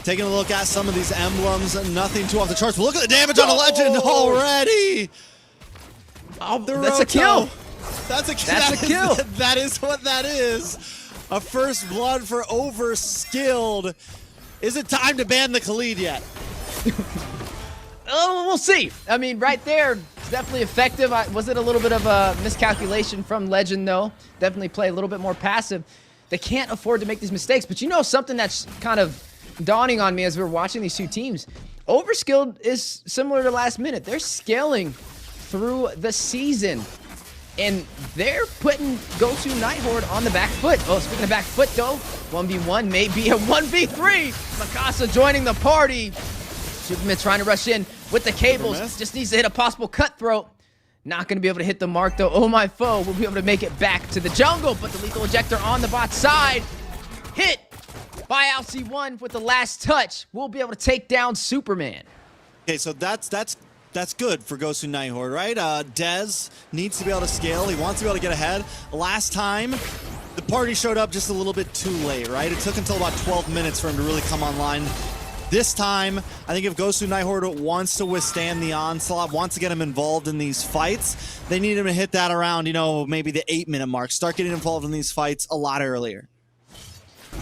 taking a look at some of these emblems, nothing too off the charts. But look at the damage on a legend already. Oh, that's a kill. That's a kill. That is what that is. A first blood for Overskilled. Is it time to ban the Khalid yet? Oh, we'll see. I mean, right there, it's definitely effective. Was it a little bit of a miscalculation from Legend, though? Definitely play a little bit more passive. They can't afford to make these mistakes. But you know something that's kind of dawning on me as we're watching these two teams? Overskilled is similar to last minute. They're scaling through the season. And they're putting Gosu Night Horde on the back foot. Oh, speaking of back foot, though, 1v1 may be a 1v3. Mikasa joining the party. Superman trying to rush in with the cables. Just needs to hit a possible cutthroat. Not going to be able to hit the mark, though. Oh My Foe will be able to make it back to the jungle, but the lethal ejector on the bot side. Hit by LC1 with the last touch. We'll be able to take down Superman. Okay, so that's good for Gosu Night Horde, right? Dez needs to be able to scale. He wants to be able to get ahead. Last time, the party showed up just a little bit too late, right? It took until about 12 minutes for him to really come online. This time, I think if Gosu Night Horde wants to withstand the onslaught, wants to get him involved in these fights, they need him to hit that around, you know, maybe the 8-minute mark. Start getting involved in these fights a lot earlier.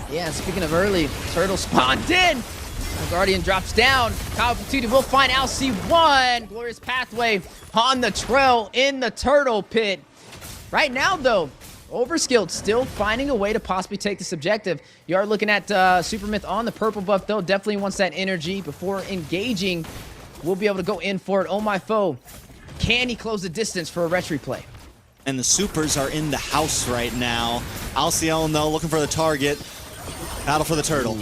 Yeah, speaking of early, Turtle spawned in. The Guardian drops down. Call of Duty will find LC1. Glorious Pathway on the trail in the Turtle Pit. Right now, though, Overskilled still finding a way to possibly take this objective. You are looking at Supermyth on the purple buff, though. Definitely wants that energy before engaging. We'll be able to go in for it. Oh, my foe. Can he close the distance for a retry play? And the supers are in the house right now. Alcyone, though, looking for the target. Battle for the turtle.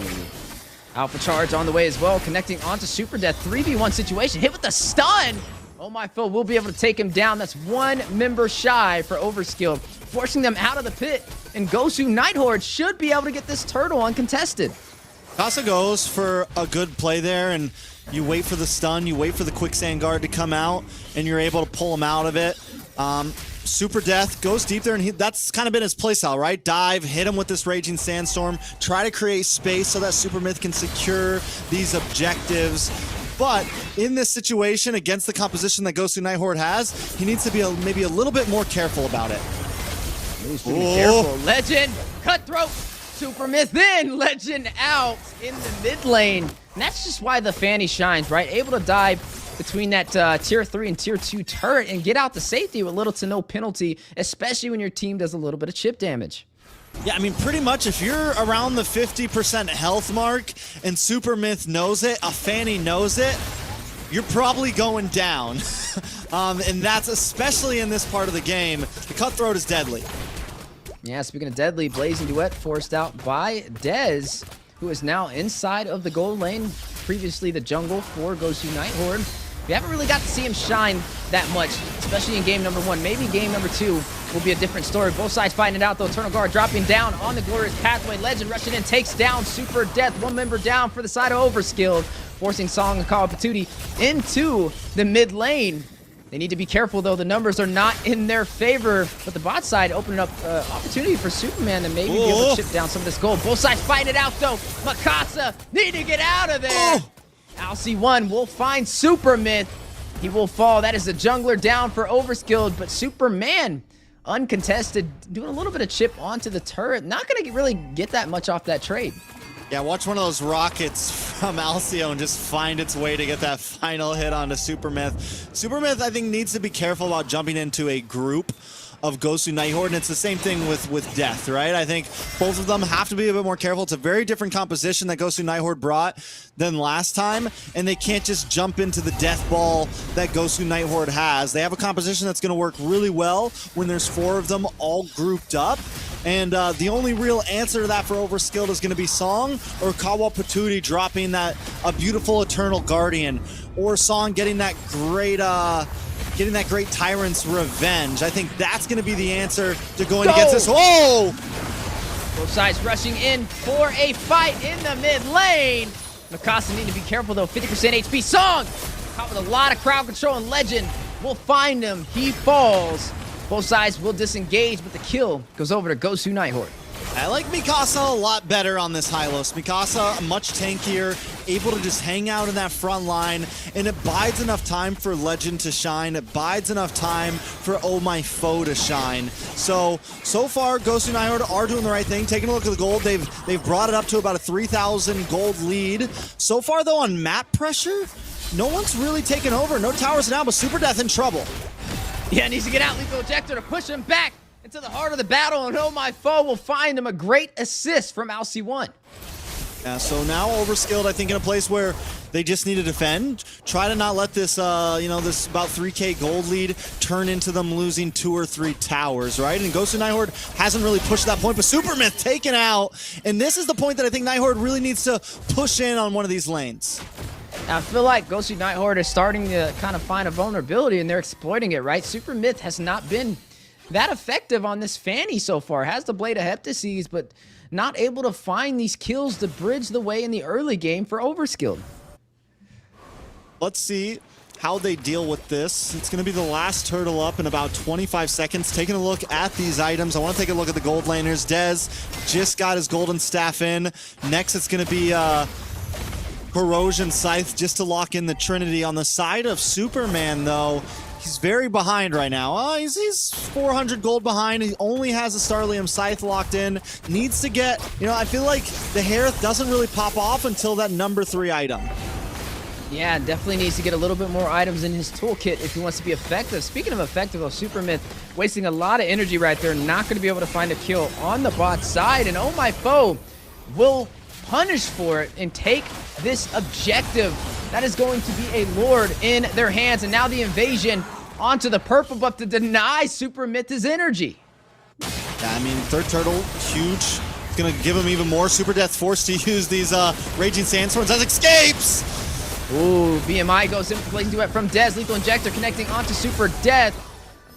Alpha charge on the way as well, connecting onto Super Death. 3v1 situation, hit with the stun. Oh, my foe will be able to take him down. That's one member shy for Overskilled, forcing them out of the pit. And Gosu Night Horde should be able to get this turtle uncontested. Casa goes for a good play there, and you wait for the stun, you wait for the quicksand guard to come out, and you're able to pull him out of it. Super Death goes deep there, and that's kind of been his playstyle, right? Dive, hit him with this Raging Sandstorm, try to create space so that Supermyth can secure these objectives. But in this situation, against the composition that Gosu Night Horde has, he needs to be maybe a little bit more careful about it. Needs to be careful. Legend, Cutthroat, Supermyth, then Legend out in the mid lane. And that's just why the Fanny shines, right? Able to dive between that tier 3 and tier 2 turret and get out to safety with little to no penalty, especially when your team does a little bit of chip damage. Yeah, I mean, pretty much if you're around the 50% health mark and Supermyth knows it, a Fanny knows it, you're probably going down. And that's especially in this part of the game. The Cutthroat is deadly. Yeah, speaking of deadly, Blazing Duet forced out by Dez, who is now inside of the gold lane, previously the jungle for Gosu Night Horde. We haven't really got to see him shine that much, especially in game number 1. Maybe game number 2 will be a different story. Both sides fighting it out, though. Eternal Guard dropping down on the Glorious Pathway. Legend rushing in, takes down Super Death. One member down for the side of Overskilled, forcing Song and Call Patootie into the mid lane. They need to be careful, though. The numbers are not in their favor. But the bot side opening up opportunity for Superman to maybe be able to chip down some of this gold. Both sides fighting it out, though. Mikasa need to get out of there. Alcyone will find Supermyth. He will fall. That is the jungler down for Overskilled. But Superman, uncontested, doing a little bit of chip onto the turret. Not going to really get that much off that trade. Yeah, watch one of those rockets from Alcyone just find its way to get that final hit onto Supermyth. Supermyth, I think, needs to be careful about jumping into a group of Gosu Night Horde, and it's the same thing with Death, right? I think both of them have to be a bit more careful. It's a very different composition that Gosu Night Horde brought than last time, and they can't just jump into the death ball that Gosu Night Horde has. They have a composition that's going to work really well when there's 4 of them all grouped up. And the only real answer to that for Overskilled is going to be Song or Kawa Patootie dropping a beautiful Eternal Guardian, or Song getting that great Tyrant's Revenge. I think that's going to be the answer to going against this. Whoa! Both sides rushing in for a fight in the mid lane. Mikasa need to be careful, though. 50% HP. Song caught with a lot of crowd control, and Legend will find him. He falls. Both sides will disengage, but the kill goes over to Gosu Night Horde. I like Mikasa a lot better on this Hylos. Mikasa, much tankier, able to just hang out in that front line, and it bides enough time for Legend to shine. It bides enough time for Oh My Foe to shine. So far, Gosu Night Horde are doing the right thing. Taking a look at the gold, they've brought it up to about a 3,000 gold lead. So far, though, on map pressure, no one's really taken over. No towers now, but Super Death in trouble. Yeah, needs to get out. Lethal Ejector to push him back into the heart of the battle, and Oh My Foe will find him. A great assist from Alcyone. Yeah, so now Overskilled, I think, in a place where they just need to defend. Try to not let this, this about 3K gold lead turn into them losing 2 or 3 towers, right? And Gosu Night Horde hasn't really pushed that point, but Supermyth taken out. And this is the point that I think Night Horde really needs to push in on one of these lanes. Now, I feel like Gosu Night Horde is starting to kind of find a vulnerability, and they're exploiting it, right? Supermyth has not been that effective on this Fanny so far. Has the Blade of Heptases, but not able to find these kills to bridge the way in the early game for Overskilled. Let's see how they deal with this. It's going to be the last turtle up in about 25 seconds. Taking a look at these items, I want to take a look at the gold laners. Dez just got his golden staff in. Next, it's going to be Corrosion Scythe just to lock in the Trinity. On the side of Superman, though, he's very behind right now. He's 400 gold behind. He only has a Starlium Scythe locked in. Needs to get, I feel like the Harith doesn't really pop off until that number 3 item. Yeah, definitely needs to get a little bit more items in his toolkit if he wants to be effective. Speaking of effective, though, Super Myth wasting a lot of energy right there. Not going to be able to find a kill on the bot side. And oh my foe will punish for it and take this objective. That is going to be a Lord in their hands. And now the invasion onto the purple buff to deny Super Myth his energy. Yeah, I mean, third turtle, huge. It's going to give him even more. Super Death forced to use these Raging Sandstorms as escapes. Ooh, BMI goes in, blazing duet from Dez. Lethal Injector connecting onto Super Death.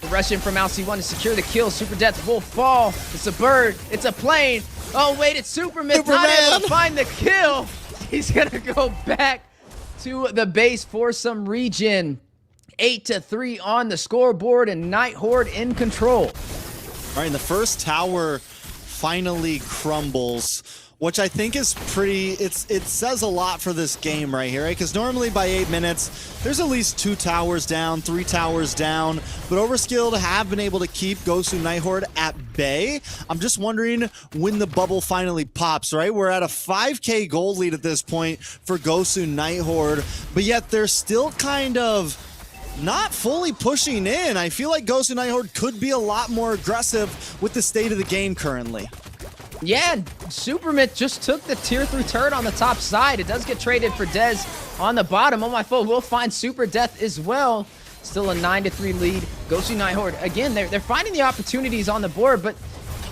The rush in from LC1 to secure the kill. Super Death will fall. It's a bird. It's a plane. Oh, wait, it's Super Myth not able to find the kill. He's going to go back to the base for some regen. 8-3 on the scoreboard, and Night Horde in control. All right, and the first tower finally crumbles, which I think is pretty, it says a lot for this game right here, right? Because normally by 8 minutes, there's at least 2 towers down, 3 towers down, but Overskilled have been able to keep Gosu Night Horde at bay. I'm just wondering when the bubble finally pops, right? We're at a 5K gold lead at this point for Gosu Night Horde, but yet they're still kind of not fully pushing in. I feel like Gosu Night Horde could be a lot more aggressive with the state of the game currently. Yeah, Super Myth just took the tier 3 turret on the top side. It does get traded for Dez on the bottom. Oh my foe will find Super Death as well. Still a 9-3 lead. Gosu Night Horde, again, they're finding the opportunities on the board, but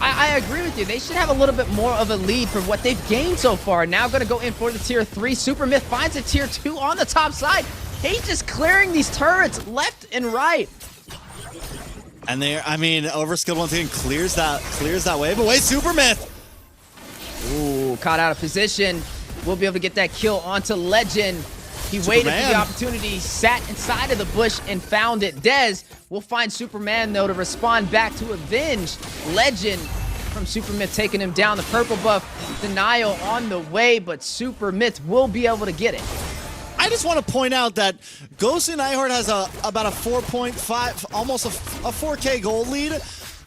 I agree with you. They should have a little bit more of a lead for what they've gained so far. Now going to go in for the tier 3. Super Myth finds a tier 2 on the top side. He's just clearing these turrets left and right. And there, I mean, Overskilled once again clears that way, but wait, Super Myth. Ooh, caught out of position. We'll be able to get that kill onto Legend. He waited for the opportunity, sat inside of the bush and found it. Dez will find Superman, though, to respond back to avenge Legend from Super Myth, taking him down. The purple buff denial on the way, but Super Myth will be able to get it. I just want to point out that Gosu Night Horde has about a 4.5, almost a 4K gold lead,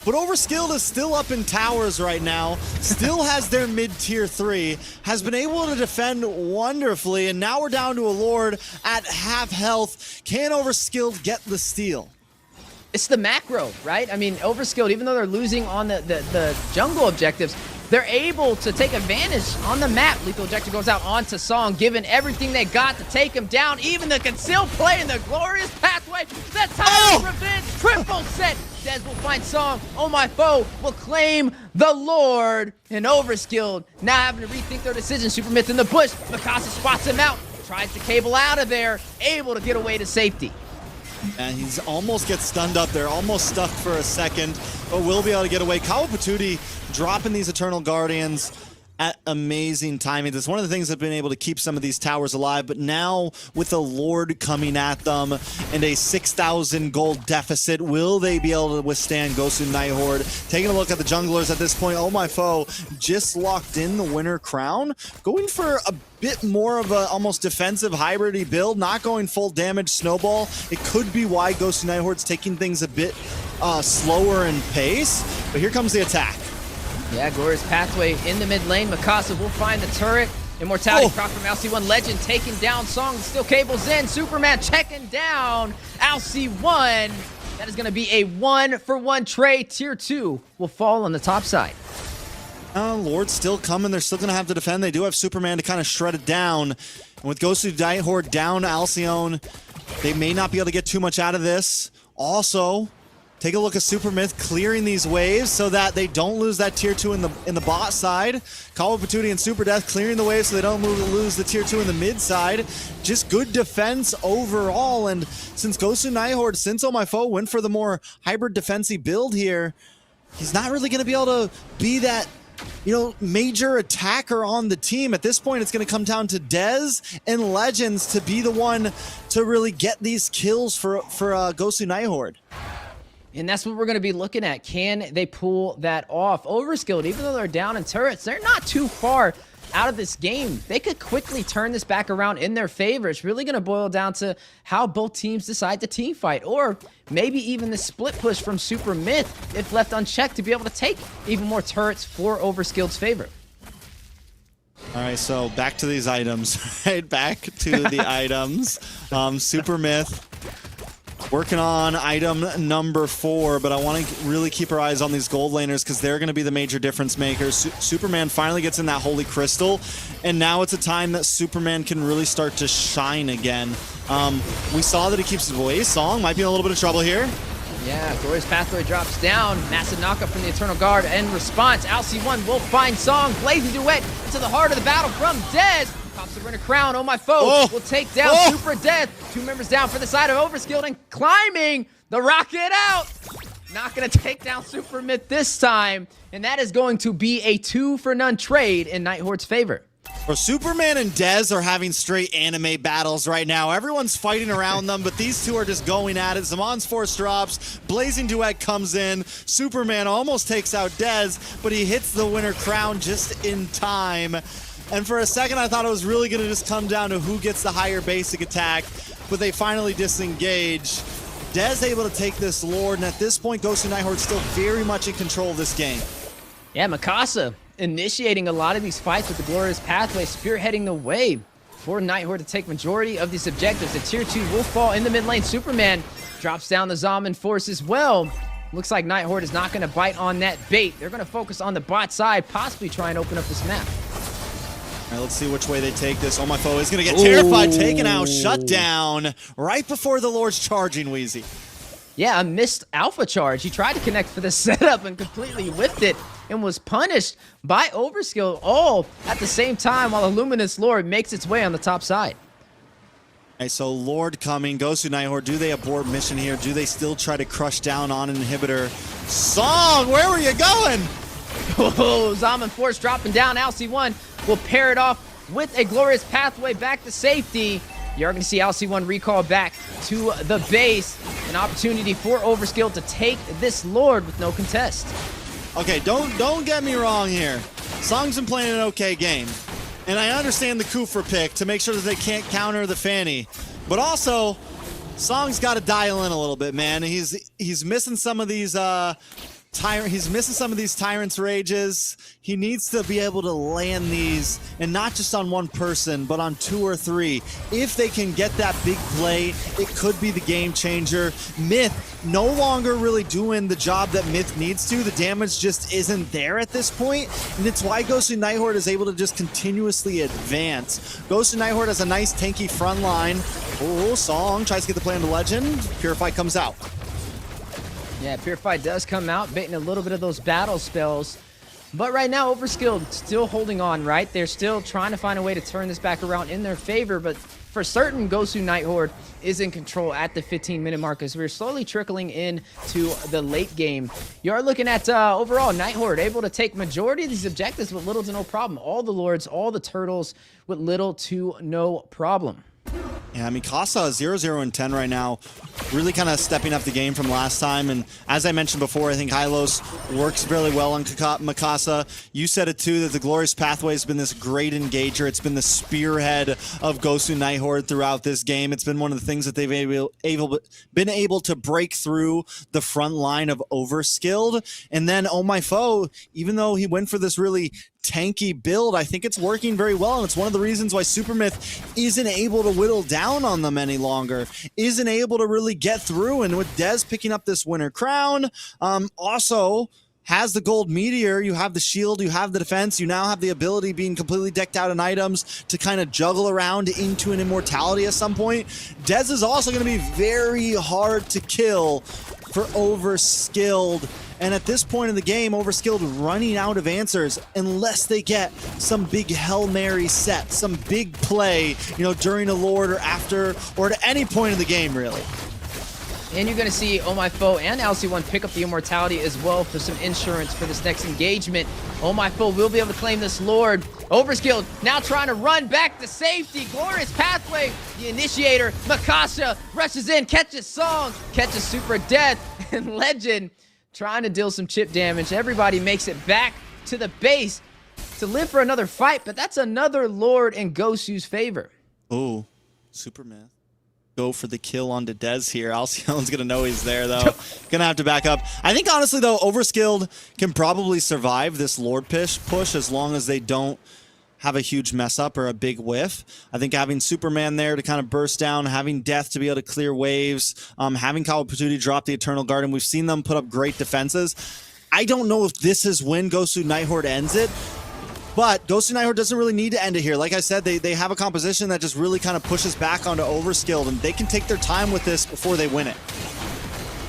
but Overskilled is still up in towers right now, still has their mid-tier 3, has been able to defend wonderfully, and now we're down to a Lord at half health. Can Overskilled get the steal? It's the macro, right? I mean, Overskilled, even though they're losing on the jungle objectives, they're able to take advantage on the map. Lethal Ejector goes out onto Song, given everything they got to take him down. Even the concealed play and the glorious pathway. The time of revenge, triple set. Dez will find Song. Oh my foe will claim the Lord. And Overskilled now having to rethink their decision. Super Myth in the bush. Mikasa spots him out. Tries to cable out of there. Able to get away to safety. And he's almost gets stunned up there, almost stuck for a second, but will be able to get away. Kawapatudi dropping these Eternal Guardians at amazing timing. That's one of the things that have been able to keep some of these towers alive, but now with a Lord coming at them and a 6,000 gold deficit, will they be able to withstand Gosu Night Horde? Taking a look at the junglers at this point, oh my foe just locked in the Winter Crown, going for a bit more of a almost defensive hybrid-y build, not going full damage snowball. It could be why Gosu Night Horde's taking things a bit slower in pace, but here comes the attack. Yeah, Glorious Pathway in the mid lane. Mikasa will find the turret. Immortality proc from LC1. Legend taking down Song. Still cables in. Superman checking down LC1. That is going to be a 1-for-1 trade. Tier 2 will fall on the top side. Lord's still coming. They're still going to have to defend. They do have Superman to kind of shred it down. And with Gosu Night Horde down Alcyone, they may not be able to get too much out of this. Also, take a look at Super Myth clearing these waves so that they don't lose that tier 2 in the bot side. Kawapatudi and Super Death clearing the waves so they don't lose the tier 2 in the mid side. Just good defense overall. And since Gosu Night Horde, since Oh My Foe went for the more hybrid defensive build here, he's not really going to be able to be that, you know, major attacker on the team. At this point, it's going to come down to Dez and Legends to be the one to really get these kills for Gosu Night Horde. And that's what we're going to be looking at. Can they pull that off? Overskilled, even though they're down in turrets, they're not too far out of this game. They could quickly turn this back around in their favor. It's really going to boil down to how both teams decide to team fight, or maybe even the split push from Super Myth, if left unchecked, to be able to take even more turrets for Overskilled's favor. All right, so back to these items, right? Back to the items. Super Myth working on item number 4, but I want to really keep our eyes on these gold laners because they're going to be the major difference makers. Superman finally gets in that Holy Crystal, and now it's a time that Superman can really start to shine again. We saw that he keeps his voice. Song might be in a little bit of trouble here. Yeah, Glorious Pathway drops down. Massive knockup from the Eternal Guard. In response, LC1 will find Song. Blazing Duet into the heart of the battle from Dez. Pops the Winter Crown. Oh, my foe will take down Super Death. 2 members down for the side of Overskilled and climbing the rocket out. Not going to take down Super Myth this time. And that is going to be a 2-for-none trade in Night Horde's favor. Well, Superman and Dez are having straight anime battles right now. Everyone's fighting around them, but these two are just going at it. Zamon's Force drops. Blazing Duet comes in. Superman almost takes out Dez, but he hits the Winter Crown just in time. And for a second, I thought it was really going to just come down to who gets the higher basic attack, but they finally disengage. Dez able to take this Lord, and at this point, Gosu Night Horde still very much in control of this game. Yeah, Mikasa initiating a lot of these fights with the Glorious Pathway, spearheading the way for Night Horde to take majority of these objectives. The tier 2 will fall in the mid lane. Superman drops down the Zaman Force as well. Looks like Night Horde is not going to bite on that bait. They're going to focus on the bot side, possibly try and open up this map. All right, let's see which way they take this. Oh, my foe is going to get terrified, taken out, shut down right before the Lord's charging, Wheezy. Yeah, a missed alpha charge. He tried to connect for the setup and completely whiffed it and was punished by Overskilled all at the same time while a Luminous Lord makes its way on the top side. Okay, so Lord coming, Gosu Night Horde, do they abort mission here? Do they still try to crush down on an inhibitor? Song, where were you going? Oh, Zaman Force dropping down. LC1 will pair it off with a Glorious Pathway back to safety. You're going to see LC1 recall back to the base. An opportunity for Overskilled to take this Lord with no contest. Okay, don't get me wrong here. Song's been playing an okay game. And I understand the Kufra pick to make sure that they can't counter the Fanny. But also, Song's got to dial in a little bit, man. He's missing some of these Tyrant's Rages. He needs to be able to land these, and not just on one person, but on 2 or 3. If they can get that big play, it could be the game changer. Myth no longer really doing the job that Myth needs to. The damage just isn't there at this point, and it's why Gosu Night Horde is able to just continuously advance. Gosu Night Horde has a nice tanky front line. Oh, Song tries to get the play on the Legend. Purify comes out. Yeah, Purify does come out, baiting a little bit of those battle spells. But right now, Overskilled still holding on, right? They're still trying to find a way to turn this back around in their favor, but for certain, Gosu Night Horde is in control at the 15-minute mark as we're slowly trickling into the late game. You are looking at overall Night Horde able to take majority of these objectives with little to no problem. All the Lords, all the Turtles with little to no problem. Yeah, I mean, Mikasa 0-0 and 10 right now, really kind of stepping up the game from last time. And as I mentioned before, I think Hylos works really well on Mikasa. You said it too, that the Glorious Pathway has been this great engager. It's been the spearhead of Gosu Night Horde throughout this game. It's been one of the things that they've been able to break through the front line of Overskilled. And then, oh my foe, even though he went for this really tanky build, I think it's working very well, and it's one of the reasons why Supermyth isn't able to whittle down on them any longer, isn't able to really get through. And with Dez picking up this Winter Crown, also has the Gold Meteor, you have the shield, you have the defense, you now have the ability, being completely decked out in items, to kind of juggle around into an immortality at some point. Dez is also going to be very hard to kill for Overskilled. And at this point in the game, Overskilled running out of answers unless they get some big Hail Mary set, some big play, you know, during a Lord or after, or at any point in the game, really. And you're going to see Oh My Foe and LC1 pick up the immortality as well for some insurance for this next engagement. Oh My Foe will be able to claim this Lord. Overskilled now trying to run back to safety. Glorious Pathway, the initiator. Mikasa rushes in, catches Song, catches Super Death, and Legend trying to deal some chip damage. Everybody makes it back to the base to live for another fight, but that's another Lord in Gosu's favor. Oh, Superman. Go for the kill onto Dez here. Alcyon's gonna know he's there though. Gonna have to back up. I think honestly though, Overskilled can probably survive this Lord push as long as they don't have a huge mess up or a big whiff. I think having Superman there to kind of burst down, having Death to be able to clear waves, having Kawapatuti drop the Eternal Guard, and we've seen them put up great defenses. I don't know if this is when Gosu Night Horde ends it, but Gosu Night Horde doesn't really need to end it here. Like I said, they have a composition that just really kind of pushes back onto Overskilled, and they can take their time with this before they win it.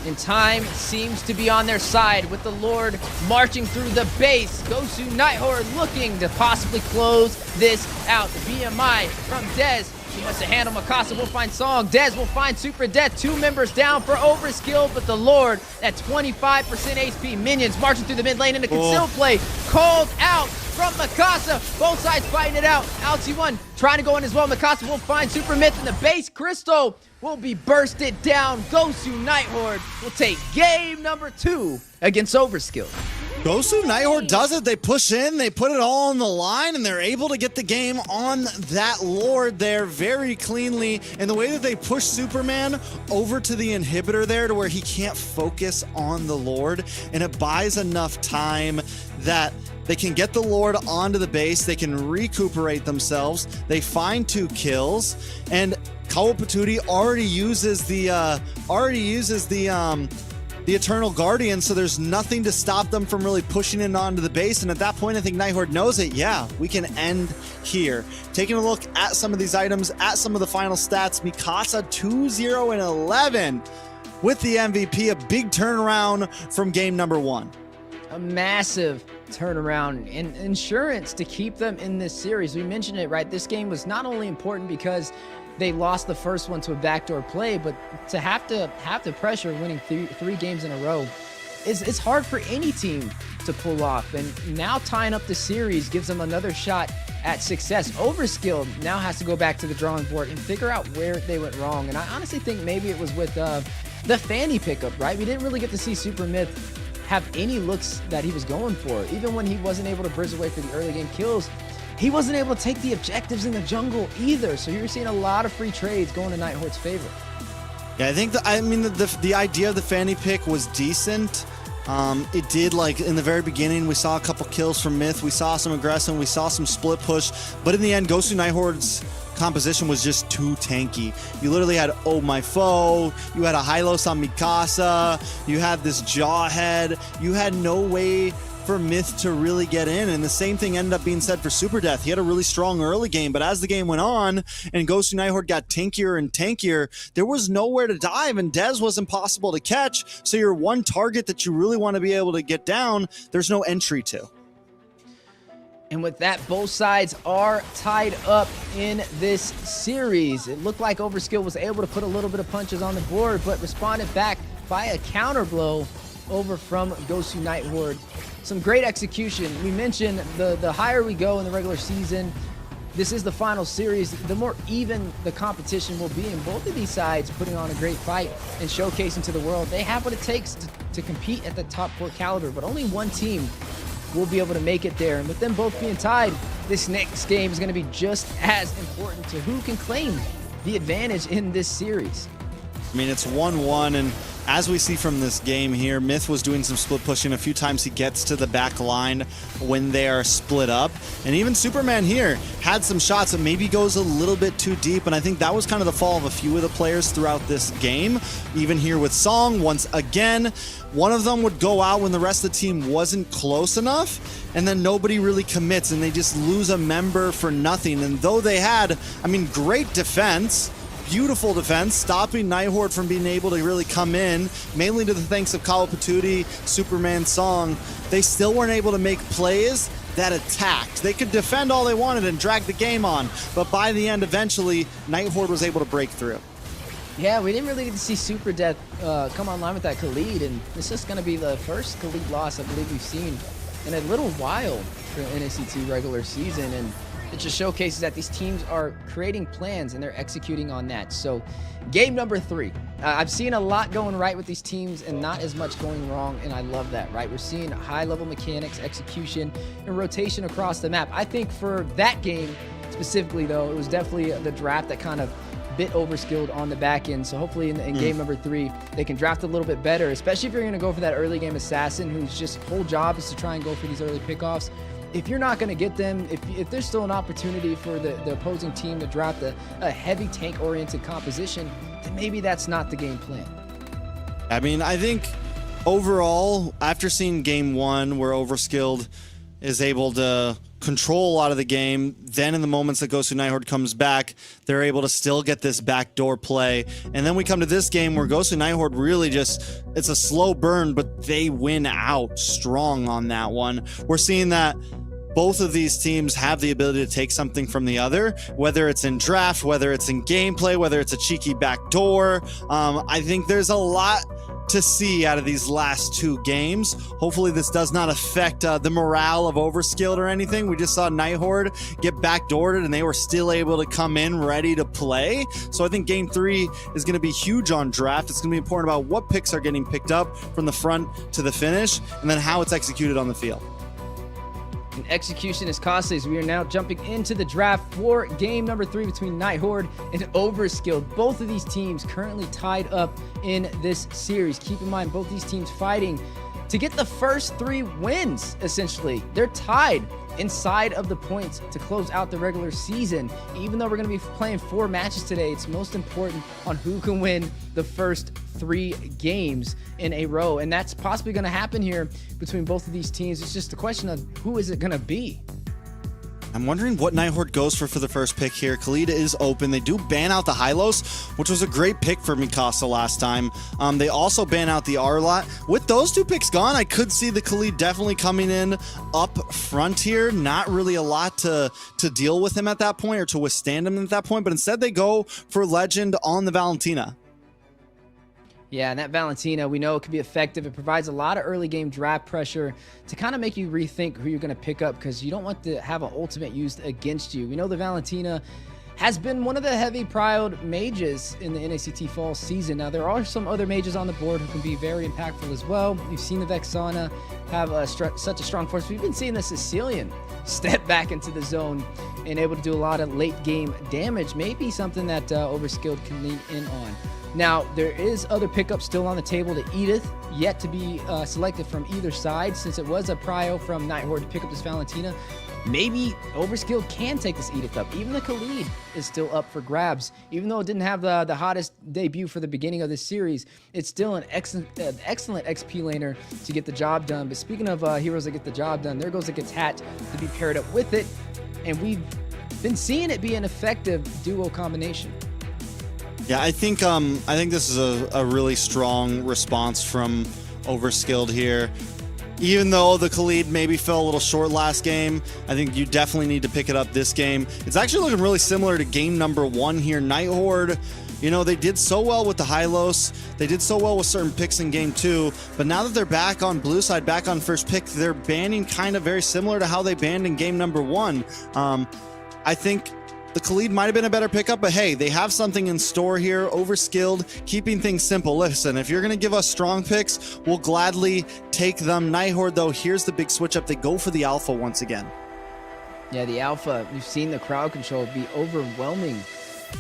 And time seems to be on their side with the Lord marching through the base. Gosu Night Horde looking to possibly close this out. The BMI from Dez. He wants to handle Mikasa, will find Song. Dez will find Super Death. 2 members down for Overskilled, but the Lord at 25% HP. Minions marching through the mid lane in a concealed play. Called out from Mikasa. Both sides fighting it out. LT1 trying to go in as well. Mikasa will find Super Myth in the base. Crystal will be bursted down. Gosu Night Horde will take game number 2 against Overskilled. Gosu Night Horde does it. They push in, they put it all on the line, and they're able to get the game on that Lord there very cleanly. And the way that they push Superman over to the inhibitor there to where he can't focus on the Lord, and it buys enough time that they can get the Lord onto the base, they can recuperate themselves, they find 2 kills, and Kawapatuti already uses the Eternal Guardian, so there's nothing to stop them from really pushing it onto the base. And at that point, I think Night Horde knows it. Yeah, we can end here. Taking a look at some of these items, at some of the final stats, Mikasa 2-0-11 with the MVP, a big turnaround from game number 1. A massive turnaround and insurance to keep them in this series. We mentioned it, right? This game was not only important because they lost the first one to a backdoor play, but to have the pressure of winning three games in a row it's hard for any team to pull off. And now tying up the series gives them another shot at success. Overskilled now has to go back to the drawing board and figure out where they went wrong. And I honestly think maybe it was with the Fanny pickup, right? We didn't really get to see Super Myth have any looks that he was going for. Even when he wasn't able to bridge away for the early game kills, he wasn't able to take the objectives in the jungle either. So you're seeing a lot of free trades going to Night Horde's favor. Yeah, I think the idea of the Fanny pick was decent. It did, like, in the very beginning, we saw a couple kills from Myth, we saw some aggression, we saw some split push, but in the end, Gosu Night Horde's composition was just too tanky. You literally had Oh My Foe, you had a Hylos on Mikasa, you had this Jawhead, you had no way for Myth to really get in, and the same thing ended up being said for Super Death. He had a really strong early game, but as the game went on and Gosu Night Horde got tankier and tankier, there was nowhere to dive, and Dez was impossible to catch, so your one target that you really want to be able to get down, there's no entry to. And with that, both sides are tied up in this series. It looked like Overskilled was able to put a little bit of punches on the board, but responded back by a counter blow over from Gosu Night Horde. Some great execution. We mentioned the higher we go in the regular season, this is the final series, the more even the competition will be. And both of these sides putting on a great fight and showcasing to the world they have what it takes to compete at the top 4 caliber, but only one team will be able to make it there. And with them both being tied, this next game is going to be just as important to who can claim the advantage in this series. I mean, it's 1-1, and as we see from this game here, Myth was doing some split pushing. A few times he gets to the back line when they are split up. And even Superman here had some shots that maybe goes a little bit too deep, and I think that was kind of the fall of a few of the players throughout this game. Even here with Song, once again, one of them would go out when the rest of the team wasn't close enough, and then nobody really commits, and they just lose a member for nothing. And though they had, I mean, great defense, beautiful defense, stopping Night Horde from being able to really come in, mainly to the thanks of Kawapatuti, Superman, Song, they still weren't able to make plays that attacked. They could defend all they wanted and drag the game on, but by the end, eventually, Night Horde was able to break through. Yeah, we didn't really get to see Super Death come online with that Khalid, and this is going to be the first Khalid loss I believe we've seen in a little while for NACT regular season, and it just showcases that these teams are creating plans and they're executing on that. So game number 3. I've seen a lot going right with these teams and not as much going wrong, and I love that, right? We're seeing high-level mechanics, execution, and rotation across the map. I think for that game specifically, though, it was definitely the draft that kind of bit Overskilled on the back end. So hopefully in game number 3, they can draft a little bit better, especially if you're going to go for that early game assassin whose just whole job is to try and go for these early pickoffs. if you're not going to get them, if there's still an opportunity for the opposing team to draft a heavy tank-oriented composition, then maybe that's not the game plan. I mean, I think overall, after seeing game 1 where Overskilled is able to control a lot of the game, then in the moments that Gosu Nighthorde comes back, they're able to still get this backdoor play. And then we come to this game where Gosu Nighthorde really just, it's a slow burn, but they win out strong on that one. We're seeing that both of these teams have the ability to take something from the other, whether it's in draft, whether it's in gameplay, whether it's a cheeky backdoor. I think there's a lot to see out of these last 2 games. Hopefully this does not affect the morale of Overskilled or anything. We just saw Nighthorde get backdoored and they were still able to come in ready to play. So I think game 3 is going to be huge on draft. It's going to be important about what picks are getting picked up from the front to the finish, and then how it's executed on the field. And execution is costly, as we are now jumping into the draft for game number 3 between Nighthorde and Overskilled. Both of these teams currently tied up in this series. Keep in mind, both these teams fighting to get the first 3 wins, essentially. They're tied inside of the points to close out the regular season. Even though we're going to be playing 4 matches today, it's most important on who can win the first 3 games in a row. And that's possibly going to happen here between both of these teams. It's just a question of who is it going to be. I'm wondering what Nighthorde goes for the first pick here. Khalid is open. They do ban out the Hylos, which was a great pick for Mikasa last time. They also ban out the Arlot. With those 2 picks gone, I could see the Khalid definitely coming in up front here. Not really a lot to deal with him at that point or to withstand him at that point, but instead they go for Legend on the Valentina. Yeah, and that Valentina, we know it can be effective. It provides a lot of early game draft pressure to kind of make you rethink who you're going to pick up, because you don't want to have an ultimate used against you. We know the Valentina has been one of the heavy prioed mages in the NACT Fall season. Now, there are some other mages on the board who can be very impactful as well. You've seen the Vexana have such a strong force. We've been seeing the Sicilian step back into the zone and able to do a lot of late game damage. Maybe something that Overskilled can lean in on. Now, there is other pickups still on the table. The Edith, yet to be selected from either side, since it was a prio from Nighthorde to pick up this Valentina. Maybe Overskilled can take this Edith up. Even the Khalid is still up for grabs. Even though it didn't have the hottest debut for the beginning of this series, it's still an excellent XP laner to get the job done. But speaking of heroes that get the job done, there goes a Hat to be paired up with it. And we've been seeing it be an effective duo combination. Yeah, I think this is a really strong response from Overskilled here. Even though the Khalid maybe fell a little short last game, I think you definitely need to pick it up this game. It's actually looking really similar to game number 1 here. Nighthorde, you know, they did so well with the Hylos. They did so well with certain picks in game 2, but now that they're back on blue side, back on first pick, they're banning kind of very similar to how they banned in game number 1. I think the Khalid might have been a better pickup, but hey, they have something in store here. Overskilled, keeping things simple. Listen, if you're going to give us strong picks, we'll gladly take them. Nighthorde, though, here's the big switch up. They go for the Alpha once again. Yeah, the Alpha, you've seen the crowd control be overwhelming.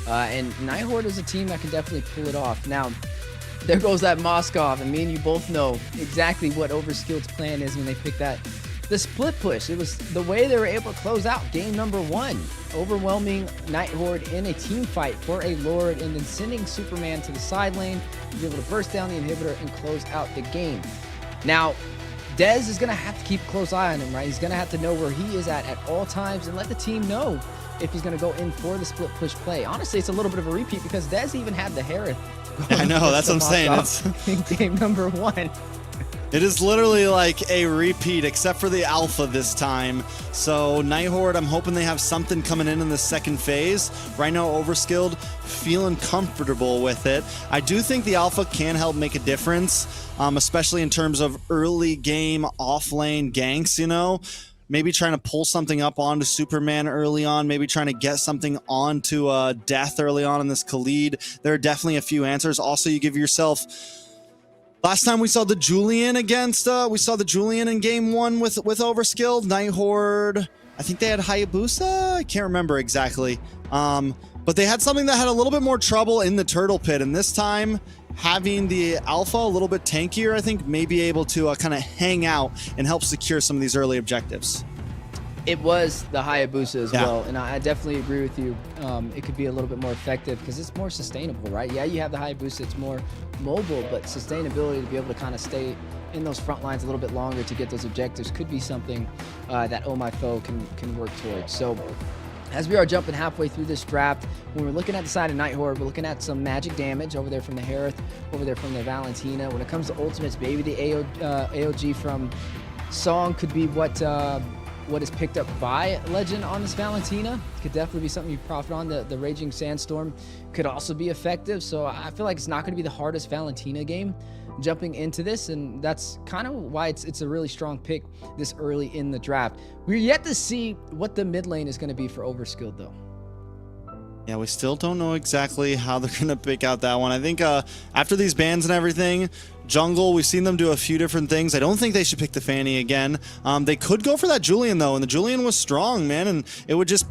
And Nighthorde is a team that can definitely pull it off. Now, there goes that Moskov, and me and you both know exactly what Overskilled's plan is when they pick that. The split push, it was the way they were able to close out game number 1. Overwhelming Nighthorde in a team fight for a Lord, and then sending Superman to the side lane to be able to burst down the inhibitor and close out the game. Now, Dez is going to have to keep a close eye on him, right? He's going to have to know where he is at all times and let the team know if he's going to go in for the split push play. Honestly, it's a little bit of a repeat because Dez even had the Harith. I know, that's what I'm saying. It's in game number 1. It is literally like a repeat, except for the Alpha this time. So Nighthorde, I'm hoping they have something coming in the second phase. Right now, Overskilled, feeling comfortable with it. I do think the Alpha can help make a difference, especially in terms of early game off-lane ganks, you know? Maybe trying to pull something up onto Superman early on, maybe trying to get something onto Death early on in this Khalid. There are definitely a few answers. Also, you give yourself... Last time we saw the Julian in game 1 with Overskilled. Nighthorde, I think they had Hayabusa. I can't remember exactly. But they had something that had a little bit more trouble in the Turtle Pit. And this time, having the Alpha a little bit tankier, I think, may be able to kind of hang out and help secure some of these early objectives. It was the Hayabusa as Yeah. well, and I definitely agree with you. It could be a little bit more effective because it's more sustainable, right? Yeah, you have the Hayabusa, it's more mobile, but sustainability to be able to kind of stay in those front lines a little bit longer to get those objectives could be something that Oh My Foe can work towards. So as we are jumping halfway through this draft, when we're looking at the side of Night Horde, we're looking at some magic damage over there from the Harith, over there from the Valentina. When it comes to ultimates, maybe the AOG from Song could be what is picked up by Legend on this Valentina. Could definitely be something you profit on. The Raging Sandstorm could also be effective. So I feel like it's not going to be the hardest Valentina game jumping into this, and that's kind of why it's a really strong pick this early in the draft. We're yet to see what the mid lane is going to be for Overskilled, though. Yeah, we still don't know exactly how they're going to pick out that one. I think after these bans and everything, jungle, we've seen them do a few different things. I don't think they should pick the Fanny again. They could go for that Julian, though, and the Julian was strong, man, and it would just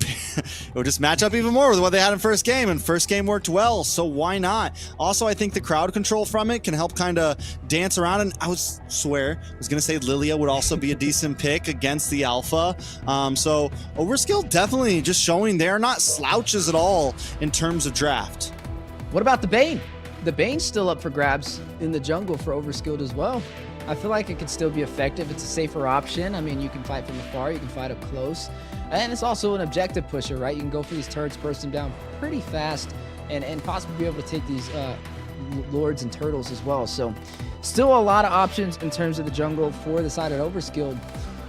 match up even more with what they had in first game, and first game worked well, so why not? Also, I think the crowd control from it can help kind of dance around, and I was going to say Lilia would also be a decent pick against the Alpha. So Overskilled definitely just showing they're not slouches at all in terms of draft. What about the Bane? The Bane's still up for grabs in the jungle for Overskilled as well. I feel like it could still be effective. It's a safer option. I mean, you can fight from afar, you can fight up close, and it's also an objective pusher, right? You can go for these turrets, burst them down pretty fast, and possibly be able to take these lords and turtles as well. So still a lot of options in terms of the jungle for the side of Overskilled.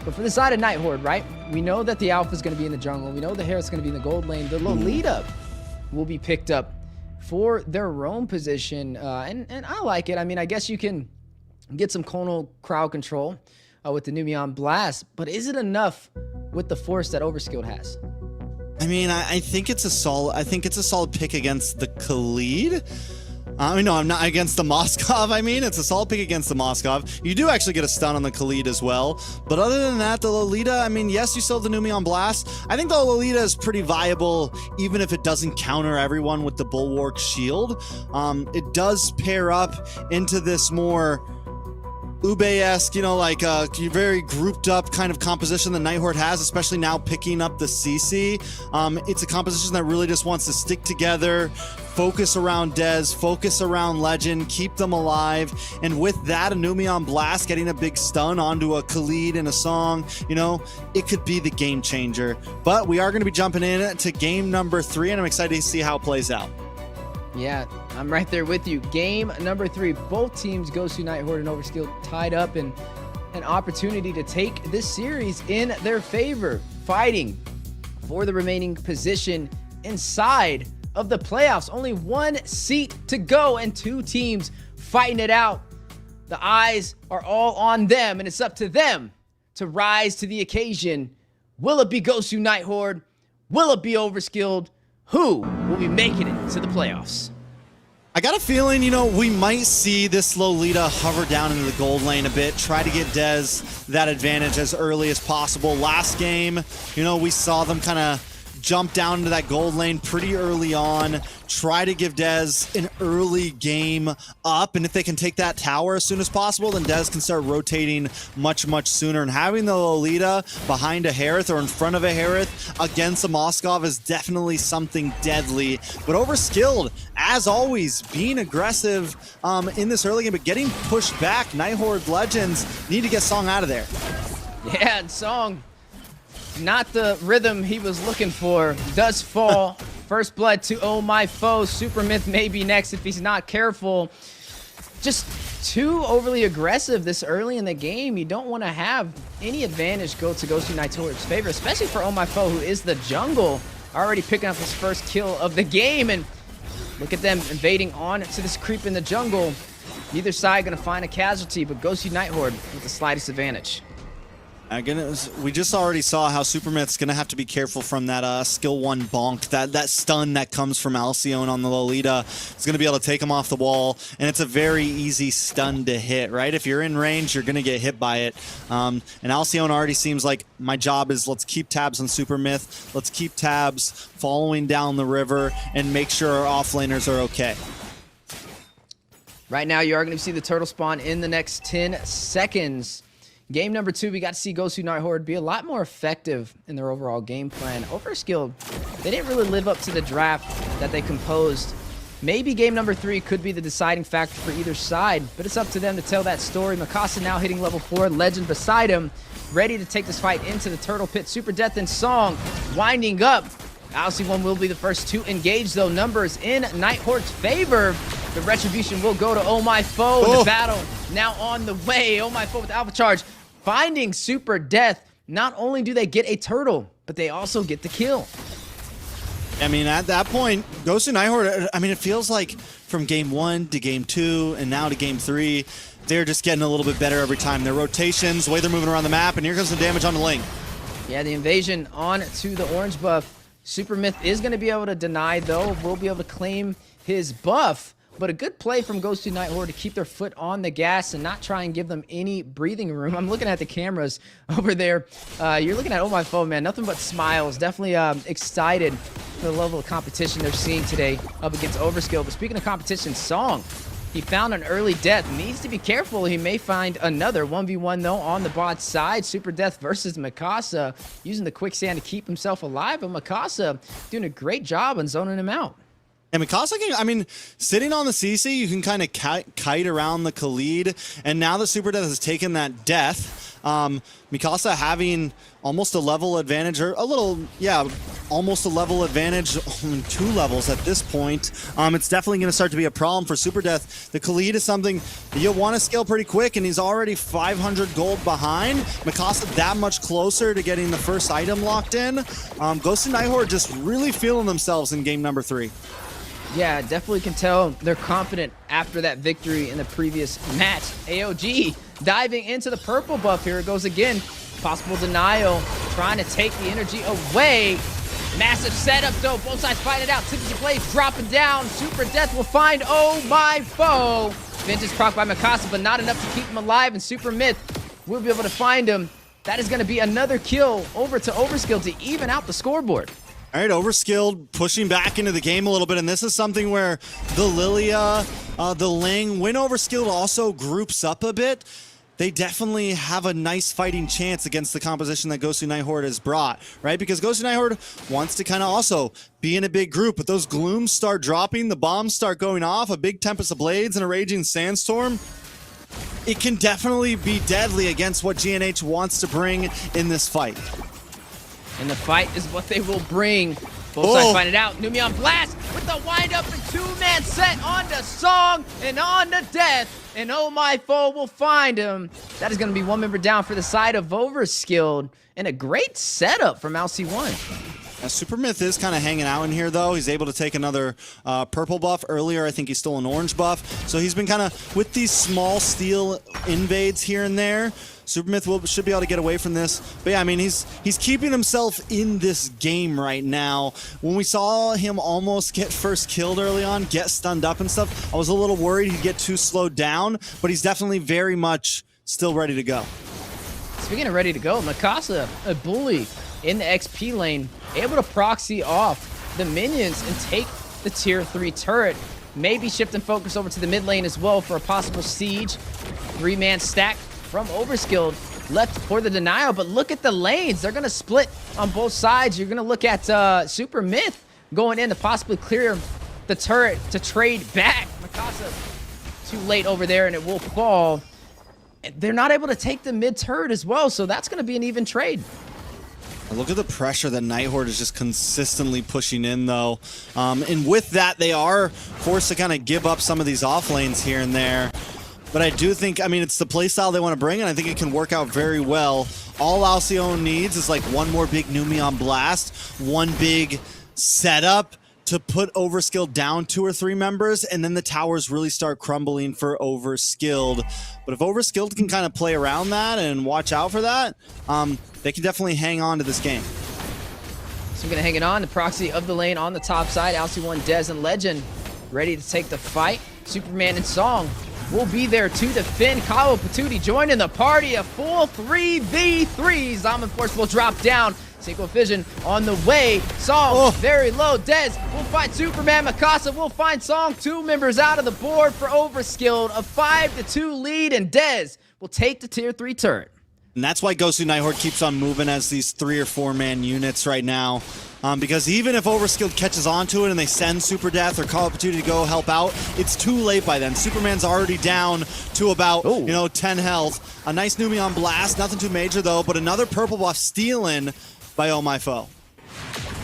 But for the side of Night Horde, right? We know that the Alpha is going to be in the jungle. We know the Harith's going to be in the gold lane. The Lolita will be picked up for their roam position, and I like it. I mean, I guess you can get some crowd control with the Numion Blast, but is it enough with the force that Overskilled has? I mean, I think it's a solid pick against the Khalid. No, I'm not against the Moskov. I mean, it's a solid pick against the Moskov. You do actually get a stun on the Khalid as well. But other than that, the Lolita, I mean, yes, you still have the Numion Blast. I think the Lolita is pretty viable, even if it doesn't counter everyone with the Bulwark Shield. It does pair up into this more Ube-esque, you know, like very grouped up kind of composition that Night Horde has, especially now picking up the CC. It's a composition that really just wants to stick together, focus around Dez, focus around Legend, keep them alive, and with that, a Numion Blast getting a big stun onto a Khalid and a Song, you know, it could be the game changer. But we are going to be jumping in to game number 3, and I'm excited to see how it plays out. Yeah, I'm right there with you. Game number 3, both teams, Gosu, Night Horde, and Overskilled, tied up in an opportunity to take this series in their favor, fighting for the remaining position inside of the playoffs. Only one seat to go, and 2 teams fighting it out. The eyes are all on them, and it's up to them to rise to the occasion. Will it be Gosu, Night Horde? Will it be Overskilled? Who will be making it to the playoffs? I got a feeling, you know, we might see this Lolita hover down into the gold lane a bit, try to get Dez that advantage as early as possible. Last game, you know, we saw them kind of jump down into that gold lane pretty early on, try to give Dez an early game up, and if they can take that tower as soon as possible, then Dez can start rotating much, much sooner. And having the Lolita behind a Harith or in front of a Harith against a Moskov is definitely something deadly. But Overskilled, as always, being aggressive in this early game, but getting pushed back. Night Horde Legends need to get Song out of there. Yeah, and Song, not the rhythm he was looking for, does fall. First blood to Oh My Foe. Super Myth may be next if he's not careful. Just too overly aggressive this early in the game. You don't want to have any advantage go to Gosu Night Horde's favor, especially for Oh My Foe, who is the jungle, already picking up his first kill of the game. And look at them invading on to this creep in the jungle. Neither side going to find a casualty, but Gosu Night Horde with the slightest advantage. We just already saw how Supermyth's going to have to be careful from that skill 1 bonk. That stun that comes from Alcyone on the Lolita is going to be able to take him off the wall, and it's a very easy stun to hit, right? If you're in range, you're going to get hit by it. And Alcyone already seems like my job is let's keep tabs on Supermyth, let's keep tabs following down the river, and make sure our offlaners are okay. Right now, you are going to see the turtle spawn in the next 10 seconds. Game number 2, we got to see Gosu NACT Horde be a lot more effective in their overall game plan. Overskilled, they didn't really live up to the draft that they composed. Maybe game number 3 could be the deciding factor for either side, but it's up to them to tell that story. Mikasa now hitting level 4, Legend beside him, ready to take this fight into the Turtle Pit. Super Death and Song winding up. LC1 will be the first to engage, though. Numbers in NACT Horde's favor. The retribution will go to Oh My Foe. The battle now on the way. Oh My Foe with Alpha Charge finding Super Death. Not only do they get a turtle, but they also get the kill. I mean, at that point, Gosu NACT Horde, I mean, it feels like from game 1 to game 2 and now to game 3, they're just getting a little bit better every time. Their rotations, the way they're moving around the map, and here comes the damage on the link. Yeah, the invasion on to the orange buff. Super Myth is going to be able to deny, though. Will be able to claim his buff. But a good play from Gosu NACT Horde to keep their foot on the gas and not try and give them any breathing room. I'm looking at the cameras over there. You're looking at Oh My Foe, man. Nothing but smiles. Definitely excited for the level of competition they're seeing today up against Overskilled. But speaking of competition, Song, he found an early death. Needs to be careful. He may find another 1v1, though, on the bot side. Super Death versus Mikasa, using the quicksand to keep himself alive. But Mikasa doing a great job on zoning him out. And Mikasa, I mean, sitting on the CC, you can kind of kite around the Khalid. And now that Super Death has taken that death, Mikasa having almost a level advantage, or a little, yeah, almost a level advantage on 2 levels at this point. It's definitely going to start to be a problem for Super Death. The Khalid is something that you'll want to scale pretty quick, and he's already 500 gold behind. Mikasa that much closer to getting the first item locked in. Gosu NACT Horde just really feeling themselves in game number 3. Yeah, definitely can tell they're confident after that victory in the previous match. AOG diving into the purple buff. Here it goes again. Possible denial, trying to take the energy away. Massive setup, though. Both sides fight it out. Tipsy Blaze dropping down. Super Death will find Oh My Foe. Vengeance proc by Mikasa, but not enough to keep him alive. And Super Myth will be able to find him. That is going to be another kill over to Overskilled to even out the scoreboard. All right, Overskilled pushing back into the game a little bit, and this is something where the Lilia, the Ling, when Overskilled also groups up a bit, they definitely have a nice fighting chance against the composition that Gosu NACT Horde has brought, right? Because Gosu NACT Horde wants to kind of also be in a big group, but those glooms start dropping, the bombs start going off, a big Tempest of Blades and a Raging Sandstorm. It can definitely be deadly against what GNH wants to bring in this fight. And the fight is what they will bring. Both sides find it out. Numion Blast with the wind up and 2-man set on the Song and on the Death. And Oh My Foe will find him. That is going to be 1 member down for the side of Overskilled. And a great setup from LC1. Now, Super Myth is kind of hanging out in here, though. He's able to take another purple buff. Earlier, I think he stole an orange buff. So he's been kind of, with these small steal invades here and there, Super Myth should be able to get away from this. But yeah, I mean, he's keeping himself in this game right now. When we saw him almost get first killed early on, get stunned up and stuff, I was a little worried he'd get too slowed down, but he's definitely very much still ready to go. Speaking of ready to go, Mikasa, a bully in the XP lane, able to proxy off the minions and take the tier 3 turret. Maybe shifting focus over to the mid lane as well for a possible siege. 3-man stack from Overskilled left for the denial, but look at the lanes. They're going to split on both sides. You're going to look at Super Myth going in to possibly clear the turret to trade back. Mikasa too late over there, and it will fall. They're not able to take the mid turret as well, so that's going to be an even trade. Look at the pressure that NACT Horde is just consistently pushing in, though. And with that, they are forced to kind of give up some of these off lanes here and there. But I do think, I mean, it's the playstyle they want to bring, and I think it can work out very well. All Alcyon needs is like one more big Numion Blast, one big setup to put Overskilled down 2 or 3 members, and then the towers really start crumbling for Overskilled. But if Overskilled can kind of play around that and watch out for that, they can definitely hang on to this game. So we're going to hang it on. The proxy of the lane on the top side. LC1, Dez, and Legend ready to take the fight. Superman and Song will be there to defend. Kawa Patootie joining the party. A full 3v3. Zaman Force will drop down. Synchro Fission on the way. Song very low. Dez will find Superman. Mikasa will find Song. 2 members out of the board for Overskilled. A 5-2 lead, and Dez will take the tier 3 turret. And that's why Gosu Nighthorde keeps on moving as these 3 or 4 man units right now. Because even if Overskilled catches onto it and they send Super Death or Call Opportunity to go help out, it's too late by then. Superman's already down to about, 10 health. A nice Numeon Blast, nothing too major though, but another purple buff stealing by Oh My Foe.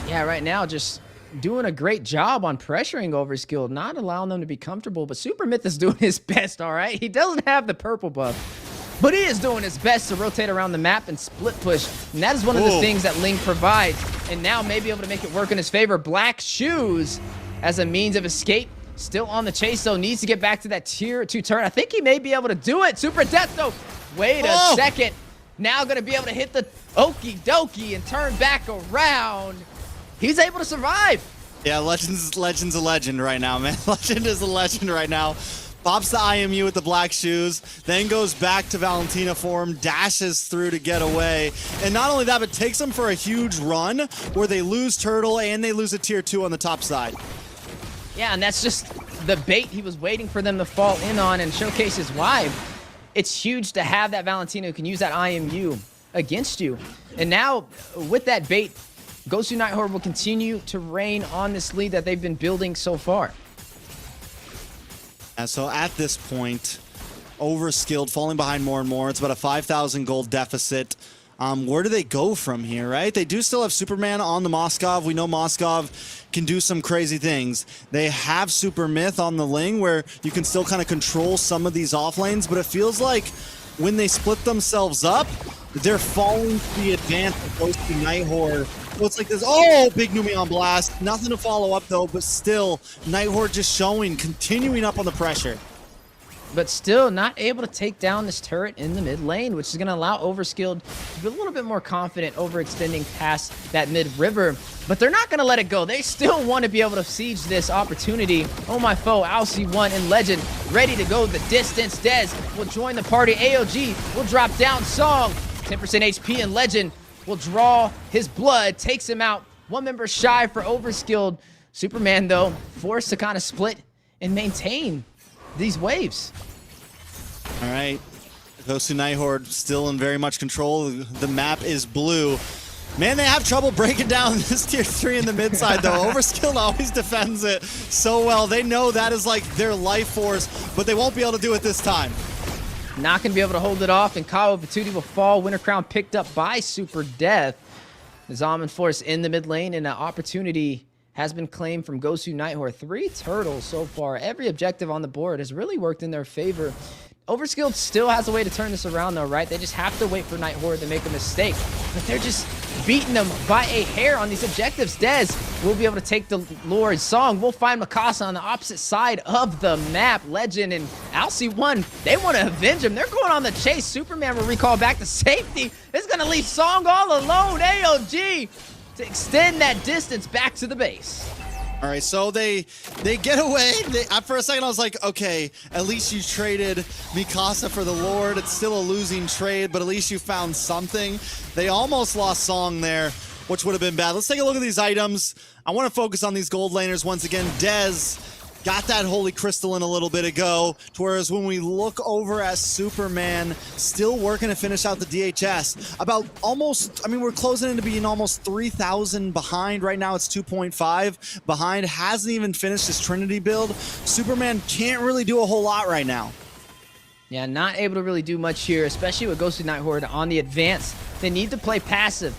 Yeah, right now just doing a great job on pressuring Overskilled, not allowing them to be comfortable, but Super Myth is doing his best, all right? He doesn't have the purple buff, but he is doing his best to rotate around the map and split push, and that is one of the things that Ling provides, and now may be able to make it work in his favor. Black Shoes as a means of escape, still on the chase, though, needs to get back to that tier 2 turn. I think he may be able to do it. Super Death, though, wait a second. Now gonna be able to hit the okie dokie and turn back around. He's able to survive. Yeah, Legend's a legend right now, man. Legend is a legend right now. Pops the IMU with the Black Shoes, then goes back to Valentina form, dashes through to get away. And not only that, but takes them for a huge run where they lose Turtle and they lose a tier 2 on the top side. Yeah, and that's just the bait he was waiting for them to fall in on and showcase his why. It's huge to have that Valentina who can use that IMU against you. And now, with that bait, Gosu Nighthorde will continue to reign on this lead that they've been building so far. And so at this point, Overskilled, falling behind more and more. It's about a 5,000 gold deficit. Where do they go from here, right? They do still have Superman on the Moskov. We know Moskov can do some crazy things. They have Super Myth on the Ling where you can still kind of control some of these off lanes, but it feels like when they split themselves up, they're falling to the advance of Gosu Nighthorde. So it's like this, big Numeon Blast. Nothing to follow up though, but still, Nighthorde just showing, continuing up on the pressure. But still not able to take down this turret in the mid lane, which is going to allow Overskilled to be a little bit more confident overextending past that mid river. But they're not going to let it go. They still want to be able to siege this opportunity. Oh My Foe, Alcy1 and Legend ready to go the distance. Dez will join the party. AOG will drop down Song. 10% HP and Legend will draw his blood, takes him out. 1 member shy for Overskilled. Superman, though, forced to kind of split and maintain these waves. All right, Gosu Nighthorde still in very much control. The map is blue. Man, they have trouble breaking down this tier 3 in the mid side though. Overskilled always defends it so well. They know that is like their life force, but they won't be able to do it this time. Not going to be able to hold it off, and Kawa Batuti will fall. Winter Crown picked up by Super Death. The Zaman Force in the mid lane, and an opportunity has been claimed from Gosu Nighthorde. 3 turtles so far. Every objective on the board has really worked in their favor. Overskilled still has a way to turn this around though, right? They just have to wait for Nighthorde to make a mistake. But they're just beating them by a hair on these objectives. Dez will be able to take the Lord. Song will find Mikasa on the opposite side of the map. Legend and Alcy1, they want to avenge him. They're going on the chase. Superman will recall back to safety. It's going to leave Song all alone. AOG to extend that distance back to the base. All right, so they get away. For a second, I was like, okay, at least you traded Mikasa for the Lord. It's still a losing trade, but at least you found something. They almost lost Song there, which would have been bad. Let's take a look at these items. I want to focus on these gold laners once again. Dez got that Holy Crystal in a little bit ago, whereas when we look over at Superman, still working to finish out the DHS. About almost, I mean, we're closing into being almost 3,000 behind. Right now it's 2.5 behind. Hasn't even finished his Trinity build. Superman can't really do a whole lot right now. Yeah, not able to really do much here, especially with Gosu Nighthorde on the advance. They need to play passive.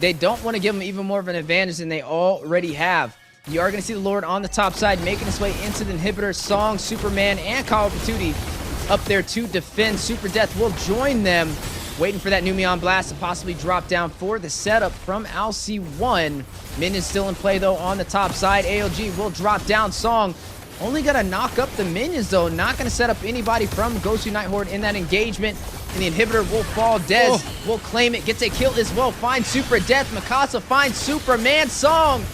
They don't want to give them even more of an advantage than they already have. You are going to see the Lord on the top side, making his way into the inhibitor. Song, Superman, and Call of Duty up there to defend. Super Death will join them, waiting for that Numeon Blast to possibly drop down for the setup from Alcy1. Minions still in play, though, on the top side. AOG will drop down. Song only going to knock up the minions, though. Not going to set up anybody from Gosu Nighthorde in that engagement. And the inhibitor will fall. Dez will claim it, gets a kill as well. Finds Super Death. Mikasa finds Superman. Song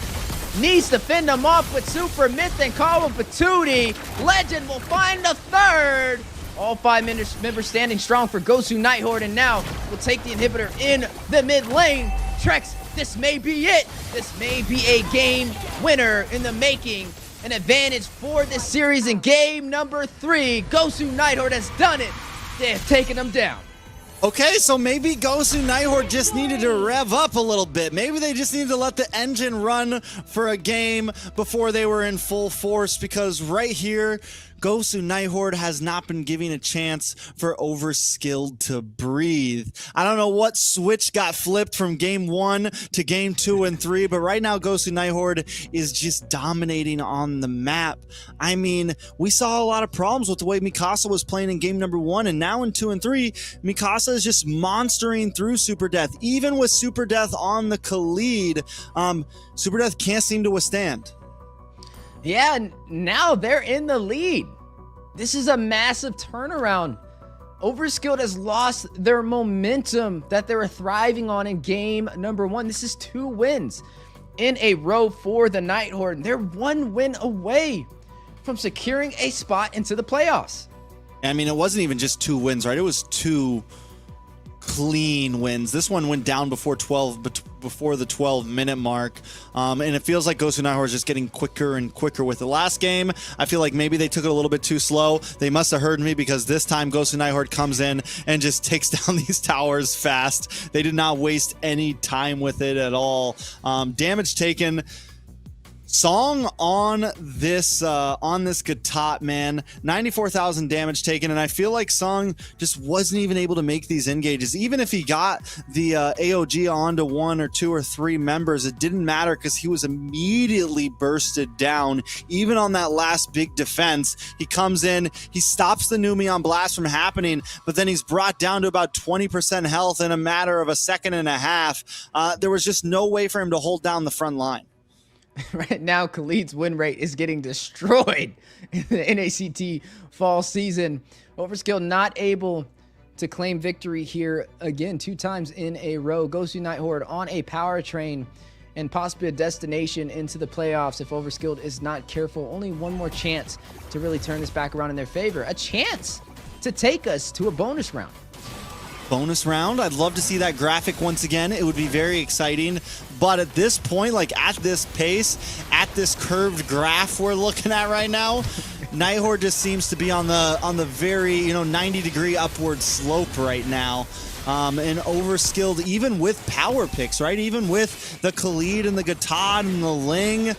needs to fend him off with Super Myth and Call of Batuti. Legend will find the third. All 5 members standing strong for Gosu Nighthorde, and now will take the inhibitor in the mid lane. Trex, this may be it. This may be a game winner in the making. An advantage for this series in game number 3. Gosu Nighthorde has done it. They have taken them down. Okay, so maybe Gosu Nighthorde just needed to rev up a little bit. Maybe they just needed to let the engine run for a game before they were in full force, because right here, Gosu Nighthorde has not been giving a chance for Overskilled to breathe. I don't know what switch got flipped from game 1 to game 2 and 3, but right now Gosu Nighthorde is just dominating on the map. I mean, we saw a lot of problems with the way Mikasa was playing in game number 1, and now in 2 and 3, Mikasa is just monstering through Super Death. Even with Super Death on the Khalid, Super Death can't seem to withstand. Yeah, now they're in the lead. This is a massive turnaround. Overskilled has lost their momentum that they were thriving on in game number 1. This is 2 wins in a row for the Nighthorde. They're 1 win away from securing a spot into the playoffs. I mean, it wasn't even just 2 wins, right? It was 2 clean wins. This one went down before the 12-minute mark, and it feels like Gosu Nighthorde is just getting quicker and quicker with the last game. I feel like maybe they took it a little bit too slow. They must have heard me, because this time Gosu Nighthorde comes in and just takes down these towers fast. They did not waste any time with it at all. Damage taken. Song on this Gatot, man, 94,000 damage taken, and I feel like Song just wasn't even able to make these engages. Even if he got the AOG onto 1 or 2 or 3 members, it didn't matter, because he was immediately bursted down. Even on that last big defense, he comes in, he stops the Numeon Blast from happening, but then he's brought down to about 20% health in a matter of a second and a half. There was just no way for him to hold down the front line. Right now, Khalid's win rate is getting destroyed in the NACT fall season. Overskilled not able to claim victory here again 2 times in a row. Gosu Nighthorde on a power train and possibly a destination into the playoffs if Overskilled is not careful. Only one more chance to really turn this back around in their favor. A chance to take us to a bonus round. Bonus round. I'd love to see that graphic once again. It would be very exciting. But at this point, like at this pace, at this curved graph we're looking at right now, Nighthorde just seems to be on the very 90-degree upward slope right now. And Overskilled, even with power picks, right? Even with the Khalid and the Gatot and the Ling,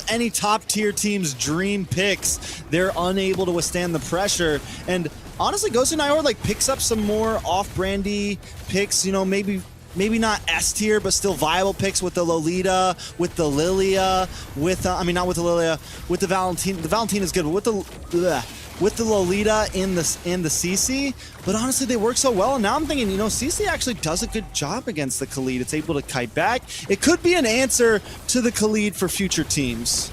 any top tier team's dream picks, they're unable to withstand the pressure. And honestly, Gosu Nighthorde picks up some more off-brandy picks, maybe not S tier, but still viable picks with the Lolita, with the Lilia, with not with the Lilia, with the Valentine. The Valentine is good, but with the Lolita in the CC. But honestly, they work so well, and now I'm thinking, CC actually does a good job against the Khalid. It's able to kite back. It could be an answer to the Khalid for future teams.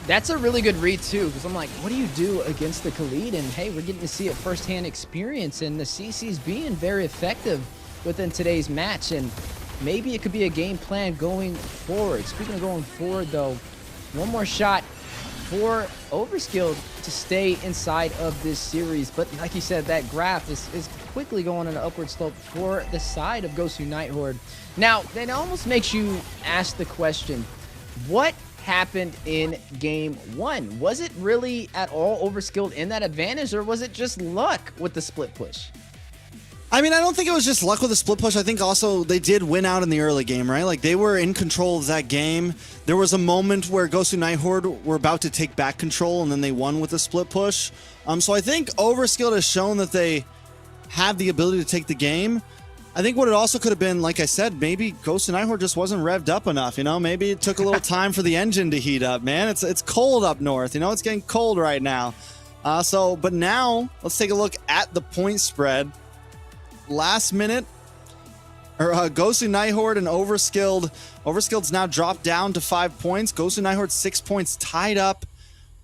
That's a really good read too, because I'm like, what do you do against the Khalid? And hey, we're getting to see a firsthand experience, and the CC's being very effective within today's match, and maybe it could be a game plan going forward. Speaking of going forward though, one more shot for Overskilled to stay inside of this series. But like you said, that graph is quickly going on an upward slope for the side of Gosu Nighthorde. Now, that almost makes you ask the question, what happened in game 1? Was it really at all Overskilled in that advantage, or was it just luck with the split push? I mean, I don't think it was just luck with the split push. I think also they did win out in the early game, right? They were in control of that game. There was a moment where Gosu Nighthorde were about to take back control, and then they won with a split push. So I think Overskilled has shown that they have the ability to take the game. I think what it also could have been, like I said, maybe Gosu Nighthorde just wasn't revved up enough. Maybe it took a little time for the engine to heat up, man. It's cold up north. It's getting cold right now. But now let's take a look at the point spread. Last minute, Gosu Nighthorde and Overskilled. Overskilled's now dropped down to 5 points. Gosu Nighthorde 6 points, tied up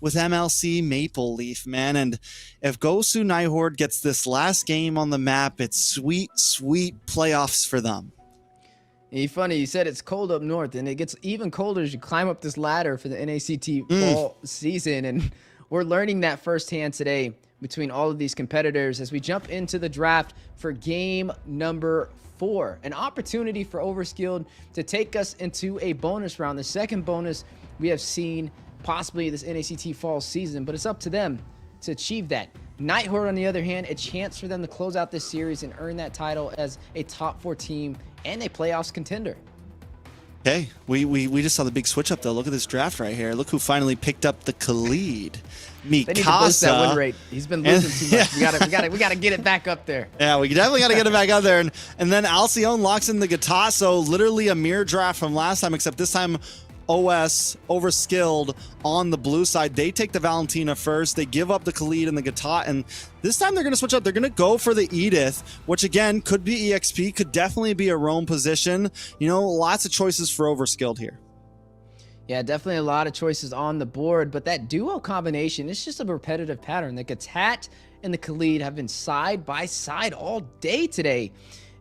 with MLC Maple Leaf, man. And if Gosu Nighthorde gets this last game on the map, it's sweet, sweet playoffs for them. It's funny, you said it's cold up north, and it gets even colder as you climb up this ladder for the NACT fall season. And we're learning that firsthand today between all of these competitors as we jump into the draft for game number 4. An opportunity for Overskilled to take us into a bonus round. The second bonus we have seen possibly this NACT fall season, but it's up to them to achieve that. Night Horde, on the other hand, a chance for them to close out this series and earn that title as a top 4 team and a playoffs contender. Okay, we just saw the big switch up though. Look at this draft right here. Look who finally picked up the Khalid. Mikasa. They need to boost that win rate. He's been losing too much. We gotta get it back up there. Yeah, we definitely gotta get it back up there. And then Alcyone locks in the Gatasso, literally a mirror draft from last time, except this time OS, Overskilled on the blue side. They take the Valentina first. They give up the Khalid and the Gata, and this time they're going to switch up. They're going to go for the Edith, which again could be EXP, could definitely be a roam position. You know, lots of choices for Overskilled here. Yeah, definitely a lot of choices on the board, but that duo combination, it's just a repetitive pattern. The Gatat and the Khalid have been side by side all day today.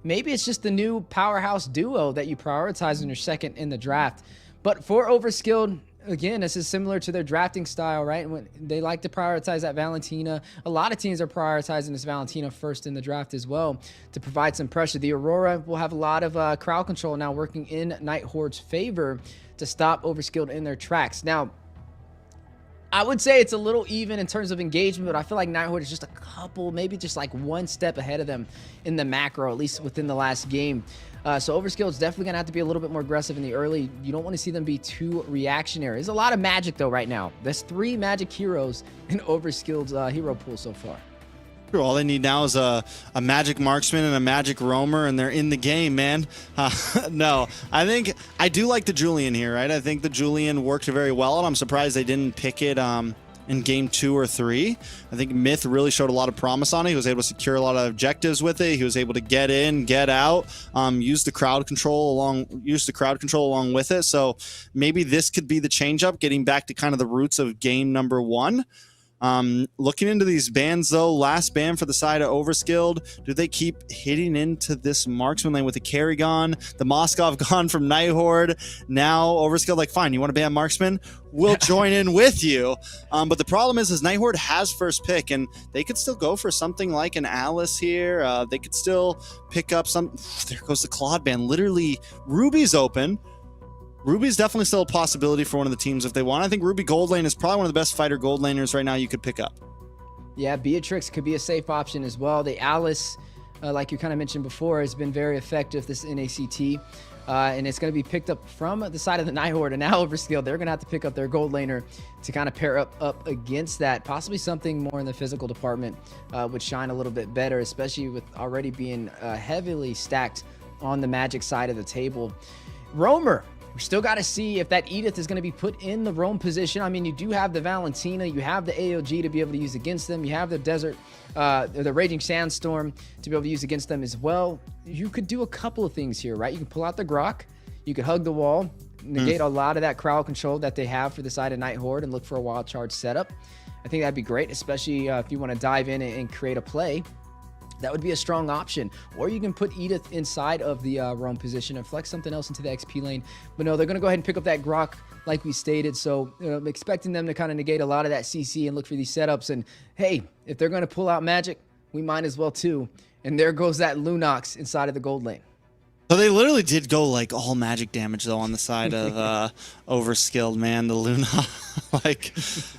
Maybe it's just the new powerhouse duo that you prioritize when you're second in the draft. But for Overskilled, again, this is similar to their drafting style, right? When they like to prioritize that Valentina. A lot of teams are prioritizing this Valentina first in the draft as well to provide some pressure. The Aurora will have a lot of crowd control now working in Night Horde's favor to stop Overskilled in their tracks. Now, I would say it's a little even in terms of engagement, but I feel like Night Horde is just a couple, maybe just like one step ahead of them in the macro, at least within the last game. So Overskilled is definitely going to have to be a little bit more aggressive in the early. You don't want to see them be too reactionary. There's a lot of magic, though, right now. There's 3 magic heroes in Overskilled's hero pool so far. All they need now is a magic marksman and a magic roamer, and they're in the game, man. No, I do like the Julian here, right? I think the Julian worked very well, and I'm surprised they didn't pick it in game 2 or 3. I think Myth really showed a lot of promise on it. He was able to secure a lot of objectives with it. He was able to get in, get out, use the crowd control along with it. So maybe this could be the change up, getting back to kind of the roots of game number 1. Looking into these bans though, last ban for the side of Overskilled, do they keep hitting into this marksman lane with the Kerrigan, the Moskov gone from Night Horde? Now Overskilled like, fine, you want to ban marksman? We'll join in with you. But the problem is Night Horde has first pick, and they could still go for something like an Alice here. They could still pick up some, there goes the Claude ban. Literally, Ruby's open. Ruby's definitely still a possibility for one of the teams if they want. I think Ruby gold lane is probably one of the best fighter gold laners right now you could pick up. Yeah, Beatrix could be a safe option as well. The Alice, like you kind of mentioned before, has been very effective this NACT. And it's going to be picked up from the side of the Night Horde. And now Overskilled, they're going to have to pick up their gold laner to kind of pair up against that. Possibly something more in the physical department would shine a little bit better, especially with already being heavily stacked on the magic side of the table. Roamer. We still got to see if that Edith is going to be put in the roam position. I mean, you do have the Valentina, you have the AOG to be able to use against them, you have the Desert, the Raging Sandstorm to be able to use against them as well. You could do a couple of things here, right? You can pull out the Grok, you could hug the wall, negate a lot of that crowd control that they have for the side of Night Horde and look for a wild charge setup. I think that'd be great, especially if you want to dive in and create a play. That would be a strong option. Or you can put Edith inside of the roam position and flex something else into the XP lane. But no, they're going to go ahead and pick up that Grok like we stated. So I'm expecting them to kind of negate a lot of that CC and look for these setups. And hey, if they're going to pull out magic, we might as well too. And there goes that Lunox inside of the gold lane. So they literally did go like all magic damage though on the side of Overskilled, man. The Luna, like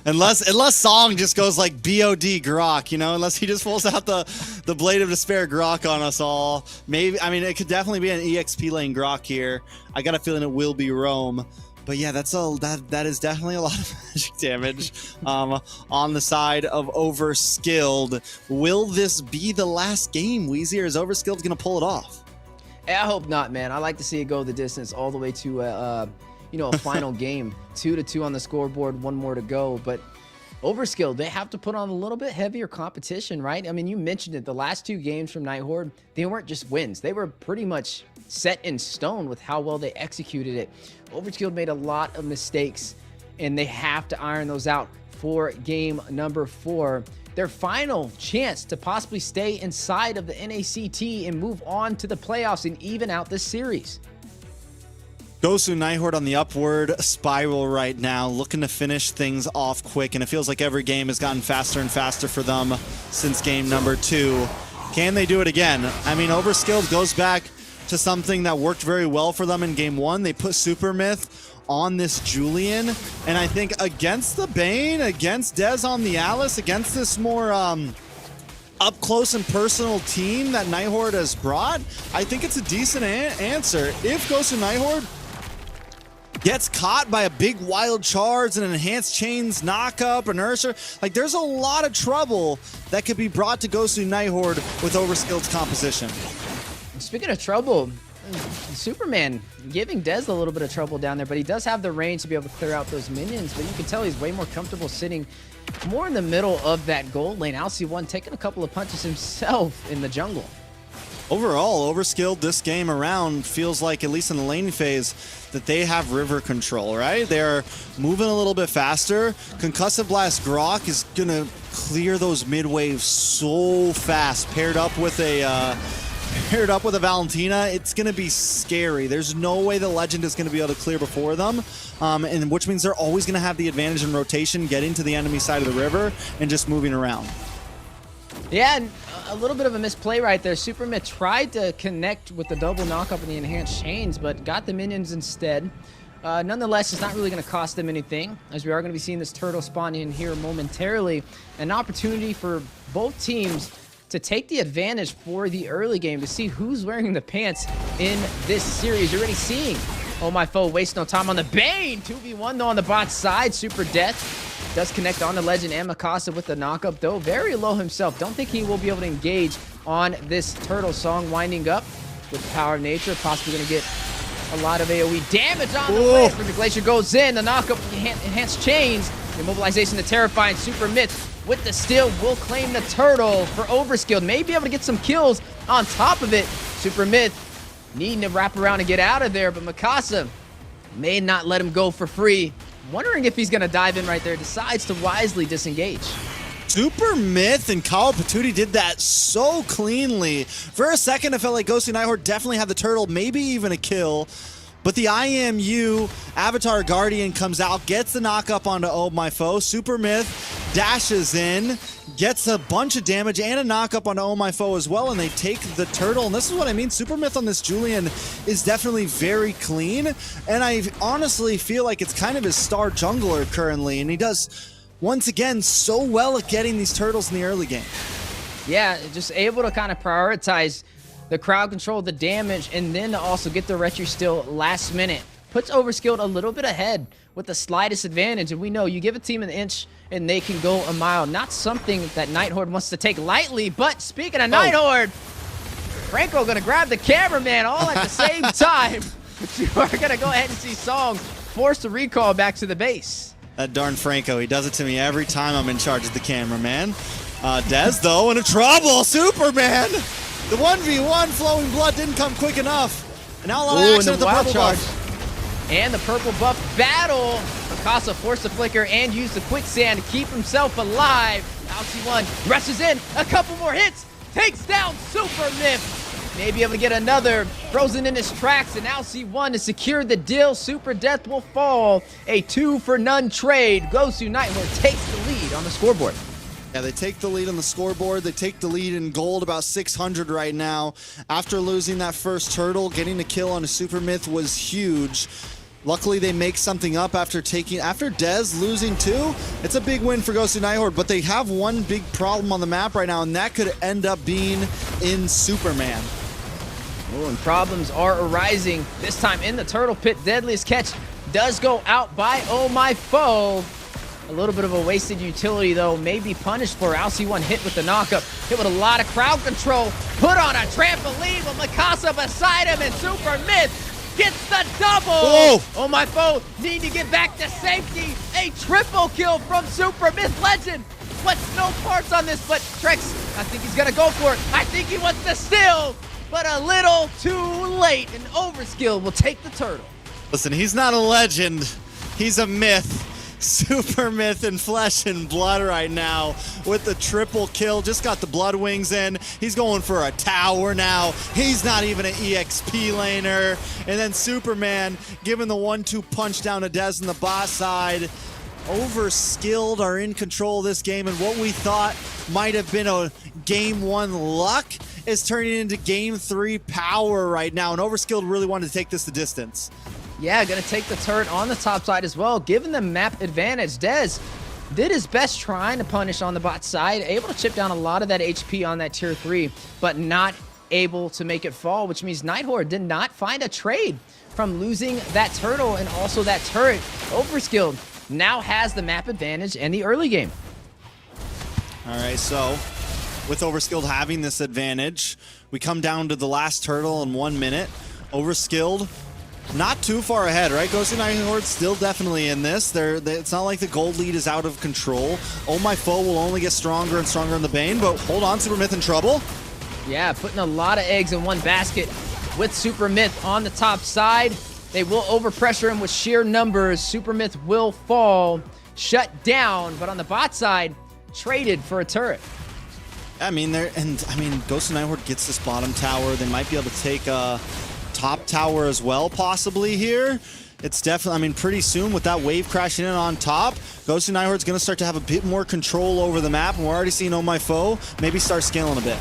unless Song just goes like BOD Grok, you know, unless he just pulls out the Blade of Despair Grok on us all. Maybe, I mean, it could definitely be an EXP lane Grok here. I got a feeling it will be Roam. But yeah, that is definitely a lot of magic damage on the side of Overskilled. Will this be the last game, Weezy, or is Overskilled going to pull it off? I hope not, man. I like to see it go the distance all the way to a final game. 2-2 on the scoreboard, 1 more to go. But Overskilled, they have to put on a little bit heavier competition, right? I mean, you mentioned it. The last 2 games from Night Horde, they weren't just wins. They were pretty much set in stone with how well they executed it. Overskilled made a lot of mistakes, and they have to iron those out for game number 4. Their final chance to possibly stay inside of the NACT and move on to the playoffs and even out this series. Gosu Night Horde on the upward spiral right now, looking to finish things off quick, and it feels like every game has gotten faster and faster for them since game number 2. Can they do it again? I mean, Overskilled goes back to something that worked very well for them in game 1. They put Super Myth on this Julian, and I think against the Bane, against Dez on the Alice, against this more up close and personal team that Nighthorde has brought, I think it's a decent answer. If Gosu Nighthorde gets caught by a big wild charge and enhanced chains knockup, inertia, like there's a lot of trouble that could be brought to Gosu Nighthorde with Overskilled's composition. Speaking of trouble, Superman giving Dez a little bit of trouble down there, but he does have the range to be able to clear out those minions, but you can tell he's way more comfortable sitting more in the middle of that gold lane. LC1 taking a couple of punches himself in the jungle. Overall, Overskilled this game around feels like, at least in the laning phase, that they have river control, right? They're moving a little bit faster. Concussive Blast Grok is going to clear those mid waves so fast, paired up with a Valentina. It's going to be scary. There's no way the Legend is going to be able to clear before them, and which means they're always going to have the advantage in rotation, getting to the enemy side of the river and just moving around. Yeah, and a little bit of a misplay right there. Supermid tried to connect with the double knockup and the enhanced chains, but got the minions instead. Nonetheless, it's not really going to cost them anything, as we are going to be seeing this turtle spawn in here momentarily. An opportunity for both teams to take the advantage for the early game, to see who's wearing the pants in this series. You're already seeing Oh My Foe waste no time on the Bane. 2v1 though on the bot side. Super Death does connect on the Legend and Mikasa with the knockup, though very low himself. Don't think he will be able to engage on this turtle song. Winding up with the power of nature, possibly going to get a lot of AoE damage on the way. The Glacier goes in, the knockup, enhanced chains, the immobilization, the terrifying Super Myth with the steal will claim the turtle for Overskilled. May be able to get some kills on top of it. Super Myth needing to wrap around and get out of there, but Mikasa may not let him go for free. Wondering if he's going to dive in right there. Decides to wisely disengage. Super Myth and Kyle Patootie did that so cleanly. For a second, I felt like Gosu Nighthorde definitely had the turtle, maybe even a kill. But the IMU Avatar Guardian comes out, gets the knockup onto Oh My Foe. Super Myth dashes in, gets a bunch of damage and a knockup onto Oh My Foe as well, and they take the turtle. And this is what I mean, Super Myth on this Julian is definitely very clean, and I honestly feel like it's kind of his star jungler currently, and he does, once again, so well at getting these turtles in the early game. Yeah, just able to kind of prioritize the crowd control, the damage, and then to also get the retro steal last minute. Puts Overskilled a little bit ahead with the slightest advantage, and we know you give a team an inch and they can go a mile. Not something that Nighthorde wants to take lightly, but speaking of Nighthorde, Franco gonna grab the cameraman all at the same time. You are gonna go ahead and see Song forced to recall back to the base. That darn Franco, he does it to me every time I'm in charge of the cameraman. Dez, though, in a trouble. Superman! The 1v1 flowing blood didn't come quick enough. And now a lot of action at the purple buff. And the purple buff battle. Mikasa forced the flicker and used the quicksand to keep himself alive. LC1 rushes in, a couple more hits, takes down Super Myth. May be able to get another, frozen in his tracks, and LC1 to secure the deal. Super Death will fall. A 2-for-none trade. Gosu Nighthorde takes the lead on the scoreboard. Yeah, they take the lead on the scoreboard. They take the lead in gold, about 600 right now. After losing that first turtle, getting a kill on a Super Myth was huge. Luckily, they make something up after Dez losing two. It's a big win for Gosu Nighthorde, but they have one big problem on the map right now, and that could end up being in Superman. Oh, and problems are arising. This time in the turtle pit, deadliest catch does go out by Oh My Foe. A little bit of a wasted utility, though, may be punished for. LC1 hit with the knockup. Hit with a lot of crowd control. Put on a trampoline with Mikasa beside him, and Super Myth gets the double. Whoa. Oh My Foe need to get back to safety. A triple kill from Super Myth. Legend wants no parts on this, but Trex, I think he's going to go for it. I think he wants to steal, but a little too late, and Overskilled will take the turtle. Listen, he's not a legend. He's a myth. Super Myth in flesh and blood right now with the triple kill. Just got the blood wings in. He's going for a tower now. He's not even an EXP laner. And then Superman giving the 1-2 punch down to Dez on the bot side. Overskilled are in control of this game, and what we thought might have been a game 1 luck is turning into game 3 power right now, and Overskilled really wanted to take this the distance. Yeah, gonna take the turret on the top side as well, giving them map advantage. Dez did his best trying to punish on the bot side, able to chip down a lot of that HP on that tier 3, but not able to make it fall, which means Night Horde did not find a trade from losing that turtle and also that turret. Overskilled now has the map advantage in the early game. All right, so with Overskilled having this advantage, we come down to the last turtle in 1 minute. Overskilled, not too far ahead, right? Gosu Night Horde still definitely in this. It's not like the gold lead is out of control. Oh My Foe will only get stronger and stronger in the Bane, but hold on, Super Myth in trouble. Yeah, putting a lot of eggs in one basket with Super Myth on the top side. They will overpressure him with sheer numbers. Super Myth will fall, shut down, but on the bot side, traded for a turret. I mean, Gosu Night Horde gets this bottom tower. They might be able to take a top tower as well, possibly here. It's definitely, I mean, pretty soon with that wave crashing in on top, Gosu Night Horde's going to start to have a bit more control over the map, and we're already seeing Oh My Foe maybe start scaling a bit.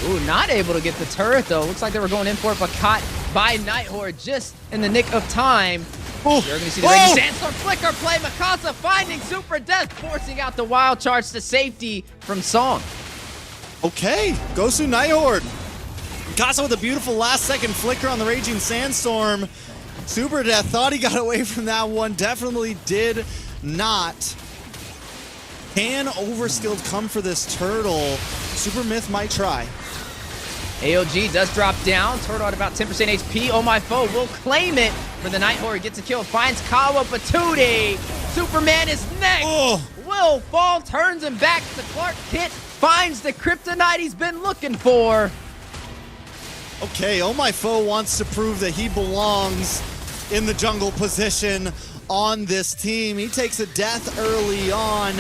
Ooh, not able to get the turret, though. Looks like they were going in for it, but caught by Night Horde just in the nick of time. You're going to see the Raging Sandstorm flicker play. Mikasa finding Super Death, forcing out the wild charge to safety from Song. Okay, Gosu Night Horde. Mikasa with a beautiful last-second flicker on the Raging Sandstorm. Super Death thought he got away from that one. Definitely did not. Can Overskilled come for this turtle? Super Myth might try. AOG does drop down. Turtle at about 10% HP. Oh My Foe will claim it for the Night Horde. Gets a kill. Finds Kawa Patootie. Superman is next. Will fall. Turns him back to Clark Kent. Finds the kryptonite he's been looking for. Okay, Oh My Foe wants to prove that he belongs in the jungle position on this team. He takes a death early on.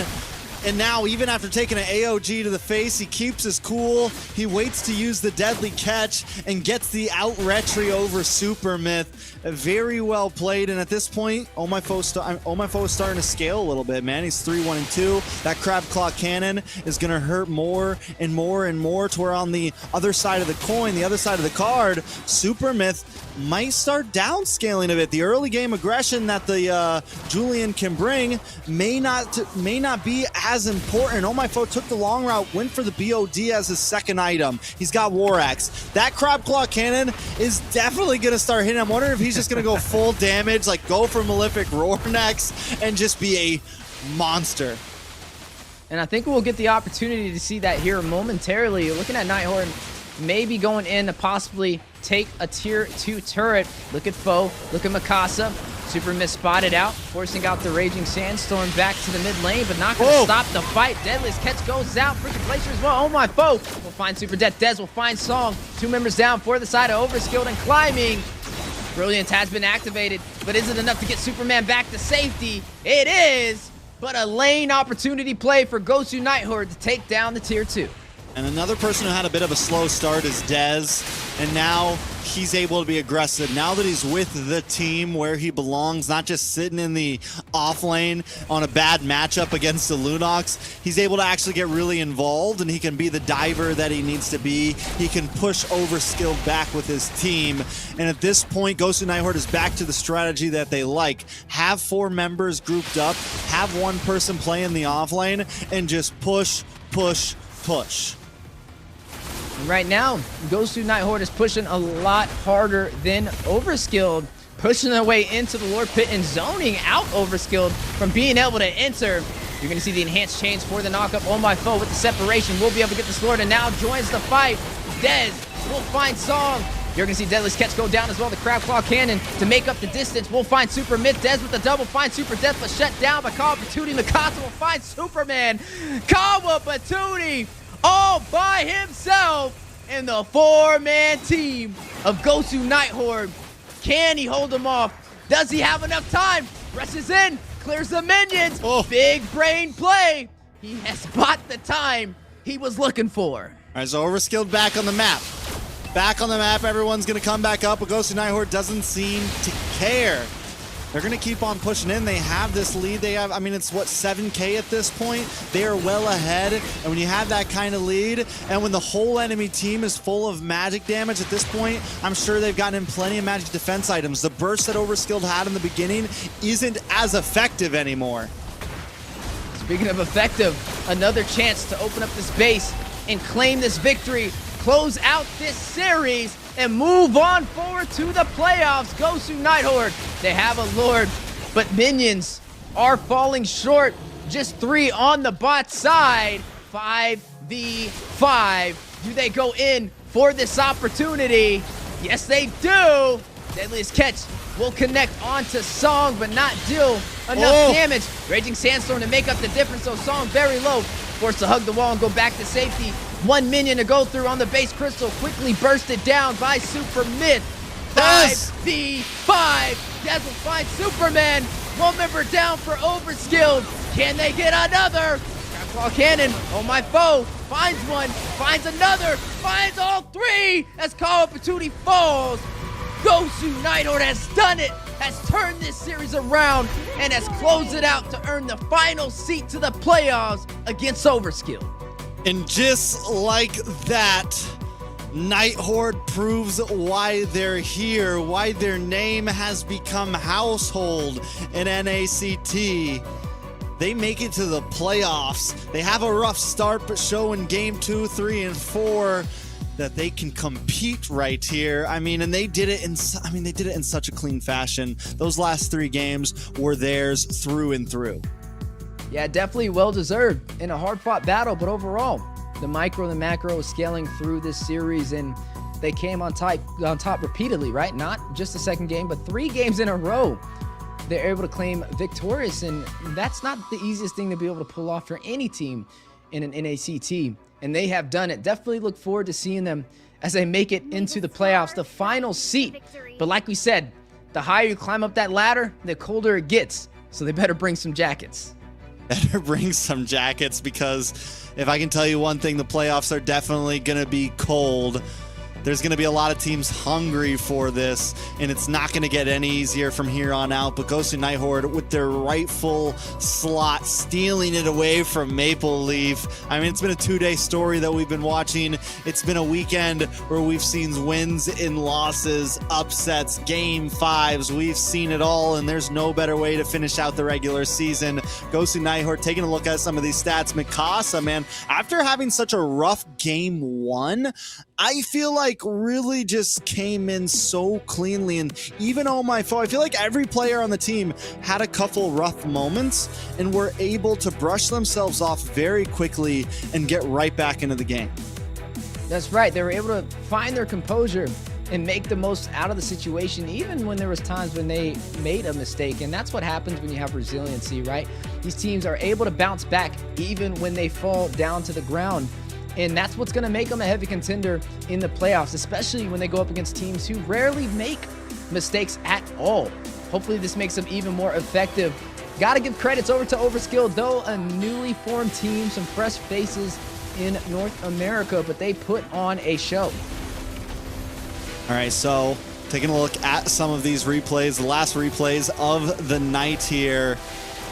And now, even after taking an AOG to the face, he keeps his cool. He waits to use the deadly catch and gets the out-retry over Super Myth. Very well played. And at this point, Oh My Foe is starting to scale a little bit, man. He's 3-1-2. That Crab Claw Cannon is going to hurt more and more and more, to where on the other side of the coin, the other side of the card, Super Myth might start downscaling a bit. The early game aggression that the Julian can bring may not be as important. Oh My Foe took the long route, went for the BOD as his second item. He's got War Axe. That Crab Claw Cannon is definitely going to start hitting. I'm wondering if he's just going to go full damage, like go for Malefic Roar next, and just be a monster. And I think we'll get the opportunity to see that here momentarily. You're looking at Night Horde maybe going in to possibly take a tier 2 turret. Look at Foe, look at Mikasa. Super Myth spotted out, forcing out the Raging Sandstorm back to the mid lane, but not going to stop the fight. Deadliest catch goes out. Freaking Glacier as well. Oh My Foe will find Super Death. Dez will find Song. 2 members down for the side of Overskilled and climbing. Brilliance has been activated, but is it enough to get Superman back to safety? It is, but a lane opportunity play for Gosu Night Horde to take down the tier 2. And another person who had a bit of a slow start is Dez, and now he's able to be aggressive. Now that he's with the team where he belongs, not just sitting in the off lane on a bad matchup against the Lunox, he's able to actually get really involved, and he can be the diver that he needs to be. He can push Overskilled back with his team. And at this point, Gosu Night Horde is back to the strategy that they like. Have 4 members grouped up, have 1 person play in the off lane, and just push, push, push. Right now, Gosu Night Horde is pushing a lot harder than Overskilled, pushing their way into the Lord Pit and zoning out Overskilled from being able to enter. You're going to see the enhanced chains for the knockup. Oh My Foe with the separation will be able to get this Lord, and now joins the fight. Dez will find Song. You're going to see Deadliest Catch go down as well. The Crab Claw Cannon to make up the distance. We'll find Super Myth. Dez with the double. Find Super Death, but shut down by Kawa Patootie. Mikasa will find Superman. Kawa Patootie all by himself in the 4-man team of Gosu Night Horde. Can he hold him off? Does he have enough time? Rushes in, clears the minions. Big brain play. He has bought the time he was looking for. All right, so Overskilled back on the map. Back on the map, everyone's going to come back up, but Gosu Night Horde doesn't seem to care. They're going to keep on pushing in. They have this lead. They have, I mean, it's what, 7K at this point? They are well ahead. And when you have that kind of lead, and when the whole enemy team is full of magic damage at this point, I'm sure they've gotten in plenty of magic defense items. The burst that Overskilled had in the beginning isn't as effective anymore. Speaking of effective, another chance to open up this base and claim this victory, close out this series, and move on forward to the playoffs. Gosu Night Horde, they have a Lord, but minions are falling short. Just 3 on the bot side. 5v5. Do they go in for this opportunity? Yes, they do. Deadliest Catch will connect onto Song, but not deal enough damage. Raging Sandstorm to make up the difference, so Song very low. Forced to hug the wall and go back to safety. 1 minion to go through on the base crystal. Quickly bursted down by Super Myth. 5v5. Dazzle finds Superman. 1 member down for Overskilled. Can they get another? Claw Cannon, oh my foe, finds one, finds another, finds all 3 as Call Opportunity falls. Gosu Night Horde has done it, has turned this series around, and has closed it out to earn the final seat to the playoffs against Overskilled. And just like that, Night Horde proves why they're here, why their name has become household in NACT. They make it to the playoffs. They have a rough start, but show in game 2, 3, and 4 that they can compete right here. I mean, and they did it in such a clean fashion. Those last 3 games were theirs through and through. Yeah, definitely well-deserved in a hard-fought battle, but overall, the micro and the macro scaling through this series, and they came on top repeatedly, right? Not just the second game, but 3 games in a row. They're able to claim victorious, and that's not the easiest thing to be able to pull off for any team in an NACT, and they have done it. Definitely look forward to seeing them as they make it into the playoffs, the final seat. But like we said, the higher you climb up that ladder, the colder it gets, so they better bring some jackets. Better bring some jackets, because if I can tell you one thing, the playoffs are definitely going to be cold. There's going to be a lot of teams hungry for this, and it's not going to get any easier from here on out. But Gosu Night Horde, with their rightful slot, stealing it away from Maple Leaf. I mean, it's been a 2-day story that we've been watching. It's been a weekend where we've seen wins and losses, upsets, game 5s. We've seen it all, and there's no better way to finish out the regular season. Gosu Night Horde, taking a look at some of these stats. Mikasa, man, after having such a rough game 1, I feel like really just came in so cleanly, and even on my phone, I feel like every player on the team had a couple rough moments and were able to brush themselves off very quickly and get right back into the game. That's right. They were able to find their composure and make the most out of the situation, even when there was times when they made a mistake. And that's what happens when you have resiliency, right? These teams are able to bounce back even when they fall down to the ground. And that's what's going to make them a heavy contender in the playoffs, especially when they go up against teams who rarely make mistakes at all. Hopefully this makes them even more effective. Got to give credits over to Overskilled, though a newly formed team, some fresh faces in North America, but they put on a show. All right, so taking a look at some of these replays, the last replays of the night here.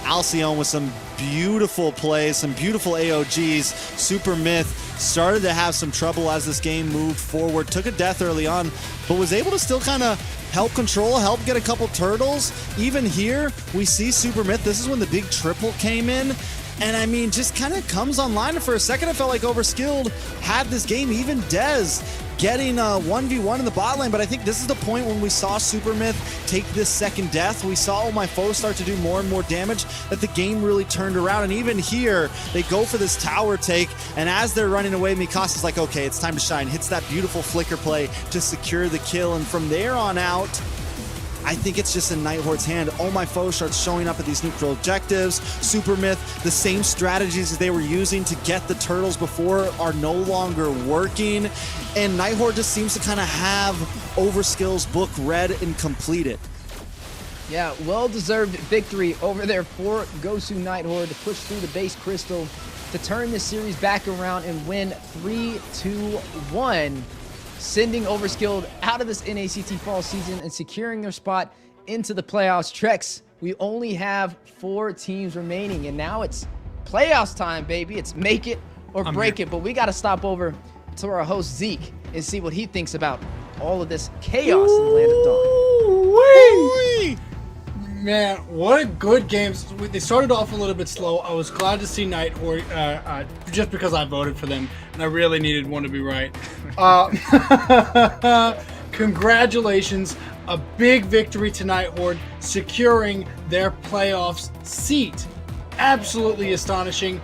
Alcyon with some beautiful plays, some beautiful AOGs. Super Myth started to have some trouble as this game moved forward. Took a death early on, but was able to still kind of help control, help get a couple turtles. Even here, we see Super Myth. This is when the big triple came in. And I mean, just kind of comes online. And for a second, it felt like Overskilled had this game. Even Dez getting a 1v1 in the bot lane, but I think this is the point when we saw Super Myth take this second death. We saw all my foes start to do more and more damage, that the game really turned around. And even here, they go for this tower take, and as they're running away, Mikasa's like, okay, it's time to shine. Hits that beautiful flicker play to secure the kill, and from there on out, I think it's just in Night Horde's hand. All my foes starts showing up at these neutral objectives. Super Myth, the same strategies that they were using to get the turtles before are no longer working. And Night Horde just seems to kind of have Overskill's book read and completed. Yeah, well-deserved victory over there for Gosu Night Horde to push through the base crystal to turn this series back around and win 3-2-1. Sending Overskilled out of this NACT fall season and securing their spot into the playoffs. Trex, we only have 4 teams remaining, and now it's playoffs time, baby. It's make it or break it, but we got to stop over to our host Zeke and see what he thinks about all of this chaos in the Land of Dawn. Man, what a good game. They started off a little bit slow. I was glad to see Night Horde, just because I voted for them, and I really needed one to be right. Congratulations. A big victory tonight, Horde, securing their playoffs seat. Absolutely astonishing.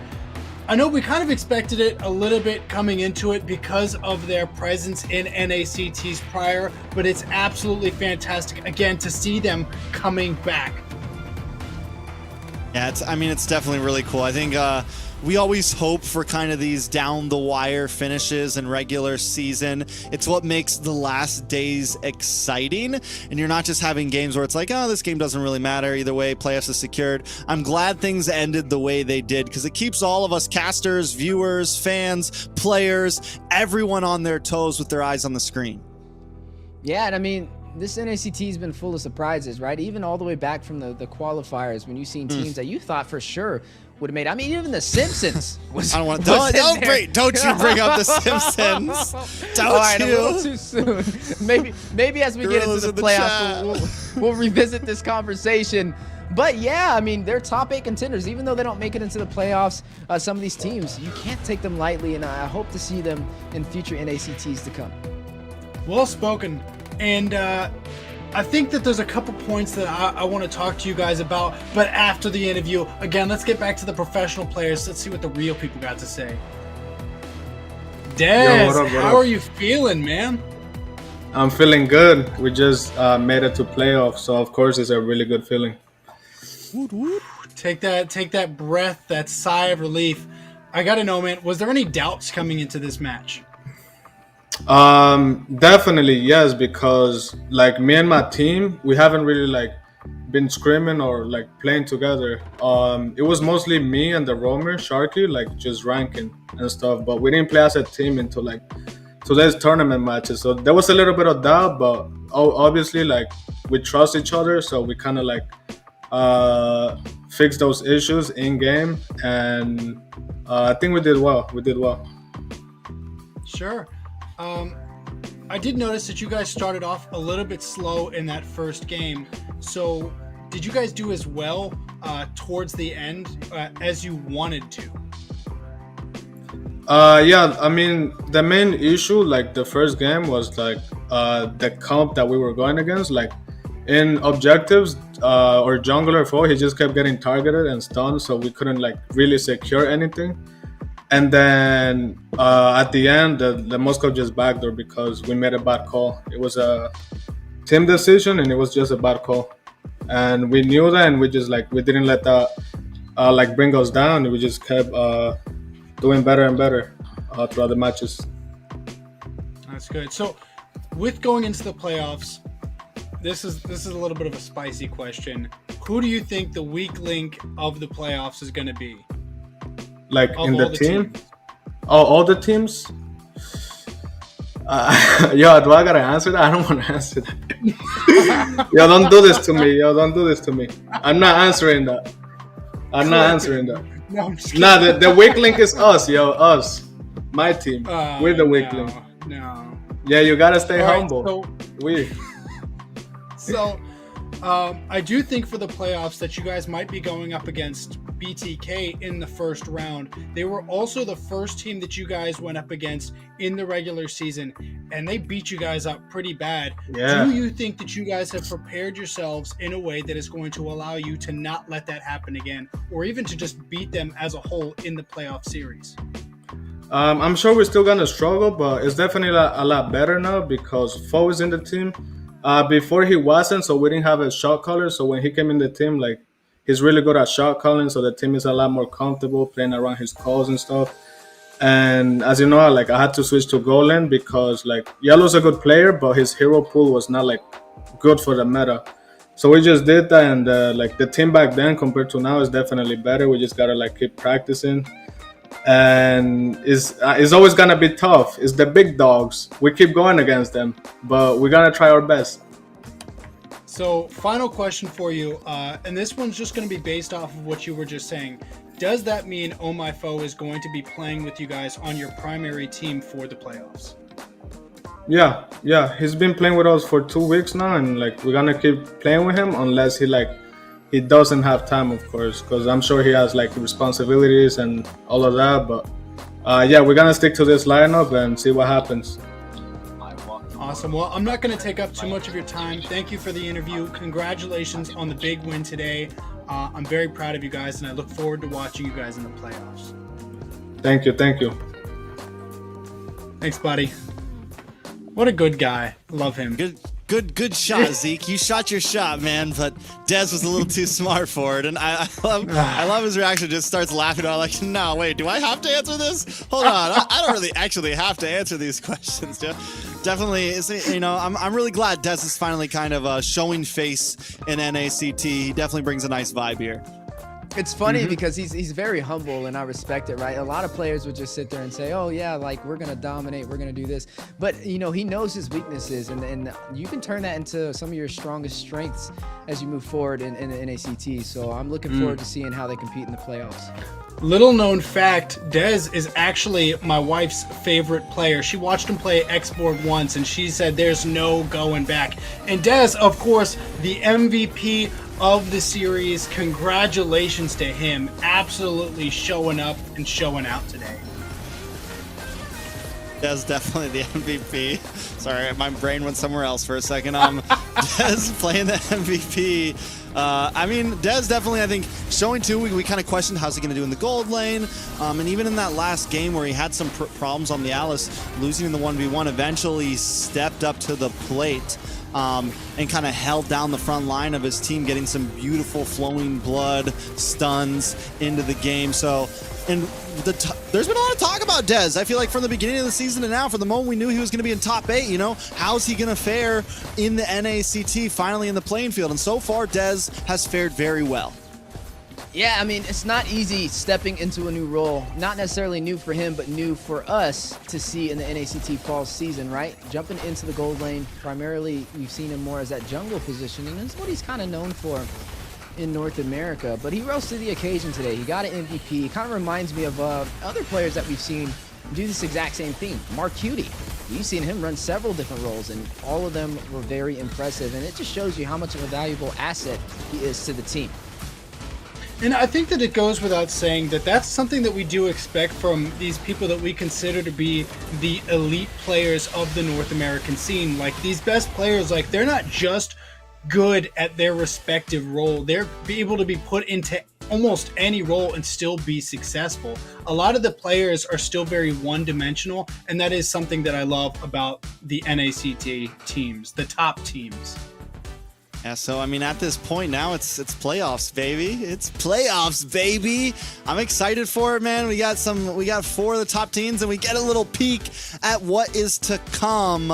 I know we kind of expected it a little bit coming into it because of their presence in NACTs prior, but it's absolutely fantastic, again, to see them coming back. Yeah, it's definitely really cool. I think we always hope for kind of these down-the-wire finishes in regular season. It's what makes the last days exciting, and you're not just having games where it's like, oh, this game doesn't really matter. Either way, playoffs is secured. I'm glad things ended the way they did because it keeps all of us casters, viewers, fans, players, everyone on their toes with their eyes on the screen. Yeah, and I mean, this NACT has been full of surprises, right? Even all the way back from the qualifiers when you've seen teams that you thought for sure would have made. I mean, even the Simpsons was. I don't want. Don't you bring up the Simpsons? Don't all right, you? A little too soon. Maybe as we get into the playoffs, we'll revisit this conversation. But yeah, I mean, they're top 8 contenders. Even though they don't make it into the playoffs, some of these teams, you can't take them lightly, and I hope to see them in future NACTs to come. Well spoken. And I think that there's a couple points that I want to talk to you guys about, but after the interview. Again, let's get back to the professional players. Let's see what the real people got to say. Dez, how are you feeling, man? I'm feeling good. We just made it to playoffs, so of course it's a really good feeling. Take that breath, that sigh of relief. I gotta know, man, was there any doubts coming into this match? Definitely yes, because like me and my team, we haven't really like been screaming or like playing together. It was mostly me and the roamer Sharky, like just ranking and stuff, but we didn't play as a team until like today's tournament matches. So there was a little bit of doubt, but obviously like we trust each other, so we kind of like fix those issues in game, and I think we did well. Sure. I did notice that you guys started off a little bit slow in that first game. So did you guys do as well towards the end as you wanted to? Yeah, I mean, the main issue like the first game was like the comp that we were going against. Like in objectives, or jungler 4, he just kept getting targeted and stunned, so we couldn't like really secure anything. And then at the end, the Moscow just backdoored because we made a bad call. It was a team decision, and it was just a bad call. And we knew that, and we just like we didn't let that like bring us down. We just kept doing better and better throughout the matches. That's good. So, with going into the playoffs, this is a little bit of a spicy question. Who do you think the weak link of the playoffs is going to be? Like in the team? Oh, all the teams? Yo, do I gotta answer that? I don't want to answer that. Yo, don't do this to me. I'm not answering that. No, I'm just Nah, the weak link is us, us. My team. We're the weak link. No. Yeah, you gotta stay humble. So, I do think for the playoffs that you guys might be going up against BTK in the first round. They were also the first team that you guys went up against in the regular season, and they beat you guys up pretty bad. Yeah. Do you think that you guys have prepared yourselves in a way that is going to allow you to not let that happen again, or even to just beat them as a whole in the playoff series? I'm sure we're still gonna struggle, but it's definitely a lot better now because Fo is in the team. Before he wasn't, so we didn't have a shot caller. So when he came in the team, like he's really good at shot calling, so the team is a lot more comfortable playing around his calls and stuff. And as you know, like I had to switch to goal lane because like Yellow's a good player, but his hero pool was not like good for the meta. So we just did that, and like the team back then compared to now is definitely better. We just gotta like keep practicing, and it's always gonna be tough. It's the big dogs. We keep going against them, but we're gonna try our best. So, final question for you, and this one's just going to be based off of what you were just saying. Does that mean Oh My Foe is going to be playing with you guys on your primary team for the playoffs? Yeah. He's been playing with us for 2 weeks now, and like we're gonna keep playing with him unless he like he doesn't have time, of course, because I'm sure he has like responsibilities and all of that. But yeah, we're gonna stick to this lineup and see what happens. Awesome. Well, I'm not going to take up too much of your time. Thank you for the interview. Congratulations on the big win today. I'm very proud of you guys, and I look forward to watching you guys in the playoffs. Thank you. Thank you. Thanks, buddy. What a good guy. Love him. Good shot, Zeke. You shot your shot, man, but Dez was a little too smart for it. And I love his reaction. Just starts laughing. I'm like, no, wait, do I have to answer this? Hold on. I don't really actually have to answer these questions, dude. Definitely, you know, I'm really glad Dez is finally kind of showing face in NACT. He definitely brings a nice vibe here. It's funny because he's very humble, and I respect it, right? A lot of players would just sit there and say, oh yeah, like we're gonna dominate, we're gonna do this, but you know, he knows his weaknesses, and you can turn that into some of your strongest strengths as you move forward in NACT. So I'm looking forward to seeing how they compete in the playoffs. Little known fact, Dez is actually my wife's favorite player. She watched him play X-Board once, and she said there's no going back. And Dez, of course, the MVP of the series. Congratulations to him. Absolutely showing up and showing out today. Dez definitely the MVP. Sorry, my brain went somewhere else for a second. Dez playing the MVP. I mean, Dez definitely, I think, showing too, we kind of questioned how's he going to do in the gold lane. And even in that last game where he had some problems on the Alice, losing in the 1v1, eventually stepped up to the plate and kind of held down the front line of his team, getting some beautiful flowing blood stuns into the game. So, and there's been a lot of talk about Dez. I feel like from the beginning of the season to now, from the moment we knew he was going to be in top 8, you know, how's he going to fare in the NACT, finally in the playing field? And so far, Dez has fared very well. Yeah, I mean, it's not easy stepping into a new role. Not necessarily new for him, but new for us to see in the NACT fall season, right? Jumping into the gold lane, primarily you've seen him more as that jungle positioning. That's what he's kind of known for in North America. But he rose to the occasion today. He got an MVP. It kind of reminds me of other players that we've seen do this exact same thing. Mark Cutie. You've seen him run several different roles, and all of them were very impressive. And it just shows you how much of a valuable asset he is to the team. And I think that it goes without saying that that's something that we do expect from these people that we consider to be the elite players of the North American scene. Like, these best players, like, they're not just good at their respective role. They're able to be put into almost any role and still be successful. A lot of the players are still very one-dimensional, and that is something that I love about the NACT teams, the top teams. Yeah, so I mean, at this point now, it's playoffs, baby. It's playoffs, baby. I'm excited for it, man. We got 4 of the top teams, and we get a little peek at what is to come.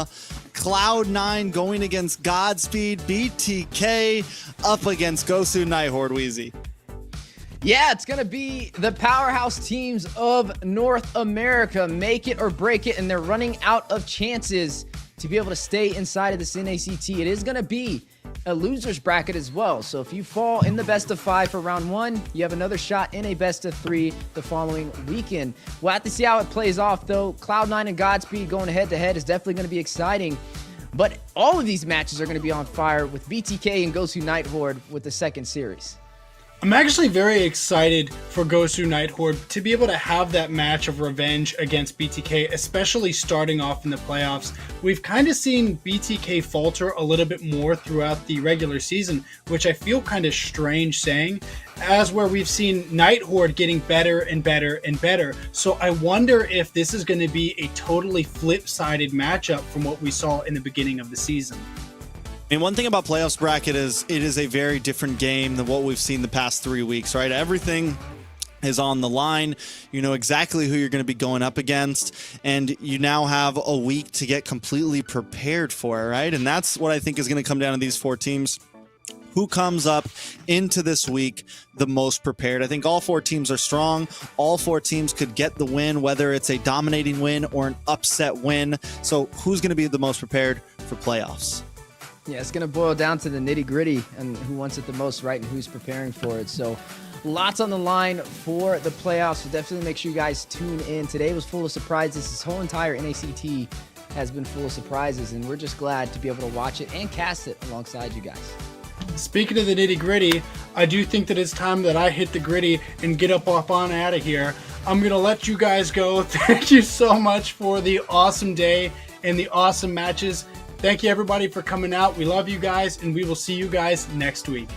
Cloud9 going against Godspeed, BTK up against Gosu, Horde, Wheezy. Yeah, it's going to be the powerhouse teams of North America. Make it or break it, and they're running out of chances to be able to stay inside of this NACT. It is going to be a loser's bracket as well. So if you fall in the best of 5 for round 1, you have another shot in a best of 3 the following weekend. We'll have to see how it plays off, though. Cloud9 and Godspeed going head-to-head is definitely going to be exciting. But all of these matches are going to be on fire with BTK and Gosu Horde with the second series. I'm actually very excited for Gosu Horde to be able to have that match of revenge against BTK, especially starting off in the playoffs. We've kind of seen BTK falter a little bit more throughout the regular season, which I feel kind of strange saying, as where we've seen Horde getting better and better and better. So I wonder if this is going to be a totally flip-sided matchup from what we saw in the beginning of the season. I mean, one thing about playoffs bracket is it is a very different game than what we've seen the past 3 weeks, right? Everything is on the line. You know exactly who you're going to be going up against, and you now have a week to get completely prepared for it, right? And that's what I think is going to come down to these 4 teams. Who comes up into this week the most prepared? I think all 4 teams are strong. All 4 teams could get the win, whether it's a dominating win or an upset win. So who's going to be the most prepared for playoffs? Yeah, it's going to boil down to the nitty-gritty and who wants it the most, right, and who's preparing for it. So lots on the line for the playoffs, so definitely make sure you guys tune in. Today was full of surprises. This whole entire NACT has been full of surprises, and we're just glad to be able to watch it and cast it alongside you guys. Speaking of the nitty-gritty, I do think that it's time that I hit the gritty and get up on out of here. I'm going to let you guys go. Thank you so much for the awesome day and the awesome matches. Thank you everybody for coming out. We love you guys, and we will see you guys next week.